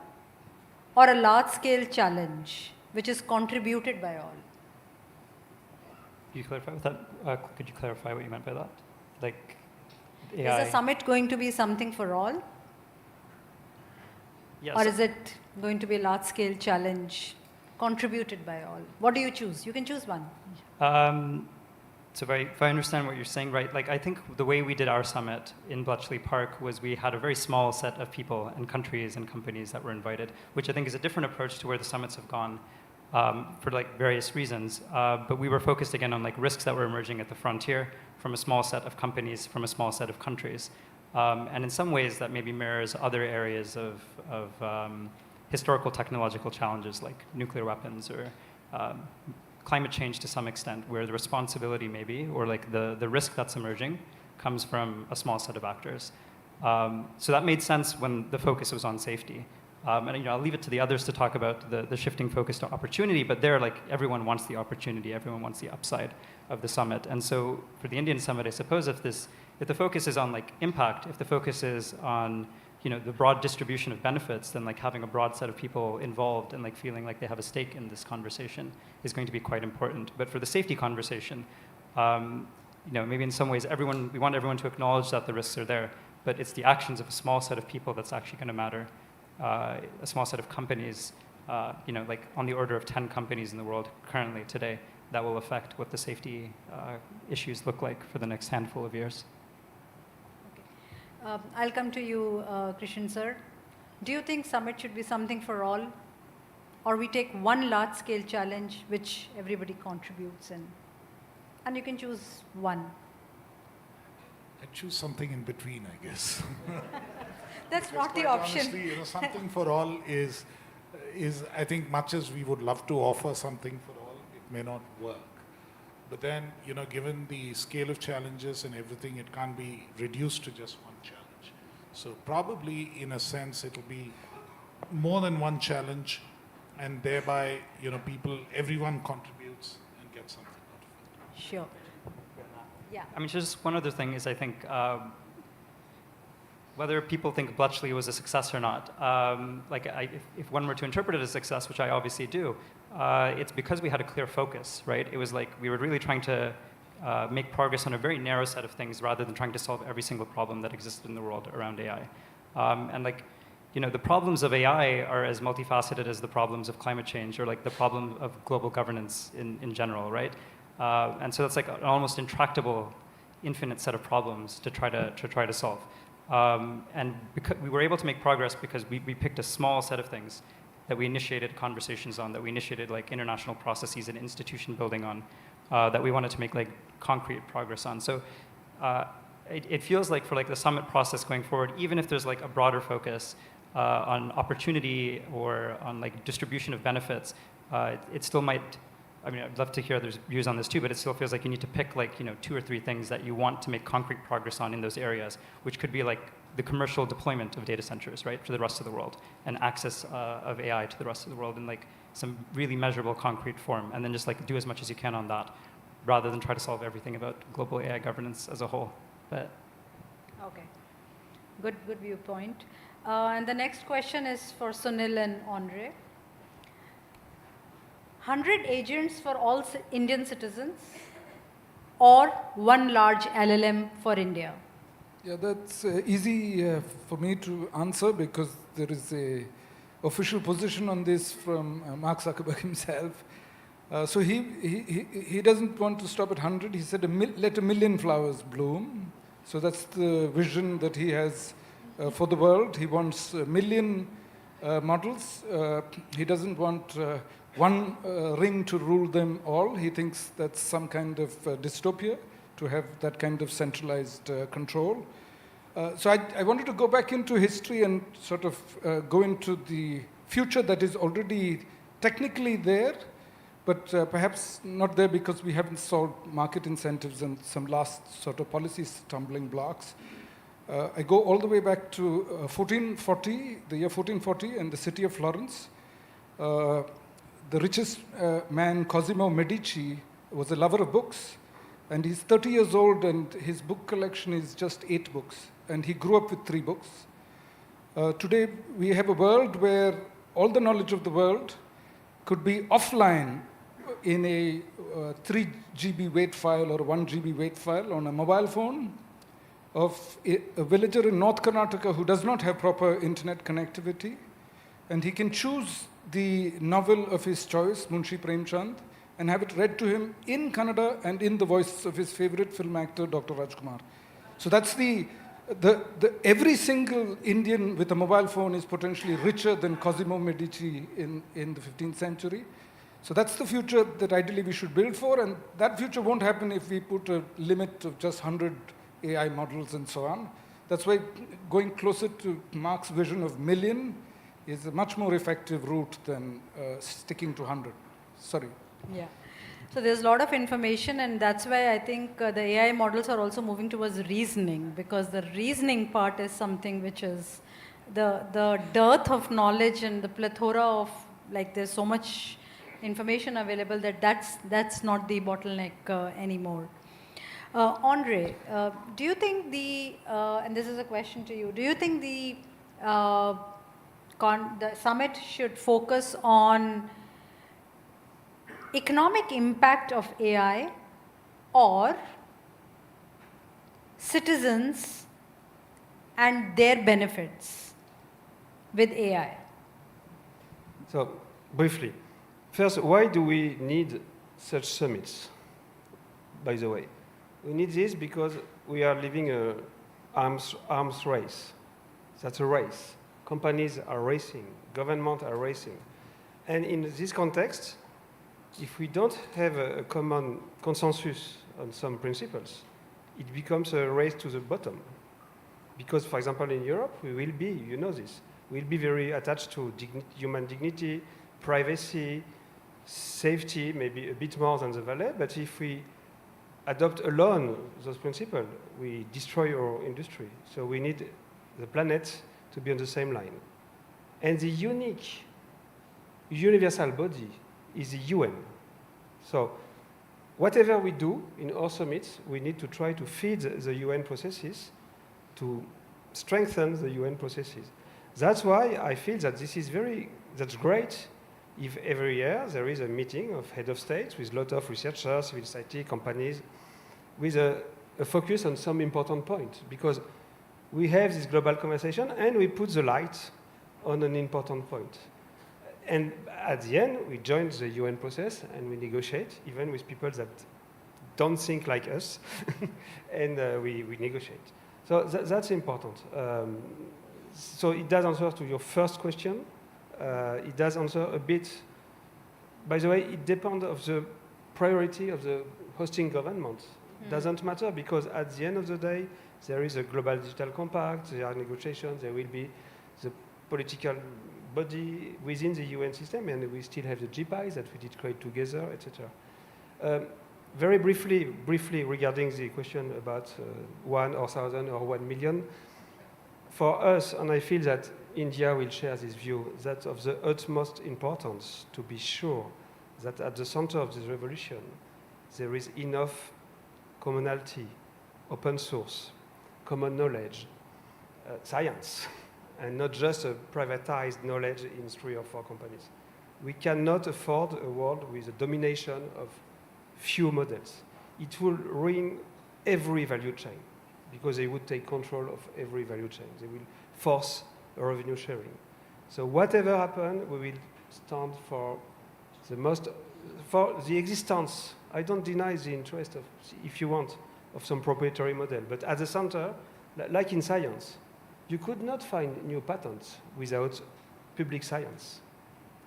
or a large-scale challenge which is contributed by all? Could you clarify with that? Could you clarify what you meant by that? Like AI? Is the summit going to be something for all? Yes. Or is it going to be a large-scale challenge contributed by all? What do you choose? You can choose one. So if I understand what you're saying, right, like I think the way we did our summit in Bletchley Park was we had a very small set of people and countries and companies that were invited, which I think is a different approach to where the summits have gone for like various reasons. But we were focused again on like risks that were emerging at the frontier from a small set of companies, from a small set of countries. And in some ways that maybe mirrors other areas of historical technological challenges like nuclear weapons or climate change to some extent, where the responsibility maybe, or like the risk that's emerging comes from a small set of actors. So that made sense when the focus was on safety. And I'll leave it to the others to talk about the shifting focus to opportunity, but there, like, everyone wants the opportunity, everyone wants the upside of the summit. And so for the Indian summit, I suppose if the focus is on like impact, if the focus is on the broad distribution of benefits, then like having a broad set of people involved and like feeling like they have a stake in this conversation is going to be quite important. But for the safety conversation, maybe in some ways we want everyone to acknowledge that the risks are there, but it's the actions of a small set of people that's actually going to matter. A small set of companies, like on the order of 10 companies in the world currently today, that will affect what the safety issues look like for the next handful of years. I'll come to you, Krishan sir. Do you think summit should be something for all, or we take one large-scale challenge which everybody contributes in, and you can choose one? I'd choose something in between, I guess. That's Because not the quite option. Honestly, something for all is, I think, much as we would love to offer something for all, it may not work. But then, given the scale of challenges and everything, it can't be reduced to just one challenge. So probably, in a sense, it'll be more than one challenge, and thereby, everyone contributes and gets something out of it. Sure. Yeah. I mean, just one other thing is I think whether people think Bletchley was a success or not, if one were to interpret it as a success, which I obviously do, it's because we had a clear focus, right? It was like we were really trying to make progress on a very narrow set of things rather than trying to solve every single problem that existed in the world around AI. The problems of AI are as multifaceted as the problems of climate change or like the problem of global governance in general, right? And so that's like an almost intractable, infinite set of problems to try to solve. And because we were able to make progress because we picked a small set of things that we initiated conversations on, that we initiated like international processes and institution building on, that we wanted to make like concrete progress on. So it feels like for like the summit process going forward, even if there's like a broader focus on opportunity or on like distribution of benefits, it still might. I mean, I'd love to hear others' views on this too, but it still feels like you need to pick like 2 or 3 things that you want to make concrete progress on in those areas, which could be like the commercial deployment of data centers, right, for the rest of the world, and access of AI to the rest of the world in like some really measurable, concrete form, and then just like do as much as you can on that, rather than try to solve everything about global AI governance as a whole. But Okay, good viewpoint. And the next question is for Sunil and Andre. 100 agents for all Indian citizens or one large LLM for India? Yeah, that's easy for me to answer because there is a official position on this from Mark Zuckerberg himself. So he doesn't want to stop at 100. He said, let 1 million flowers bloom. So that's the vision that he has for the world. He wants 1 million models. He doesn't want one ring to rule them all. He thinks that's some kind of dystopia to have that kind of centralized control. So I wanted to go back into history and sort of go into the future that is already technically there, but perhaps not there because we haven't solved market incentives and some last sort of policy stumbling blocks. I go all the way back to 1440, the year 1440, and the city of Florence. The richest man, Cosimo Medici, was a lover of books, and he's 30 years old, and his book collection is just 8 books, and he grew up with 3 books. Today, we have a world where all the knowledge of the world could be offline in a 3 GB weight file or 1 GB weight file on a mobile phone of a villager in North Karnataka who does not have proper internet connectivity, and he can choose the novel of his choice, Munshi Premchand, and have it read to him in Kannada and in the voice of his favorite film actor, Dr. Rajkumar. So that's every single Indian with a mobile phone is potentially richer than Cosimo Medici in the 15th century. So that's the future that ideally we should build for, and that future won't happen if we put a limit of just 100 AI models and so on. That's why going closer to Mark's vision of million is a much more effective route than sticking to 100. Sorry. Yeah. So there's a lot of information, and that's why I think the AI models are also moving towards reasoning, because the reasoning part is something which is the dearth of knowledge and the plethora of, like, there's so much information available that's not the bottleneck anymore. Andre, do you think and this is a question to you, do you think the summit should focus on economic impact of AI or citizens and their benefits with AI? So, briefly, first, why do we need such summits, by the way? We need this because we are living an arms race. That's a race. Companies are racing, governments are racing. And in this context, if we don't have a common consensus on some principles, it becomes a race to the bottom. Because, for example, in Europe, we will be, you know this, we'll be very attached to human dignity, privacy, safety, maybe a bit more than the Valley, but if we adopt alone those principles, we destroy our industry. So we need the planet to be on the same line. And the unique, universal body is the UN. So whatever we do in our summits, we need to try to feed the UN processes, to strengthen the UN processes. That's why I feel that that's great if every year there is a meeting of head of states with a lot of researchers, civil society, companies, with a focus on some important point, because we have this global conversation and we put the light on an important point. And at the end, we join the UN process and we negotiate, even with people that don't think like us, and we negotiate. So that's important. So it does answer to your first question. It does answer a bit. By the way, it depends on the priority of the hosting government. Doesn't matter, because at the end of the day, there is a global digital compact, there are negotiations, there will be the political body within the UN system, and we still have the DPIs that we did create together, etc. Very briefly regarding the question about 1 or 1,000 or 1 million, for us, and I feel that India will share this view, that of the utmost importance to be sure that at the center of this revolution, there is enough commonality, open source, common knowledge, science, and not just a privatized knowledge in 3 or 4 companies. We cannot afford a world with a domination of few models. It will ruin every value chain, because they would take control of every value chain. They will force a revenue sharing. So whatever happens, we will stand for the existence. I don't deny the interest of, if you want, of some proprietary model, but at the center, like in science, you could not find new patents without public science.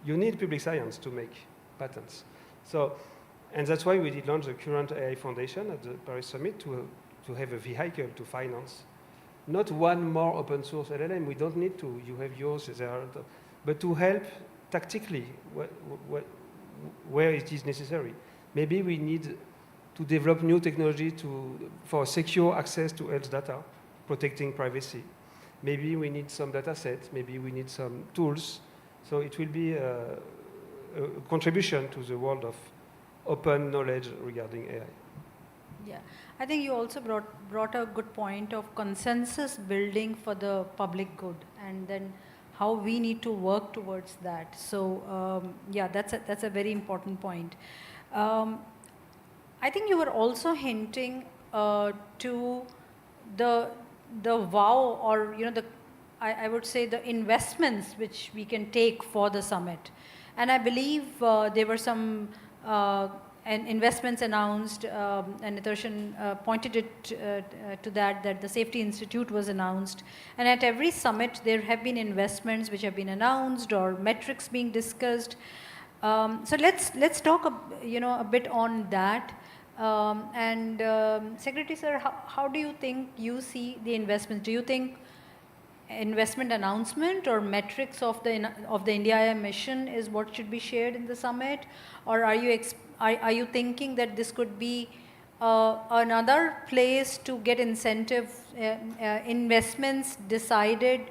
You need public science to make patents. So, and that's why we did launch the current AI Foundation at the Paris Summit to have a vehicle to finance. Not one more open source LLM, we don't need to, you have yours, but to help tactically where it is necessary. Maybe we need to develop new technology for secure access to health data, protecting privacy. Maybe we need some data sets, maybe we need some tools. So it will be a contribution to the world of open knowledge regarding AI. Yeah, I think you also brought a good point of consensus building for the public good, and then how we need to work towards that. So yeah, that's a very important point. I think you were also hinting to the vow, or I would say the investments which we can take for the summit, and I believe there were some investments announced, and Nitarshan pointed it to that the Safety Institute was announced, and at every summit there have been investments which have been announced or metrics being discussed. So let's talk a bit on that. Secretary Sir, how do you think you see the investments? Do you think investment announcement or metrics of the India mission is what should be shared in the summit, or are you thinking that this could be another place to get incentive investments decided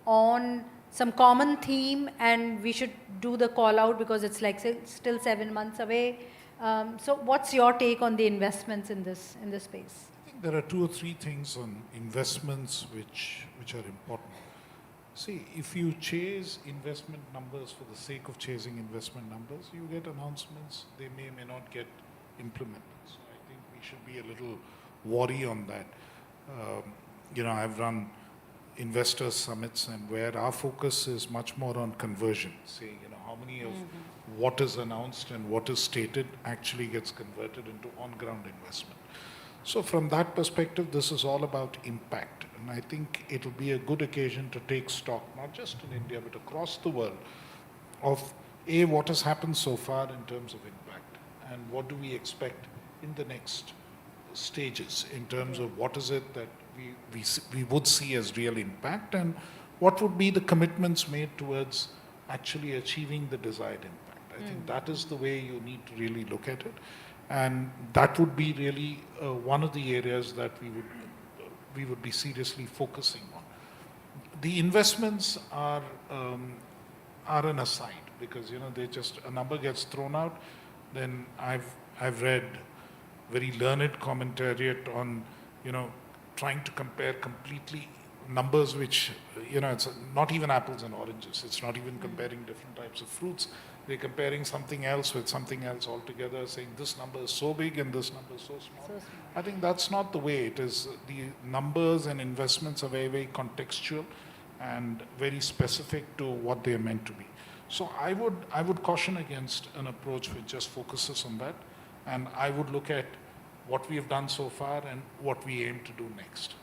on some common theme, and we should do the call out because it's like still 7 months away? So what's your take on the investments in this space? I think there are 2 or 3 things on investments which are important. See, if you chase investment numbers for the sake of chasing investment numbers, you get announcements, they may not get implemented. So I think we should be a little wary on that. I've run investor summits, and where our focus is much more on conversion, saying, how many of what is announced and what is stated actually gets converted into on-ground investment. So from that perspective, this is all about impact. And I think it'll be a good occasion to take stock, not just in India, but across the world, of what has happened so far in terms of impact, and what do we expect in the next stages in terms of what is it that we would see as real impact, and what would be the commitments made towards actually achieving the desired impact. I think that is the way you need to really look at it, and that would be really one of the areas that we would be seriously focusing on. The investments are an aside, because they just, a number gets thrown out. Then I've read very learned commentariat on trying to compare completely numbers which it's not even apples and oranges. It's not even comparing different types of fruits. They're comparing something else with something else altogether, saying this number is so big and this number is so small. I think that's not the way it is. The numbers and investments are very, very contextual and very specific to what they're meant to be. So I would caution against an approach which just focuses on that, and I would look at what we have done so far and what we aim to do next.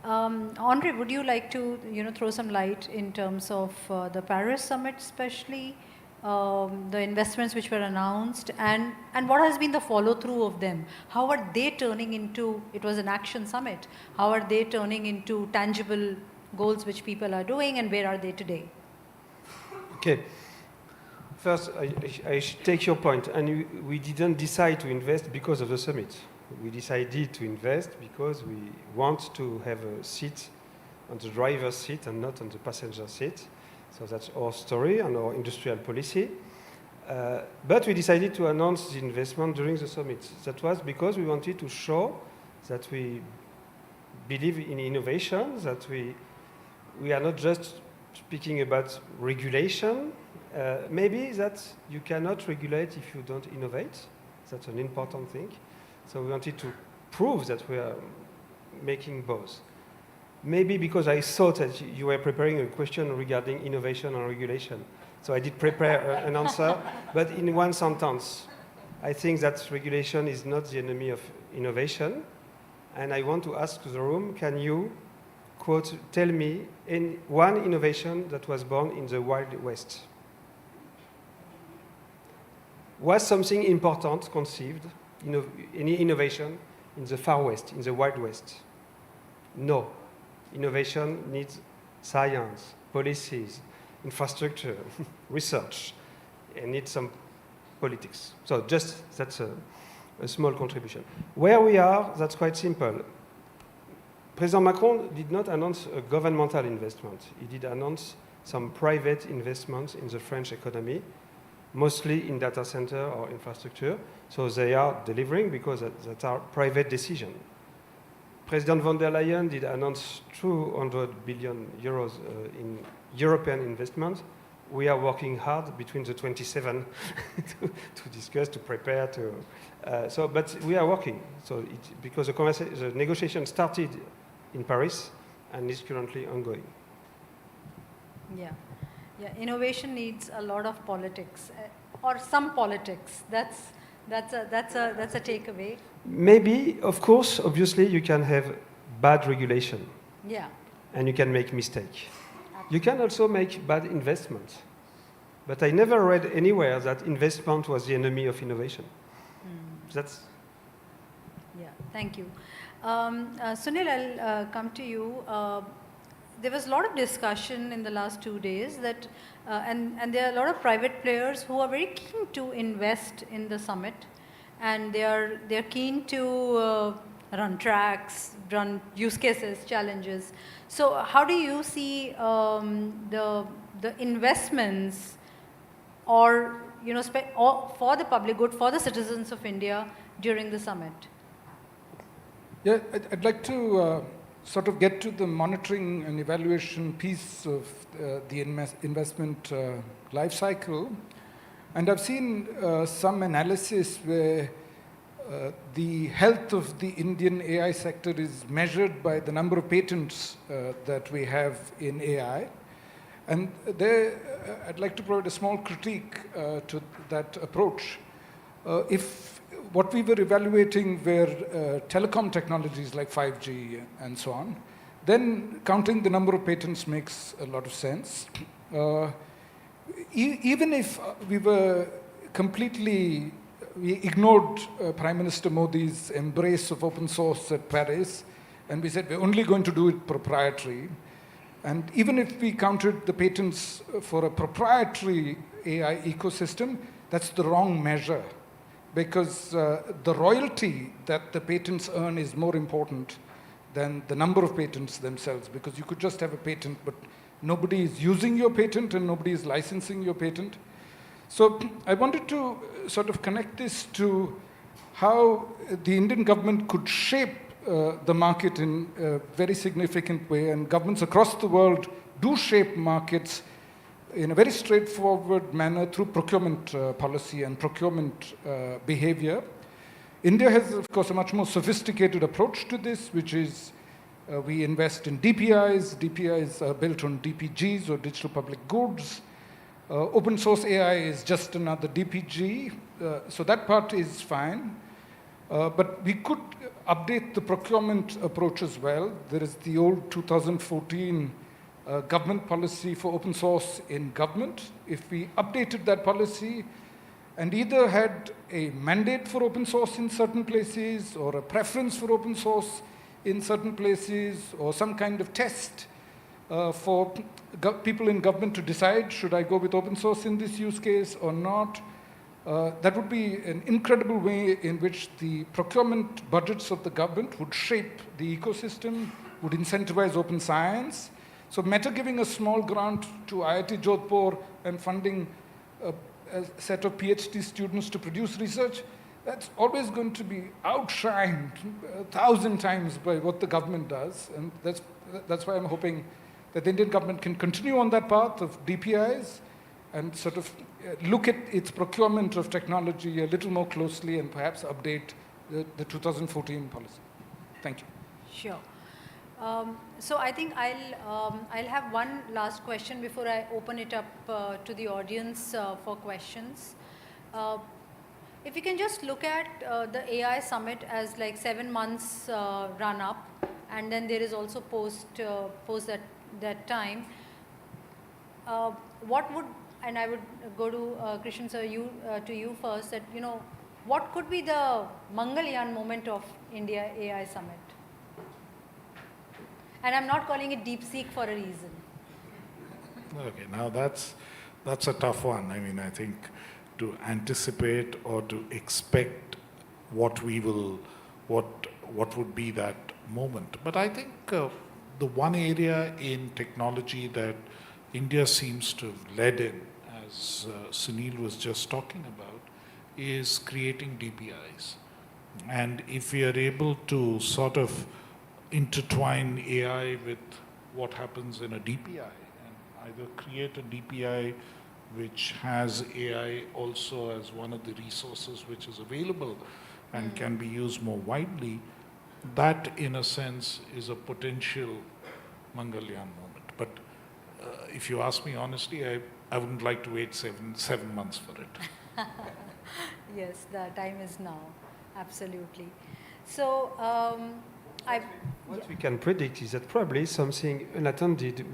Andre, would you like to throw some light in terms of the Paris summit, especially the investments which were announced, and what has been the follow-through of them? How are they turning into, it was an action summit, how are they turning into tangible goals which people are doing, and where are they today? Okay. First, I should take your point, and we didn't decide to invest because of the summit. We decided to invest because we want to have a seat on the driver's seat and not on the passenger seat. So that's our story and our industrial policy. But we decided to announce the investment during the summit. That was because we wanted to show that we believe in innovation, that we are not just speaking about regulation. Maybe that you cannot regulate if you don't innovate. That's an important thing. So we wanted to prove that we are making both. Maybe because I thought that you were preparing a question regarding innovation and regulation. So I did prepare an answer, but in one sentence. I think that regulation is not the enemy of innovation. And I want to ask the room, can you, quote, tell me one innovation that was born in the Wild West? Was something important conceived? Any innovation in the Far West, in the Wild West? No. Innovation needs science, policies, infrastructure, research, and needs some politics. So just that's a small contribution. Where we are, that's quite simple. President Macron did not announce a governmental investment. He did announce some private investments in the French economy, mostly in data center or infrastructure. So they are delivering because that's our private decision. President von der Leyen did announce 200 billion euros in European investment. We are working hard between the 27 to discuss, to prepare, but we are working. So because the negotiation started in Paris and is currently ongoing. Yeah. Yeah, innovation needs a lot of politics, or some politics. That's a takeaway. Maybe, of course, obviously, you can have bad regulation. Yeah. And you can make mistake. You can also make bad investment. But I never read anywhere that investment was the enemy of innovation. That's. Yeah. Thank you, Sunil. I'll come to you. There was a lot of discussion in the last 2 days that, and there are a lot of private players who are very keen to invest in the summit, and they're keen to run tracks, run use cases, challenges. So how do you see the investments, or for the public good, for the citizens of India during the summit? Yeah, I'd like to sort of get to the monitoring and evaluation piece of the investment life cycle. And I've seen some analysis where the health of the Indian AI sector is measured by the number of patents that we have in AI. And there, I'd like to provide a small critique to that approach. If what we were evaluating were telecom technologies like 5G and so on, then counting the number of patents makes a lot of sense. Even if we ignored Prime Minister Modi's embrace of open source at Paris, and we said we're only going to do it proprietary. And even if we counted the patents for a proprietary AI ecosystem, that's the wrong measure, because the royalty that the patents earn is more important than the number of patents themselves, because you could just have a patent, but nobody is using your patent and nobody is licensing your patent. So I wanted to sort of connect this to how the Indian government could shape the market in a very significant way, and governments across the world do shape markets in a very straightforward manner through procurement policy and procurement behavior. India has, of course, a much more sophisticated approach to this, which is we invest in DPIs. DPIs are built on DPGs, or digital public goods. Open source AI is just another DPG, so that part is fine. But we could update the procurement approach as well. There is the old 2014 government policy for open source in government. If we updated that policy and either had a mandate for open source in certain places, or a preference for open source in certain places, or some kind of test for people in government to decide, should I go with open source in this use case or not? That would be an incredible way in which the procurement budgets of the government would shape the ecosystem, would incentivize open science. So Meta giving a small grant to IIT Jodhpur and funding a set of PhD students to produce research, that's always going to be outshined 1,000 times by what the government does. And that's why I'm hoping that the Indian government can continue on that path of DPIs and sort of look at its procurement of technology a little more closely and perhaps update the 2014 policy. Thank you. Sure. So I think I'll have one last question before I open it up to the audience for questions. If you can just look at the AI summit as like 7 months run up, and then there is also post that time. What would, and I would go to Krishan sir, to you first, that what could be the Mangalyaan moment of India AI summit? And I'm not calling it DeepSeek for a reason. Okay, now that's a tough one. I mean, I think to anticipate or to expect what would be that moment. But I think the one area in technology that India seems to have led in, as Sunil was just talking about, is creating DPIs. And if we are able to sort of intertwine AI with what happens in a DPI, and either create a DPI which has AI also as one of the resources which is available and can be used more widely, that in a sense is a potential Mangalyaan moment. But if you ask me honestly, I wouldn't like to wait seven months for it. Yes, the time is now, absolutely. So, what we can predict is that probably something unattended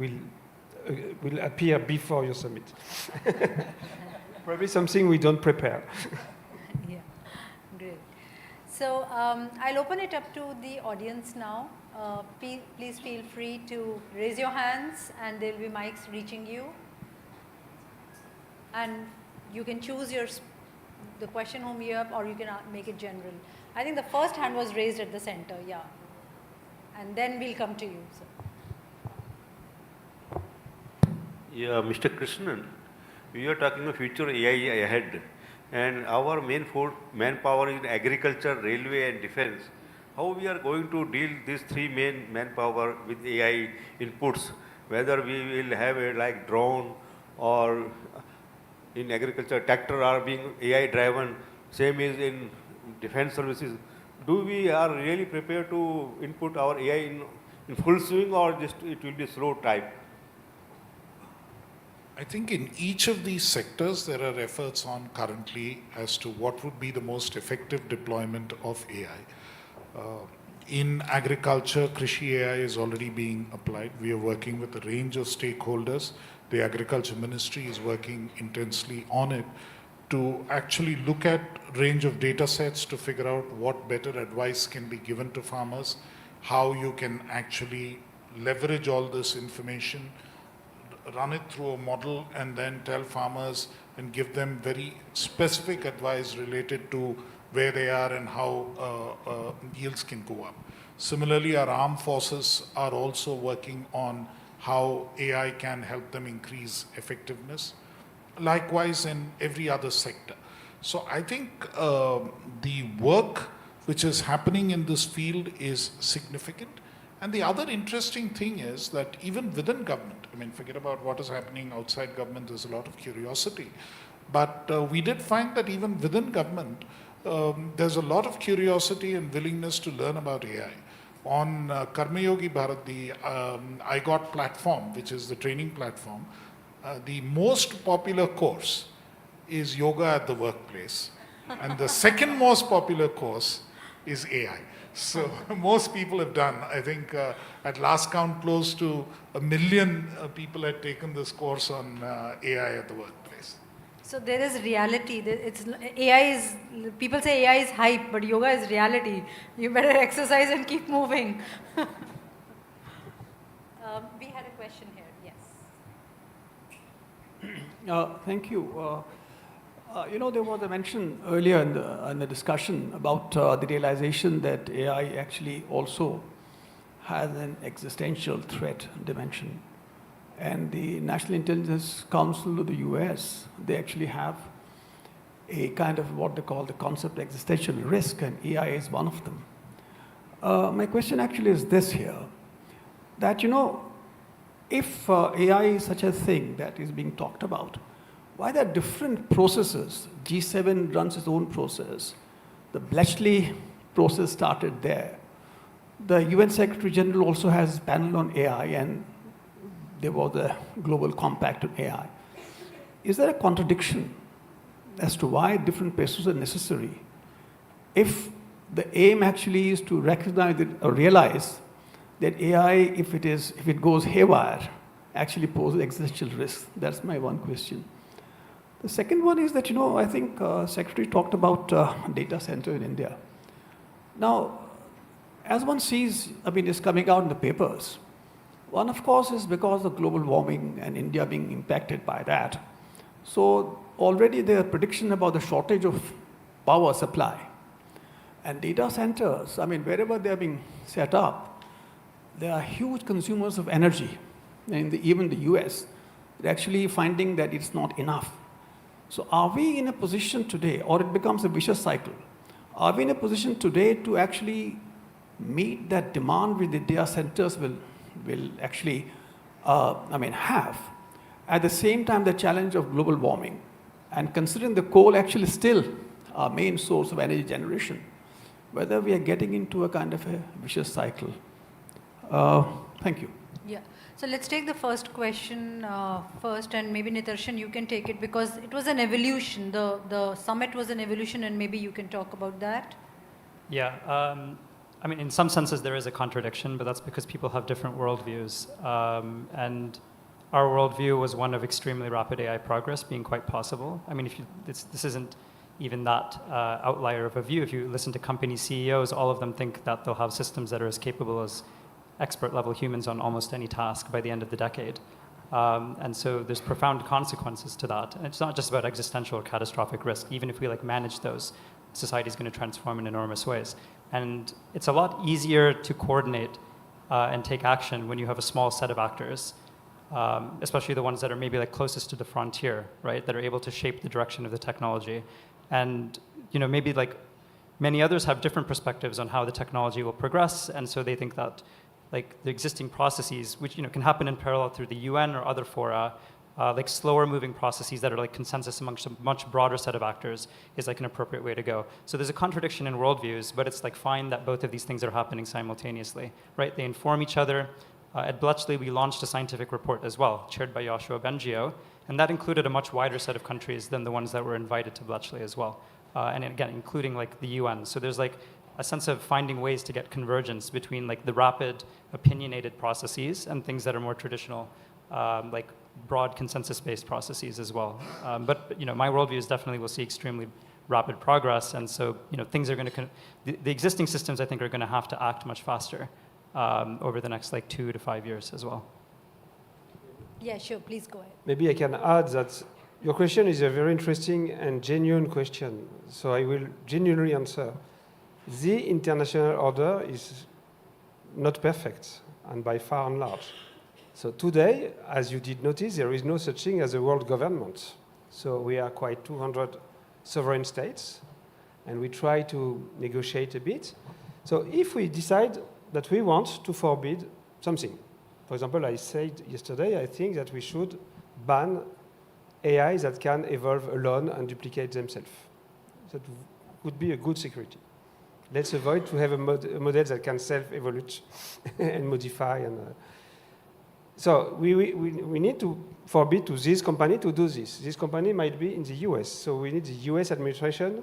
will appear before your summit. Probably something we don't prepare. Yeah, great. So I'll open it up to the audience now. Please feel free to raise your hands, and there will be mics reaching you. And you can choose the question whom you have, or you can make it general. I think the first hand was raised at the center, yeah. And then we'll come to you. So. Yeah, Mr. Krishnan, we are talking of future AI ahead, and our manpower in agriculture, railway and defense. How we are going to deal these three main manpower with AI inputs, whether we will have a like drone, or in agriculture tractor are being AI driven, same is in defense services. Do we are really prepared to input our AI in full swing, or just it will be slow type? I think in each of these sectors there are efforts on currently as to what would be the most effective deployment of AI. In agriculture, Krishi AI is already being applied. We are working with a range of stakeholders. The Agriculture Ministry is working intensely on it to actually look at range of data sets to figure out what better advice can be given to farmers, how you can actually leverage all this information, run it through a model, and then tell farmers and give them very specific advice related to where they are and how yields can go up. Similarly, our armed forces are also working on how AI can help them increase effectiveness. Likewise, in every other sector. So I think the work which is happening in this field is significant. And the other interesting thing is that even within government, I mean, forget about what is happening outside government, there's a lot of curiosity. But we did find that even within government, there's a lot of curiosity and willingness to learn about AI. On Karmayogi Bharat, the IGOT platform, which is the training platform, the most popular course is yoga at the workplace. And the second most popular course is AI. So most people have done, I think at last count, close to 1 million people had taken this course on AI at the workplace. So there is reality. AI is, people say AI is hype, but yoga is reality. You better exercise and keep moving. We had a question here, yes. Thank you. There was a mention earlier in the discussion about the realization that AI actually also has an existential threat dimension. And the National Intelligence Council of the US, they actually have a kind of what they call the concept existential risk, and AI is one of them. My question actually is this here, that if AI is such a thing that is being talked about, why there are different processes? G7 runs its own process. The Bletchley process started there. The UN Secretary General also has a panel on AI, and there was a global compact on AI. Is there a contradiction as to why different processes are necessary if the aim actually is to recognize or realize that AI, if it goes haywire, actually poses existential risk? That's my one question. The second one is that, I think Secretary talked about data center in India. Now, as one sees, it's coming out in the papers. One, of course, is because of global warming and India being impacted by that. So already there are predictions about the shortage of power supply. And data centers, wherever they're being set up, they are huge consumers of energy. And even the US, they're actually finding that it's not enough. So are we in a position today, or it becomes a vicious cycle, are we in a position today to actually meet that demand which the data centers will actually have? At the same time, the challenge of global warming, and considering the coal actually still our main source of energy generation, whether we are getting into a kind of a vicious cycle. Thank you. Yeah. So let's take the first question first, and maybe Nitarshan, you can take it, because it was an evolution. The summit was an evolution, and maybe you can talk about that. Yeah. In some senses there is a contradiction, but that's because people have different worldviews. And our worldview was one of extremely rapid AI progress being quite possible. This isn't even that outlier of a view. If you listen to company CEOs, all of them think that they'll have systems that are as capable as expert level humans on almost any task by the end of the decade. And so there's profound consequences to that. And it's not just about existential or catastrophic risk. Even if we manage those, society is going to transform in enormous ways. And it's a lot easier to coordinate and take action when you have a small set of actors, especially the ones that are maybe closest to the frontier, right? That are able to shape the direction of the technology. And maybe many others have different perspectives on how the technology will progress, and so they think that the existing processes, which can happen in parallel through the UN or other fora, slower moving processes that are consensus amongst a much broader set of actors, is an appropriate way to go. So there's a contradiction in worldviews, but it's fine that both of these things are happening simultaneously, right? They inform each other. At Bletchley, we launched a scientific report as well, chaired by Yoshua Bengio, and that included a much wider set of countries than the ones that were invited to Bletchley as well. And again, including the UN. So there's a sense of finding ways to get convergence between the rapid, opinionated processes and things that are more traditional, broad consensus-based processes as well. But my worldview is definitely we'll see extremely rapid progress, and so things are going to the existing systems I think are going to have to act much faster over the next like 2 to 5 years as well? Yeah, sure, please go ahead. Maybe I can add that your question is a very interesting and genuine question, so I will genuinely answer. The international order is not perfect, and by far and large. So today, as you did notice, there is no such thing as a world government. So we are quite 200 sovereign states, and we try to negotiate a bit. So if we decide that we want to forbid something, for example, I said yesterday, I think that we should ban AIs that can evolve alone and duplicate themselves. That would be a good security. Let's avoid to have a model that can self-evolve and modify. So we need to forbid to this company to do this. This company might be in the US, so we need the US administration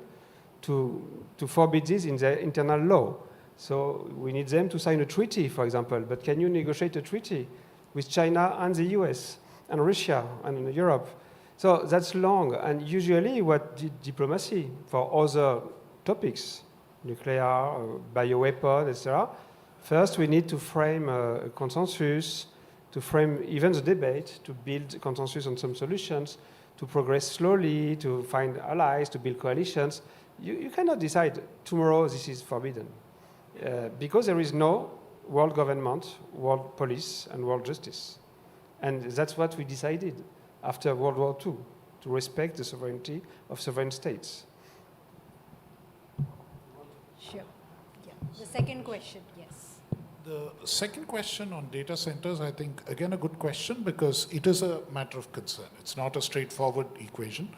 to forbid this in their internal law. So we need them to sign a treaty, for example. But can you negotiate a treaty with China and the US and Russia and Europe? So that's long. And usually what diplomacy for other topics, nuclear, bioweapon, etc., first we need to frame a consensus, to frame even the debate, to build consensus on some solutions, to progress slowly, to find allies, to build coalitions. You cannot decide tomorrow this is forbidden. Because there is no world government, world police, and world justice. And that's what we decided after World War II, to respect the sovereignty of sovereign states. Sure. Yeah. The second question, yes. The second question on data centers, I think, again, a good question because it is a matter of concern. It's not a straightforward equation.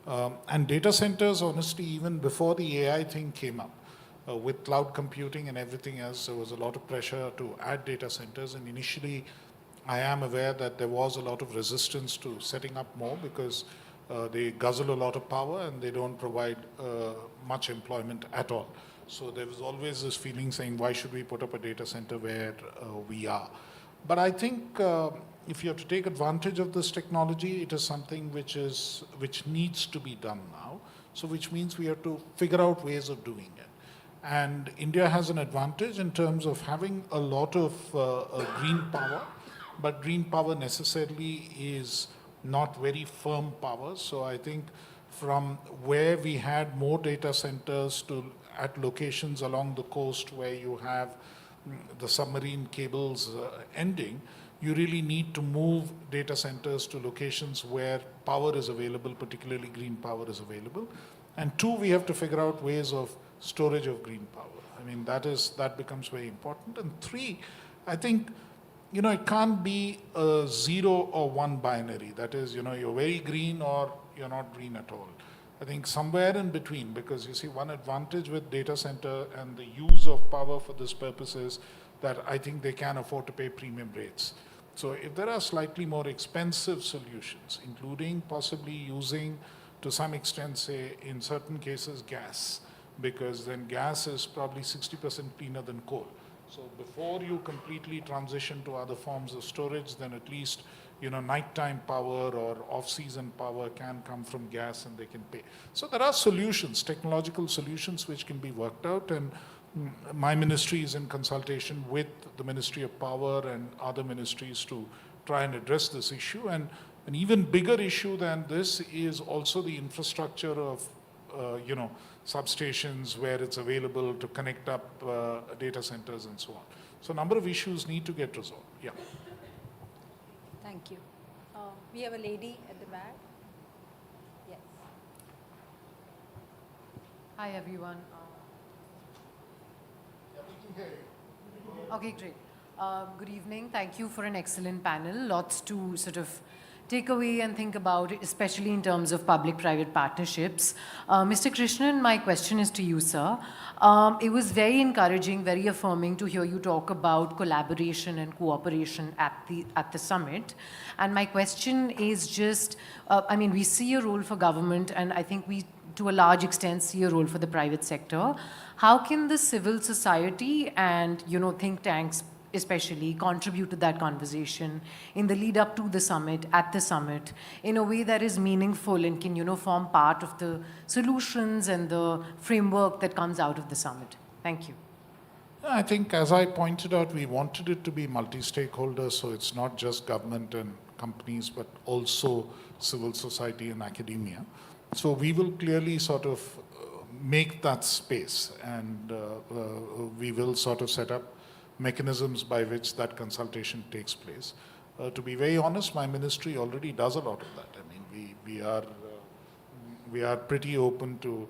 And data centers, honestly, even before the AI thing came up, with cloud computing and everything else, there was a lot of pressure to add data centers. And initially, I am aware that there was a lot of resistance to setting up more because they guzzle a lot of power and they don't provide much employment at all. So there was always this feeling saying, why should we put up a data center where we are? But I think if you have to take advantage of this technology, it is something which needs to be done now. So which means we have to figure out ways of doing it. And India has an advantage in terms of having a lot of green power, but green power necessarily is not very firm power. So I think from where we had more data centers at locations along the coast where you have the submarine cables ending, you really need to move data centers to locations where power is available, particularly green power is available. And two, we have to figure out ways of storage of green power. I mean, that becomes very important. And three, I think, it can't be a 0 or 1 binary. That is, you're very green or you're not green at all. I think somewhere in between, because you see, one advantage with data center and the use of power for this purpose is that I think they can afford to pay premium rates. So if there are slightly more expensive solutions, including possibly using, to some extent, say, in certain cases, gas, because then gas is probably 60% cleaner than coal. So before you completely transition to other forms of storage, then at least, nighttime power or off-season power can come from gas and they can pay. So there are solutions, technological solutions which can be worked out, and my ministry is in consultation with the Ministry of Power and other ministries to try and address this issue. And an even bigger issue than this is also the infrastructure of, substations where it's available to connect up data centers and so on. So a number of issues need to get resolved. Yeah. Thank you. We have a lady at the back. Yes. Hi, everyone. Okay, great. Good evening. Thank you for an excellent panel. Lots to sort of take away and think about, especially in terms of public-private partnerships. Mr. Krishnan, my question is to you, sir. It was very encouraging, very affirming to hear you talk about collaboration and cooperation at the summit. And my question is just, we see a role for government, and I think we, to a large extent, see a role for the private sector. How can the civil society and, think tanks especially contribute to that conversation in the lead up to the summit, at the summit, in a way that is meaningful and can, form part of the solutions and the framework that comes out of the summit? Thank you. I think, as I pointed out, we wanted it to be multi-stakeholder, so it's not just government and companies, but also civil society and academia. So we will clearly sort of make that space, and we will sort of set up mechanisms by which that consultation takes place. To be very honest, my ministry already does a lot of that. I mean, we are pretty open to.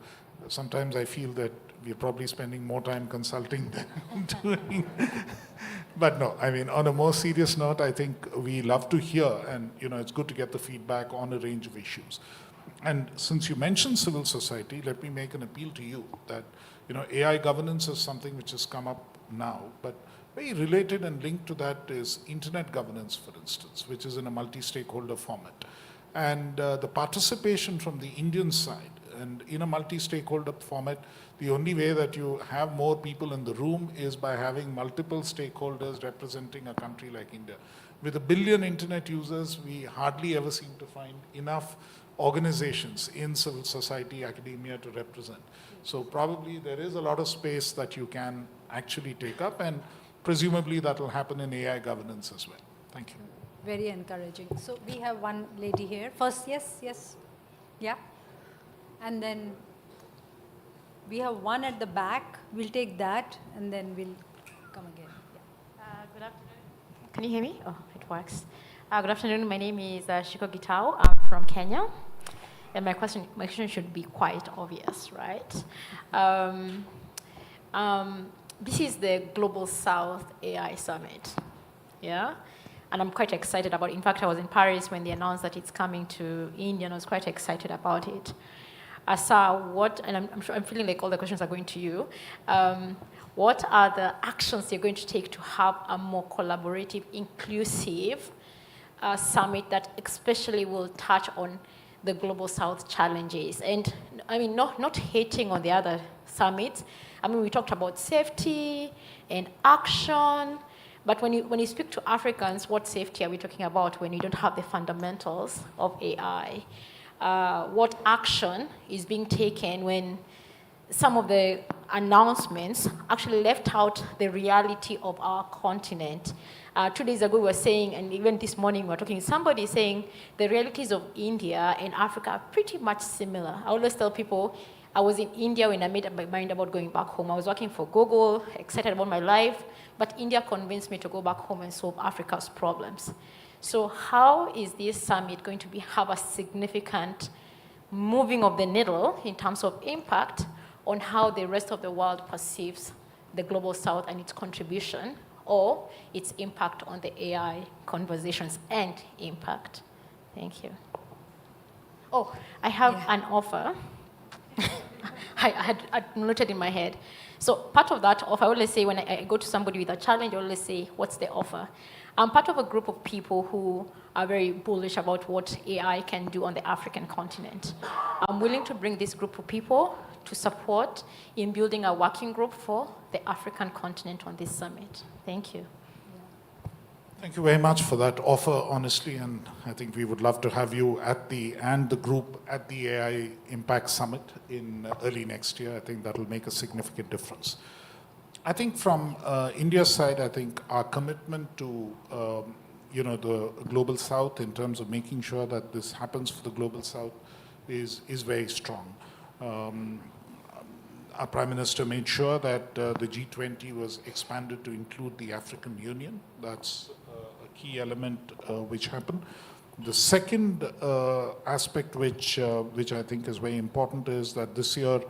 Sometimes I feel that we're probably spending more time consulting than doing. But no, I mean, on a more serious note, I think we love to hear, and it's good to get the feedback on a range of issues. And since you mentioned civil society, let me make an appeal to you that AI governance is something which has come up now, but very related and linked to that is internet governance, for instance, which is in a multi-stakeholder format. And the participation from the Indian side, and in a multi-stakeholder format, the only way that you have more people in the room is by having multiple stakeholders representing a country like India. With 1 billion internet users, we hardly ever seem to find enough organizations in civil society, academia to represent. So probably there is a lot of space that you can actually take up, and presumably that will happen in AI governance as well. Thank you. Very encouraging. So we have one lady here. First, yes. Yeah. And then we have one at the back. We'll take that, and then we'll come again. Yeah. Good afternoon. Can you hear me? Oh, it works. Good afternoon. My name is Shiko Gitao. I'm from Kenya. And my question should be quite obvious, right? This is the Global South AI Summit, yeah? And I'm quite excited about it. In fact, I was in Paris when they announced that it's coming to India, and I was quite excited about it. And I'm feeling like all the questions are going to you. What are the actions you're going to take to have a more collaborative, inclusive summit that especially will touch on the Global South challenges? And I mean, not hating on the other summits. I mean, we talked about safety and action, but when you speak to Africans, what safety are we talking about when you don't have the fundamentals of AI? What action is being taken when some of the announcements actually left out the reality of our continent? 2 days ago we were saying, and even this morning we were talking, somebody saying the realities of India and Africa are pretty much similar. I always tell people, I was in India when I made up my mind about going back home. I was working for Google, excited about my life, but India convinced me to go back home and solve Africa's problems. So how is this summit going to have a significant moving of the needle in terms of impact on how the rest of the world perceives the Global South and its contribution, or its impact on the AI conversations and impact? Thank you. Oh, I have an offer. I had noted in my head. So part of that offer, I always say when I go to somebody with a challenge, I always say, what's the offer? I'm part of a group of people who are very bullish about what AI can do on the African continent. I'm willing to bring this group of people to support in building a working group for the African continent on this summit. Thank you. Thank you very much for that offer, honestly, and I think we would love to have you and the group at the AI Impact Summit in early next year. I think that will make a significant difference. I think from India's side, I think our commitment to the Global South in terms of making sure that this happens for the Global South is very strong. Our Prime Minister made sure that the G20 was expanded to include the African Union. That's a key element which happened. The second aspect which I think is very important is that this year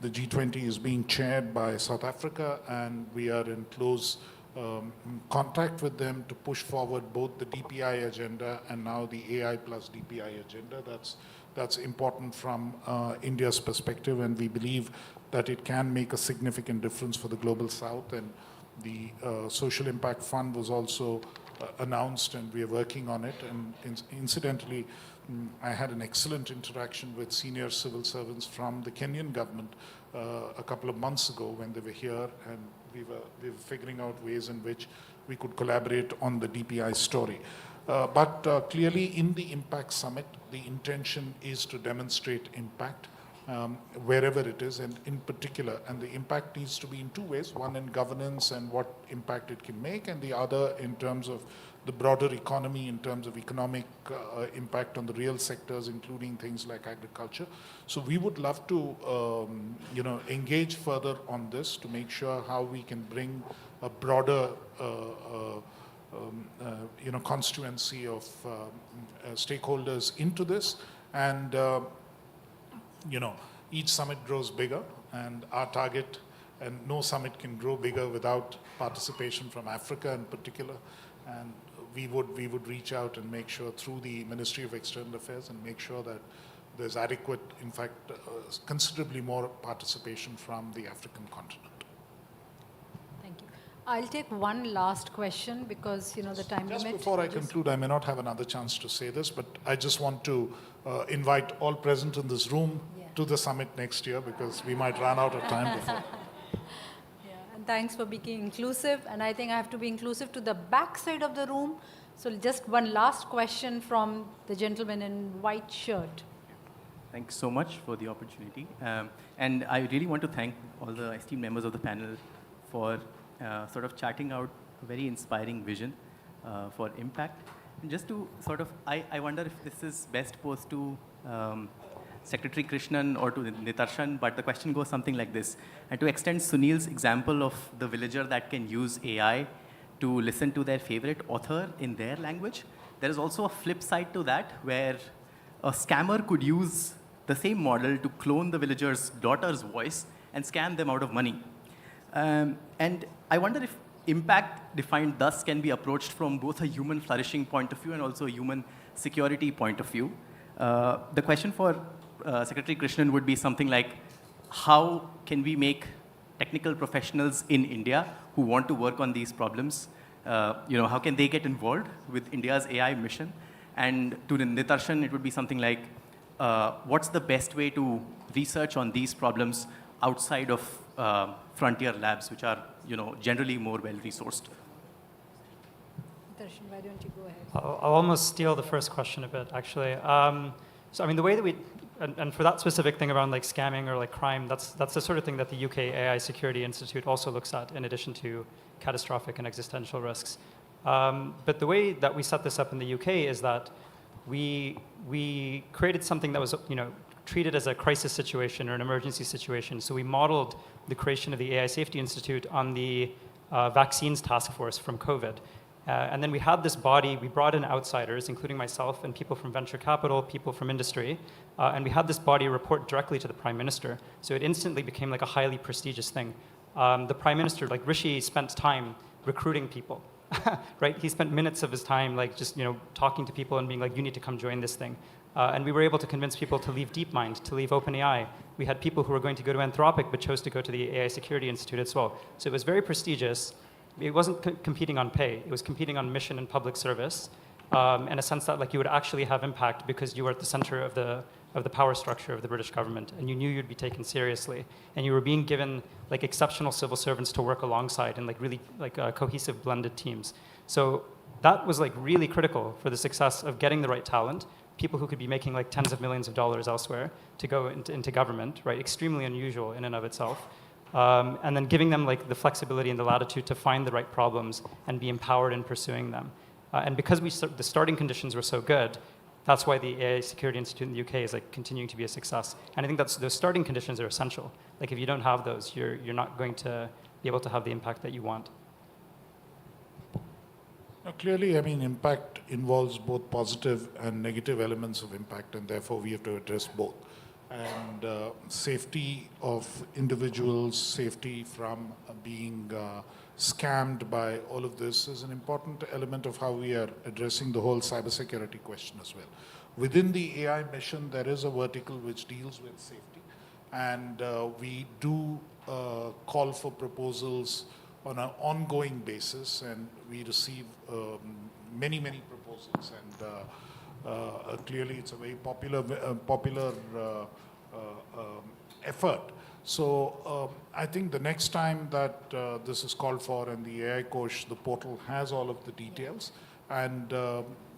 the G20 is being chaired by South Africa, and we are in close contact with them to push forward both the DPI agenda and now the AI plus DPI agenda. That's important from India's perspective, and we believe that it can make a significant difference for the Global South. And the Social Impact Fund was also announced, and we are working on it. And incidentally, I had an excellent interaction with senior civil servants from the Kenyan government a couple of months ago when they were here, and we were figuring out ways in which we could collaborate on the DPI story. But clearly in the Impact Summit, the intention is to demonstrate impact. wherever it is, and in particular, and the impact needs to be in two ways, one in governance and what impact it can make, and the other in terms of the broader economy, in terms of economic impact on the real sectors, including things like agriculture. So we would love to engage further on this to make sure how we can bring a broader constituency of stakeholders into this, and each summit grows bigger, and our target, and no summit can grow bigger without participation from Africa in particular, and we would reach out and make sure through the Ministry of External Affairs and make sure that there's adequate, in fact, considerably more participation from the African continent. Thank you. I'll take one last question because, the time limit. Just before I conclude, I may not have another chance to say this, but I just want to invite all present in this room to the summit next year, because we might run out of time before. And thanks for being inclusive. And I think I have to be inclusive to the back side of the room. So just one last question from the gentleman in white shirt. Thanks so much for the opportunity. And I really want to thank all the esteemed members of the panel for sort of charting out a very inspiring vision for impact. And just to sort of, I wonder if this is best posed to Secretary Krishnan or to Nitarshan, but the question goes something like this. And to extend Sunil's example of the villager that can use AI to listen to their favorite author in their language, there is also a flip side to that, where a scammer could use the same model to clone the villager's daughter's voice and scam them out of money. And I wonder if impact defined thus can be approached from both a human flourishing point of view and also a human security point of view. The question for Secretary Krishnan would be something like, how can we make technical professionals in India who want to work on these problems, how can they get involved with India's AI mission? And to Nitarshan, it would be something like, what's the best way to research on these problems outside of frontier labs, which are generally more well-resourced? Nitarshan, why don't you go ahead? I'll almost steal the first question a bit, actually. So I mean, the way that we, and for that specific thing around like scamming or like crime, that's the sort of thing that the UK AI Security Institute also looks at, in addition to catastrophic and existential risks. But the way that we set this up in the UK is that we created something that was treated as a crisis situation or an emergency situation. So we modeled the creation of the AI Safety Institute on the vaccines task force from COVID. And then we had this body, we brought in outsiders, including myself and people from venture capital, people from industry, and we had this body report directly to the Prime Minister. So it instantly became like a highly prestigious thing. The Prime Minister, like Rishi, spent time recruiting people, right? He spent minutes of his time like just talking to people and being like, you need to come join this thing. And we were able to convince people to leave DeepMind, to leave OpenAI. We had people who were going to go to Anthropic but chose to go to the AI Security Institute as well. So it was very prestigious. It wasn't competing on pay. It was competing on mission and public service, in a sense that like you would actually have impact because you were at the center of the power structure of the British government, and you knew you'd be taken seriously, and you were being given like exceptional civil servants to work alongside in like really like cohesive blended teams. So that was like really critical for the success of getting the right talent, people who could be making like tens of millions of dollars elsewhere to go into government, right? Extremely unusual in and of itself. And then giving them like the flexibility and the latitude to find the right problems and be empowered in pursuing them. And because the starting conditions were so good, that's why the AI Security Institute in the UK is like continuing to be a success. And I think those starting conditions are essential. Like if you don't have those, you're not going to be able to have the impact that you want. Now, clearly, I mean, impact involves both positive and negative elements of impact, and therefore we have to address both. And safety of individuals, safety from being scammed by all of this is an important element of how we are addressing the whole cybersecurity question as well. Within the AI mission, there is a vertical which deals with safety, and we do call for proposals on an ongoing basis, and we receive many proposals, and clearly it's a very popular effort. So I think the next time that this is called for, and the AI Kosh, the portal has all of the details, and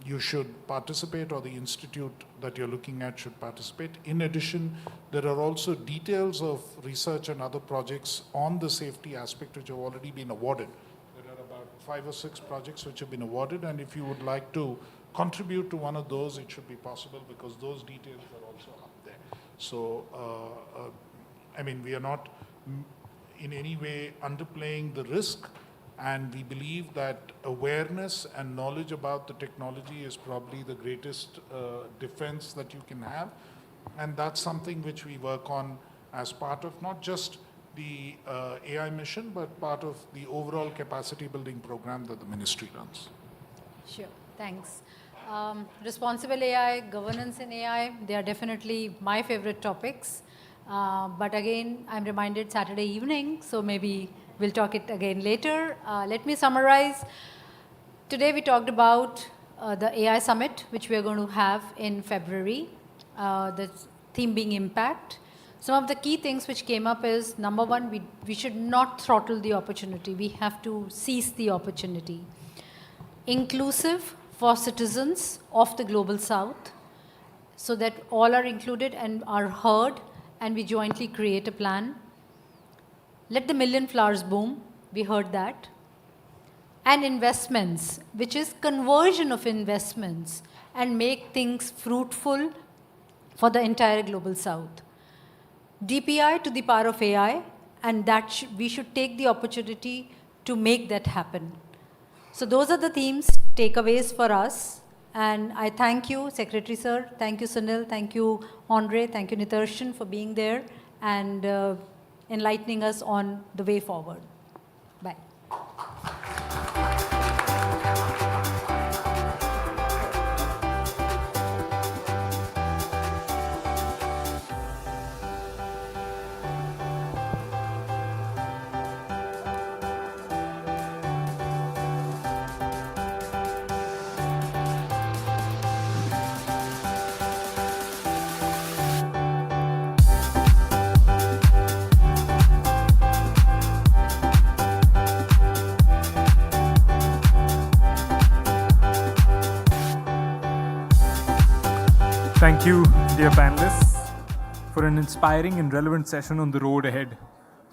you should participate, or the institute that you're looking at should participate. In addition, there are also details of research and other projects on the safety aspect which have already been awarded. There are about 5 or 6 projects which have been awarded, and if you would like to contribute to one of those, it should be possible, because those details are also up there. So, I mean, we are not in any way underplaying the risk, and we believe that awareness and knowledge about the technology is probably the greatest defense that you can have. And that's something which we work on as part of not just the AI mission, but part of the overall capacity building program that the ministry runs. Sure, thanks. Responsible AI, governance in AI, they are definitely my favorite topics. But again, I'm reminded Saturday evening, so maybe we'll talk it again later. Let me summarize. Today we talked about the AI summit, which we are going to have in February, the theme being impact. Some of the key things which came up is, number one, we should not throttle the opportunity. We have to seize the opportunity. Inclusive for citizens of the Global South, so that all are included and are heard, and we jointly create a plan. Let the million flowers bloom, we heard that. And investments, which is conversion of investments, and make things fruitful for the entire Global South. DPI to the power of AI, and that we should take the opportunity to make that happen. So those are the themes, takeaways for us. And I thank you, Secretary Sir, thank you Sunil, thank you Andre, thank you Nitarshan for being there and enlightening us on the way forward. Bye. Thank you, dear panelists, for an inspiring and relevant session on the road ahead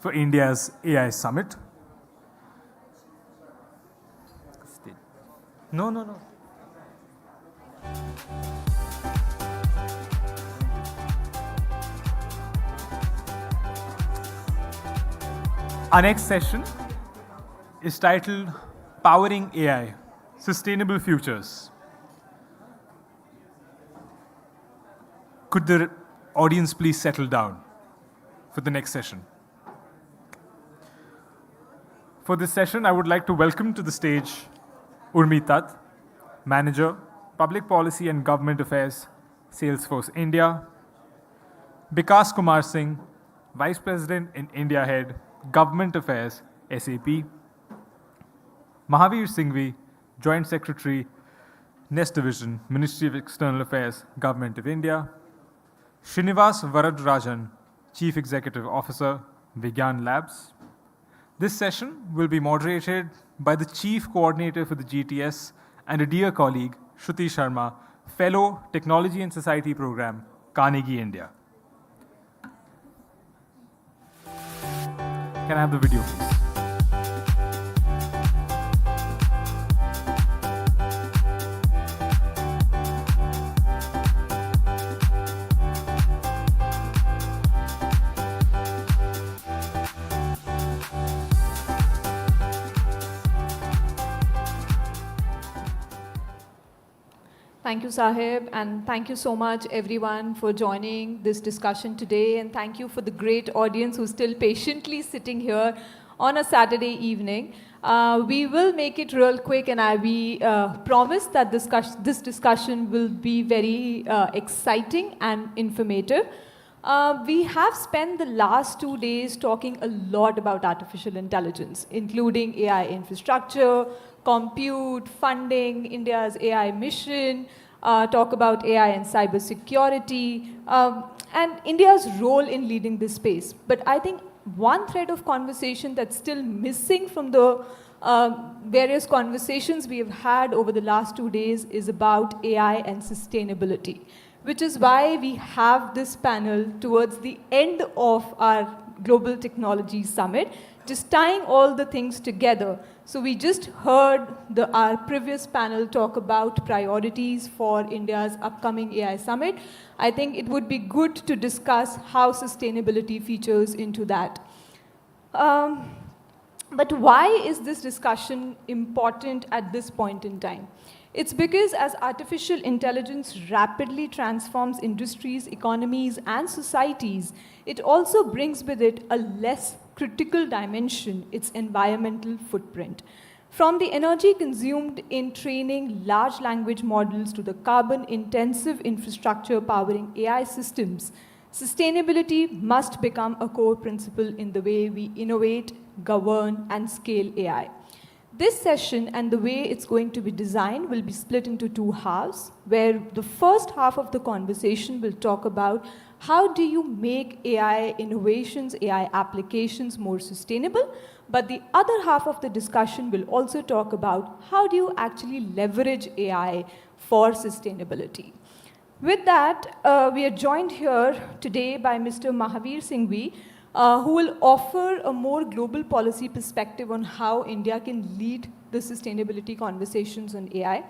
for India's AI Summit. No. Our next session is titled Powering AI, Sustainable Futures. Could the audience please settle down for the next session? For this session, I would like to welcome to the stage Urmi Tat, Manager, Public Policy and Government Affairs, Salesforce India, Bikas Kumar Singh, Vice President and India Head, Government Affairs, SAP, Mahavir Singhvi, Joint Secretary, Nest Division, Ministry of External Affairs, Government of India, Srinivas Varadarajan, Chief Executive Officer, Vigyan Labs. This session will be moderated by the Chief Coordinator for the GTS and a dear colleague, Shruti Sharma, Fellow Technology and Society Program, Carnegie India. Can I have the video, please? Thank you, Sahib, and thank you so much, everyone, for joining this discussion today, and thank you for the great audience who's still patiently sitting here on a Saturday evening. We will make it real quick, and we promise that this discussion will be very exciting and informative. We have spent the last 2 days talking a lot about artificial intelligence, including AI infrastructure, compute, funding, India's AI mission, talk about AI and cybersecurity. and India's role in leading this space. But I think one thread of conversation that's still missing from the various conversations we have had over the last 2 days is about AI and sustainability, which is why we have this panel towards the end of our Global Technology Summit, just tying all the things together. So we just heard our previous panel talk about priorities for India's upcoming AI Summit. I think it would be good to discuss how sustainability features into that. But why is this discussion important at this point in time? It's because as artificial intelligence rapidly transforms industries, economies, and societies, it also brings with it a less critical dimension, its environmental footprint. From the energy consumed in training large language models to the carbon-intensive infrastructure powering AI systems, sustainability must become a core principle in the way we innovate, govern, and scale AI. This session and the way it's going to be designed will be split into 2 halves, where the first half of the conversation will talk about how do you make AI innovations, AI applications more sustainable, but the other half of the discussion will also talk about how do you actually leverage AI for sustainability. With that, we are joined here today by Mr. Mahavir Singhvi, who will offer a more global policy perspective on how India can lead the sustainability conversations on AI.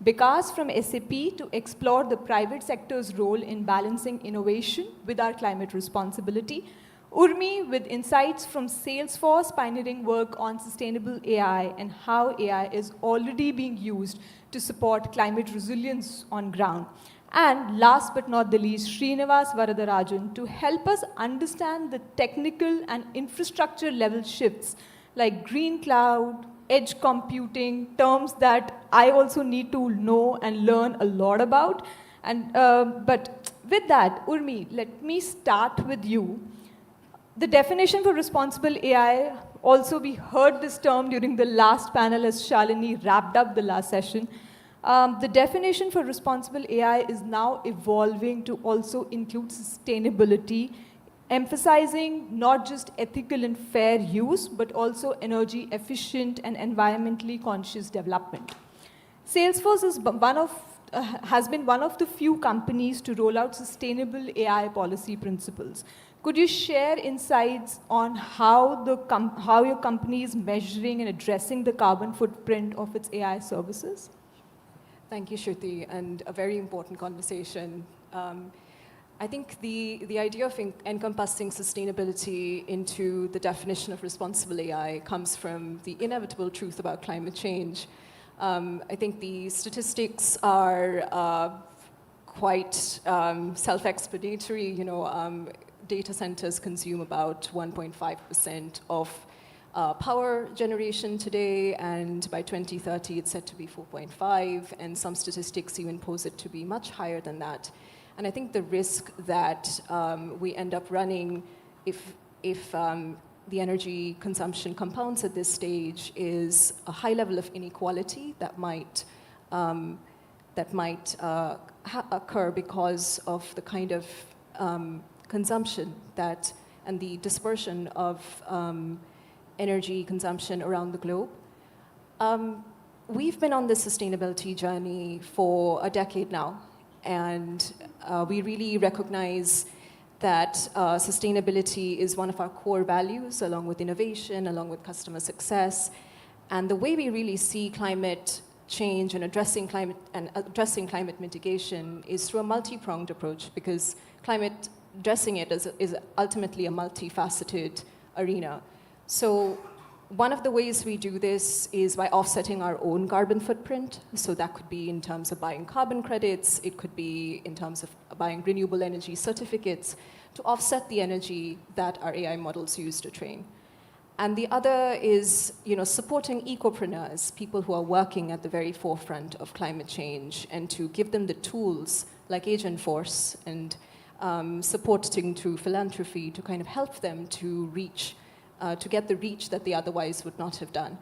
Vikas from SAP to explore the private sector's role in balancing innovation with our climate responsibility. Urmi with insights from Salesforce pioneering work on sustainable AI and how AI is already being used to support climate resilience on ground. And last but not the least, Srinivas Varadarajan to help us understand the technical and infrastructure level shifts like green cloud, edge computing, terms that I also need to know and learn a lot about. And, but with that, Urmi, let me start with you. The definition for responsible AI, also we heard this term during the last panel as Shalini wrapped up the last session. The definition for responsible AI is now evolving to also include sustainability, emphasizing not just ethical and fair use, but also energy efficient and environmentally conscious development. Salesforce is has been one of the few companies to roll out sustainable AI policy principles. Could you share insights on how your company is measuring and addressing the carbon footprint of its AI services? Thank you, Shruti, and a very important conversation. I think the idea of encompassing sustainability into the definition of responsible AI comes from the inevitable truth about climate change. I think the statistics are quite self-explanatory. You know, data centers consume about 1.5% of power generation today, and by 2030 it's said to be 4.5, and some statistics even pose it to be much higher than that. And I think the risk that we end up running if the energy consumption compounds at this stage is a high level of inequality that might occur because of the kind of consumption that and the dispersion of energy consumption around the globe. We've been on this sustainability journey for a decade now, and we really recognize that sustainability is one of our core values, along with innovation, along with customer success. And the way we really see climate change and addressing climate mitigation is through a multi-pronged approach, because addressing it is ultimately a multifaceted arena. So one of the ways we do this is by offsetting our own carbon footprint. So that could be in terms of buying carbon credits. It could be in terms of buying renewable energy certificates to offset the energy that our AI models use to train. And the other is, supporting ecopreneurs, people who are working at the very forefront of climate change, and to give them the tools like Agentforce and supporting through philanthropy to kind of help them to get the reach that they otherwise would not have done.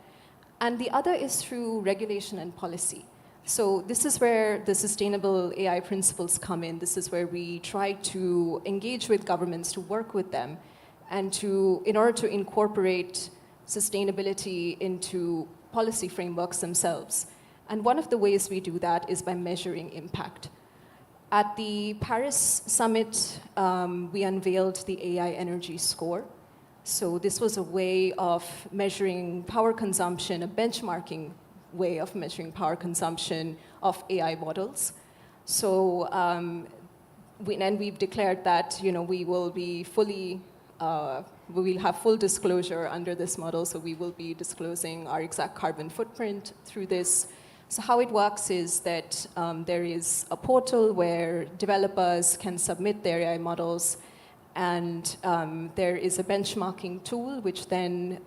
And the other is through regulation and policy. So this is where the sustainable AI principles come in. This is where we try to engage with governments, to work with them, and in order to incorporate sustainability into policy frameworks themselves. And one of the ways we do that is by measuring impact. At the Paris summit, we unveiled the AI energy score. So this was a way of measuring power consumption, a benchmarking way of measuring power consumption of AI models. So, we've declared that we will be we will have full disclosure under this model, so we will be disclosing our exact carbon footprint through this. So how it works is that there is a portal where developers can submit their AI models, and there is a benchmarking tool which then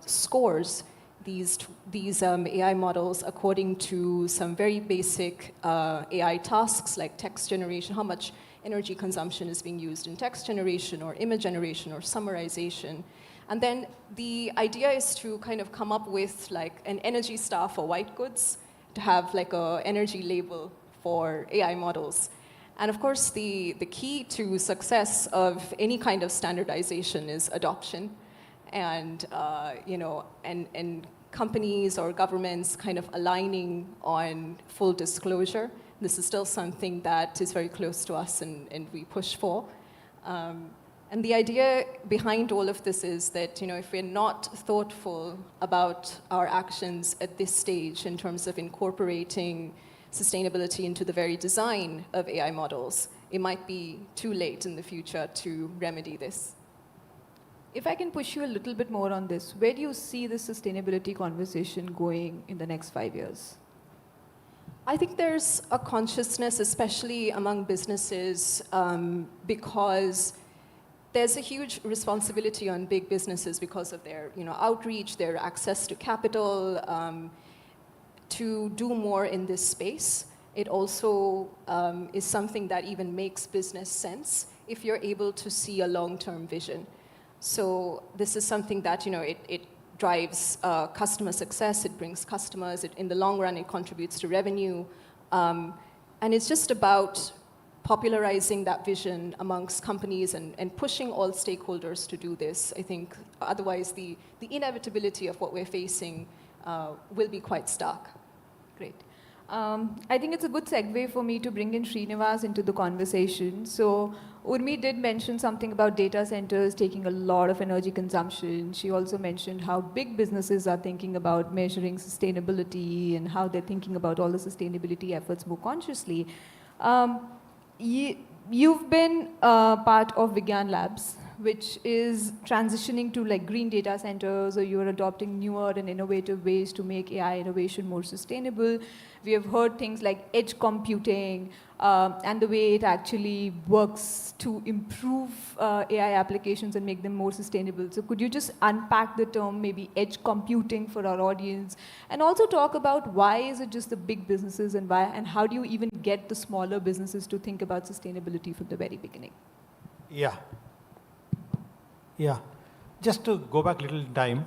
scores these AI models according to some very basic AI tasks like text generation, how much energy consumption is being used in text generation or image generation or summarization. And then the idea is to kind of come up with like an energy star for white goods, to have like an energy label for AI models. And of course, the key to success of any kind of standardization is adoption. And, and companies or governments kind of aligning on full disclosure. This is still something that is very close to us and we push for. And the idea behind all of this is that, if we're not thoughtful about our actions at this stage in terms of incorporating sustainability into the very design of AI models, it might be too late in the future to remedy this. If I can push you a little bit more on this, where do you see the sustainability conversation going in the next 5 years? I think there's a consciousness, especially among businesses, because there's a huge responsibility on big businesses because of their outreach, their access to capital, to do more in this space. It also is something that even makes business sense if you're able to see a long-term vision. So this is something that it drives customer success, it brings customers, in the long run it contributes to revenue. And it's just about popularizing that vision amongst companies and pushing all stakeholders to do this. I think otherwise the inevitability of what we're facing will be quite stark. Great. I think it's a good segue for me to bring in Srinivas into the conversation. So Urmi did mention something about data centers taking a lot of energy consumption. She also mentioned how big businesses are thinking about measuring sustainability and how they're thinking about all the sustainability efforts more consciously. You've been part of Vigyan Labs, which is transitioning to like green data centers, or you're adopting newer and innovative ways to make AI innovation more sustainable. We have heard things like edge computing and the way it actually works to improve AI applications and make them more sustainable. So could you just unpack the term maybe edge computing for our audience, and also talk about why is it just the big businesses and why, and how do you even get the smaller businesses to think about sustainability from the very beginning? Yeah, just to go back a little in time,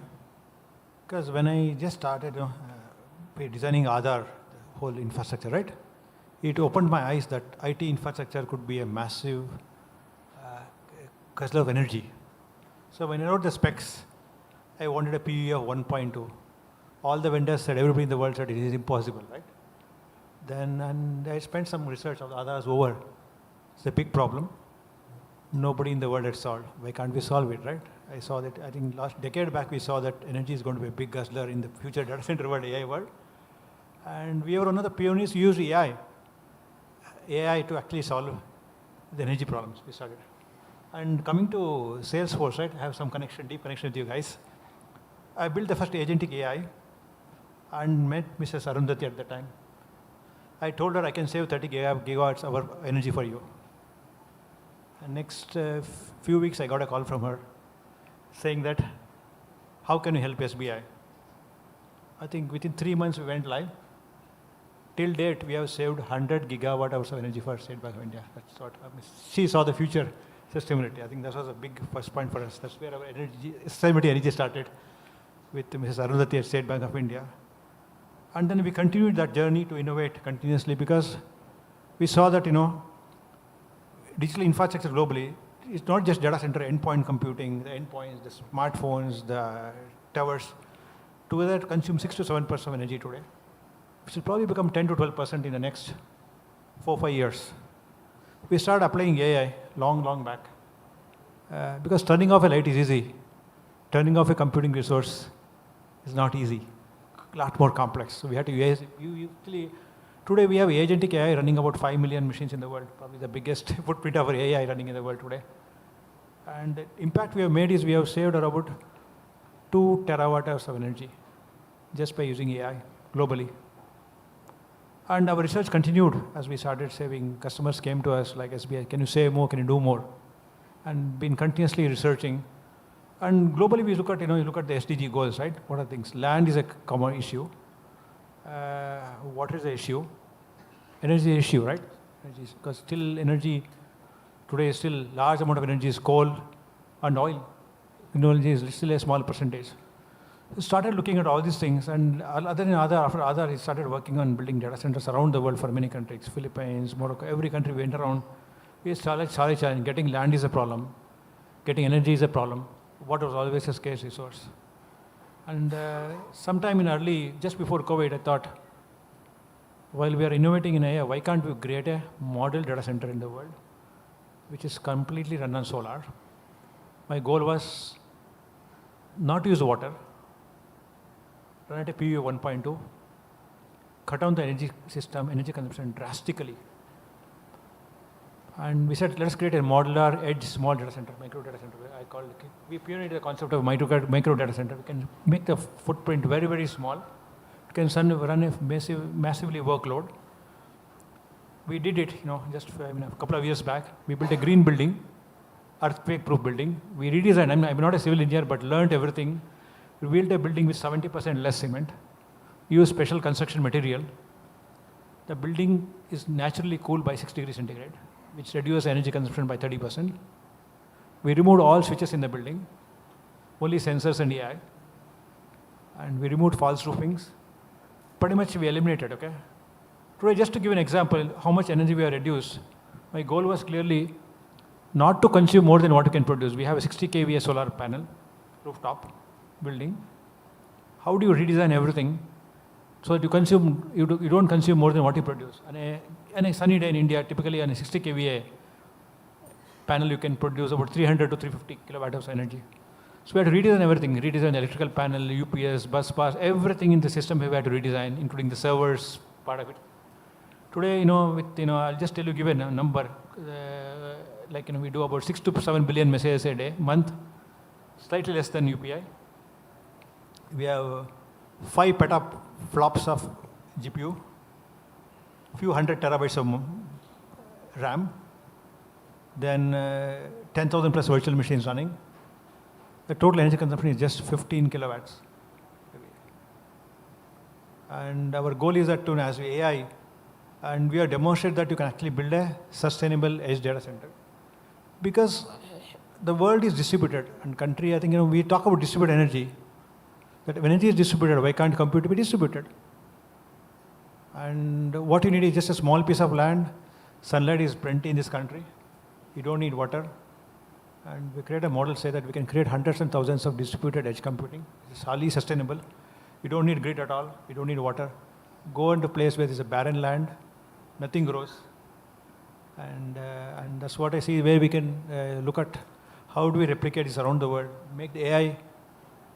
because when I just started designing Aadhaar, the whole infrastructure, right? It opened my eyes that IT infrastructure could be a massive guzzler of energy. So when I wrote the specs, I wanted a PUE of 1.2. All the vendors said, everybody in the world said it is impossible, right? Then, and I spent some research of Aadhaar's over. It's a big problem. Nobody in the world had solved. Why can't we solve it, right? I saw that, I think last decade back, we saw that energy is going to be a big guzzler in the future data center world, AI world. And we were one of the pioneers who used AI to actually solve the energy problems we started. And coming to Salesforce, right? I have some connection, deep connection with you guys. I built the first agentic AI and met Mrs. Arundhati at the time. I told her I can save 30 gigawatts of energy for you. And next few weeks, I got a call from her saying that, how can you help SBI? I think within 3 months, we went live. Till date, we have saved 100 gigawatt hours of energy for State Bank of India. That's what she saw the future sustainability. I think that was a big first point for us. That's where our sustainability energy started with Mrs. Arundhati at State Bank of India. And then we continued that journey to innovate continuously because we saw that, digital infrastructure globally, it's not just data center, endpoint computing, the endpoints, the smartphones, the towers, together consume 6 to 7% of energy today, which will probably become 10 to 12% in the next 4 or 5 years. We started applying AI long back because turning off a light is easy. Turning off a computing resource is not easy, a lot more complex. So we had to use, today we have agentic AI running about 5 million machines in the world, probably the biggest footprint of our AI running in the world today. And the impact we have made is we have saved about 2 terawatt hours of energy just by using AI globally. And our research continued as we started saving. Customers came to us like SBI, can you save more, can you do more? And been continuously researching. And globally we look at, you look at the SDG goals, right? What are things? Land is a common issue. Water is the issue. Energy is issue, right? Because still energy, today still large amount of energy is coal and oil. Energy is still a small percentage. We started looking at all these things, and after other, we started working on building data centers around the world for many countries, Philippines, Morocco, every country we went around. We started challenge. Getting land is a problem. Getting energy is a problem. Water was always a scarce resource. And sometime just before COVID, I thought, while we are innovating in AI, why can't we create a model data center in the world, which is completely run on solar? My goal was not to use water, run at a PUE 1.2, cut down the energy consumption drastically. And we said, let's create a modular edge small data center, micro data center. We pioneered the concept of micro data center. We can make the footprint very, very small. It can run a massively workload. We did it, just a couple of years back. We built a green building, earthquake-proof building. We redesigned. I'm not a civil engineer, but learned everything. We built a building with 70% less cement. Use special construction material. The building is naturally cooled by 6 degrees centigrade, which reduces energy consumption by 30%. We removed all switches in the building, only sensors and AI. And we removed false roofings. Pretty much we eliminated, okay? Today, just to give an example, how much energy we have reduced, my goal was clearly not to consume more than what you can produce. We have a 60 kVA solar panel, rooftop building. How do you redesign everything so that you don't consume more than what you produce? On a sunny day in India, typically on a 60 kVA panel, you can produce about 300 to 350 kilowatt hours of energy. So we had to redesign everything, redesign the electrical panel, UPS, bus bars, everything in the system we had to redesign, including the servers part of it. Today, I'll just tell you, give a number, we do about 6 to 7 billion messages a day, month, slightly less than UPI. We have 5 petaflops of GPU, few hundred terabytes of RAM, then 10,000 plus virtual machines running. The total energy consumption is just 15 kilowatts. And our goal is that as we AI, and we have demonstrated that you can actually build a sustainable edge data center. Because the world is distributed, and country, I think, we talk about distributed energy. That when energy is distributed, why can't compute be distributed? And what you need is just a small piece of land. Sunlight is plenty in this country. You don't need water. And we create a model, say that we can create hundreds and thousands of distributed edge computing. It's highly sustainable. You don't need grid at all. You don't need water. Go into a place where there's a barren land, nothing grows. And that's what I see, where we can look at how do we replicate this around the world, make the AI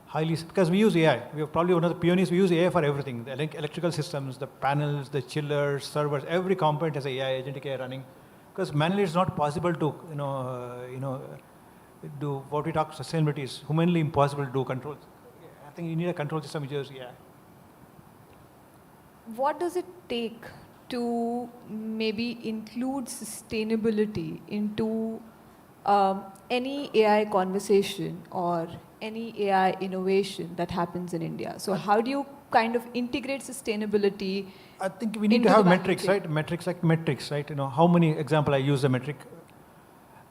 highly, because we use AI. We are probably one of the pioneers. We use AI for everything. The electrical systems, the panels, the chillers, servers, every component has AI, agentic AI running. Because manually it's not possible to, do what we talk sustainability is humanly impossible to do controls. I think you need a control system which is AI. What does it take to maybe include sustainability into any AI conversation or any AI innovation that happens in India? So how do you kind of integrate sustainability? I think we need to have metrics, right? Metrics, right? How many, example, I use the metric,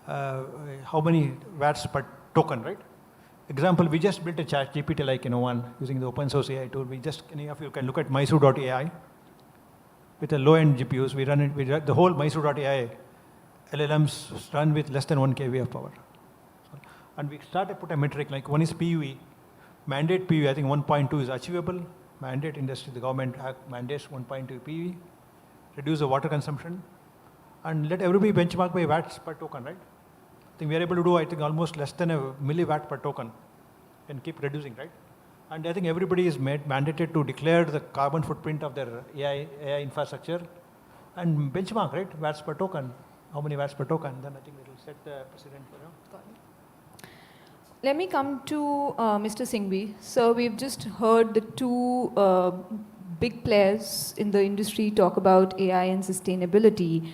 how many watts per token, right? Example, we just built a chat GPT like one using the open source AI tool. Any of you can look at Mysore.ai. With a low-end GPUs, we run the whole Mysore.ai LLMs run with less than 1 kV of power. And we started to put a metric, like one is PUE. Mandate PUE, I think 1.2 is achievable. Mandate industry, the government mandates 1.2 PUE. Reduce the water consumption. And let everybody benchmark by watts per token, right? I think we are able to do, I think, almost less than a milliwatt per token and keep reducing, right? And I think everybody is mandated to declare the carbon footprint of their AI infrastructure and benchmark, right? Watts per token. How many watts per token? Then I think it will set the precedent for Let me come to Mr. Singhvi. So we've just heard the two big players in the industry talk about AI and sustainability.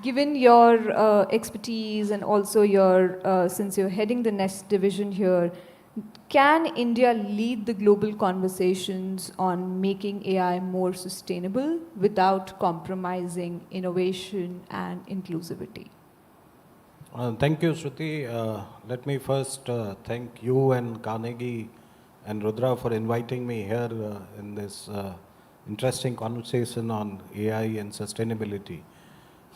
Given your expertise and also your, since you're heading the next division here, can India lead the global conversations on making AI more sustainable without compromising innovation and inclusivity? Thank you, Shruti. Let me first thank you and Carnegie and Rudra for inviting me here in this interesting conversation on AI and sustainability.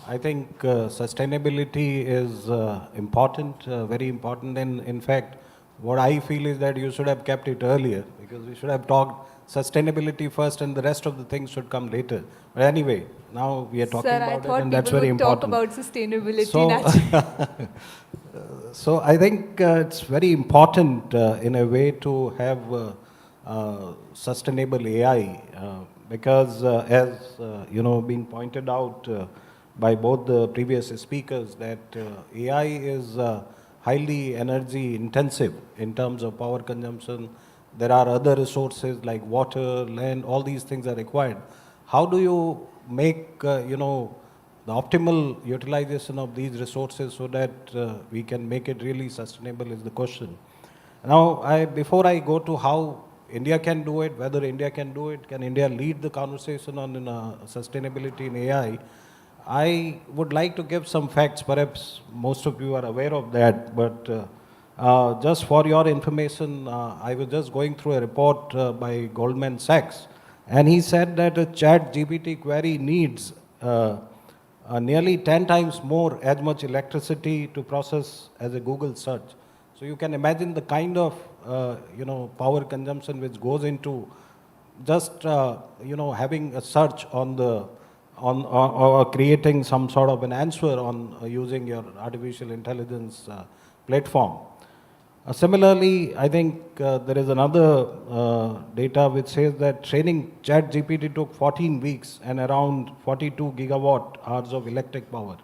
I think sustainability is important, very important, and in fact, what I feel is that you should have kept it earlier, because we should have talked sustainability first and the rest of the things should come later. But anyway, now we are talking about it, and that's very important. Talk about sustainability naturally. So I think it's very important in a way to have sustainable AI because as being pointed out by both the previous speakers, that AI is highly energy intensive in terms of power consumption. There are other resources like water, land, all these things are required. How do you make the optimal utilization of these resources so that we can make it really sustainable is the question. Now, before I go to how India can do it, whether India can do it, can India lead the conversation on sustainability in AI, I would like to give some facts. Perhaps most of you are aware of that, but just for your information, I was just going through a report by Goldman Sachs, and he said that a chat GPT query needs nearly 10 times more as much electricity to process as a Google search. So you can imagine the kind of power consumption which goes into just having a search on the or creating some sort of an answer on using your artificial intelligence platform. Similarly, I think there is another data which says that training ChatGPT took 14 weeks and around 42 gigawatt hours of electric power.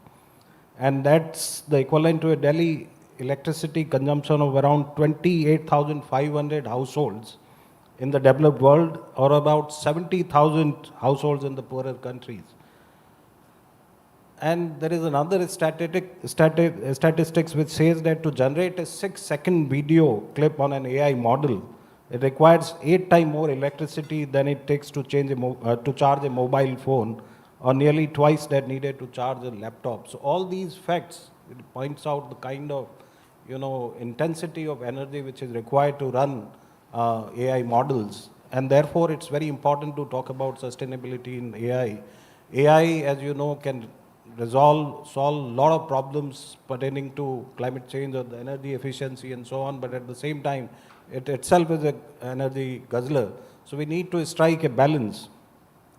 And that's the equivalent to a Delhi electricity consumption of around 28,500 households in the developed world, or about 70,000 households in the poorer countries. And there is another statistics which says that to generate a 6-second video clip on an AI model, it requires 8 times more electricity than it takes to charge a mobile phone, or nearly twice that needed to charge a laptop. So all these facts, it points out the kind of intensity of energy which is required to run AI models, and therefore it's very important to talk about sustainability in AI. AI, as you know, can solve a lot of problems pertaining to climate change or the energy efficiency and so on, but at the same time, it itself is an energy guzzler. So we need to strike a balance.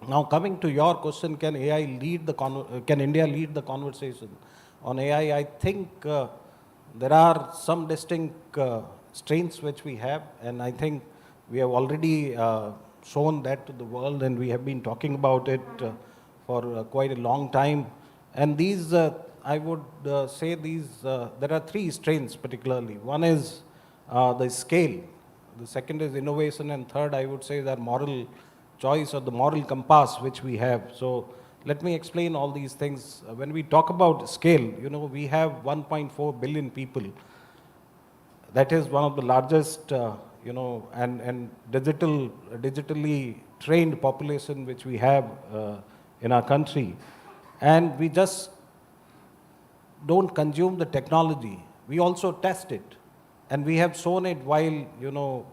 Now, coming to your question, can India lead the conversation on AI? I think there are some distinct strengths which we have, and I think we have already shown that to the world, and we have been talking about it for quite a long time. And these, I would say there are 3 strengths particularly. One is the scale, the second is innovation, and third, I would say, is our moral choice or the moral compass which we have. So let me explain all these things. When we talk about scale, we have 1.4 billion people. That is one of the largest, and digitally trained population which we have in our country. And we just don't consume the technology. We also test it. And we have shown it while,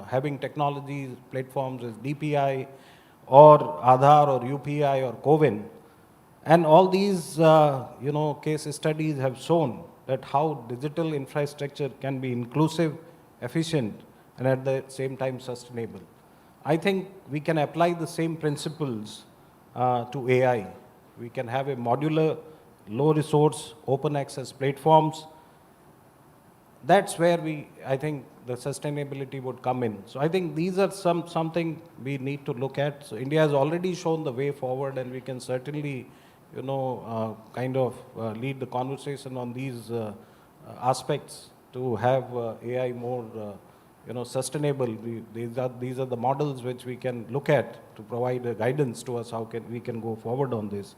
having technologies, platforms as DPI or Aadhaar or UPI or CoWIN. And all these, case studies have shown that how digital infrastructure can be inclusive, efficient, and at the same time sustainable. I think we can apply the same principles to AI. We can have a modular, low resource, open access platforms. That's where I think the sustainability would come in. So I think these are something we need to look at. So India has already shown the way forward, and we can certainly, lead the conversation on these aspects to have AI more, sustainable. These are the models which we can look at to provide guidance to us how we can go forward on this.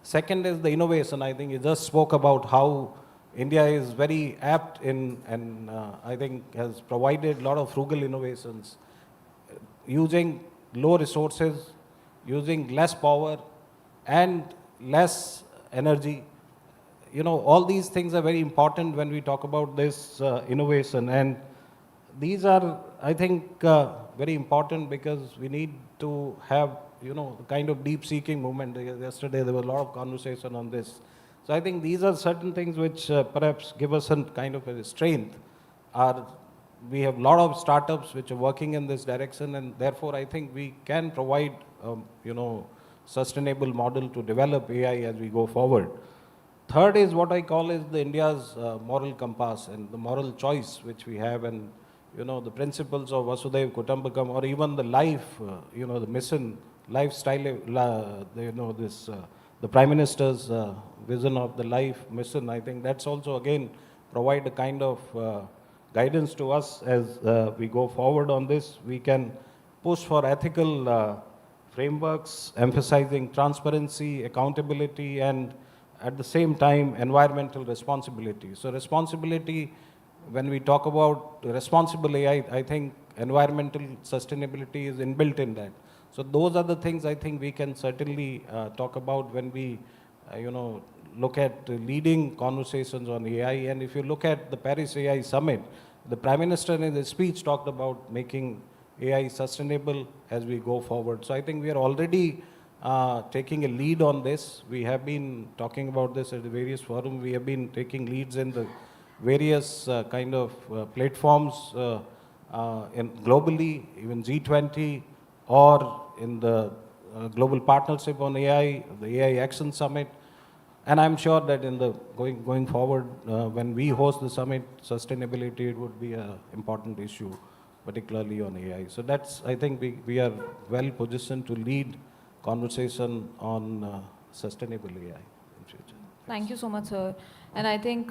Second is the innovation. I think you just spoke about how India is very apt in, and I think has provided a lot of frugal innovations, using low resources, using less power and less energy. All these things are very important when we talk about this innovation. And these are, I think, very important because we need to have, the kind of deep seeking movement. Yesterday there was a lot of conversation on this. So I think these are certain things which perhaps give us some kind of a strength. We have a lot of startups which are working in this direction, and therefore I think we can provide, sustainable model to develop AI as we go forward. Third is what I call is the India's moral compass and the moral choice which we have, and the principles of Vasudhaiva Kutumbakam, or even the life, the mission, lifestyle, the Prime Minister's vision of the life mission. I think that's also again provide a kind of guidance to us as we go forward on this. We can push for ethical frameworks, emphasizing transparency, accountability, and at the same time environmental responsibility. So responsibility, when we talk about responsible AI, I think environmental sustainability is inbuilt in that. So those are the things I think we can certainly talk about when we, look at leading conversations on AI. And if you look at the Paris AI Summit, the Prime Minister in his speech talked about making AI sustainable as we go forward. So I think we are already taking a lead on this. We have been talking about this at the various forums. We have been taking leads in the various kind of platforms globally, even G20, or in the global partnership on AI, the AI Action Summit. And I'm sure that in the going forward, when we host the summit, sustainability would be an important issue, particularly on AI. So that's, I think we are well positioned to lead conversation on sustainable AI in future. Thank you so much, sir. And I think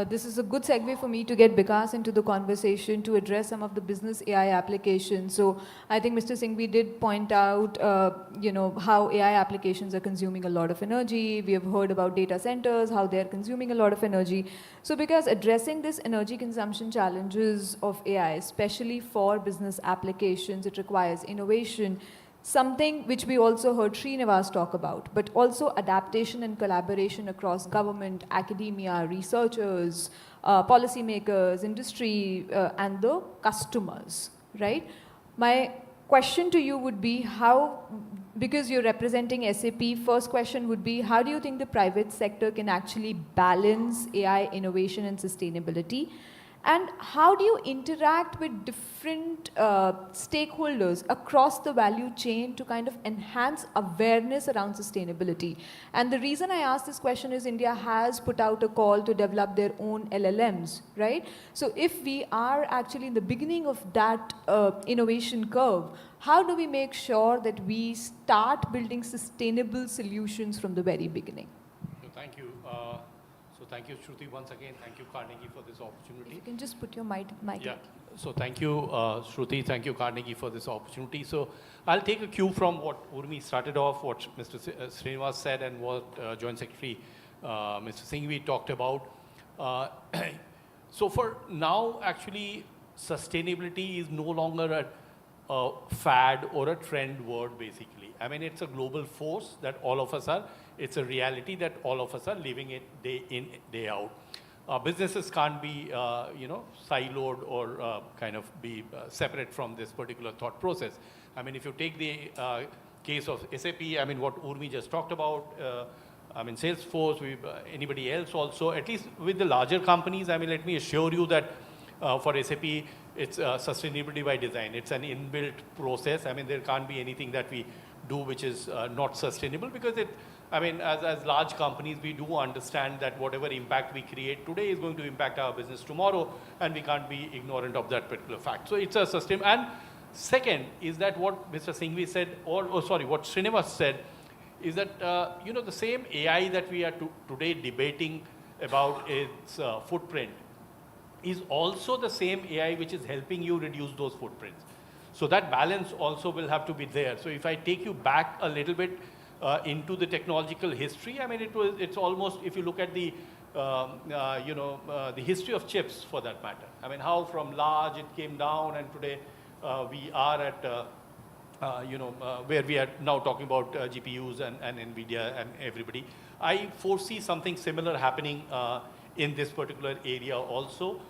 this is a good segue for me to get Vikas into the conversation to address some of the business AI applications. So I think Mr. Singhvi did point out, how AI applications are consuming a lot of energy. We have heard about data centers, how they're consuming a lot of energy. So because addressing this energy consumption challenges of AI, especially for business applications, it requires innovation, something which we also heard Srinivas talk about, but also adaptation and collaboration across government, academia, researchers, policymakers, industry, and the customers, right? My question to you would be how, because you're representing SAP, first question would be, how do you think the private sector can actually balance AI innovation and sustainability? And how do you interact with different stakeholders across the value chain to kind of enhance awareness around sustainability? And the reason I ask this question is India has put out a call to develop their own LLMs, right? So if we are actually in the beginning of that innovation curve, how do we make sure that we start building sustainable solutions from the very beginning? Thank you. Thank you, Shruti, once again. Thank you, Carnegie, for this opportunity. If you can just put your mic. Yeah. So thank you, Shruti. Thank you, Carnegie, for this opportunity. So I'll take a cue from what Urmi started off, what Mr. Srinivas said, and what Joint Secretary Mr. Singhvi talked about. So for now, actually, sustainability is no longer a fad or a trend word, basically. I mean, it's a global force that all of us are. It's a reality that all of us are living it day in, day out. businesses can't be, siloed or kind of be separate from this particular thought process. I mean, if you take the case of SAP, I mean, what Urmi just talked about, I mean, Salesforce, anybody else also, at least with the larger companies, I mean, let me assure you that for SAP, it's sustainability by design. It's an inbuilt process. I mean, there can't be anything that we do which is not sustainable, because as large companies, we do understand that whatever impact we create today is going to impact our business tomorrow, and we can't be ignorant of that particular fact. So it's a sustainable. And second is that what Mr. Singhvi said, what Srinivas said, is that, the same AI that we are today debating about its footprint is also the same AI which is helping you reduce those footprints. So that balance also will have to be there. So if I take you back a little bit into the technological history, I mean, it's almost, if you look at the, the history of chips for that matter. I mean, how from large it came down, and today we are at, where we are now talking about GPUs and NVIDIA and everybody. I foresee something similar happening in this particular area also.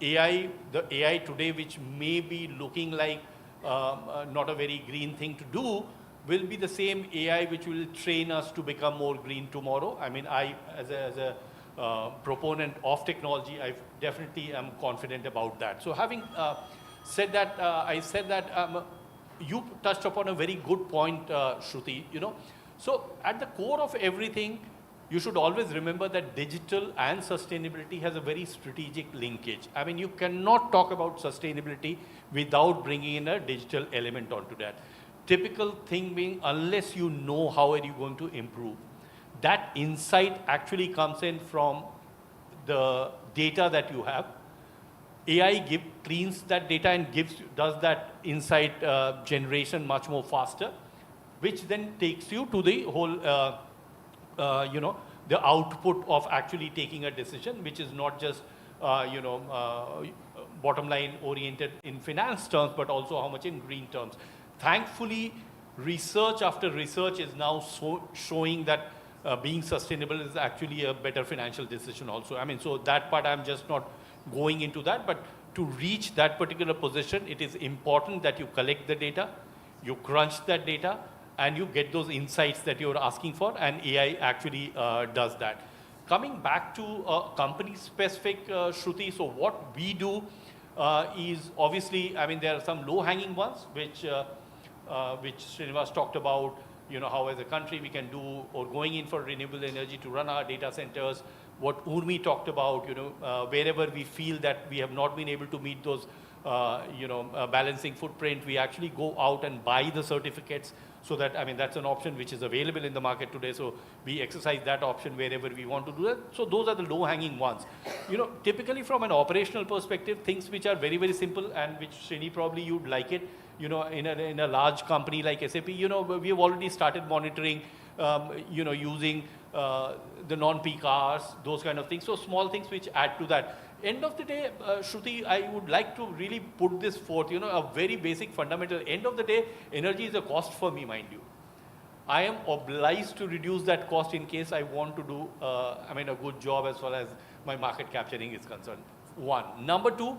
The AI today, which may be looking like not a very green thing to do, will be the same AI which will train us to become more green tomorrow. I mean, as a proponent of technology, I definitely am confident about that. So having said that, I said that you touched upon a very good point, Shruti, So at the core of everything, you should always remember that digital and sustainability has a very strategic linkage. I mean, you cannot talk about sustainability without bringing in a digital element onto that. Typical thing being, unless you know how are you going to improve, that insight actually comes in from the data that you have. AI cleans that data and does that insight generation much more faster, which then takes you to the whole the output of actually taking a decision, which is not just, bottom line oriented in finance terms, but also how much in green terms. Thankfully, research after research is now showing that being sustainable is actually a better financial decision also. I mean, so that part I'm just not going into that, but to reach that particular position, it is important that you collect the data, you crunch that data, and you get those insights that you're asking for, and AI actually does that. Coming back to company-specific, Shruti, so what we do is obviously, I mean, there are some low-hanging ones, which Srinivas talked about, how as a country we can do, or going in for renewable energy to run our data centers. What Urmi talked about, wherever we feel that we have not been able to meet those, balancing footprint, we actually go out and buy the certificates. So that, I mean, that's an option which is available in the market today. So we exercise that option wherever we want to do that. So those are the low-hanging ones. Typically from an operational perspective, things which are very, very simple, and which Srini, probably you'd like it, in a large company like SAP, we have already started monitoring, using the non-peak hours, those kind of things. So small things which add to that. End of the day, Shruti, I would like to really put this forth, a very basic fundamental. End of the day, energy is a cost for me, mind you. I am obliged to reduce that cost in case I want to do, a good job as far as my market capturing is concerned. One. Number two,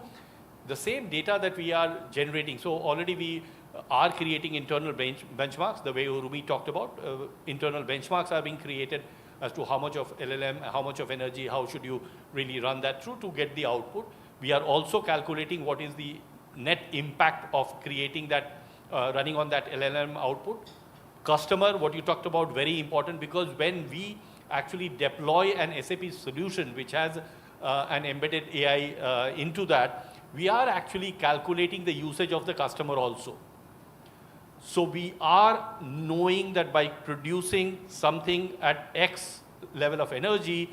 the same data that we are generating. So already we are creating internal benchmarks, the way Urumi talked about. Internal benchmarks are being created as to how much of LLM, how much of energy, how should you really run that through to get the output. We are also calculating what is the net impact of creating that, running on that LLM output. Customer, what you talked about, very important, because when we actually deploy an SAP solution which has an embedded AI into that, we are actually calculating the usage of the customer also. So we are knowing that by producing something at X level of energy,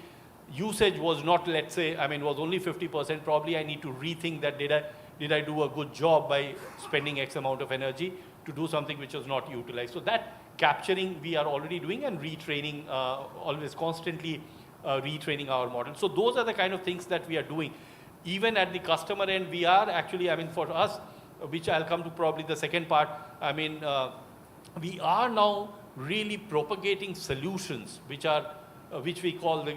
usage was not, let's say, was only 50%, probably I need to rethink that, did I do a good job by spending X amount of energy to do something which was not utilized. So that capturing we are already doing, and retraining, always constantly retraining our model. So those are the kind of things that we are doing. Even at the customer end, we are actually, for us, which I'll come to probably the second part, we are now really propagating solutions which are which we call the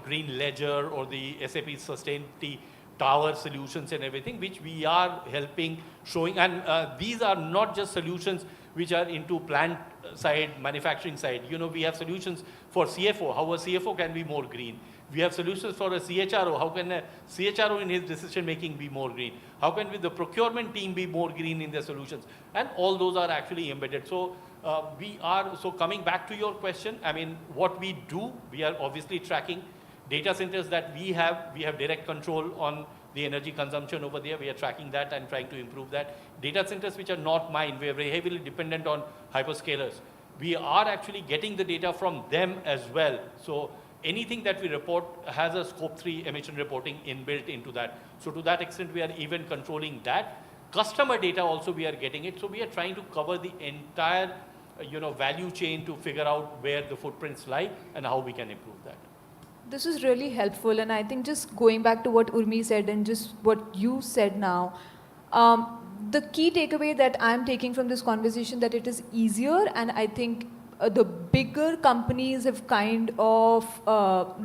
green ledger or the SAP Sustainability Tower solutions and everything, which we are helping, showing. And these are not just solutions which are into plant side, manufacturing side. We have solutions for CFO, how a CFO can be more green. We have solutions for a CHRO, how can a CHRO in his decision making be more green? How can the procurement team be more green in their solutions? And all those are actually embedded. So so coming back to your question, I mean, what we do, we are obviously tracking data centers that we have direct control on the energy consumption over there. We are tracking that and trying to improve that. Data centers which are not mine, we are very heavily dependent on hyperscalers. We are actually getting the data from them as well. So anything that we report has a scope 3 emission reporting inbuilt into that. So to that extent, we are even controlling that. Customer data also we are getting it. So we are trying to cover the entire value chain to figure out where the footprints lie and how we can improve that. This is really helpful, and I think just going back to what Urmi said and just what you said now, the key takeaway that I'm taking from this conversation that it is easier, and I think the bigger companies have kind of,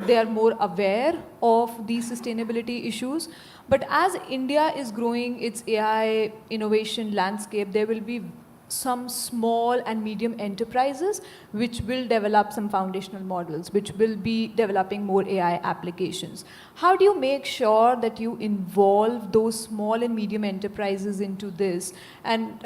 they are more aware of these sustainability issues. But as India is growing its AI innovation landscape, there will be some small and medium enterprises which will develop some foundational models, which will be developing more AI applications. How do you make sure that you involve those small and medium enterprises into this? And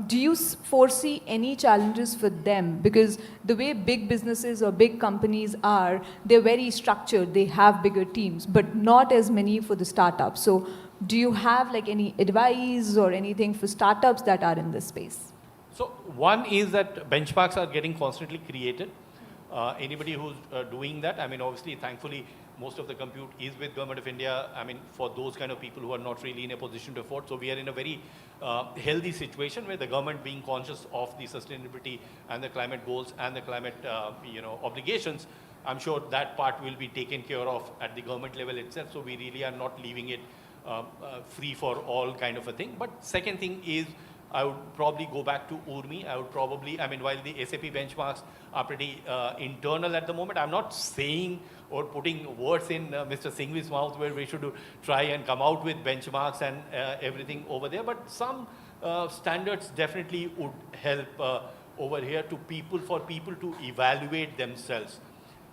do you foresee any challenges for them? Because the way big businesses or big companies are, they're very structured, they have bigger teams, but not as many for the startups. So do you have like any advice or anything for startups that are in this space? So one is that benchmarks are getting constantly created. Anybody who's doing that, I mean, obviously, thankfully, most of the compute is with Government of India, I mean, for those kind of people who are not really in a position to afford. So we are in a very healthy situation where the government being conscious of the sustainability and the climate goals and the climate obligations, I'm sure that part will be taken care of at the government level itself. So we really are not leaving it free for all kind of a thing. But second thing is, I would probably go back to Urmi. I would probably, I mean, while the SAP benchmarks are pretty internal at the moment, I'm not saying or putting words in Mr. Singhvi's mouth where we should try and come out with benchmarks and everything over there. But some standards definitely would help over here for people to evaluate themselves.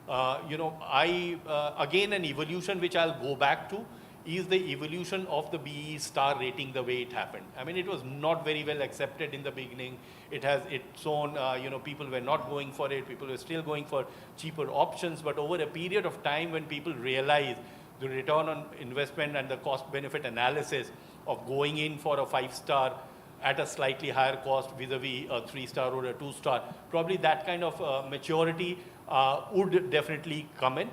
Again, an evolution which I'll go back to is the evolution of the BE star rating the way it happened. I mean, it was not very well accepted in the beginning. It has its own, people were not going for it. People were still going for cheaper options. But over a period of time when people realized the return on investment and the cost benefit analysis of going in for a 5-star at a slightly higher cost vis-a-vis a 3-star or a 2-star, probably that kind of maturity would definitely come in.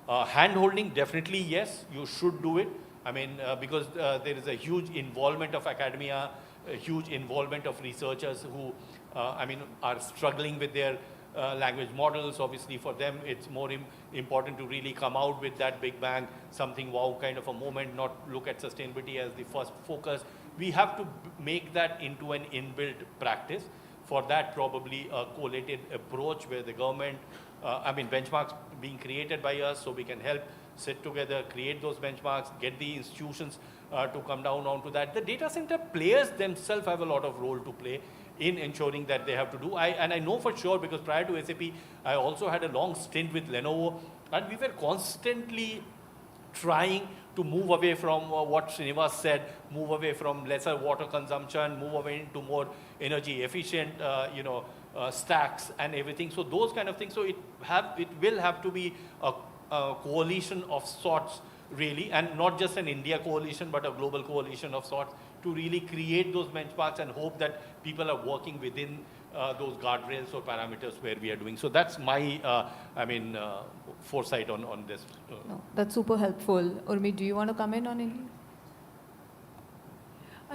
Hand-holding, definitely yes, you should do it. I mean, because there is a huge involvement of academia, a huge involvement of researchers who, are struggling with their language models. Obviously, for them, it's more important to really come out with that big bang, something wow kind of a moment, not look at sustainability as the first focus. We have to make that into an inbuilt practice. For that, probably a collated approach where the government, benchmarks being created by us so we can help sit together, create those benchmarks, get the institutions to come down onto that. The data center players themselves have a lot of role to play in ensuring that they have to do. And I know for sure because prior to SAP, I also had a long stint with Lenovo, and we were constantly trying to move away from what Srinivas said, move away from lesser water consumption, move away into more energy efficient, stacks and everything. So those kind of things. So it will have to be a coalition of sorts, really, and not just an India coalition, but a global coalition of sorts to really create those benchmarks and hope that people are working within those guardrails or parameters where we are doing. So that's my, foresight on this. No, that's super helpful. Urmi, do you want to comment on it?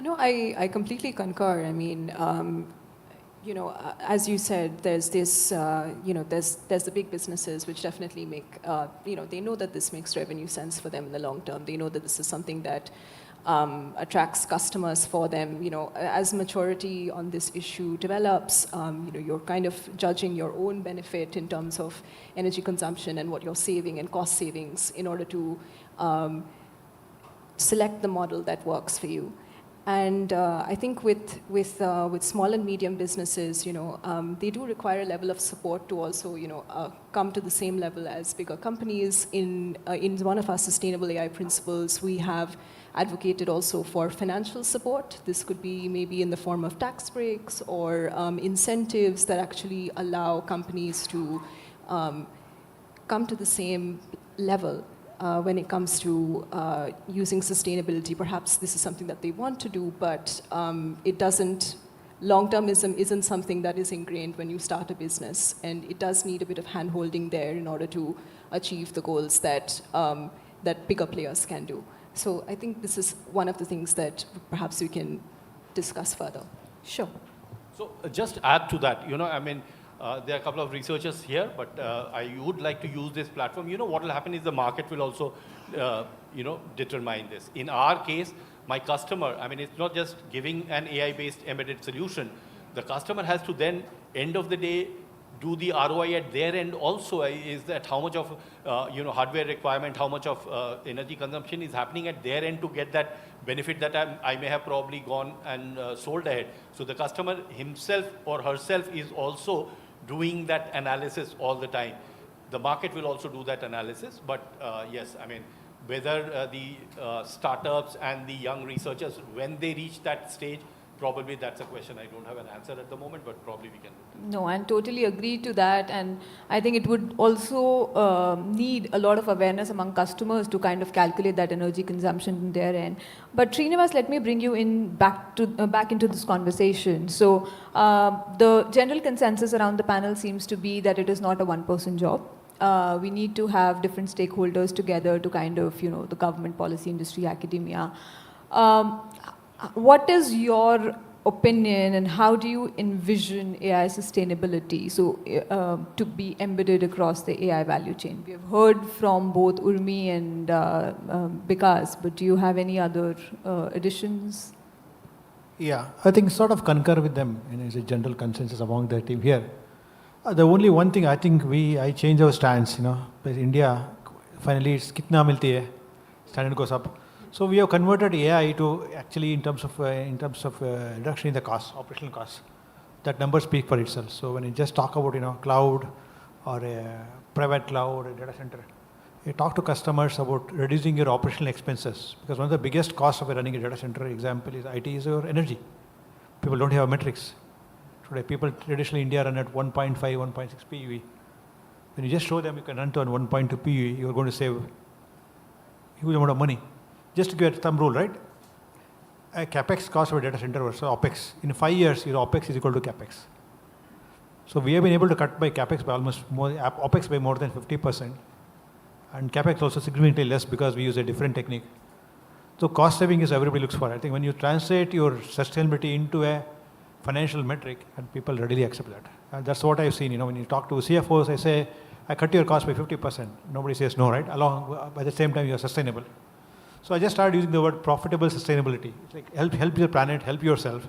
No, I completely concur. I mean, as you said, there's this, there's the big businesses which definitely make, they know that this makes revenue sense for them in the long term. They know that this is something that attracts customers for them. As maturity on this issue develops, you're kind of judging your own benefit in terms of energy consumption and what you're saving and cost savings in order to select the model that works for you. And I think with small and medium businesses, they do require a level of support to also, come to the same level as bigger companies. In one of our sustainable AI principles, we have advocated also for financial support. This could be maybe in the form of tax breaks or incentives that actually allow companies to come to the same level when it comes to using sustainability. Perhaps this is something that they want to do, but it doesn't, long-termism isn't something that is ingrained when you start a business, and it does need a bit of hand-holding there in order to achieve the goals that, that bigger players can do. So I think this is one of the things that perhaps we can discuss further. Sure. So just add to that, there are a couple of researchers here, but I would like to use this platform. What will happen is the market will also, determine this. In our case, my customer, it's not just giving an AI-based embedded solution. The customer has to then, end of the day, do the ROI at their end also. Is that how much of, hardware requirement, how much of energy consumption is happening at their end to get that benefit that I may have probably gone and sold ahead. So the customer himself or herself is also doing that analysis all the time. The market will also do that analysis, but yes, whether the startups and the young researchers, when they reach that stage, probably that's a question I don't have an answer at the moment, but probably we can. No, I totally agree to that, and I think it would also need a lot of awareness among customers to kind of calculate that energy consumption in their end. But Srinivas, let me bring you in back into this conversation. So the general consensus around the panel seems to be that it is not a one-person job. We need to have different stakeholders together to kind of, the government, policy, industry, academia. What is your opinion, and how do you envision AI sustainability to be embedded across the AI value chain? We have heard from both Urmi and Vikas, but do you have any other additions? Yeah, I think sort of concur with them, it's a general consensus among the team here. The only one thing I think I change our stance, because India, finally it's kitna milti hai, standard goes up. So we have converted AI to actually in terms of reduction in the cost, operational costs. That number speaks for itself. So when you just talk about cloud or a private cloud, a data center, you talk to customers about reducing your operational expenses, because one of the biggest costs of running a data center, example is IT, is your energy. People don't have metrics. Today, people traditionally in India run at 1.5, 1.6 PUE. When you just show them you can run to 1.2 PUE, you're going to save a huge amount of money. Just to give a thumb rule, right? A capex cost of a data center versus OPEX. In 5 years, your OPEX is equal to capex. So we have been able to cut by capex by OPEX by more than 50%. And capex also significantly less because we use a different technique. So cost saving is everybody looks for. I think when you translate your sustainability into a financial metric, and people readily accept that. And that's what I've seen. When you talk to CFOs, I say, I cut your cost by 50%. Nobody says no, right? By the same time, you're sustainable. So I just started using the word profitable sustainability. It's like help your planet, help yourself.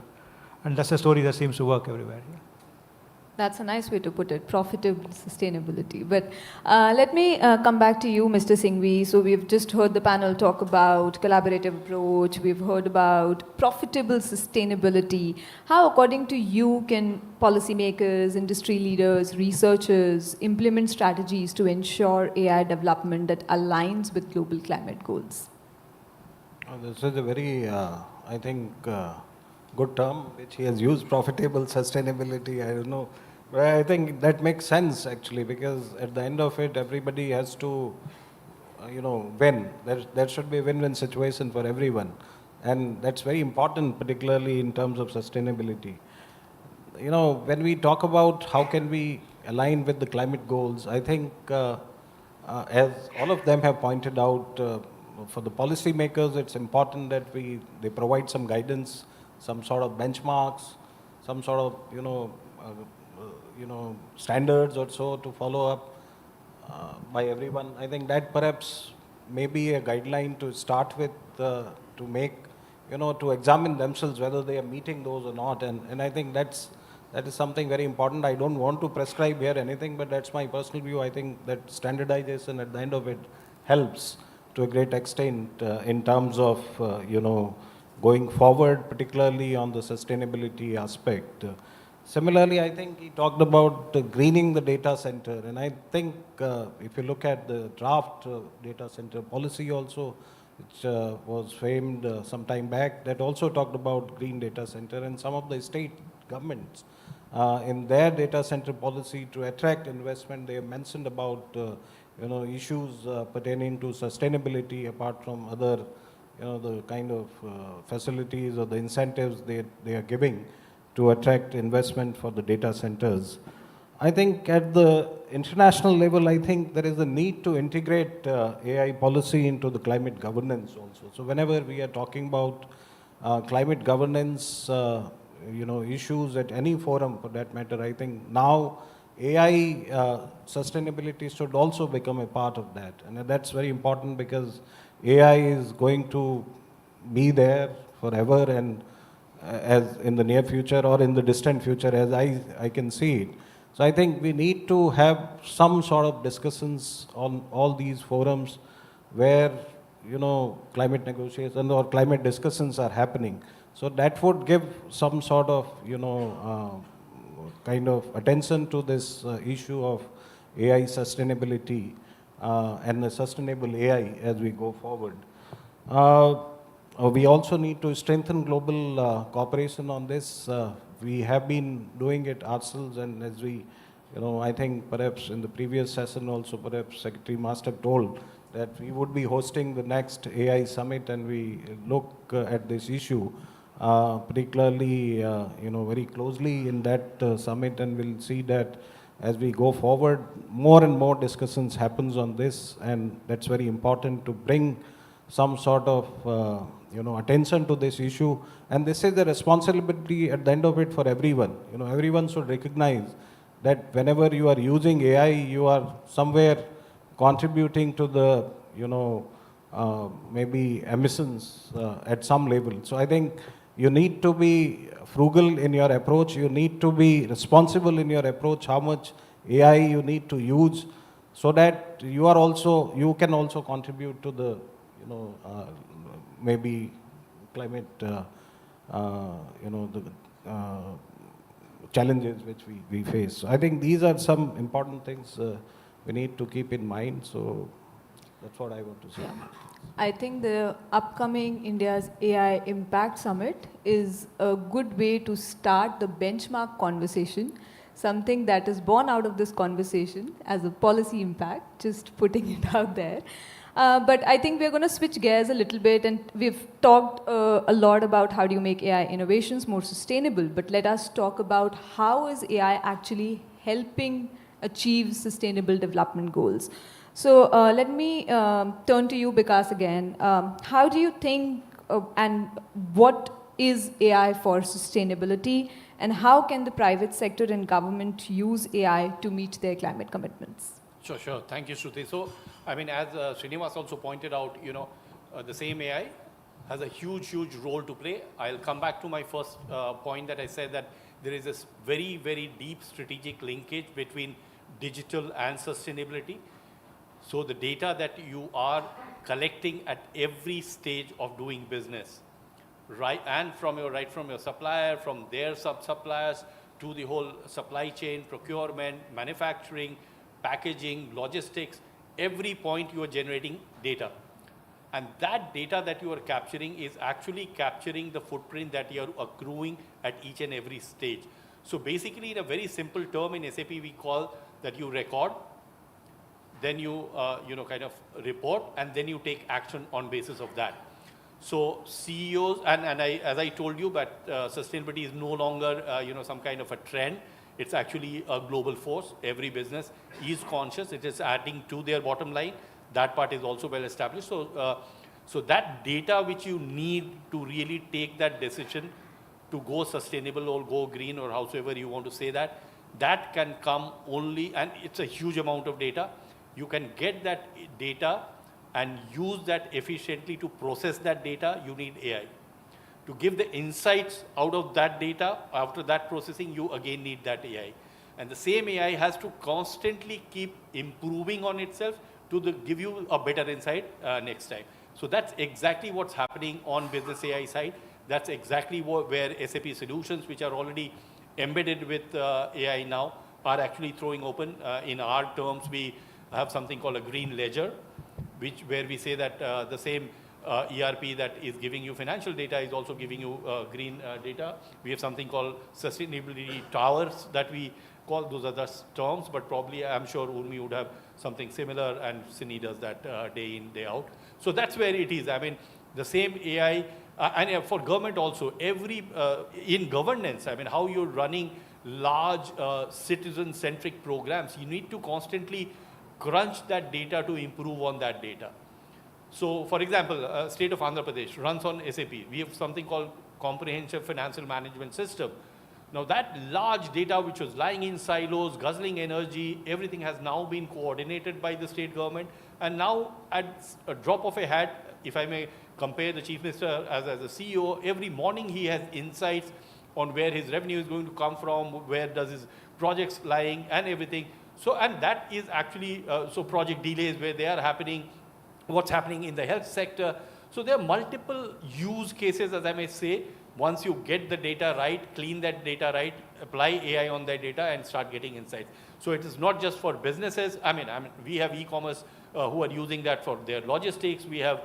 And that's a story that seems to work everywhere. Yeah. That's a nice way to put it, profitable sustainability. But let me come back to you, Mr. Singhvi. So we've just heard the panel talk about collaborative approach. We've heard about profitable sustainability. How, according to you, can policymakers, industry leaders, researchers implement strategies to ensure AI development that aligns with global climate goals? This is a very, I think, good term which he has used, profitable sustainability. I don't know. But I think that makes sense actually, because at the end of it, everybody has to, win. There should be a win-win situation for everyone. And that's very important, particularly in terms of sustainability. When we talk about how can we align with the climate goals, I think as all of them have pointed out, for the policymakers, it's important that they provide some guidance, some sort of benchmarks, some sort of standards or so to follow up by everyone. I think that perhaps may be a guideline to start with, to to make, to examine themselves whether they are meeting those or not. And I think that is something very important. I don't want to prescribe here anything, but that's my personal view. I think that standardization at the end of it helps to a great extent in terms of, going forward, particularly on the sustainability aspect. Similarly, I think he talked about greening the data center, and I think if you look at the draft data center policy also, which was framed some time back, that also talked about green data center, and some of the state governments in their data center policy to attract investment, they have mentioned about issues pertaining to sustainability apart from other the kind of facilities or the incentives they are giving to attract investment for the data centers. I think at the international level, I think there is a need to integrate AI policy into the climate governance also. So whenever we are talking about climate governance, issues at any forum for that matter, I think now AI sustainability should also become a part of that. And that's very important because AI is going to be there forever and as in the near future or in the distant future as I can see it. So I think we need to have some sort of discussions on all these forums where, climate negotiations or climate discussions are happening. So that would give some sort of, kind of attention to this issue of AI sustainability and the sustainable AI as we go forward. We also need to strengthen global cooperation on this. We have been doing it ourselves, and as we, I think perhaps in the previous session also, perhaps Secretary Master told that we would be hosting the next AI summit, and we look at this issue particularly, very closely in that summit, and we'll see that as we go forward, more and more discussions happens on this, and that's very important to bring some sort of attention to this issue. And this is the responsibility at the end of it for everyone. Everyone should recognize that whenever you are using AI, you are somewhere contributing to the, maybe emissions at some level. So I think you need to be frugal in your approach. You need to be responsible in your approach, how much AI you need to use, so that you can also contribute to the, maybe climate, the challenges which we face. So I think these are some important things we need to keep in mind. So that's what I want to say. I think the upcoming India's AI Impact Summit is a good way to start the benchmark conversation, something that is born out of this conversation as a policy impact, just putting it out there. But I think we're going to switch gears a little bit, and we've talked a lot about how do you make AI innovations more sustainable, but let us talk about how is AI actually helping achieve sustainable development goals. So let me turn to you, Vikas, again. How do you think and what is AI for sustainability, and how can the private sector and government use AI to meet their climate commitments? Sure. Thank you, Shruti. So, I mean, as Srinivas also pointed out, the same AI has a huge role to play. I'll come back to my first point that I said that there is this very, very deep strategic linkage between digital and sustainability. So the data that you are collecting at every stage of doing business, right, and from your supplier, from their sub-suppliers, to the whole supply chain, procurement, manufacturing, packaging, logistics, every point you are generating data. And that data that you are capturing is actually capturing the footprint that you are accruing at each and every stage. So basically, in a very simple term in SAP, we call that you record, then you kind of report, and then you take action on basis of that. So CEOs, and as I told you, but sustainability is no longer some kind of a trend. It's actually a global force. Every business is conscious. It is adding to their bottom line. That part is also well established. So that data which you need to really take that decision to go sustainable or go green or howsoever you want to say that, that can come only, and it's a huge amount of data. You can get that data and use that efficiently to process that data, you need AI. To give the insights out of that data, after that processing, you again need that AI. And the same AI has to constantly keep improving on itself to give you a better insight next time. So that's exactly what's happening on business AI side. That's exactly where SAP solutions, which are already embedded with AI now, are actually throwing open. In our terms, we have something called a green ledger, where we say that the same ERP that is giving you financial data is also giving you green data. We have something called sustainability towers that we call. Those are the terms, but probably I'm sure Urmi would have something similar, and Sini does that day in, day out. So that's where it is. I mean, the same AI, and for government also, in governance, I mean, how you're running large citizen-centric programs, you need to constantly crunch that data to improve on that data. So, for example, state of Andhra Pradesh runs on SAP. We have something called Comprehensive Financial Management System. Now, that large data which was lying in silos, guzzling energy, everything has now been coordinated by the state government. And now, at a drop of a hat, if I may compare the Chief Minister as a CEO, every morning he has insights on where his revenue is going to come from, where does his projects lying, and everything. So, and that is actually, so project delays where they are happening, what's happening in the health sector. So there are multiple use cases, as I may say, once you get the data right, clean that data right, apply AI on that data and start getting insights. So it is not just for businesses. I mean, we have e-commerce who are using that for their logistics. We have,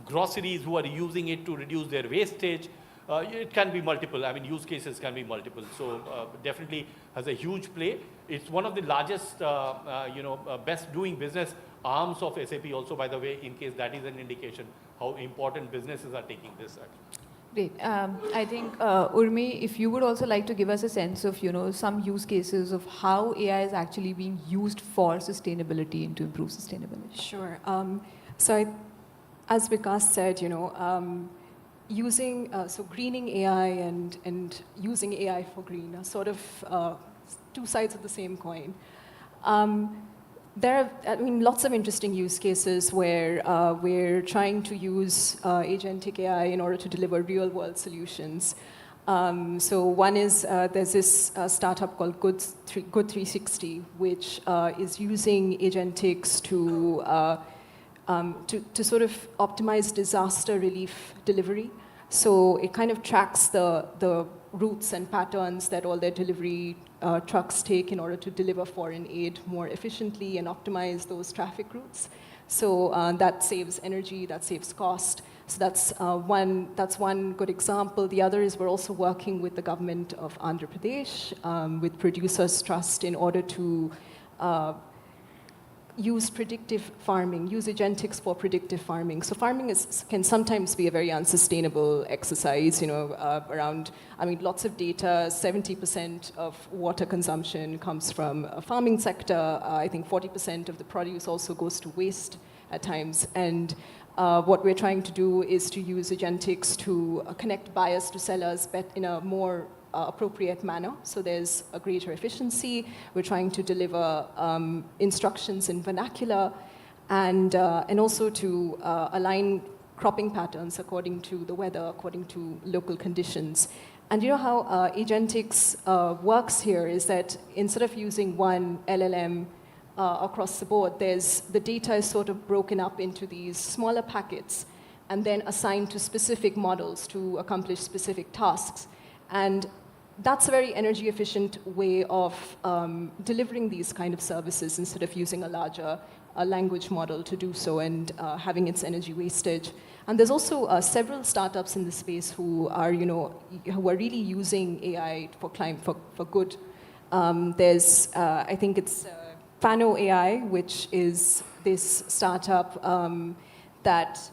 groceries who are using it to reduce their wastage. It can be multiple. I mean, use cases can be multiple. So definitely has a huge play. It's one of the largest, best doing business arms of SAP also, by the way, in case that is an indication how important businesses are taking this. Great. I think, Urmi, if you would also like to give us a sense of, some use cases of how AI is actually being used for sustainability and to improve sustainability. Sure. As Vikas said, using, greening AI and using AI for green are sort of two sides of the same coin. There are, lots of interesting use cases where we're trying to use agentic AI in order to deliver real-world solutions. So one is, there's this startup called Good 360, which is using agentics to sort of optimize disaster relief delivery. So it kind of tracks the routes and patterns that all their delivery trucks take in order to deliver foreign aid more efficiently and optimize those traffic routes. So that saves energy, that saves cost. So that's one good example. The other is we're also working with the government of Andhra Pradesh, with Producers Trust, in order to use predictive farming, use agentics for predictive farming. So farming can sometimes be a very unsustainable exercise, lots of data, 70% of water consumption comes from a farming sector. I think 40% of the produce also goes to waste at times. And what we're trying to do is to use agentics to connect buyers to sellers in a more appropriate manner, so there's a greater efficiency. We're trying to deliver instructions in vernacular, and also to align cropping patterns according to the weather, according to local conditions. And you know how agentics works here is that instead of using one LLM across the board, the data is sort of broken up into these smaller packets and then assigned to specific models to accomplish specific tasks. And that's a very energy efficient way of delivering these kind of services instead of using a larger language model to do so and having its energy wastage. And there's also several startups in the space who are really using AI for good. There's, I think it's Fano AI, which is this startup that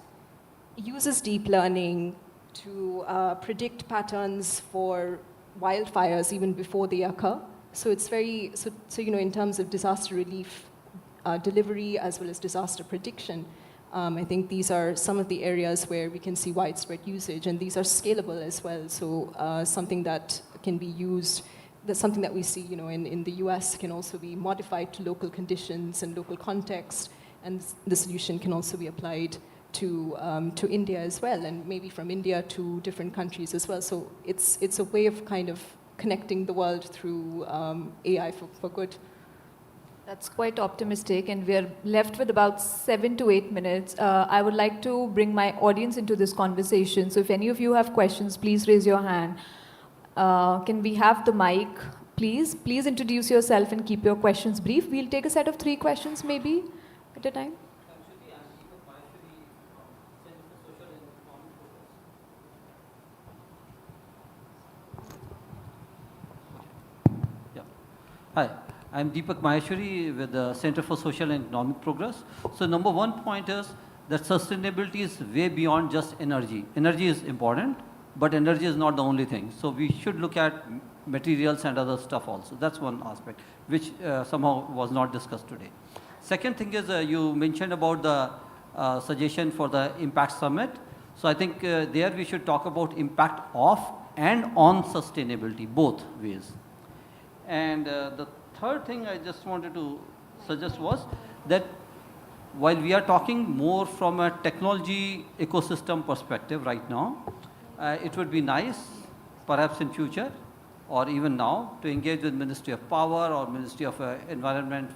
uses deep learning to predict patterns for wildfires even before they occur. So it's very, in terms of disaster relief delivery as well as disaster prediction, I think these are some of the areas where we can see widespread usage, and these are scalable as well. So something that can be used, that's something that we see, in the US can also be modified to local conditions and local context, and the solution can also be applied to India as well, and maybe from India to different countries as well. So it's a way of kind of connecting the world through AI for good. That's quite optimistic, and we're left with about 7 to 8 minutes. I would like to bring my audience into this conversation. So if any of you have questions, please raise your hand. Can we have the mic, please? Please introduce yourself and keep your questions brief. We'll take a set of 3 questions maybe at a time. Hi, I'm Deepak Maheshwari with the Center for Social and Economic Progress. So number one point is that sustainability is way beyond just energy. Energy is important, but energy is not the only thing. So we should look at materials and other stuff also. That's one aspect, which somehow was not discussed today. Second thing is you mentioned about the suggestion for the Impact Summit. So I think there we should talk about impact of and on sustainability, both ways. And the third thing I just wanted to suggest was that while we are talking more from a technology ecosystem perspective right now, it would be nice, perhaps in future or even now, to engage with Ministry of Power or Ministry of Environment,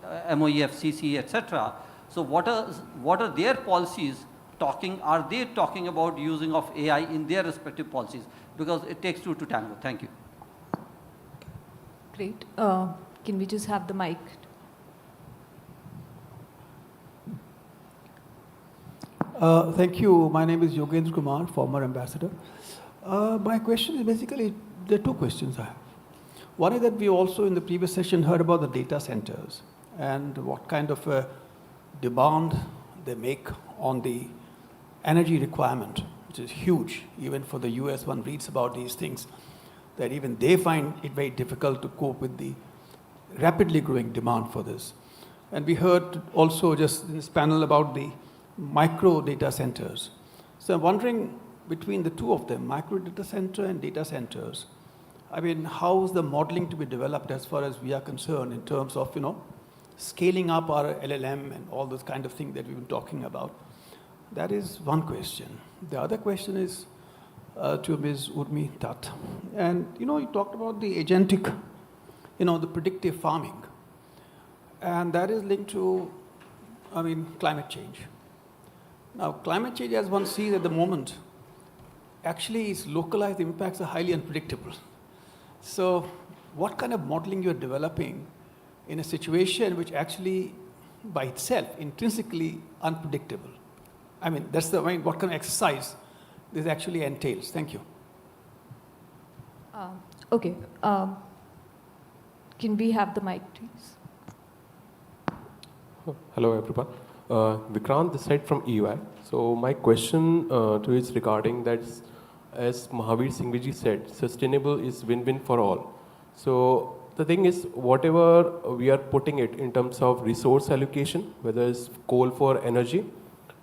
MOE, FCC, etc. So what are their policies talking? Are they talking about using of AI in their respective policies? Because it takes two to tango. Thank you. Great. Can we just have the mic? Thank you. My name is Yogendra Kumar, former ambassador. My question is basically, there are 2 questions I have. One is that we also in the previous session heard about the data centers and what kind of a demand they make on the energy requirement, which is huge. Even for the US, one reads about these things, that even they find it very difficult to cope with the rapidly growing demand for this. And we heard also just in this panel about the micro data centers. So I'm wondering, between the two of them, micro data center and data centers, I mean, how is the modeling to be developed as far as we are concerned in terms of, scaling up our LLM and all those kind of things that we've been talking about? That is one question. The other question is to Ms. Urmi Tat. And, you talked about the agentic, the predictive farming. And that is linked to, climate change. Now, climate change, as one sees at the moment, actually its localized impacts are highly unpredictable. So what kind of modeling you're developing in a situation which actually, by itself, intrinsically unpredictable? That's what kind of exercise this actually entails. Thank you. Okay. Can we have the mic, please? Hello, everyone. Vikrant, this side from EY. So my question to you is regarding that, as Mahavir Singhviji said, sustainable is win-win for all. So the thing is, whatever we are putting it in terms of resource allocation, whether it's coal for energy,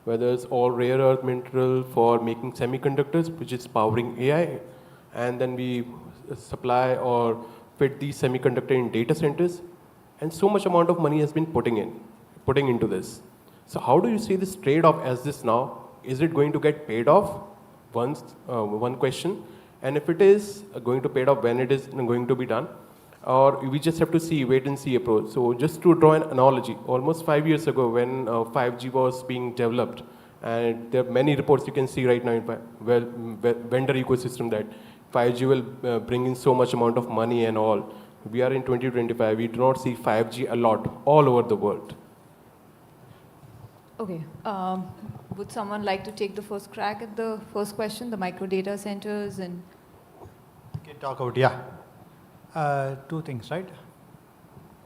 whether it's all rare earth mineral for making semiconductors, which is powering AI, and then we supply or fit these semiconductor in data centers, and so much amount of money has been putting into this. So how do you see this trade-off as this now? Is it going to get paid off? One question. And if it is going to pay off, when it is going to be done? Or we just have to wait and see approach. So just to draw an analogy, almost 5 years ago when 5G was being developed, and there are many reports you can see right now in vendor ecosystem that 5G will bring in so much amount of money and all. We are in 2025, we do not see 5G a lot all over the world. Okay. Would someone like to take the first crack at the first question, the micro data centers and? We can talk about, two things, right?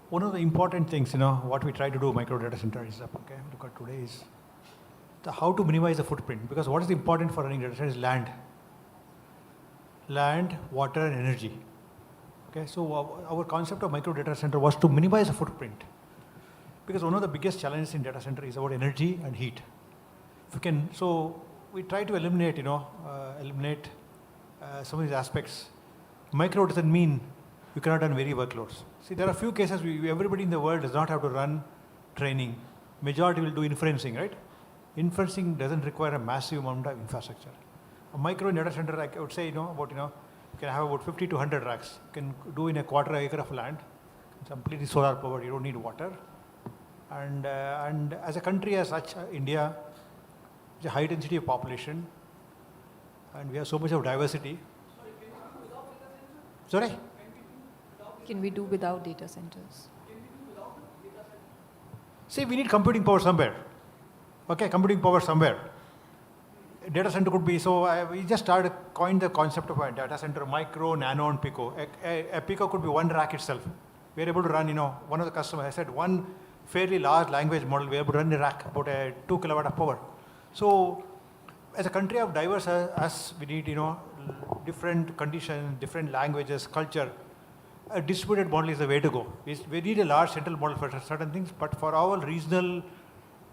One of the important things, what we try to do micro data center is, look at today is how to minimize the footprint, because what is important for running data center is land, water and energy. Okay, so our concept of micro data center was to minimize the footprint, because one of the biggest challenges in data center is about energy and heat. So we try to eliminate some of these aspects. Micro doesn't mean you cannot run very workloads. See, there are a few cases everybody in the world does not have to run training Majority will do inferencing, right? Inferencing doesn't require a massive amount of infrastructure. A micro data center, I would say, you can have about 50 to 100 racks. You can do in a quarter acre of land. It's completely solar powered. You don't need water. And as a country as such, India is a high density of population, and we have so much of diversity. Sorry? Can we do without data centers? See, we need computing power somewhere. Okay, computing power somewhere. Data center could be, we just coined the concept of a data center, micro, nano, and pico. A pico could be one rack itself. We're able to run, one of the customers, I said, one fairly large language model, we're able to run a rack, about a 2 kilowatt of power. So, as a country of diverse as we need, different conditions, different languages, culture, a distributed model is the way to go. We need a large central model for certain things, but for our regional,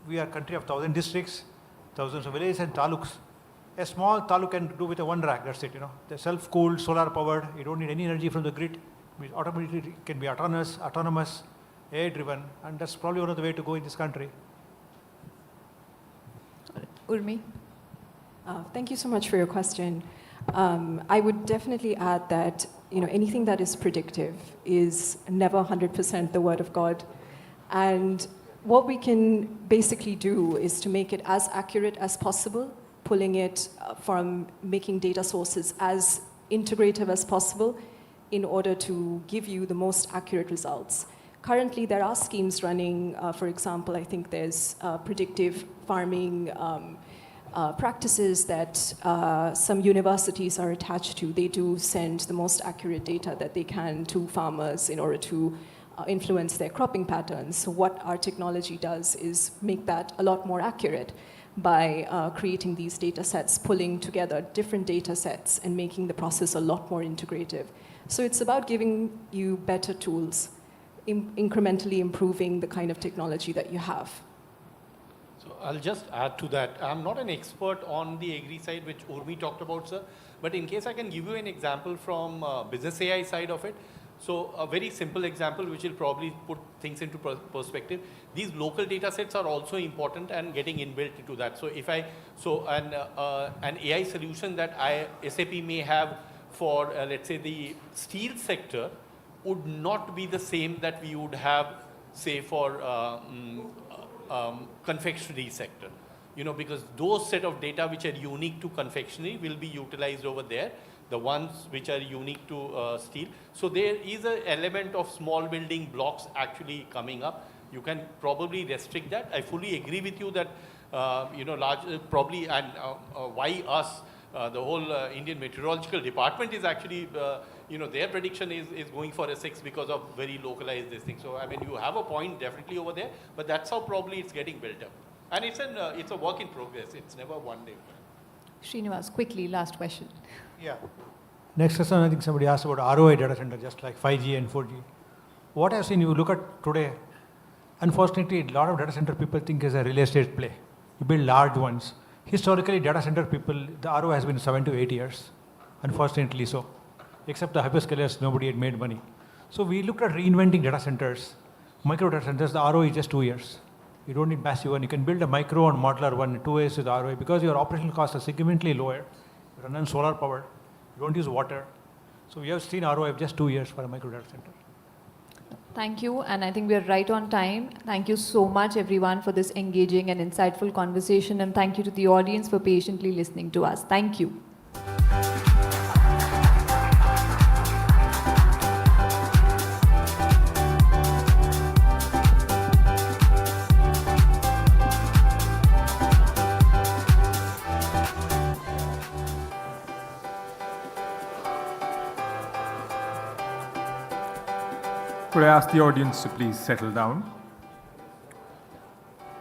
we are a country of 1,000 districts, thousands of villages and taluks. A small taluk can do with a one rack, that's it, They're self-cooled, solar powered, you don't need any energy from the grid. It automatically can be autonomous, AI-driven, and that's probably one of the way to go in this country. Urmi? Thank you so much for your question. I would definitely add that anything that is predictive is never 100% the word of God. And what we can basically do is to make it as accurate as possible, pulling it from making data sources as integrative as possible in order to give you the most accurate results. Currently, there are schemes running, for example, I think there's predictive farming practices that some universities are attached to. They do send the most accurate data that they can to farmers in order to influence their cropping patterns. So what our technology does is make that a lot more accurate by creating these data sets, pulling together different data sets and making the process a lot more integrative. So it's about giving you better tools, incrementally improving the kind of technology that you have. So I'll just add to that. I'm not an expert on the agri side, which Urmi talked about, sir. But in case I can give you an example from business AI side of it. So a very simple example, which will probably put things into perspective. These local data sets are also important and getting inbuilt into that. So if an AI solution that SAP may have for, let's say, the steel sector would not be the same that we would have, say, for confectionery sector. Because those set of data which are unique to confectionery will be utilized over there, the ones which are unique to steel. So there is an element of small building blocks actually coming up. You can probably restrict that. I fully agree with you that, probably, and why us, the whole Indian Meteorological Department is actually, their prediction is going for a 6 because of very localized this thing. So, I mean, you have a point definitely over there, but that's how probably it's getting built up. And it's a work in progress. It's never one day. Srinivas, quickly, last question. Yeah. Next question, I think somebody asked about ROI data center, just like 5G and 4G. What I've seen, you look at today, unfortunately, a lot of data center people think it's a real estate play. You build large ones. Historically, data center people, the ROI has been 7 to 8 years, unfortunately so. Except the hyperscalers, nobody had made money. So we looked at reinventing data centers, micro data centers, the ROI is just 2 years. You don't need massive one. You can build a micro and modular one in 2 years with ROI because your operational costs are significantly lower. You run on solar power. You don't use water. So we have seen ROI of just 2 years for a micro data center. Thank you, and I think we are right on time. Thank you so much, everyone, for this engaging and insightful conversation, and thank you to the audience for patiently listening to us. Thank you. Could I ask the audience to please settle down?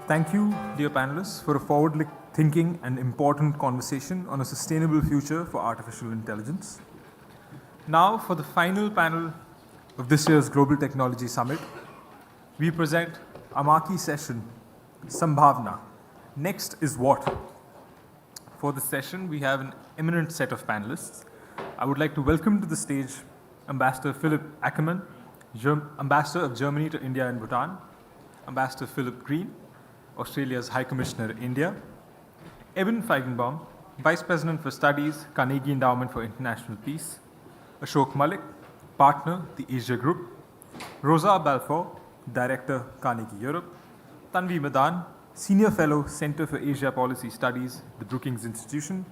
Thank you, dear panelists, for a forward-thinking and important conversation on a sustainable future for artificial intelligence. Now, for the final panel of this year's Global Technology Summit, we present our marquee session, Sambhavna. Next is what? For this session, we have an eminent set of panelists. I would like to welcome to the stage Ambassador Philip Ackermann, Ambassador of Germany to India and Bhutan, Ambassador Philip Green, Australia's High Commissioner, India. Evan Feigenbaum, Vice President for Studies, Carnegie Endowment for International Peace. Ashok Malik, Partner, the Asia Group. Rosa Balfour, Director, Carnegie Europe. Tanvi Madan, Senior Fellow, Center for Asia Policy Studies, the Brookings Institution.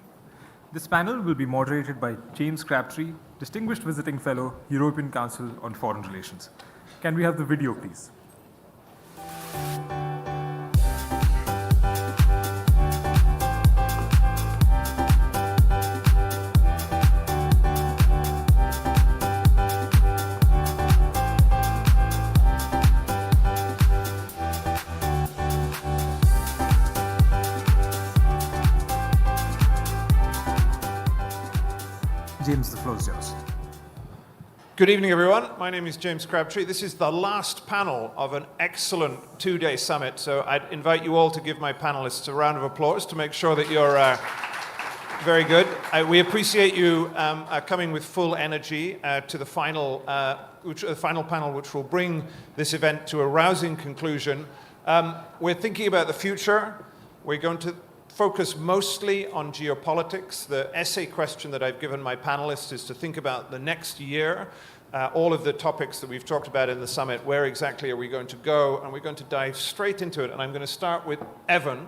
This panel will be moderated by James Crabtree, Distinguished Visiting Fellow, European Council on Foreign Relations. Can we have the video, please? James, the floor is yours. Good evening, everyone. My name is James Crabtree. This is the last panel of an excellent two-day summit, so I'd invite you all to give my panelists a round of applause to make sure that you're very good. We appreciate you coming with full energy to the final panel, which will bring this event to a rousing conclusion. We're thinking about the future. We're going to focus mostly on geopolitics. The essay question that I've given my panelists is to think about the next year, all of the topics that we've talked about in the summit, where exactly are we going to go, and we're going to dive straight into it. And I'm going to start with Evan.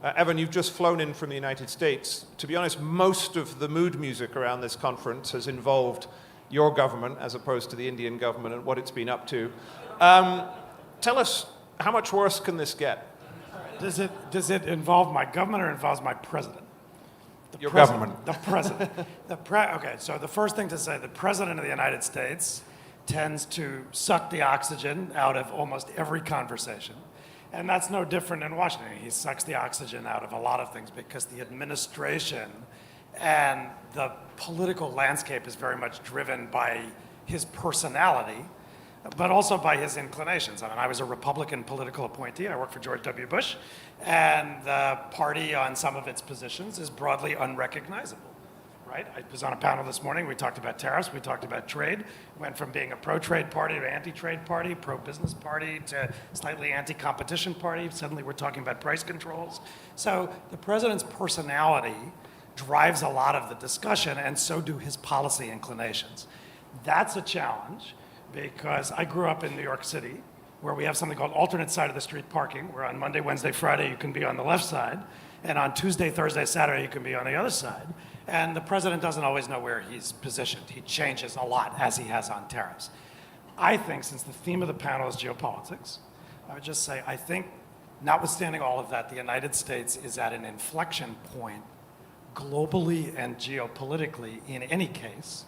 Evan, you've just flown in from the United States. To be honest, most of the mood music around this conference has involved your government as opposed to the Indian government and what it's been up to. Tell us, how much worse can this get? Does it involve my government or involves my president? Your government. The president. Okay, so the first thing to say, the president of the United States tends to suck the oxygen out of almost every conversation. And that's no different in Washington. He sucks the oxygen out of a lot of things because the administration and the political landscape is very much driven by his personality, but also by his inclinations. I mean, I was a Republican political appointee. I worked for George W. Bush, and the party on some of its positions is broadly unrecognizable, right? I was on a panel this morning. We talked about tariffs. We talked about trade. Went from being a pro-trade party to anti-trade party, pro-business party to slightly anti-competition party. Suddenly we're talking about price controls. So the president's personality drives a lot of the discussion, and so do his policy inclinations. That's a challenge, because I grew up in New York City, where we have something called alternate side of the street parking, where on Monday, Wednesday, Friday, you can be on the left side, and on Tuesday, Thursday, Saturday, you can be on the other side. And the president doesn't always know where he's positioned. He changes a lot, as he has on tariffs. I think, since the theme of the panel is geopolitics, I would just say, I think, notwithstanding all of that, the United States is at an inflection point, globally and geopolitically, in any case,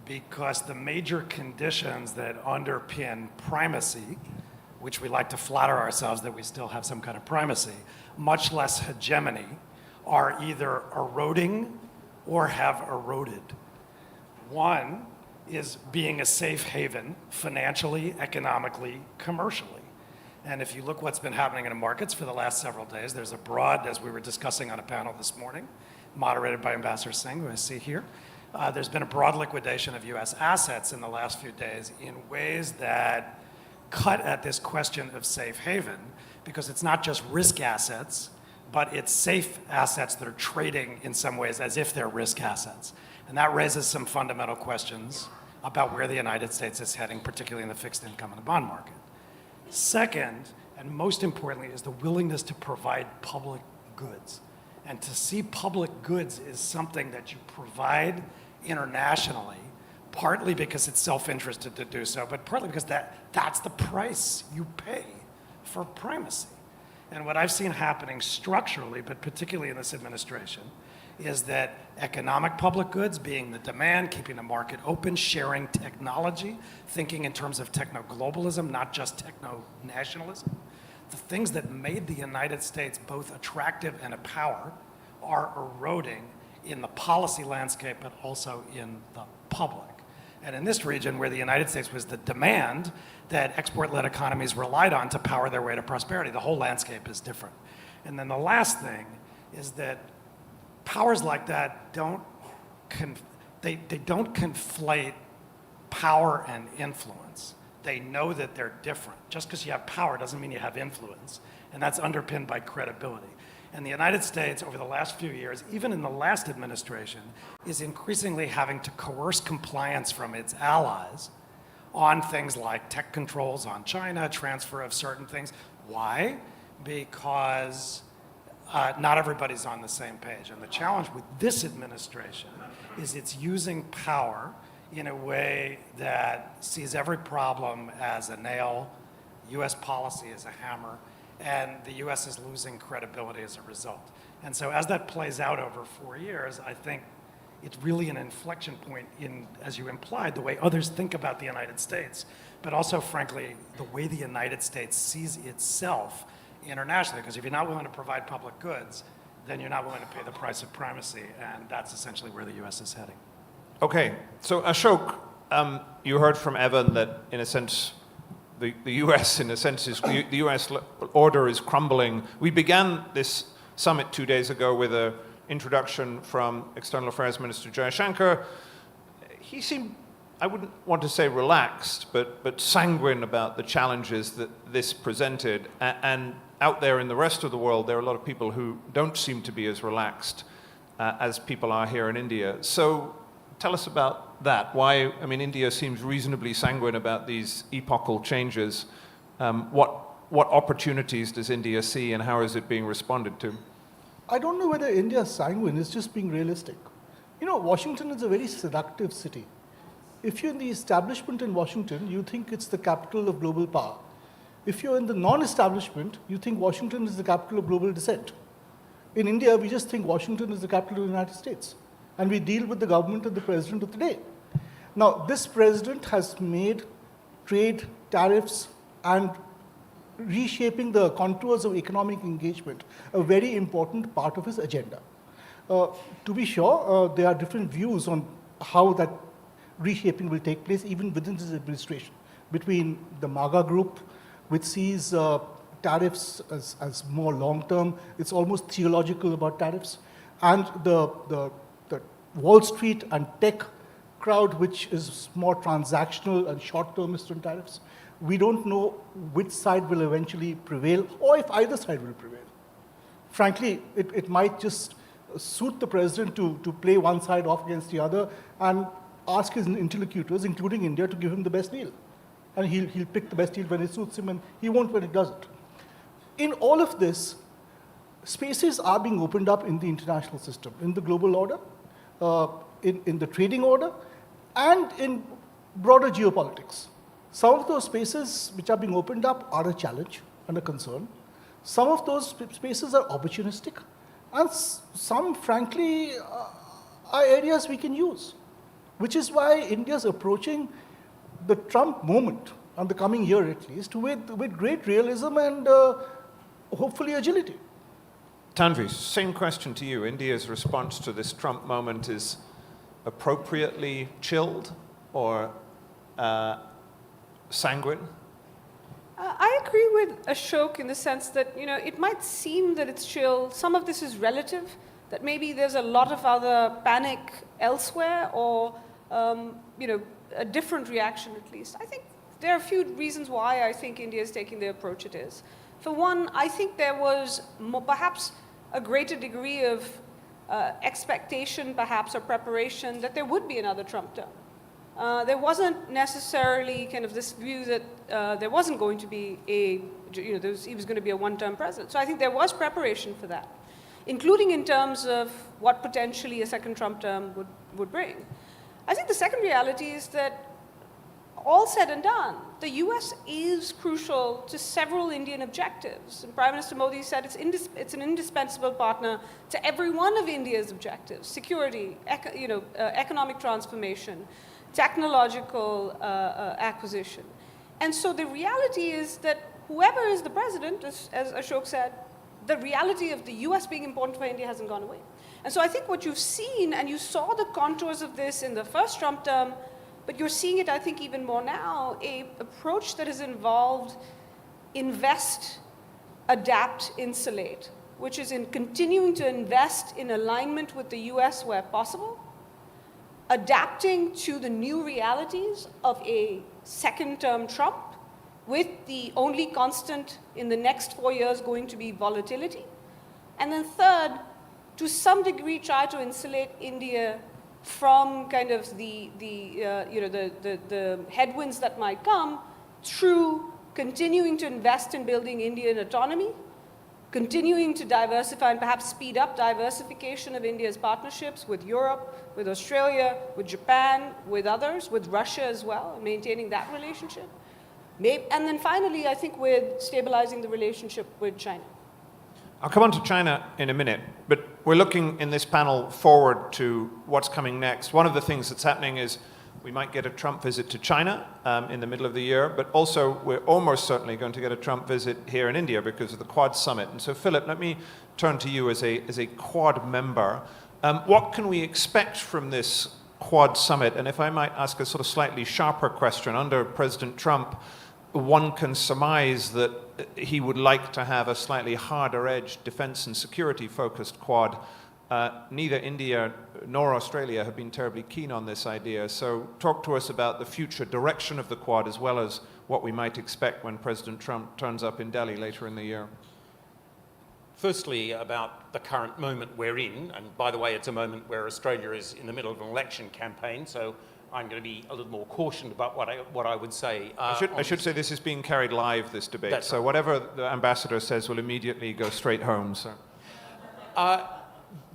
because the major conditions that underpin primacy, which we like to flatter ourselves that we still have some kind of primacy, much less hegemony, are either eroding or have eroded. One is being a safe haven financially, economically, commercially. And if you look what's been happening in the markets for the last several days, there's a broad, as we were discussing on a panel this morning, moderated by Ambassador Singh, who I see here, there's been a broad liquidation of US assets in the last few days in ways that cut at this question of safe haven, because it's not just risk assets, but it's safe assets that are trading in some ways as if they're risk assets. And that raises some fundamental questions about where the United States is heading, particularly in the fixed income and the bond market. Second, and most importantly, is the willingness to provide public goods. And to see public goods is something that you provide internationally, partly because it's self-interested to do so, but partly because that's the price you pay for primacy. And what I've seen happening structurally, but particularly in this administration, is that economic public goods being the demand, keeping the market open, sharing technology, thinking in terms of techno-globalism, not just techno-nationalism, the things that made the United States both attractive and a power are eroding in the policy landscape, but also in the public. And in this region, where the United States was the demand that export-led economies relied on to power their way to prosperity, the whole landscape is different. And then the last thing is that powers like that don't conflate power and influence. They know that they're different. Just because you have power doesn't mean you have influence. And that's underpinned by credibility. And the United States, over the last few years, even in the last administration, is increasingly having to coerce compliance from its allies on things like tech controls on China, transfer of certain things. Why? Because not everybody's on the same page. And the challenge with this administration is it's using power in a way that sees every problem as a nail, US policy as a hammer, and the US is losing credibility as a result. And so as that plays out over 4 years, I think it's really an inflection point in, as you implied, the way others think about the United States, but also, frankly, the way the United States sees itself internationally. Because if you're not willing to provide public goods, then you're not willing to pay the price of primacy, and that's essentially where the US is heading. Okay, so Ashok, you heard from Evan that, in a sense, the US, in a sense, the US order is crumbling. We began this summit 2 days ago with an introduction from External Affairs Minister Jaishankar. He seemed, I wouldn't want to say relaxed, but sanguine about the challenges that this presented. And out there in the rest of the world, there are a lot of people who don't seem to be as relaxed as people are here in India. So tell us about that. Why, I mean, India seems reasonably sanguine about these epochal changes. What opportunities does India see, and how is it being responded to? I don't know whether India is sanguine, it's just being realistic. You know, Washington is a very seductive city. If you're in the establishment in Washington, you think it's the capital of global power. If you're in the non-establishment, you think Washington is the capital of global dissent. In India, we just think Washington is the capital of the United States. And we deal with the government and the president of the day. Now, this president has made trade, tariffs, and reshaping the contours of economic engagement a very important part of his agenda. To be sure, there are different views on how that reshaping will take place, even within his administration, between the MAGA group, which sees tariffs as more long-term. It's almost theological about tariffs, and the Wall Street and tech crowd, which is more transactional and short-termist on tariffs. We don't know which side will eventually prevail, or if either side will prevail. Frankly, it might just suit the president to play one side off against the other and ask his interlocutors, including India, to give him the best deal. And he'll pick the best deal when it suits him, and he won't when it doesn't. In all of this, spaces are being opened up in the international system, in the global order, in the trading order, and in broader geopolitics. Some of those spaces which are being opened up are a challenge and a concern. Some of those spaces are opportunistic, and some, frankly, are areas we can use, which is why India is approaching the Trump moment, and the coming year at least, with great realism and hopefully agility. Tanvi, same question to you. India's response to this Trump moment is appropriately chilled or sanguine? I agree with Ashok in the sense that, you know, it might seem that it's chill. Some of this is relative, that maybe there's a lot of other panic elsewhere, or, you know, a different reaction at least. I think there are a few reasons why I think India is taking the approach it is. For one, I think there was perhaps a greater degree of expectation, perhaps, or preparation that there would be another Trump term. There wasn't necessarily kind of this view that there wasn't going to be he was going to be a one-term president. So I think there was preparation for that, including in terms of what potentially a second Trump term would bring. I think the second reality is that, all said and done, the US is crucial to several Indian objectives. And Prime Minister Modi said it's an indispensable partner to every one of India's objectives: security, economic transformation, technological acquisition. And so the reality is that whoever is the president, as Ashok said, the reality of the US being important for India hasn't gone away. And so I think what you've seen, and you saw the contours of this in the first Trump term, but you're seeing it, I think, even more now, an approach that has involved invest, adapt, insulate, which is in continuing to invest in alignment with the US where possible, adapting to the new realities of a second-term Trump, with the only constant in the next 4 years going to be volatility. And then third, to some degree try to insulate India from kind of the headwinds that might come through continuing to invest in building Indian autonomy, continuing to diversify and perhaps speed up diversification of India's partnerships with Europe, with Australia, with Japan, with others, with Russia as well, maintaining that relationship. And then finally, I think with stabilizing the relationship with China. I'll come on to China in a minute, but we're looking in this panel forward to what's coming next. One of the things that's happening is we might get a Trump visit to China in the middle of the year, but also we're almost certainly going to get a Trump visit here in India because of the Quad Summit. And so, Philip, let me turn to you as a Quad member. What can we expect from this Quad Summit? And if I might ask a sort of slightly sharper question, under President Trump, one can surmise that he would like to have a slightly harder-edged defense and security-focused Quad. Neither India nor Australia have been terribly keen on this idea. So talk to us about the future direction of the Quad as well as what we might expect when President Trump turns up in Delhi later in the year. Firstly, about the current moment we're in, and by the way, it's a moment where Australia is in the middle of an election campaign, so I'm going to be a little more cautioned about what I would say. I should say this is being carried live, this debate. That's so right. Whatever the ambassador says will immediately go straight home. So.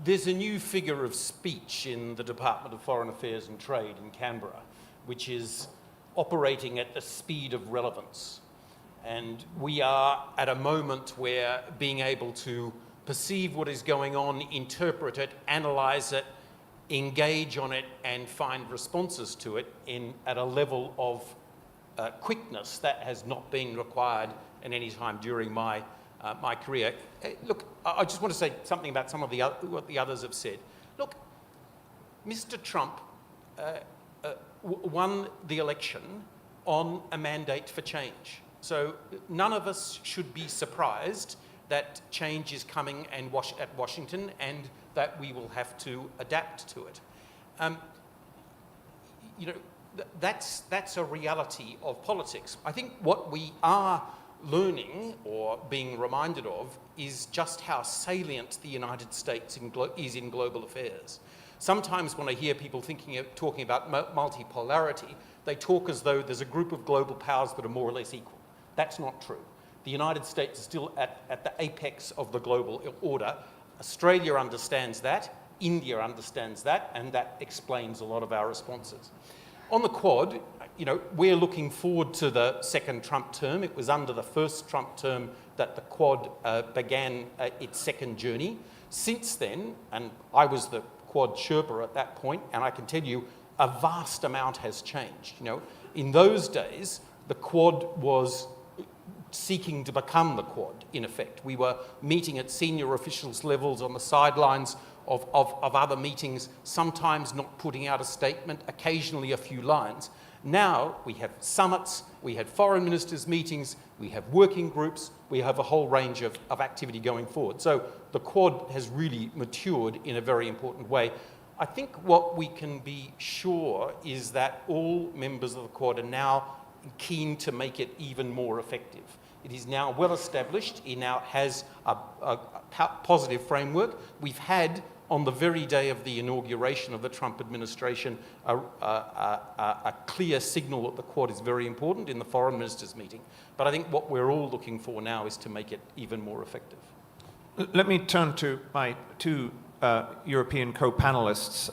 There's a new figure of speech in the Department of Foreign Affairs and Trade in Canberra, which is operating at the speed of relevance. And we are at a moment where being able to perceive what is going on, interpret it, analyze it, engage on it and find responses to it at a level of quickness that has not been required at any time during my career. Look, I just want to say something about some of what the others have said. Look, Mr. Trump won the election on a mandate for change. So none of us should be surprised that change is coming at Washington and that we will have to adapt to it. That's a reality of politics. I think what we are learning or being reminded of is just how salient the United States is in global affairs. Sometimes when I hear people talking about multipolarity, they talk as though there's a group of global powers that are more or less equal. That's not true. The United States is still at the apex of the global order. Australia understands that, India understands that, and that explains a lot of our responses. On the Quad, we're looking forward to the second Trump term. It was under the first Trump term that the Quad began its second journey. Since then, and I was the Quad Sherpa at that point, and I can tell you a vast amount has changed. In those days, the Quad was seeking to become the Quad, in effect. We were meeting at senior officials levels on the sidelines of other meetings, sometimes not putting out a statement, occasionally a few lines. Now we have summits, we have foreign ministers' meetings, we have working groups, we have a whole range of activity going forward. So the Quad has really matured in a very important way. I think what we can be sure is that all members of the Quad are now keen to make it even more effective. It is now well established. It now has a positive framework. We've had, on the very day of the inauguration of the Trump administration, a clear signal that the Quad is very important in the foreign ministers' meeting. But I think what we're all looking for now is to make it even more effective. Let me turn to my two European co-panelists.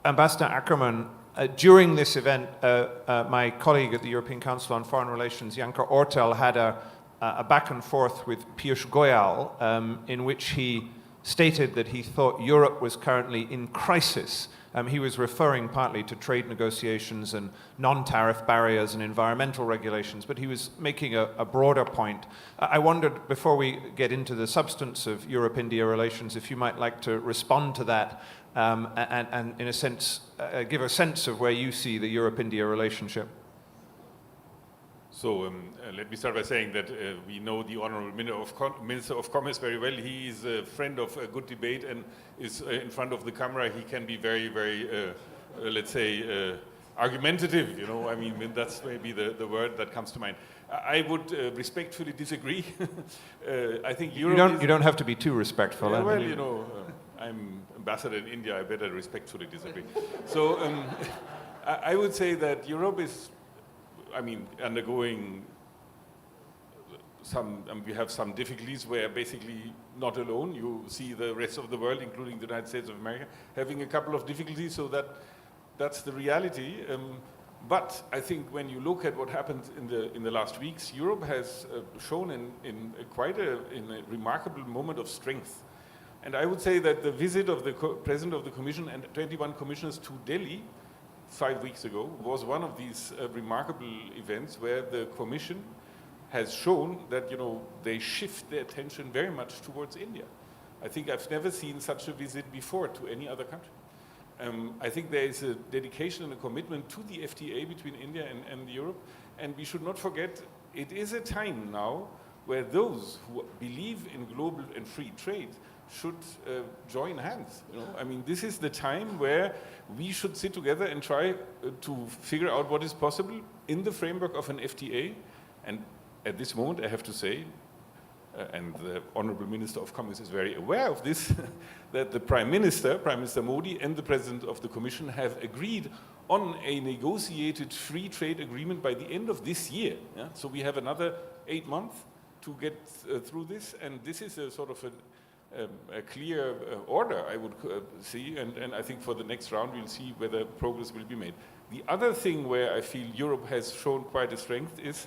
Ambassador Ackerman, during this event, my colleague at the European Council on Foreign Relations, Janko Ortel, had a back and forth with Piyush Goyal in which he stated that he thought Europe was currently in crisis. He was referring partly to trade negotiations and non-tariff barriers and environmental regulations, but he was making a broader point. I wondered, before we get into the substance of Europe-India relations, if you might like to respond to that and in a sense, give a sense of where you see the Europe-India relationship. So let me start by saying that we know the Honourable Minister of Commerce very well. He is a friend of a good debate and is in front of the camera. He can be very, very, let's say, argumentative, you know. I mean, that's maybe the word that comes to mind. I would respectfully disagree. I think Europe you don't have to be too respectful. Yeah, well, you know, I'm ambassador in India. I better respectfully disagree. So I would say that Europe is, I mean, undergoing we have some difficulties where basically not alone. You see the rest of the world, including the United States of America, having a couple of difficulties. So that's the reality. But I think when you look at what happened in the last weeks, Europe has shown in a remarkable moment of strength. And I would say that the visit of the President of the Commission and 21 commissioners to Delhi 5 weeks ago was one of these remarkable events where the Commission has shown that, you know, they shift their attention very much towards India. I think I've never seen such a visit before to any other country. I think there is a dedication and a commitment to the FTA between India and Europe, and we should not forget it is a time now where those who believe in global and free trade should join hands. You know? I mean, this is the time where we should sit together and try to figure out what is possible in the framework of an FTA. And at this moment, I have to say, and the Honorable Minister of Commerce is very aware of this, that the Prime Minister Modi, and the President of the Commission have agreed on a negotiated free trade agreement by the end of this year. Yeah? So we have another 8 months to get through this, and this is a sort of a clear order, I would see, and I think for the next round we'll see whether progress will be made. The other thing where I feel Europe has shown quite a strength is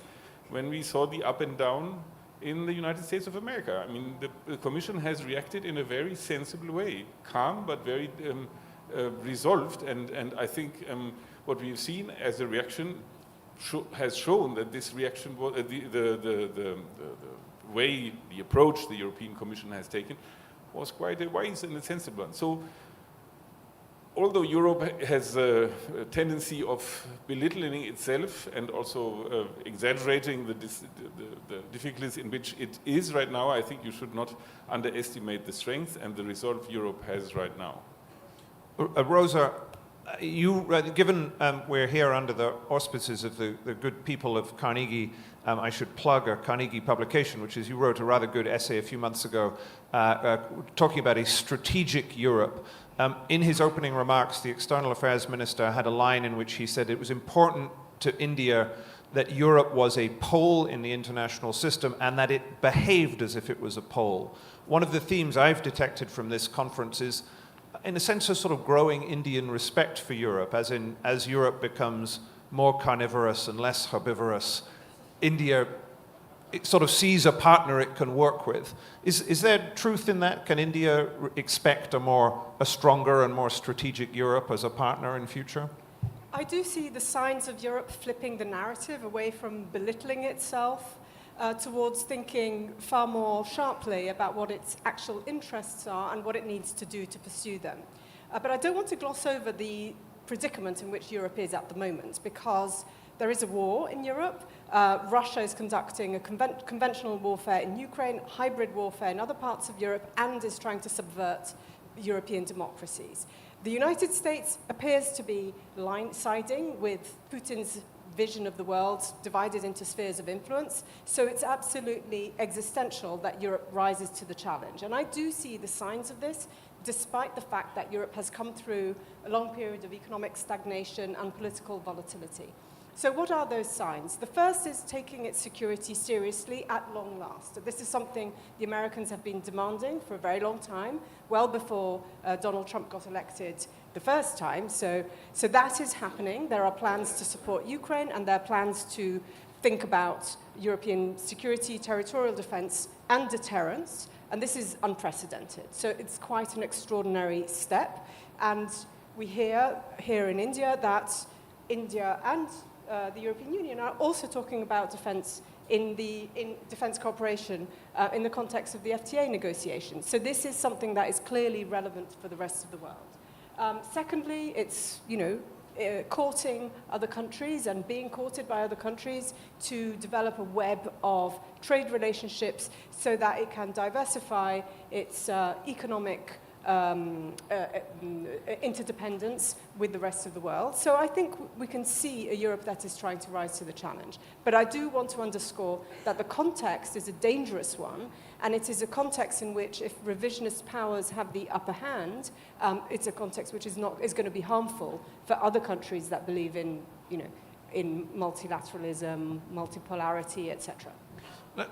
when we saw the up and down in the United States of America. I mean, the Commission has reacted in a very sensible way, calm but very resolved, and I think what we've seen as a reaction has shown that this reaction was the way, the approach the European Commission has taken was quite a wise and a sensible one. So, although Europe has a tendency of belittling itself and also exaggerating the difficulties in which it is right now, I think you should not underestimate the strength and the resolve Europe has right now. Rosa, given we're here under the auspices of the good people of Carnegie, I should plug a Carnegie publication, which is you wrote a rather good essay a few months ago talking about a strategic Europe. In his opening remarks, the External Affairs Minister had a line in which he said it was important to India that Europe was a pole in the international system and that it behaved as if it was a pole. One of the themes I've detected from this conference is, in a sense, a sort of growing Indian respect for Europe, as Europe becomes more carnivorous and less herbivorous, India it sort of sees a partner it can work with. Is there truth in that? Can India expect a stronger and more strategic Europe as a partner in future? I do see the signs of Europe flipping the narrative away from belittling itself towards thinking far more sharply about what its actual interests are and what it needs to do to pursue them. But I don't want to gloss over the predicament in which Europe is at the moment, because there is a war in Europe. Russia is conducting a conventional warfare in Ukraine, hybrid warfare in other parts of Europe, and is trying to subvert European democracies. The United States appears to be siding with Putin's vision of the world divided into spheres of influence. So it's absolutely existential that Europe rises to the challenge. And I do see the signs of this, despite the fact that Europe has come through a long period of economic stagnation and political volatility. So what are those signs? The first is taking its security seriously at long last. This is something the Americans have been demanding for a very long time, well before Donald Trump got elected the first time. So that is happening. There are plans to support Ukraine, and there are plans to think about European security, territorial defense, and deterrence. And this is unprecedented. So it's quite an extraordinary step. And we hear here in India that India and the European Union are also talking about defense in defense cooperation in the context of the FTA negotiations. So this is something that is clearly relevant for the rest of the world. Secondly, it's, courting other countries and being courted by other countries to develop a web of trade relationships so that it can diversify its economic interdependence with the rest of the world. So I think we can see a Europe that is trying to rise to the challenge. But I do want to underscore that the context is a dangerous one, and it is a context in which, if revisionist powers have the upper hand, it's a context which is going to be harmful for other countries that believe in, in multilateralism, multipolarity, etc.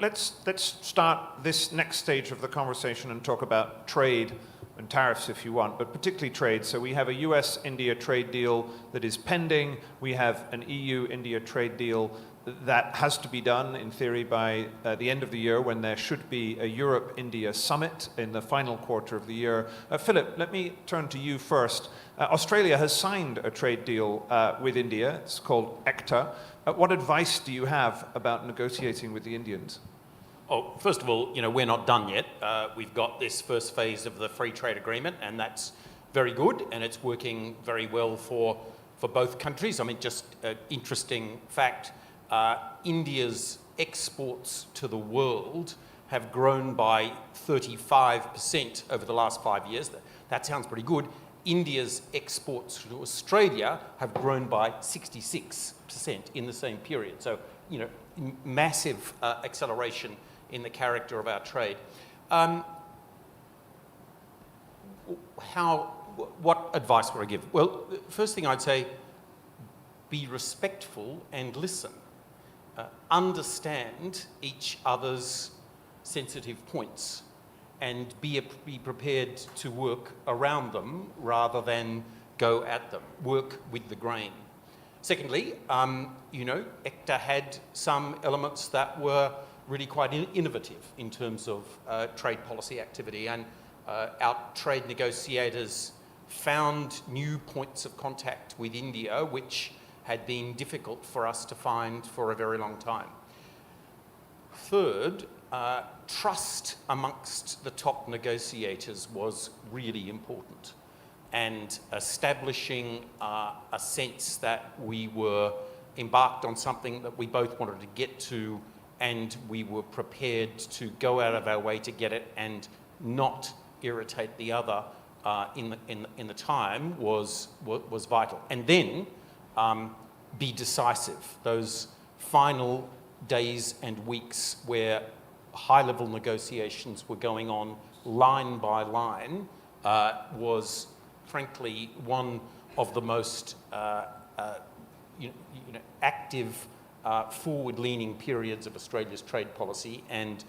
Let's start this next stage of the conversation and talk about trade and tariffs if you want, but particularly trade. So we have a US-India trade deal that is pending. We have an EU-India trade deal that has to be done, in theory, by the end of the year, when there should be a Europe-India summit in the final quarter of the year. Philip, let me turn to you first. Australia has signed a trade deal with India. It's called ECTA. What advice do you have about negotiating with the Indians? Oh, first of all, we're not done yet. We've got this first phase of the free trade agreement, and that's very good, and it's working very well for both countries. I mean, just an interesting fact, India's exports to the world have grown by 35% over the last 5 years. That sounds pretty good. India's exports to Australia have grown by 66% in the same period. So, massive acceleration in the character of our trade. What advice would I give? Well, the first thing I'd say, be respectful and listen. Understand each other's sensitive points and be prepared to work around them rather than go at them. Work with the grain. Secondly, ECTA had some elements that were really quite innovative in terms of trade policy activity, and our trade negotiators found new points of contact with India which had been difficult for us to find for a very long time. Third, trust amongst the top negotiators was really important, and establishing a sense that we were embarked on something that we both wanted to get to, and we were prepared to go out of our way to get it and not irritate the other in the time was vital. And then be decisive. Those final days and weeks where high-level negotiations were going on line by line was, frankly, one of the most active, forward-leaning periods of Australia's trade policy, and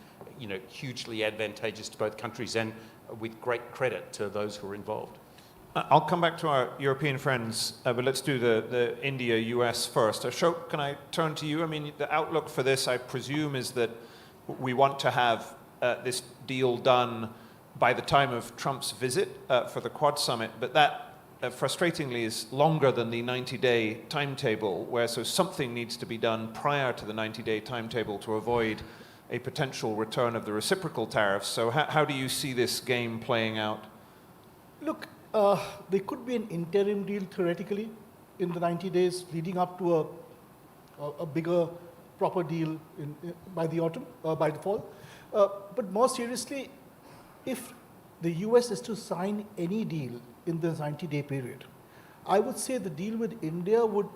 hugely advantageous to both countries, and with great credit to those who are involved. I'll come back to our European friends, but let's do the India-US first. Ashok, can I turn to you? I mean, the outlook for this, I presume, is that we want to have this deal done by the time of Trump's visit for the Quad Summit, but that frustratingly is longer than the 90-day timetable, so something needs to be done prior to the 90-day timetable to avoid a potential return of the reciprocal tariffs. So how do you see this game playing out? Look, there could be an interim deal theoretically in the 90 days leading up to a bigger, proper deal by the autumn, by the fall. But more seriously, if the US is to sign any deal in the 90-day period, I would say the deal with India would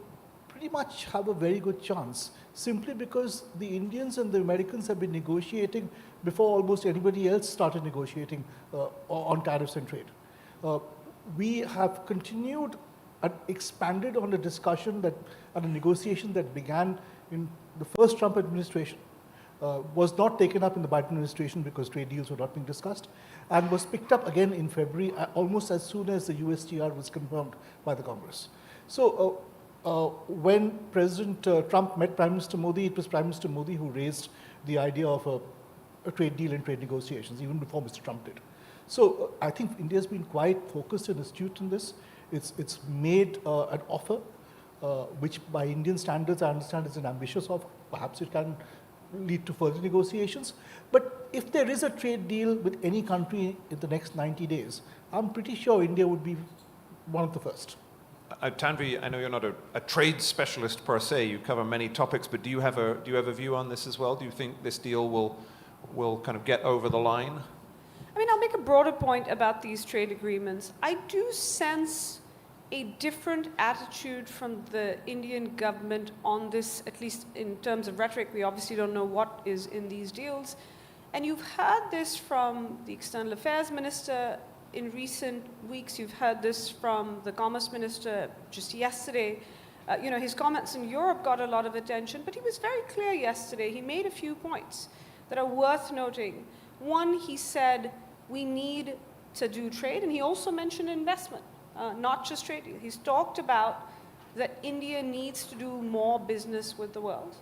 pretty much have a very good chance, simply because the Indians and the Americans have been negotiating before almost anybody else started negotiating on tariffs and trade. We have continued and expanded on a discussion and a negotiation that began in the first Trump administration, was not taken up in the Biden administration because trade deals were not being discussed, and was picked up again in February, almost as soon as the USTR was confirmed by the Congress. So when President Trump met Prime Minister Modi, it was Prime Minister Modi who raised the idea of a trade deal and trade negotiations, even before Mr. Trump did. So I think India's been quite focused and astute in this. It's made an offer, which by Indian standards I understand is an ambitious offer. Perhaps it can lead to further negotiations. But if there is a trade deal with any country in the next 90 days, I'm pretty sure India would be one of the first. Tanvi, I know you're not a trade specialist per se. You cover many topics, but do you have a view on this as well? Do you think this deal will kind of get over the line? I mean, I'll make a broader point about these trade agreements. I do sense a different attitude from the Indian government on this, at least in terms of rhetoric. We obviously don't know what is in these deals. And you've heard this from the External Affairs Minister in recent weeks. You've heard this from the Commerce Minister just yesterday. You know, his comments in Europe got a lot of attention, but he was very clear yesterday. He made a few points that are worth noting. One, he said, we need to do trade, and he also mentioned investment, not just trade. He's talked about that India needs to do more business with the world.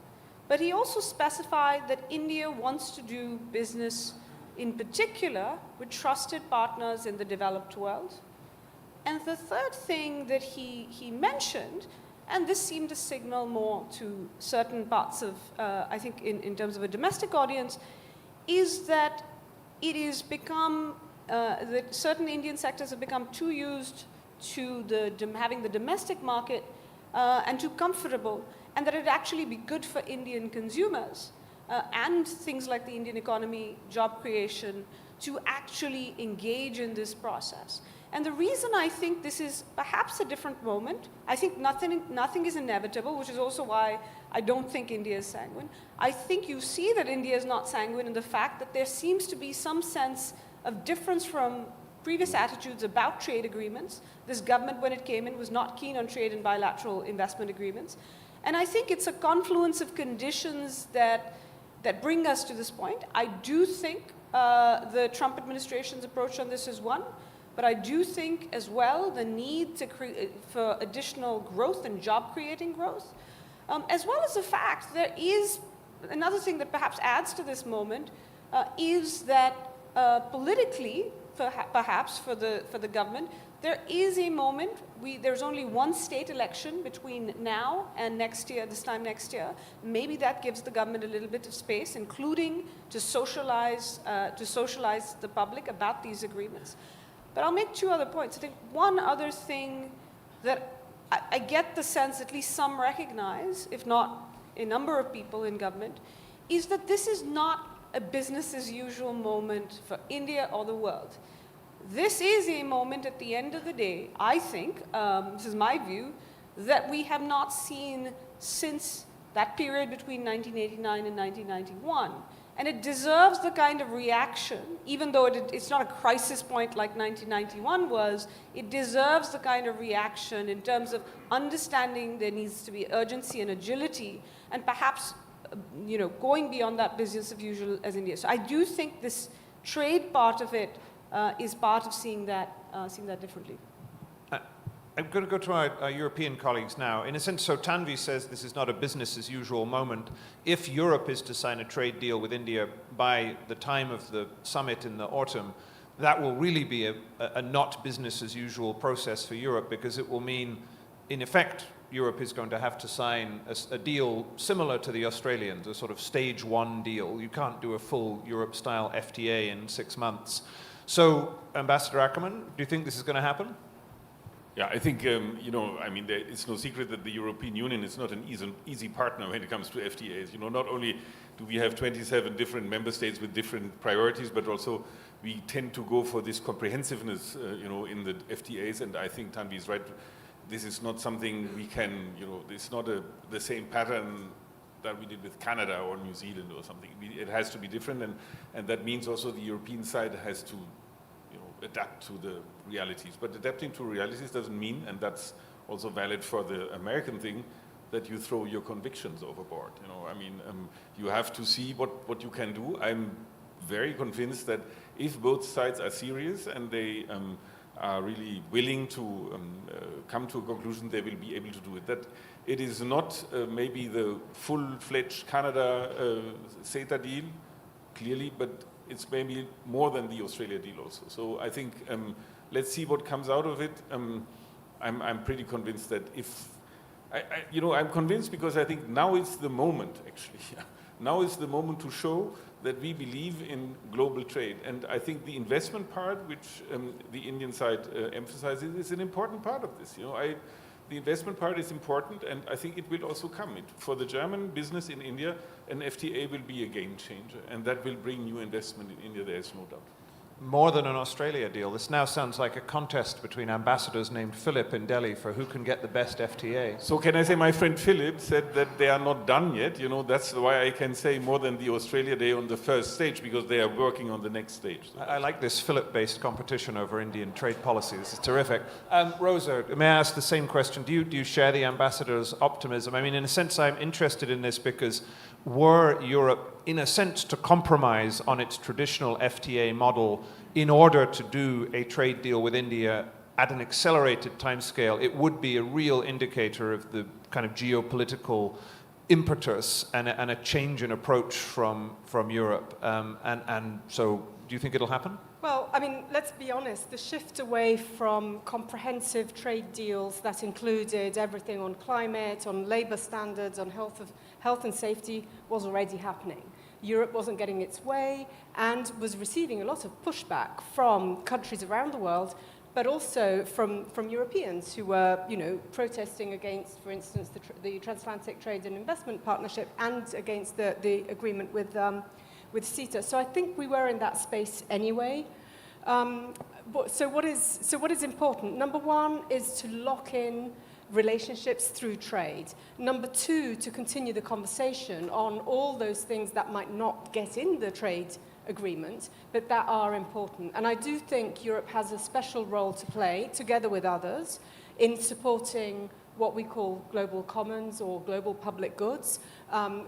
But he also specified that India wants to do business in particular with trusted partners in the developed world. And the third thing that he mentioned, and this seemed to signal more to certain parts of, I think in terms of a domestic audience, is that it is become, that certain Indian sectors have become too used to having the domestic market and too comfortable, and that it'd actually be good for Indian consumers and things like the Indian economy, job creation, to actually engage in this process. And the reason I think this is perhaps a different moment, I think nothing is inevitable, which is also why I don't think India is sanguine. I think you see that India is not sanguine in the fact that there seems to be some sense of difference from previous attitudes about trade agreements. This government, when it came in, was not keen on trade and bilateral investment agreements. And I think it's a confluence of conditions that bring us to this point. I do think the Trump administration's approach on this is one. But I do think as well the need for additional growth and job-creating growth, as well as the fact there is another thing that perhaps adds to this moment, is that politically, perhaps for the government, there is a moment, there's only one state election between now and next year, this time next year. Maybe that gives the government a little bit of space, including to socialize the public about these agreements. But I'll make two other points. I think one other thing that I get the sense at least some recognize, if not a number of people in government, is that this is not a business as usual moment for India or the world. This is a moment at the end of the day, I think, this is my view, that we have not seen since that period between 1989 and 1991. And it deserves the kind of reaction, even though it's not a crisis point like 1991 was, it deserves the kind of reaction in terms of understanding there needs to be urgency and agility, and perhaps going beyond that business as usual as India. So I do think this trade part of it is part of seeing that differently. I'm going to go to our European colleagues now. In a sense, so Tanvi says this is not a business as usual moment. If Europe is to sign a trade deal with India by the time of the summit in the autumn, that will really be a not business as usual process for Europe, because it will mean, in effect, Europe is going to have to sign a deal similar to the Australians, a sort of stage one deal. You can't do a full Europe-style FTA in 6 months. So, Ambassador Ackerman, do you think this is going to happen? Yeah, I think, I mean, it's no secret that the European Union is not an easy partner when it comes to FTAs. Not only do we have 27 different member states with different priorities, but also we tend to go for this comprehensiveness, in the FTAs. And I think Tanvi is right. This is not something we can, it's not the same pattern that we did with Canada or New Zealand or something. It has to be different. And that means also the European side has to adapt to the realities. But adapting to realities doesn't mean, and that's also valid for the American thing, that you throw your convictions overboard. I mean, you have to see what you can do. I'm very convinced that if both sides are serious and they are really willing to come to a conclusion, they will be able to do it. That it is not maybe the full-fledged Canada-CETA deal, clearly, but it's maybe more than the Australia deal also. So I think let's see what comes out of it. I'm pretty convinced that I'm convinced because I think now is the moment, actually. Now is the moment to show that we believe in global trade. And I think the investment part, which the Indian side emphasizes, is an important part of this. The investment part is important, and I think it will also come. For the German business in India, an FTA will be a game changer, and that will bring new investment in India, there is no doubt. more than an Australia deal. This now sounds like a contest between ambassadors named Philip in Delhi for who can get the best FTA. So can I say my friend Philip said that they are not done yet. You know, that's why I can say more than the Australia Day on the first stage, because they are working on the next stage. So I like this Philip-based competition over Indian trade policy. This is terrific. Rosa, may I ask the same question? Do you share the ambassador's optimism? I mean, in a sense, I'm interested in this because were Europe, in a sense, to compromise on its traditional FTA model in order to do a trade deal with India at an accelerated timescale, it would be a real indicator of the kind of geopolitical impetus and a change in approach from Europe. And so, do you think it'll happen? Well, I mean, let's be honest, the shift away from comprehensive trade deals that included everything on climate, on labor standards, on health and safety was already happening. Europe wasn't getting its way and was receiving a lot of pushback from countries around the world, but also from Europeans who were, protesting against, for instance, the Transatlantic Trade and Investment Partnership and against the agreement with CETA. So I think we were in that space anyway. So what is important? Number one is to lock in relationships through trade. Number two, to continue the conversation on all those things that might not get in the trade agreement, but that are important. And I do think Europe has a special role to play, together with others, in supporting what we call global commons or global public goods,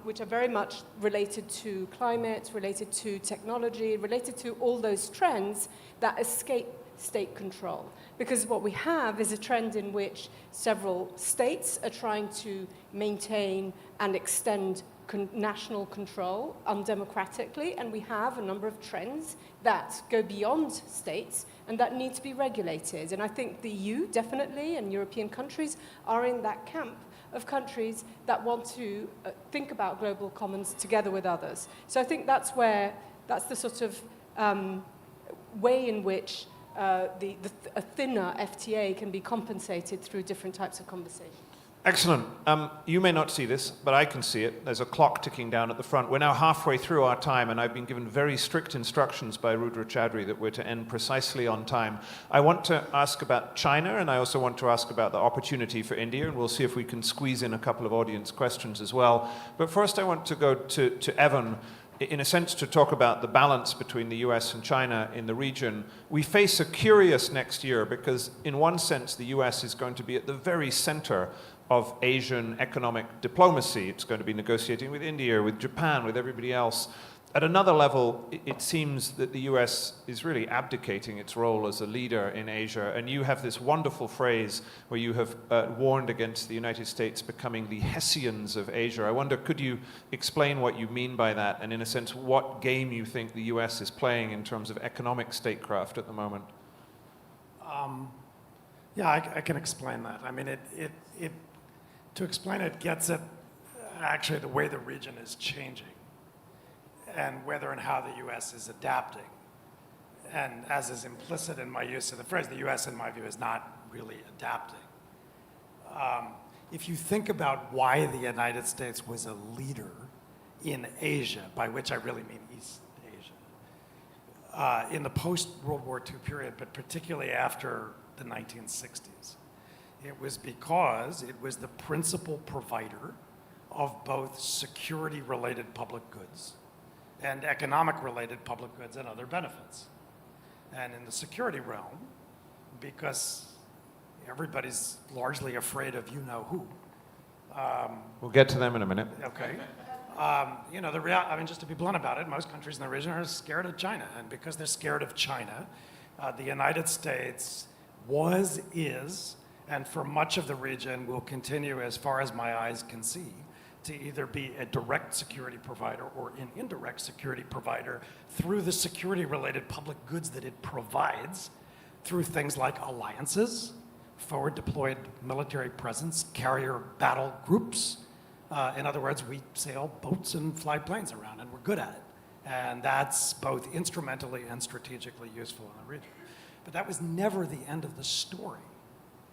which are very much related to climate, related to technology, related to all those trends that escape state control. Because what we have is a trend in which several states are trying to maintain and extend national control undemocratically, and we have a number of trends that go beyond states and that need to be regulated. And I think the EU definitely, and European countries, are in that camp of countries that want to think about global commons together with others. So I think that's the sort of way in which a thinner FTA can be compensated through different types of conversation. Excellent. You may not see this, but I can see it. There's a clock ticking down at the front. We're now halfway through our time, and I've been given very strict instructions by Rudra Chaudhary that we're to end precisely on time. I want to ask about China, and I also want to ask about the opportunity for India, and we'll see if we can squeeze in a couple of audience questions as well. But first I want to go to Evan, in a sense, to talk about the balance between the US and China in the region. We face a curious next year because, in one sense, the US is going to be at the very center of Asian economic diplomacy. It's going to be negotiating with India, with Japan, with everybody else. At another level, it seems that the US is really abdicating its role as a leader in Asia. And you have this wonderful phrase where you have warned against the United States becoming the Hessians of Asia. I wonder, could you explain what you mean by that? And in a sense, what game you think the US is playing in terms of economic statecraft at the moment? Yeah, I can explain that. I mean, to explain it gets at actually the way the region is changing and whether and how the US is adapting. And as is implicit in my use of the phrase, the US, in my view, is not really adapting. If you think about why the United States was a leader in Asia, by which I really mean East Asia, in the post-World War II period, but particularly after the 1960s, it was because it was the principal provider of both security-related public goods and economic-related public goods and other benefits. And in the security realm, because everybody's largely afraid of you-know-who. We'll get to them in a minute. Okay. Just to be blunt about it, most countries in the region are scared of China. And because they're scared of China, the United States is, and for much of the region will continue, as far as my eyes can see, to either be a direct security provider or an indirect security provider through the security-related public goods that it provides through things like alliances, forward-deployed military presence, carrier battle groups. In other words, we sail boats and fly planes around, and we're good at it. And that's both instrumentally and strategically useful in the region. But that was never the end of the story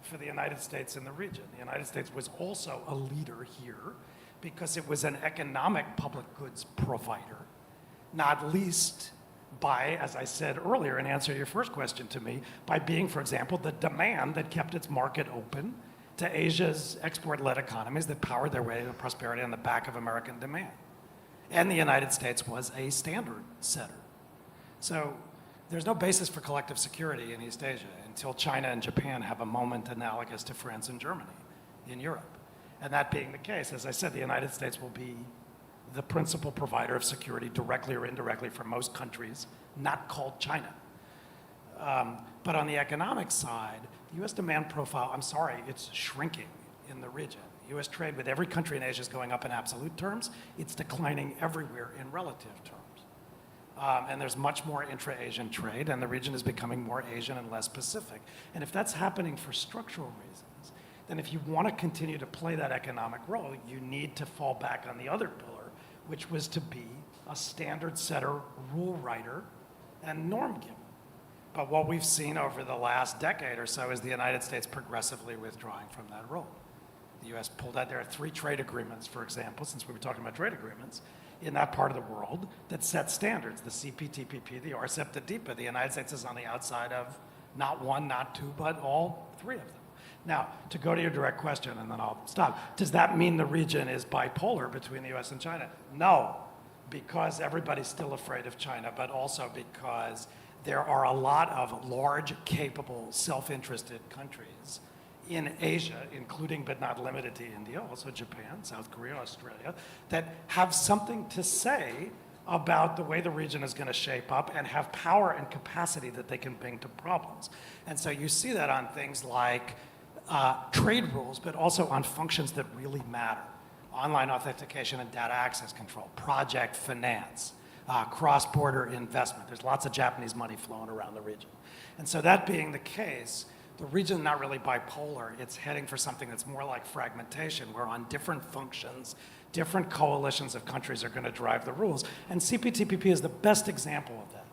for the United States in the region. The United States was also a leader here because it was an economic public goods provider, not least by, as I said earlier in answer to your first question to me, by being, for example, the demand that kept its market open to Asia's export-led economies that powered their way to prosperity on the back of American demand. And the United States was a standard setter. So there's no basis for collective security in East Asia until China and Japan have a moment analogous to France and Germany in Europe. And that being the case, as I said, the United States will be the principal provider of security directly or indirectly for most countries, not called China. But on the economic side, the US demand profile, I'm sorry, it's shrinking in the region. US trade with every country in Asia is going up in absolute terms. It's declining everywhere in relative terms. And there's much more intra-Asian trade, and the region is becoming more Asian and less Pacific. And if that's happening for structural reasons, then if you want to continue to play that economic role, you need to fall back on the other pillar, which was to be a standard setter, rule writer, and norm giver. But what we've seen over the last decade or so is the United States progressively withdrawing from that role. The US pulled out, there are 3 trade agreements, for example, since we were talking about trade agreements, in that part of the world that set standards, the CPTPP, the RCEP, the DPI. The United States is on the outside of not 1, not 2, but all 3 of them. Now, to go to your direct question, and then I'll stop, does that mean the region is bipolar between the US and China? No, because everybody's still afraid of China, but also because there are a lot of large, capable, self-interested countries in Asia, including but not limited to India, also Japan, South Korea, Australia, that have something to say about the way the region is going to shape up and have power and capacity that they can bring to problems. And so you see that on things like trade rules, but also on functions that really matter. Online authentication and data access control, project finance, cross-border investment. There's lots of Japanese money flowing around the region. And so that being the case, the region is not really bipolar. It's heading for something that's more like fragmentation, where on different functions, different coalitions of countries are going to drive the rules. And CPTPP is the best example of that.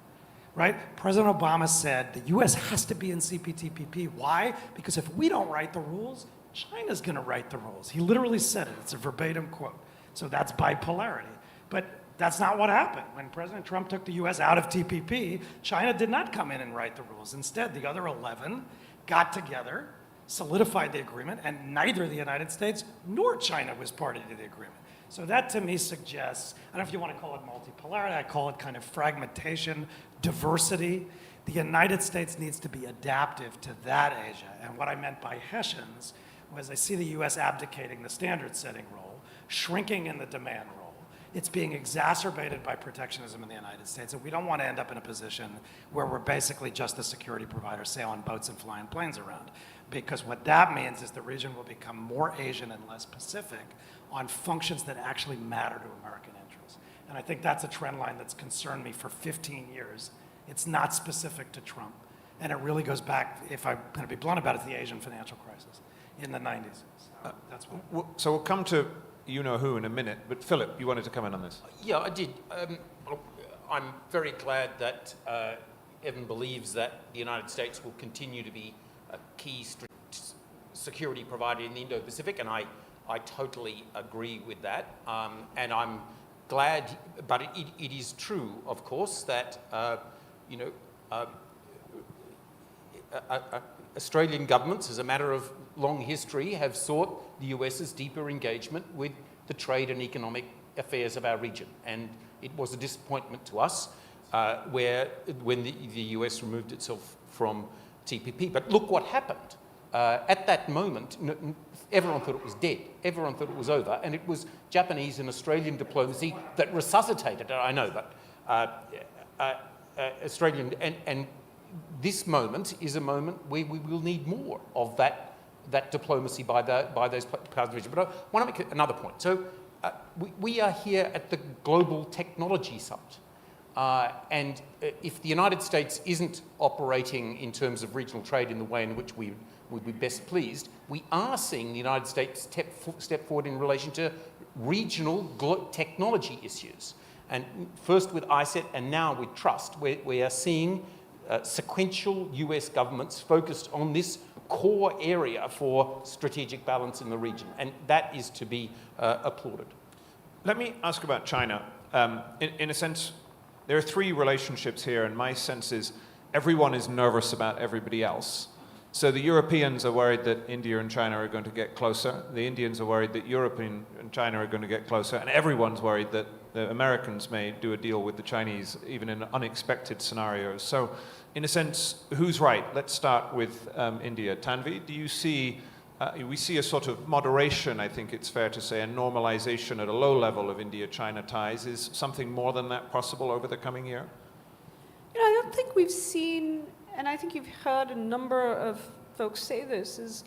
Right? President Obama said the US has to be in CPTPP. Why? Because if we don't write the rules, China's going to write the rules. He literally said it. It's a verbatim quote. So that's bipolarity. But that's not what happened. When President Trump took the US out of TPP, China did not come in and write the rules. Instead, the other 11 got together, solidified the agreement, and neither the United States nor China was party to the agreement. So that to me suggests, I don't know if you want to call it multipolarity, I call it kind of fragmentation, diversity. The United States needs to be adaptive to that Asia. And what I meant by Hessians was I see the US abdicating the standard setting role, shrinking in the demand role. It's being exacerbated by protectionism in the United States. And we don't want to end up in a position where we're basically just the security provider sailing boats and flying planes around. Because what that means is the region will become more Asian and less Pacific on functions that actually matter to American interests. And I think that's a trend line that's concerned me for 15 years. It's not specific to Trump. And it really goes back, if I'm going to be blunt about it, to the Asian financial crisis in the 90s. So that's what. So we'll come to you-know-who in a minute, but Philip, you wanted to comment on this. Yeah, I did. I'm very glad that Evan believes that the United States will continue to be a key security provider in the Indo-Pacific, and I totally agree with that. And I'm glad, but it is true, of course, that Australian governments, as a matter of long history, have sought the US's deeper engagement with the trade and economic affairs of our region. And it was a disappointment to us when the US removed itself from TPP. But look what happened. At that moment, everyone thought it was dead. Everyone thought it was over. And it was Japanese and Australian diplomacy that resuscitated it. I know, but Australian... And this moment is a moment where we will need more of that diplomacy by those parts of the region. But I want to make another point. So we are here at the Global Technology Summit. And if the United States isn't operating in terms of regional trade in the way in which we would be best pleased, we are seeing the United States step forward in relation to regional technology issues. And first with ISET and now with Trust, we are seeing sequential US governments focused on this core area for strategic balance in the region. And that is to be applauded. Let me ask about China. In a sense, there are three relationships here, and my sense is everyone is nervous about everybody else. So the Europeans are worried that India and China are going to get closer. The Indians are worried that Europe and China are going to get closer. And everyone's worried that the Americans may do a deal with the Chinese, even in unexpected scenarios. So in a sense, who's right? Let's start with India. Tanvi, do you see, we see a sort of moderation, I think it's fair to say, a normalization at a low level of India-China ties. Is something more than that possible over the coming year? You know, I don't think we've seen, and I think you've heard a number of folks say this, is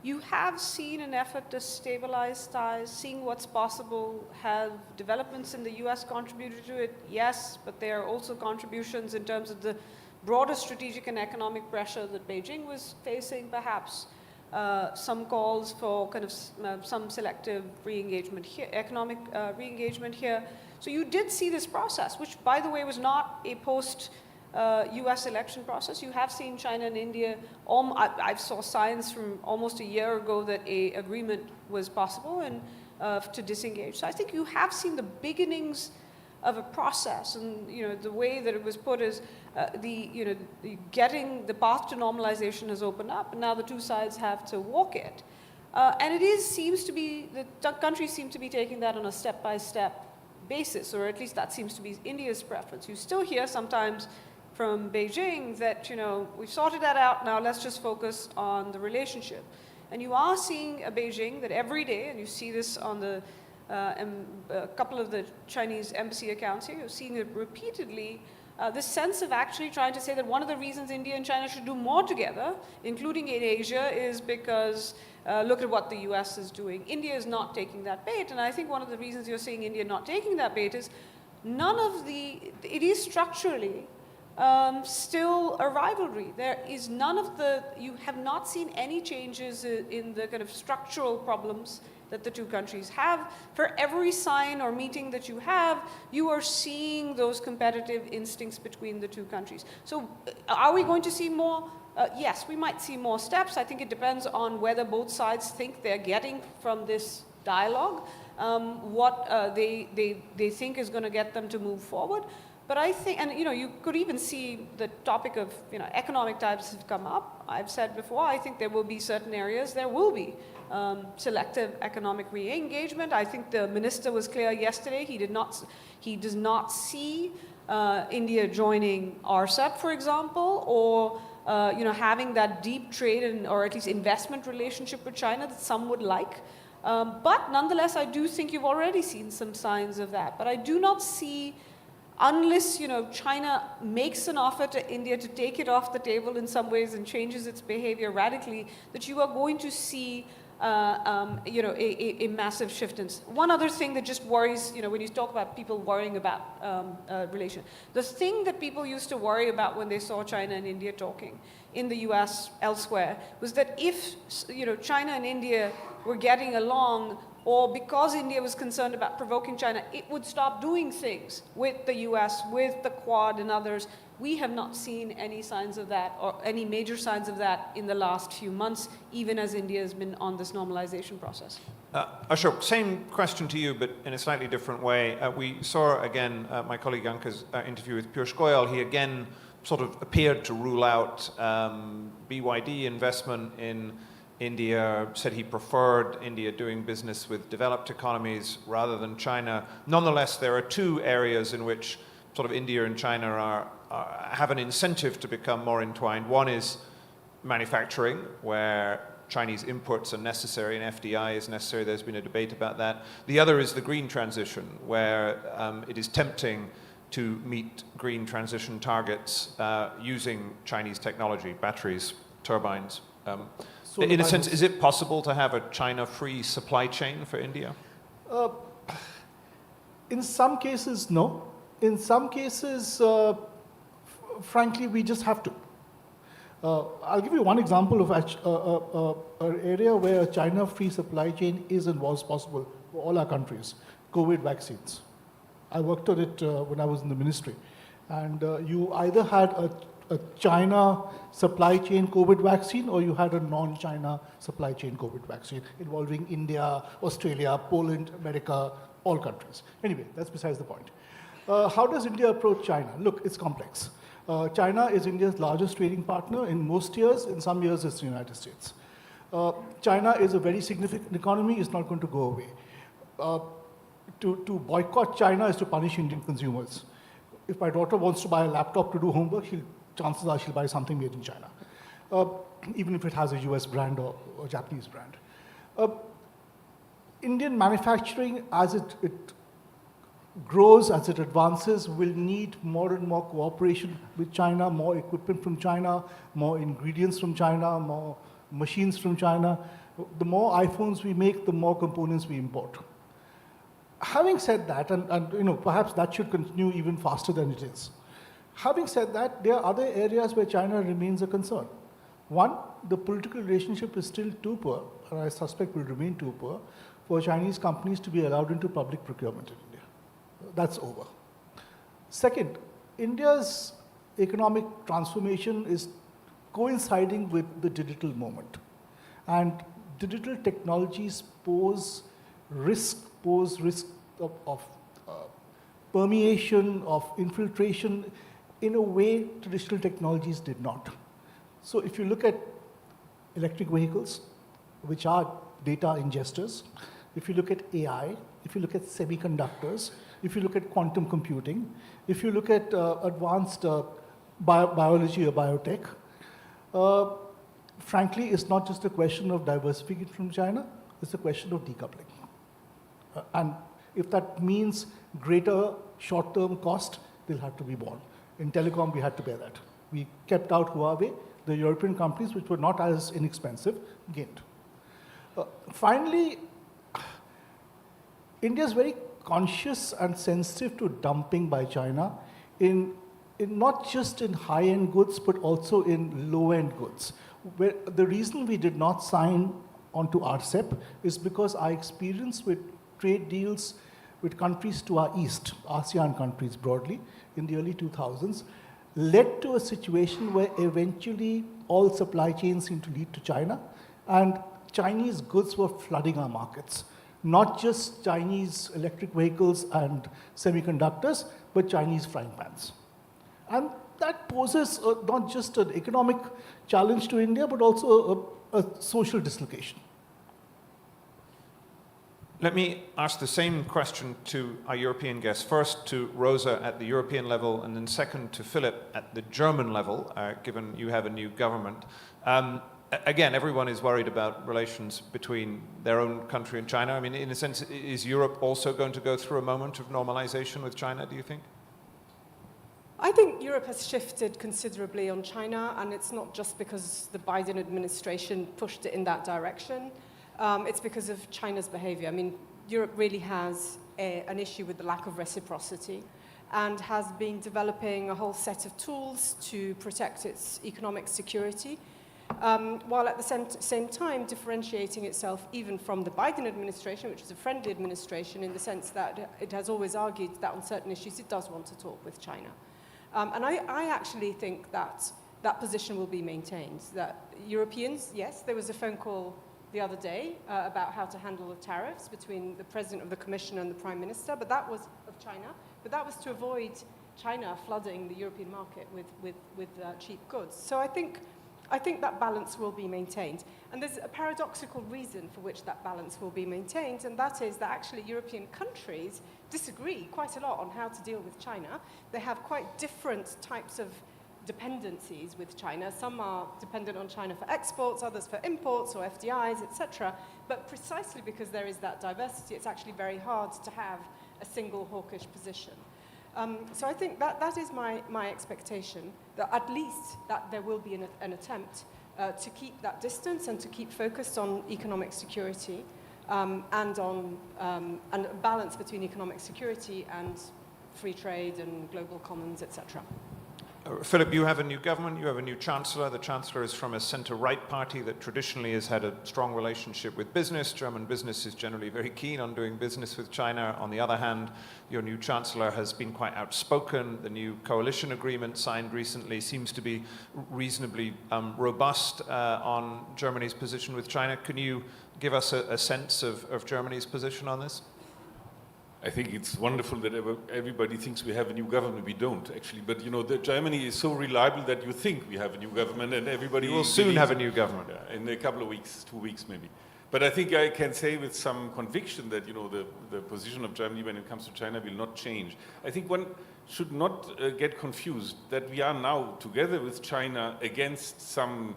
you have seen an effort to stabilize ties, seeing what's possible. Have developments in the US contributed to it? Yes, but there are also contributions in terms of the broader strategic and economic pressure that Beijing was facing, perhaps. Some calls for kind of some selective re-engagement here, economic re-engagement here. So you did see this process, which, by the way, was not a post-US election process. You have seen China and India, I saw signs from almost a year ago that an agreement was possible and to disengage. So I think you have seen the beginnings of a process, and you know the way that it was put is getting the path to normalization has opened up, and now the two sides have to walk it. And it seems to be the countries seem to be taking that on a step-by-step basis, or at least that seems to be India's preference. You still hear sometimes from Beijing that we've sorted that out, now let's just focus on the relationship. And you are seeing a Beijing that every day, and you see this on the a couple of the Chinese embassy accounts here, you're seeing it repeatedly, this sense of actually trying to say that one of the reasons India and China should do more together, including in Asia, is because look at what the US is doing. India is not taking that bait, and I think one of the reasons you're seeing India not taking that bait is it is structurally still a rivalry. There is you have not seen any changes in the kind of structural problems that the two countries have. For every sign or meeting that you have, you are seeing those competitive instincts between the two countries. So are we going to see more? Yes, we might see more steps. I think it depends on whether both sides think they're getting from this dialogue, what they think is going to get them to move forward. But I think, and you could even see the topic of economic ties have come up. I've said before, I think there will be certain areas, there will be selective economic re-engagement. I think the minister was clear yesterday. He does not see India joining RCEP, for example, or having that deep trade or at least investment relationship with China that some would like. But nonetheless, I do think you've already seen some signs of that. But I do not see, unless China makes an offer to India to take it off the table in some ways and changes its behavior radically, that you are going to see a massive shift in. One other thing that just worries, when you talk about people worrying about relation, the thing that people used to worry about when they saw China and India talking in the US, elsewhere, was that if China and India were getting along, or because India was concerned about provoking China, it would stop doing things with the US, with the Quad and others. We have not seen any signs of that, or any major signs of that in the last few months, even as India has been on this normalization process. Ashok, same question to you, but in a slightly different way. We saw, again, my colleague Anka's interview with Piyush Goyal. He again sort of appeared to rule out BYD investment in India, said he preferred India doing business with developed economies rather than China. Nonetheless, there are two areas in which sort of India and China have an incentive to become more entwined. One is manufacturing, where Chinese imports are necessary and FDI is necessary. There's been a debate about that. The other is the green transition, where it is tempting to meet green transition targets using Chinese technology, batteries, turbines. In a sense, is it possible to have a China-free supply chain for India? In some cases, no. In some cases, frankly, we just have to. I'll give you one example of an area where a China-free supply chain is and was possible for all our countries: COVID vaccines. I worked on it when I was in the ministry. And you either had a China supply chain COVID vaccine, or you had a non-China supply chain COVID vaccine involving India, Australia, Poland, America, all countries. Anyway, that's besides the point. How does India approach China? Look, it's complex. China is India's largest trading partner in most years. In some years, it's the United States. China is a very significant economy. It's not going to go away. To boycott China is to punish Indian consumers. If my daughter wants to buy a laptop to do homework, chances are she'll buy something made in China, even if it has a US brand or Japanese brand. Indian manufacturing, as it grows, as it advances, will need more and more cooperation with China, more equipment from China, more ingredients from China, more machines from China. The more iPhones we make, the more components we import. Having said that, and perhaps that should continue even faster than it is. Having said that, there are other areas where China remains a concern. One, the political relationship is still too poor, and I suspect will remain too poor, for Chinese companies to be allowed into public procurement in India. That's over. Second, India's economic transformation is coinciding with the digital moment. And digital technologies pose risk of permeation, of infiltration in a way traditional technologies did not. So if you look at electric vehicles, which are data ingesters, if you look at AI, if you look at semiconductors, if you look at quantum computing, if you look at advanced biology or biotech, frankly, it's not just a question of diversification from China, it's a question of decoupling. And if that means greater short-term cost, they'll have to be borne. In telecom, we had to bear that. We kept out Huawei. The European companies, which were not as inexpensive, gained. Finally, India is very conscious and sensitive to dumping by China in not just in high-end goods, but also in low-end goods. Where the reason we did not sign onto RCEP is because our experience with trade deals with countries to our east, ASEAN countries broadly, in the early 2000s, led to a situation where eventually all supply chains seemed to lead to China, and Chinese goods were flooding our markets. Not just Chinese electric vehicles and semiconductors, but Chinese frying pans. And that poses not just an economic challenge to India, but also a social dislocation. Let me ask the same question to our European guests. First to Rosa at the European level, and then second to Philip at the German level, given you have a new government. Again, everyone is worried about relations between their own country and China. I mean, in a sense, is Europe also going to go through a moment of normalization with China, do you think? I think Europe has shifted considerably on China, and it's not just because the Biden administration pushed it in that direction. It's because of China's behavior. I mean, Europe really has an issue with the lack of reciprocity and has been developing a whole set of tools to protect its economic security, while at the same time differentiating itself even from the Biden administration, which is a friendly administration in the sense that it has always argued that on certain issues it does want to talk with China. And I actually think that that position will be maintained, that Europeans, yes, there was a phone call the other day about how to handle the tariffs between the President of the Commission and the Prime Minister, but that was of China, but that was to avoid China flooding the European market with cheap goods. So I think that balance will be maintained. And there's a paradoxical reason for which that balance will be maintained, and that is that actually European countries disagree quite a lot on how to deal with China. They have quite different types of dependencies with China. Some are dependent on China for exports, others for imports or FDIs, etc. But precisely because there is that diversity, it's actually very hard to have a single hawkish position. So I think that is my expectation, that at least that there will be an attempt to keep that distance and to keep focused on economic security and on and a balance between economic security and free trade and global commons, etc. Philip, you have a new government, you have a new chancellor. The chancellor is from a centre-right party that traditionally has had a strong relationship with business. German business is generally very keen on doing business with China. On the other hand, your new chancellor has been quite outspoken. The new coalition agreement signed recently seems to be reasonably robust on Germany's position with China. Can you give us a sense of Germany's position on this? I think it's wonderful that everybody thinks we have a new government. We don't, actually. But, you know, Germany is so reliable that you think we have a new government, and everybody will soon have a new government. In a couple of weeks, 2 weeks maybe. But I think I can say with some conviction that, you know, the position of Germany when it comes to China will not change. I think one should not get confused that we are now together with China against some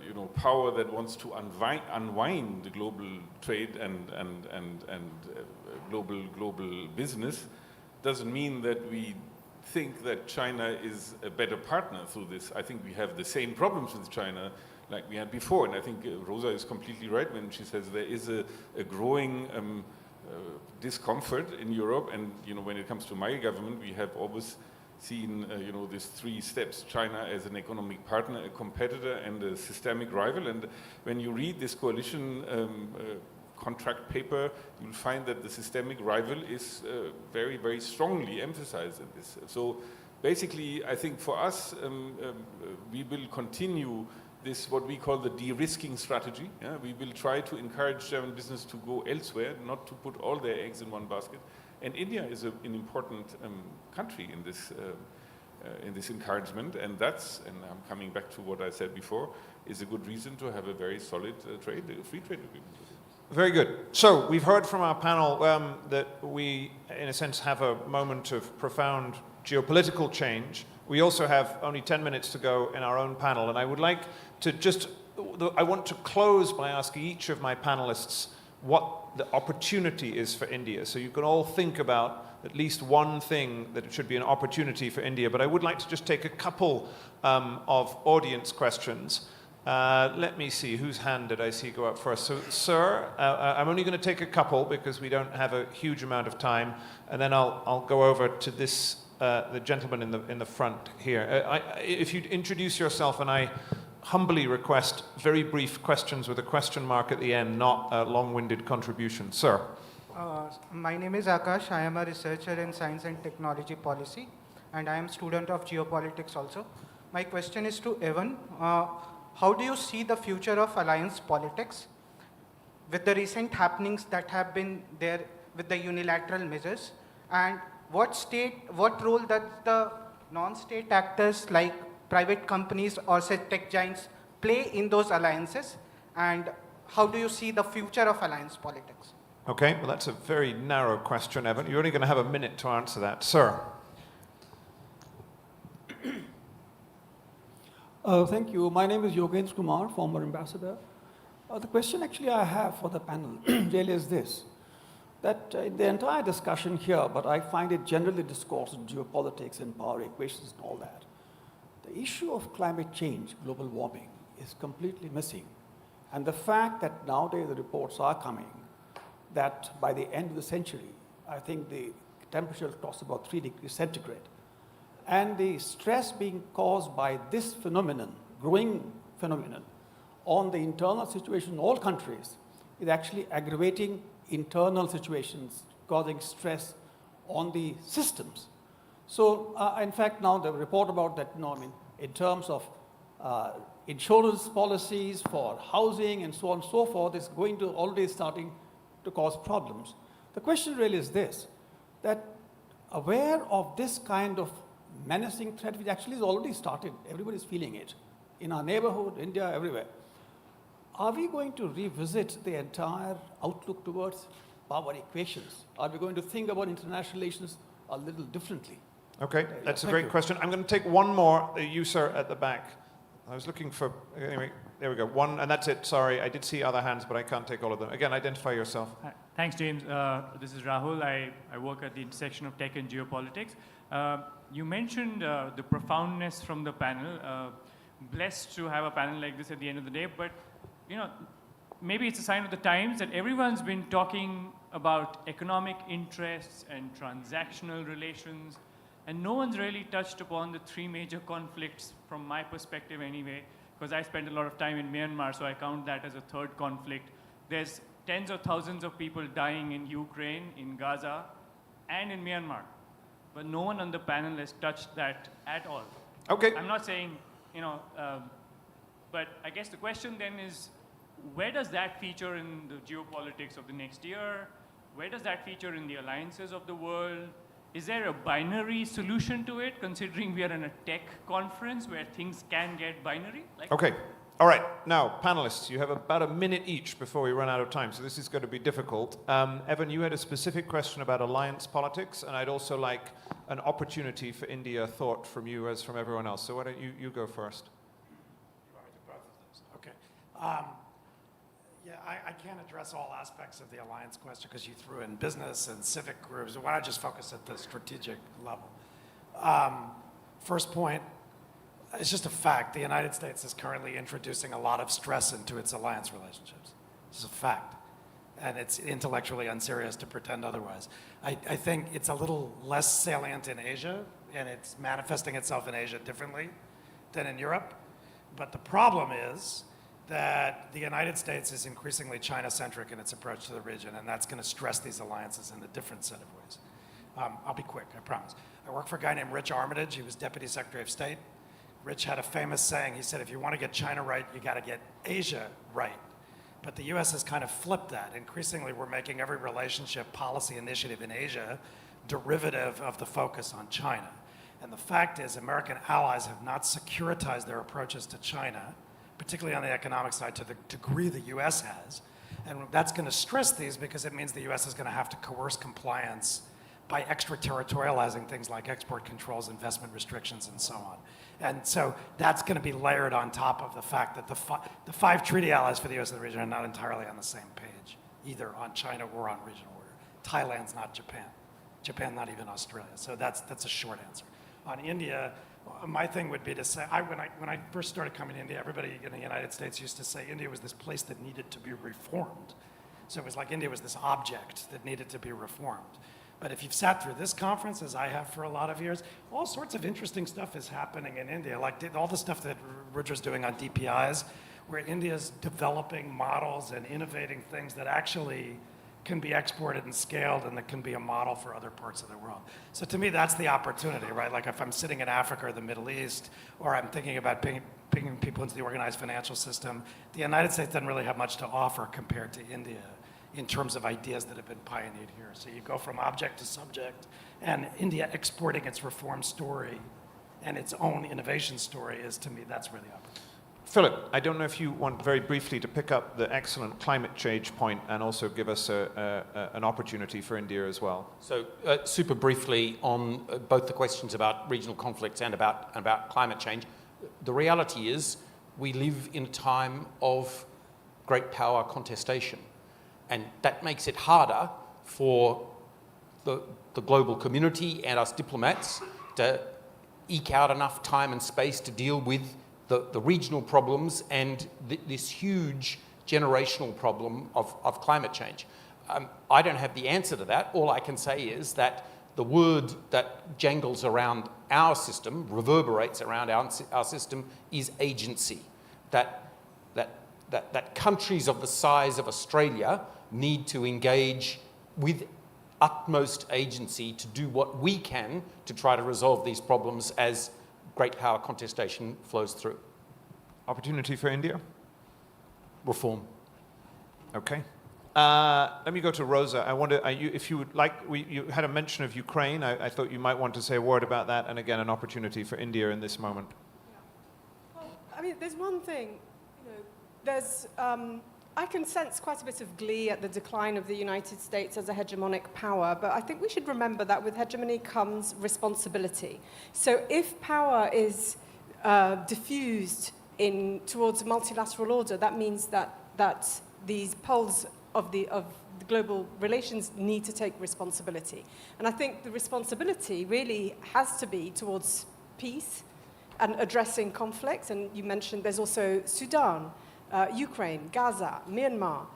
you know, power that wants to unwind the global trade and global business. Doesn't mean that we think that China is a better partner through this. I think we have the same problems with China like we had before, and I think Rosa is completely right when she says there is a growing discomfort in Europe, and, you know, when it comes to my government, we have always seen, you know, these 3 steps: China as an economic partner, a competitor, and a systemic rival. And when you read this coalition contract paper, you'll find that the systemic rival is very, very strongly emphasized in this. So basically, I think for us, we will continue this, what we call the de-risking strategy. Yeah? We will try to encourage German business to go elsewhere, not to put all their eggs in one basket. And India is an important country in this encouragement, and that's, and I'm coming back to what I said before, is a good reason to have a very solid free trade agreement. Very good. So we've heard from our panel that we, in a sense, have a moment of profound geopolitical change. We also have only 10 minutes to go in our own panel, and I would like to I want to close by asking each of my panelists what the opportunity is for India. So you can all think about at least one thing that it should be an opportunity for India, but I would like to just take a couple of audience questions. Let me see, whose hand did I see go up first? So, sir, I'm only going to take a couple because we don't have a huge amount of time, and then I'll go over to this, the gentleman in the front here. If you'd introduce yourself, and I humbly request very brief questions with a question mark at the end, not a long-winded contribution. Sir. My name is Akash. I am a researcher in science and technology policy, and I am a student of geopolitics also. My question is to Evan. How do you see the future of alliance politics with the recent happenings that have been there with the unilateral measures? And what role does the non-state actors like private companies or say tech giants play in those alliances? And how do you see the future of alliance politics? Okay, well, that's a very narrow question, Evan. You're only going to have a minute to answer that. Sir. Thank you. My name is Yogendra Kumar, former ambassador. The question actually I have for the panel really is this, that the entire discussion here, but I find it generally discourse in geopolitics and power equations and all that, the issue of climate change, global warming, is completely missing. And the fact that nowadays the reports are coming that by the end of the century, I think the temperature will cross about 3 degrees centigrade. And the stress being caused by this phenomenon, growing phenomenon, on the internal situation in all countries is actually aggravating internal situations, causing stress on the systems. So, in fact, now the report about that, in terms of insurance policies for housing and so on and so forth, is going to already starting to cause problems. The question really is this, that aware of this kind of menacing threat, which actually is already started, everybody's feeling it, in our neighborhood, India, everywhere. Are we going to revisit the entire outlook towards power equations? Are we going to think about international relations a little differently? Okay, that's a great question. I'm going to take one more. You, sir, at the back. I was looking for, anyway, there we go. One, and that's it. Sorry, I did see other hands, but I can't take all of them. Again, identify yourself. Thanks, James. This is Rahul. I work at the intersection of tech and geopolitics. You mentioned the profoundness from the panel. Blessed to have a panel like this at the end of the day, but maybe it's a sign of the times that everyone's been talking about economic interests and transactional relations, and no one's really touched upon the 3 major conflicts from my perspective anyway, because I spent a lot of time in Myanmar, so I count that as a 3rd conflict. There's tens of thousands of people dying in Ukraine, in Gaza, and in Myanmar. But no one on the panel has touched that at all. Okay. I'm not saying, but I guess the question then is, where does that feature in the geopolitics of the next year? where does that feature in the alliances of the world? Is there a binary solution to it, considering we are in a tech conference where things can get binary? Okay. All right. Now, panelists, you have about a minute each before we run out of time, so this is going to be difficult. Evan, you had a specific question about alliance politics, and I'd also like an opportunity for India thought from you as from everyone else. So why don't you go first? Okay. Yeah, I can't address all aspects of the alliance question because you threw in business and civic groups. Why not just focus at the strategic level? First point, it's just a fact. The United States is currently introducing a lot of stress into its alliance relationships. It's a fact. And it's intellectually unserious to pretend otherwise. I think it's a little less salient in Asia, and it's manifesting itself in Asia differently than in Europe. But the problem is that the United States is increasingly China-centric in its approach to the region, and that's going to stress these alliances in a different set of ways. I'll be quick, I promise. I work for a guy named Rich Armitage. He was Deputy Secretary of State. Rich had a famous saying. He said, if you want to get China right, you got to get Asia right. But the US has kind of flipped that. Increasingly, we're making every relationship policy initiative in Asia derivative of the focus on China. And the fact is, American allies have not securitized their approaches to China, particularly on the economic side, to the degree the US has. And that's going to stress these because it means the US is going to have to coerce compliance by extraterritorializing things like export controls, investment restrictions, and so on. And so that's going to be layered on top of the fact that the five treaty allies for the US and the region are not entirely on the same page, either on China or on regional order. Thailand's not Japan. Japan, not even Australia. So that's a short answer. On India, my thing would be to say, when I first started coming to India, everybody in the United States used to say India was this place that needed to be reformed. So it was like India was this object that needed to be reformed. But if you've sat through this conference, as I have for a lot of years, all sorts of interesting stuff is happening in India, like all the stuff that Rudra's doing on DPIs, where India's developing models and innovating things that actually can be exported and scaled and that can be a model for other parts of the world. So to me, that's the opportunity, right? Like if I'm sitting in Africa or the Middle East, or I'm thinking about bringing people into the organized financial system, the United States doesn't really have much to offer compared to India in terms of ideas that have been pioneered here. So you go from object to subject, and India exporting its reform story and its own innovation story is, to me, that's where the opportunity. Philip, I don't know if you want very briefly to pick up the excellent climate change point and also give us an opportunity for India as well. So super briefly on both the questions about regional conflicts and about climate change, the reality is we live in a time of great power contestation. And that makes it harder for the global community and us diplomats to eke out enough time and space to deal with the regional problems and this huge generational problem of climate change. I don't have the answer to that. All I can say is that the word that jangles around our system, reverberates around our system, is agency. That countries of the size of Australia need to engage with utmost agency to do what we can to try to resolve these problems as great power contestation flows through. Opportunity for India? Reform. Okay. Let me go to Rosa. I wonder, if you would like, you had a mention of Ukraine. I thought you might want to say a word about that, and again, an opportunity for India in this moment. Well, I mean, there's one thing, there's, I can sense quite a bit of glee at the decline of the United States as a hegemonic power, but I think we should remember that with hegemony comes responsibility. So if power is diffused towards a multilateral order, that means that these poles of the global relations need to take responsibility. And I think the responsibility really has to be towards peace and addressing conflicts. And you mentioned there's also Sudan, Ukraine, Gaza, Myanmar.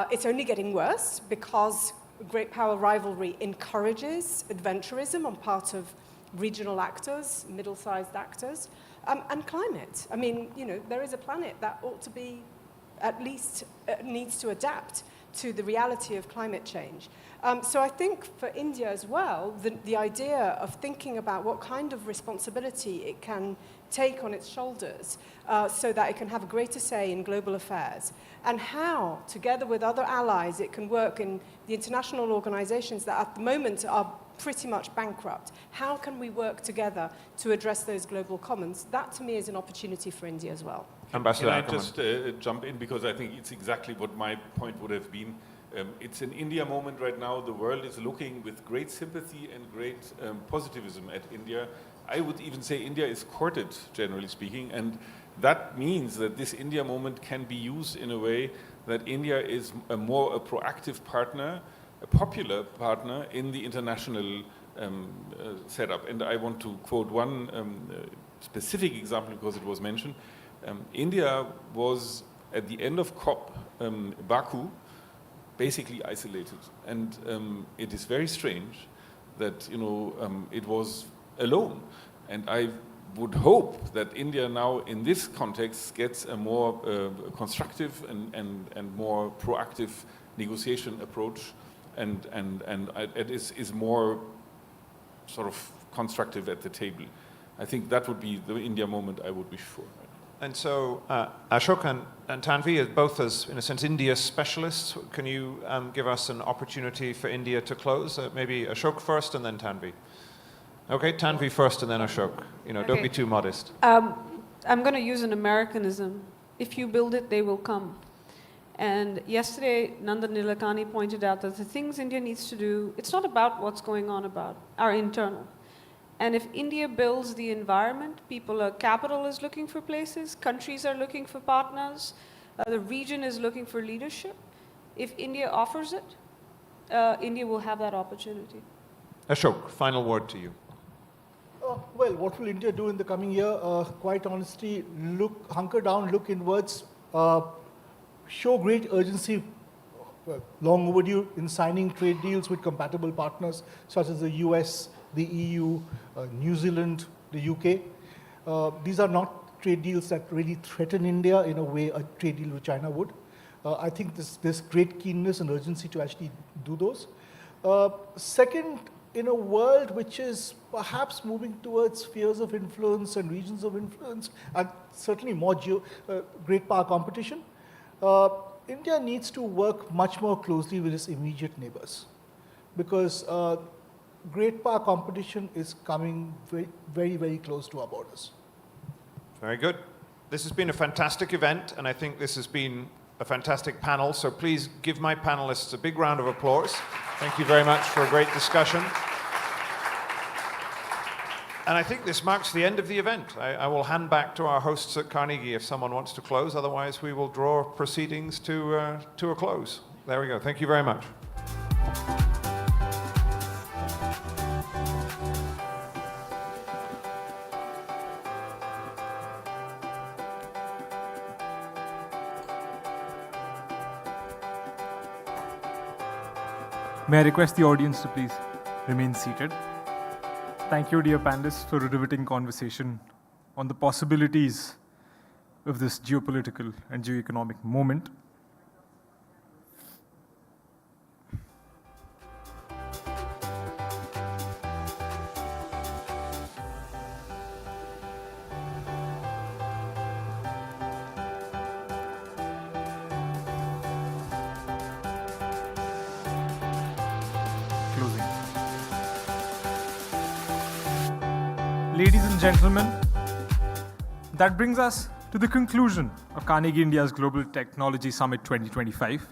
It's only getting worse because great power rivalry encourages adventurism on part of regional actors, middle-sized actors, and climate. I mean, there is a planet that ought to be, at least needs to adapt to the reality of climate change. So I think for India as well, the idea of thinking about what kind of responsibility it can take on its shoulders so that it can have a greater say in global affairs, and how, together with other allies, it can work in the international organizations that at the moment are pretty much bankrupt. How can we work together to address those global commons? That, to me, is an opportunity for India as well. Ambassador, can I just jump in, because I think it's exactly what my point would have been. It's an India moment right now. The world is looking with great sympathy and great positivism at India. I would even say India is courted, generally speaking, and that means that this India moment can be used in a way that India is a proactive partner, a popular partner in the international setup. And I want to quote one specific example because it was mentioned. India was, at the end of COP, Baku, basically isolated. And it is very strange that, it was alone. And I would hope that India now, in this context, gets a more constructive and more proactive negotiation approach, and it is more sort of constructive at the table. I think that would be the India moment I would wish for. And so, Ashok and Tanvi, both as, in a sense, India specialists, can you give us an opportunity for India to close? Maybe Ashok first and then Tanvi. Okay, Tanvi first and then Ashok. Don't be too modest. I'm going to use an Americanism. If you build it, they will come. And yesterday, Nandan Nilekani pointed out that the things India needs to do, it's not about what's going on are internal. And if India builds the environment, capital is looking for places, countries are looking for partners, the region is looking for leadership. If India offers it, India will have that opportunity. Ashok, final word to you. Well, what will India do in the coming year? Quite honestly, hunker down, look inwards, show great urgency, long overdue, in signing trade deals with compatible partners such as the US, the EU, New Zealand, the UK. These are not trade deals that really threaten India in a way a trade deal with China would. I think there's great keenness and urgency to actually do those. Second, in a world which is perhaps moving towards spheres of influence and regions of influence, and certainly more great power competition, India needs to work much more closely with its immediate neighbors, because great power competition is coming very, very, very close to our borders. Very good. This has been a fantastic event, and I think this has been a fantastic panel, so please give my panelists a big round of applause. Thank you very much for a great discussion. And I think this marks the end of the event. I will hand back to our hosts at Carnegie if someone wants to close, otherwise we will draw proceedings to a close. There we go. Thank you very much. May I request the audience to please remain seated. Thank you, dear panelists, for a riveting conversation on the possibilities of this geopolitical and geoeconomic moment. Ladies and gentlemen, that brings us to the conclusion of Carnegie India's Global Technology Summit 2025.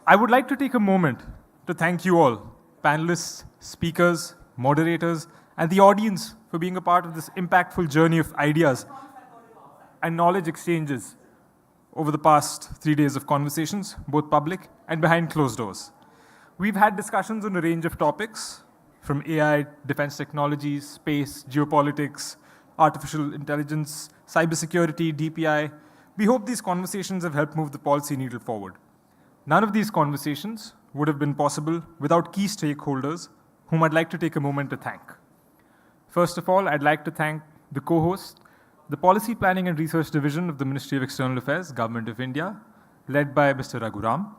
I would like to take a moment to thank you all, panelists, speakers, moderators, and the audience for being a part of this impactful journey of ideas and knowledge exchanges over the past 3 days of conversations, both public and behind closed doors. We've had discussions on a range of topics, from AI, defense technologies, space, geopolitics, artificial intelligence, cybersecurity, DPI. We hope these conversations have helped move the policy needle forward. None of these conversations would have been possible without key stakeholders, whom I'd like to take a moment to thank. First of all, I'd like to thank the co-host, the Policy Planning and Research Division of the Ministry of External Affairs, Government of India, led by Mr. Raghuram.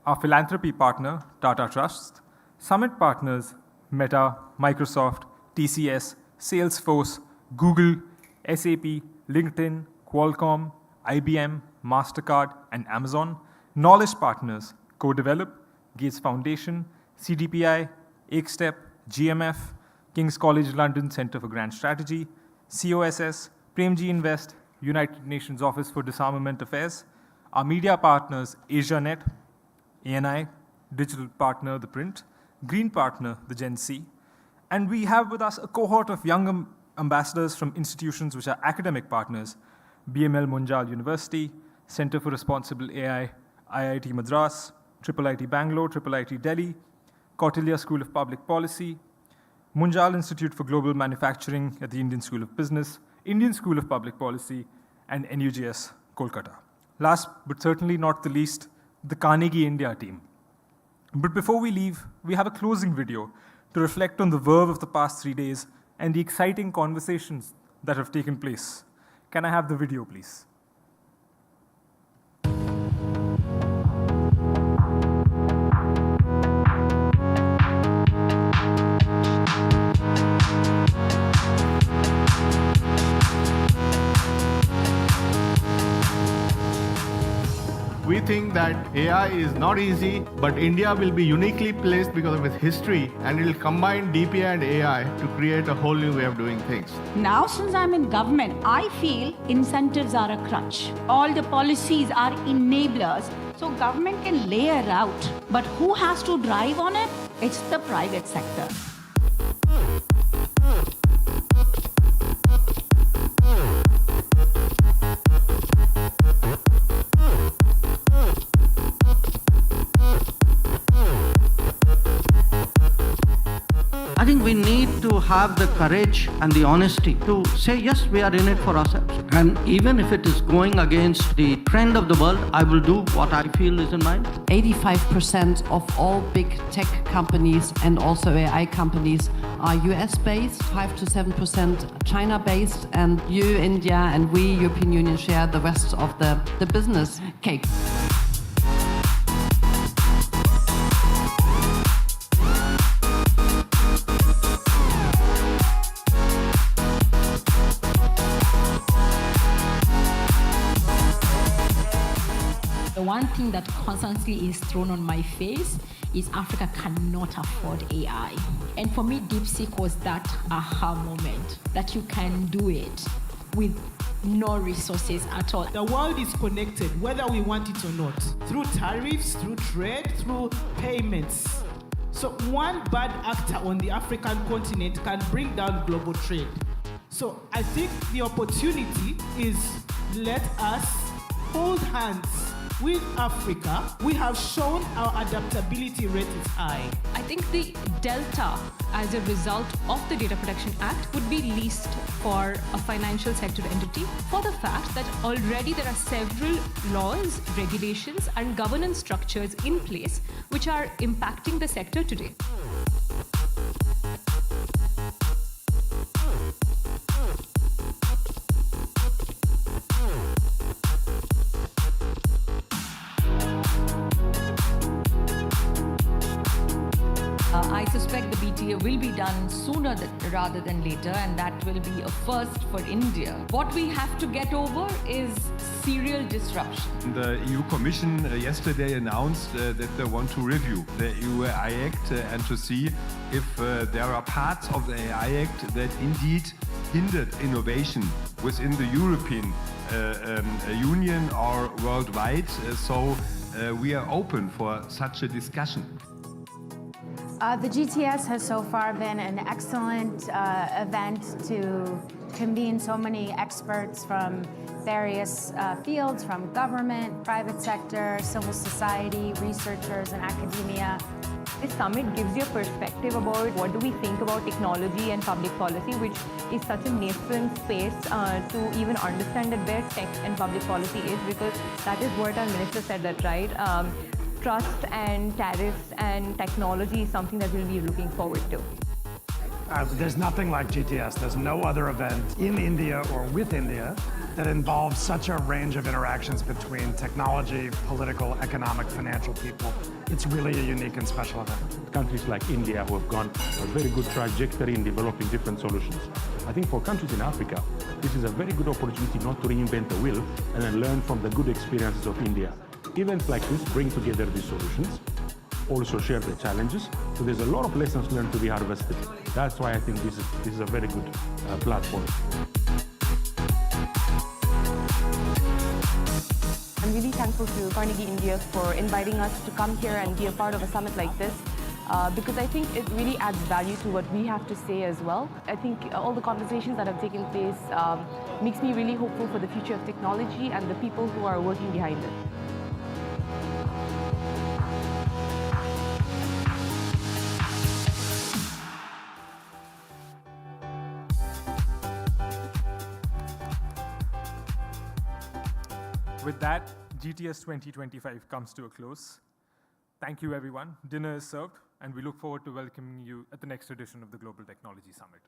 our philanthropy partner, Tata Trust, summit partners, Meta, Microsoft, TCS, Salesforce, Google, SAP, LinkedIn, Qualcomm, IBM, MasterCard, and Amazon, knowledge partners, Co-Develop, Gates Foundation, CDPI, Akestep, GMF, King's College London Centre for Grand Strategy, COSS, Premji Invest, United Nations Office for Disarmament Affairs, our media partners, AsiaNet, ANI, Digital Partner, The Print, Green Partner, the Gen C, and we have with us a cohort of young ambassadors from institutions which are academic partners, BML Munjal University, Center for Responsible AI, IIT Madras, IIIT Bangalore, IIIT Delhi, Kautilya School of Public Policy, Munjal Institute for Global Manufacturing at the Indian School of Business, Indian School of Public Policy, and NUGS, Kolkata. Last but certainly not the least, the Carnegie India team. But before we leave, we have a closing video to reflect on the verve of the past 3 days and the exciting conversations that have taken place. Can I have the video, please? We think that AI is not easy, but India will be uniquely placed because of its history, and it will combine DPI and AI to create a whole new way of doing things. Now, since I'm in government, I feel incentives are a crutch. All the policies are enablers, so government can layer out. But who has to drive on it? It's the private sector. I think we need to have the courage and the honesty to say, yes, we are in it for ourselves. And even if it is going against the trend of the world, I will do what I feel is in mind. 85% of all big tech companies and also AI companies are US-based, 5 to 7% China-based, and you, India, and we, European Union, share the rest of the business cake. The one thing that constantly is thrown on my face is Africa cannot afford AI. And for me, DeepSeek was that aha moment, that you can do it with no resources at all. The world is connected, whether we want it or not, through tariffs, through trade, through payments. So one bad actor on the African continent can bring down global trade. So I think the opportunity is let us hold hands with Africa. We have shown our adaptability rate is high. I think the delta as a result of the Data Protection Act would be least for a financial sector entity for the fact that already there are several laws, regulations, and governance structures in place which are impacting the sector today. I suspect the BTA will be done sooner rather than later, and that will be a first for India. What we have to get over is serial disruption. The EU Commission yesterday announced that they want to review the EU AI Act and to see if there are parts of the AI Act that indeed hindered innovation within the European Union or worldwide. So we are open for such a discussion. The GTS has so far been an excellent event to convene so many experts from various fields, from government, private sector, civil society, researchers, and academia. This summit gives you a perspective about what do we think about technology and public policy, which is such a nascent space to even understand that where tech and public policy is, because that is what our minister said, that right. Trust and tariffs and technology is something that we'll be looking forward to. There's nothing like GTS. There's no other event in India or with India that involves such a range of interactions between technology, political, economic, financial people. It's really a unique and special event. Countries like India who have gone a very good trajectory in developing different solutions. I think for countries in Africa, this is a very good opportunity not to reinvent the wheel and then learn from the good experiences of India. Events like this bring together these solutions, also share the challenges. So there's a lot of lessons learned to be harvested. That's why I think this is a very good platform. I'm really thankful to Carnegie India for inviting us to come here and be a part of a summit like this. Because I think it really adds value to what we have to say as well. I think all the conversations that have taken place makes me really hopeful for the future of technology and the people who are working behind it. With that, GTS 2025 comes to a close. Thank you, everyone. Dinner is served, and we look forward to welcoming you at the next edition of the Global Technology Summit.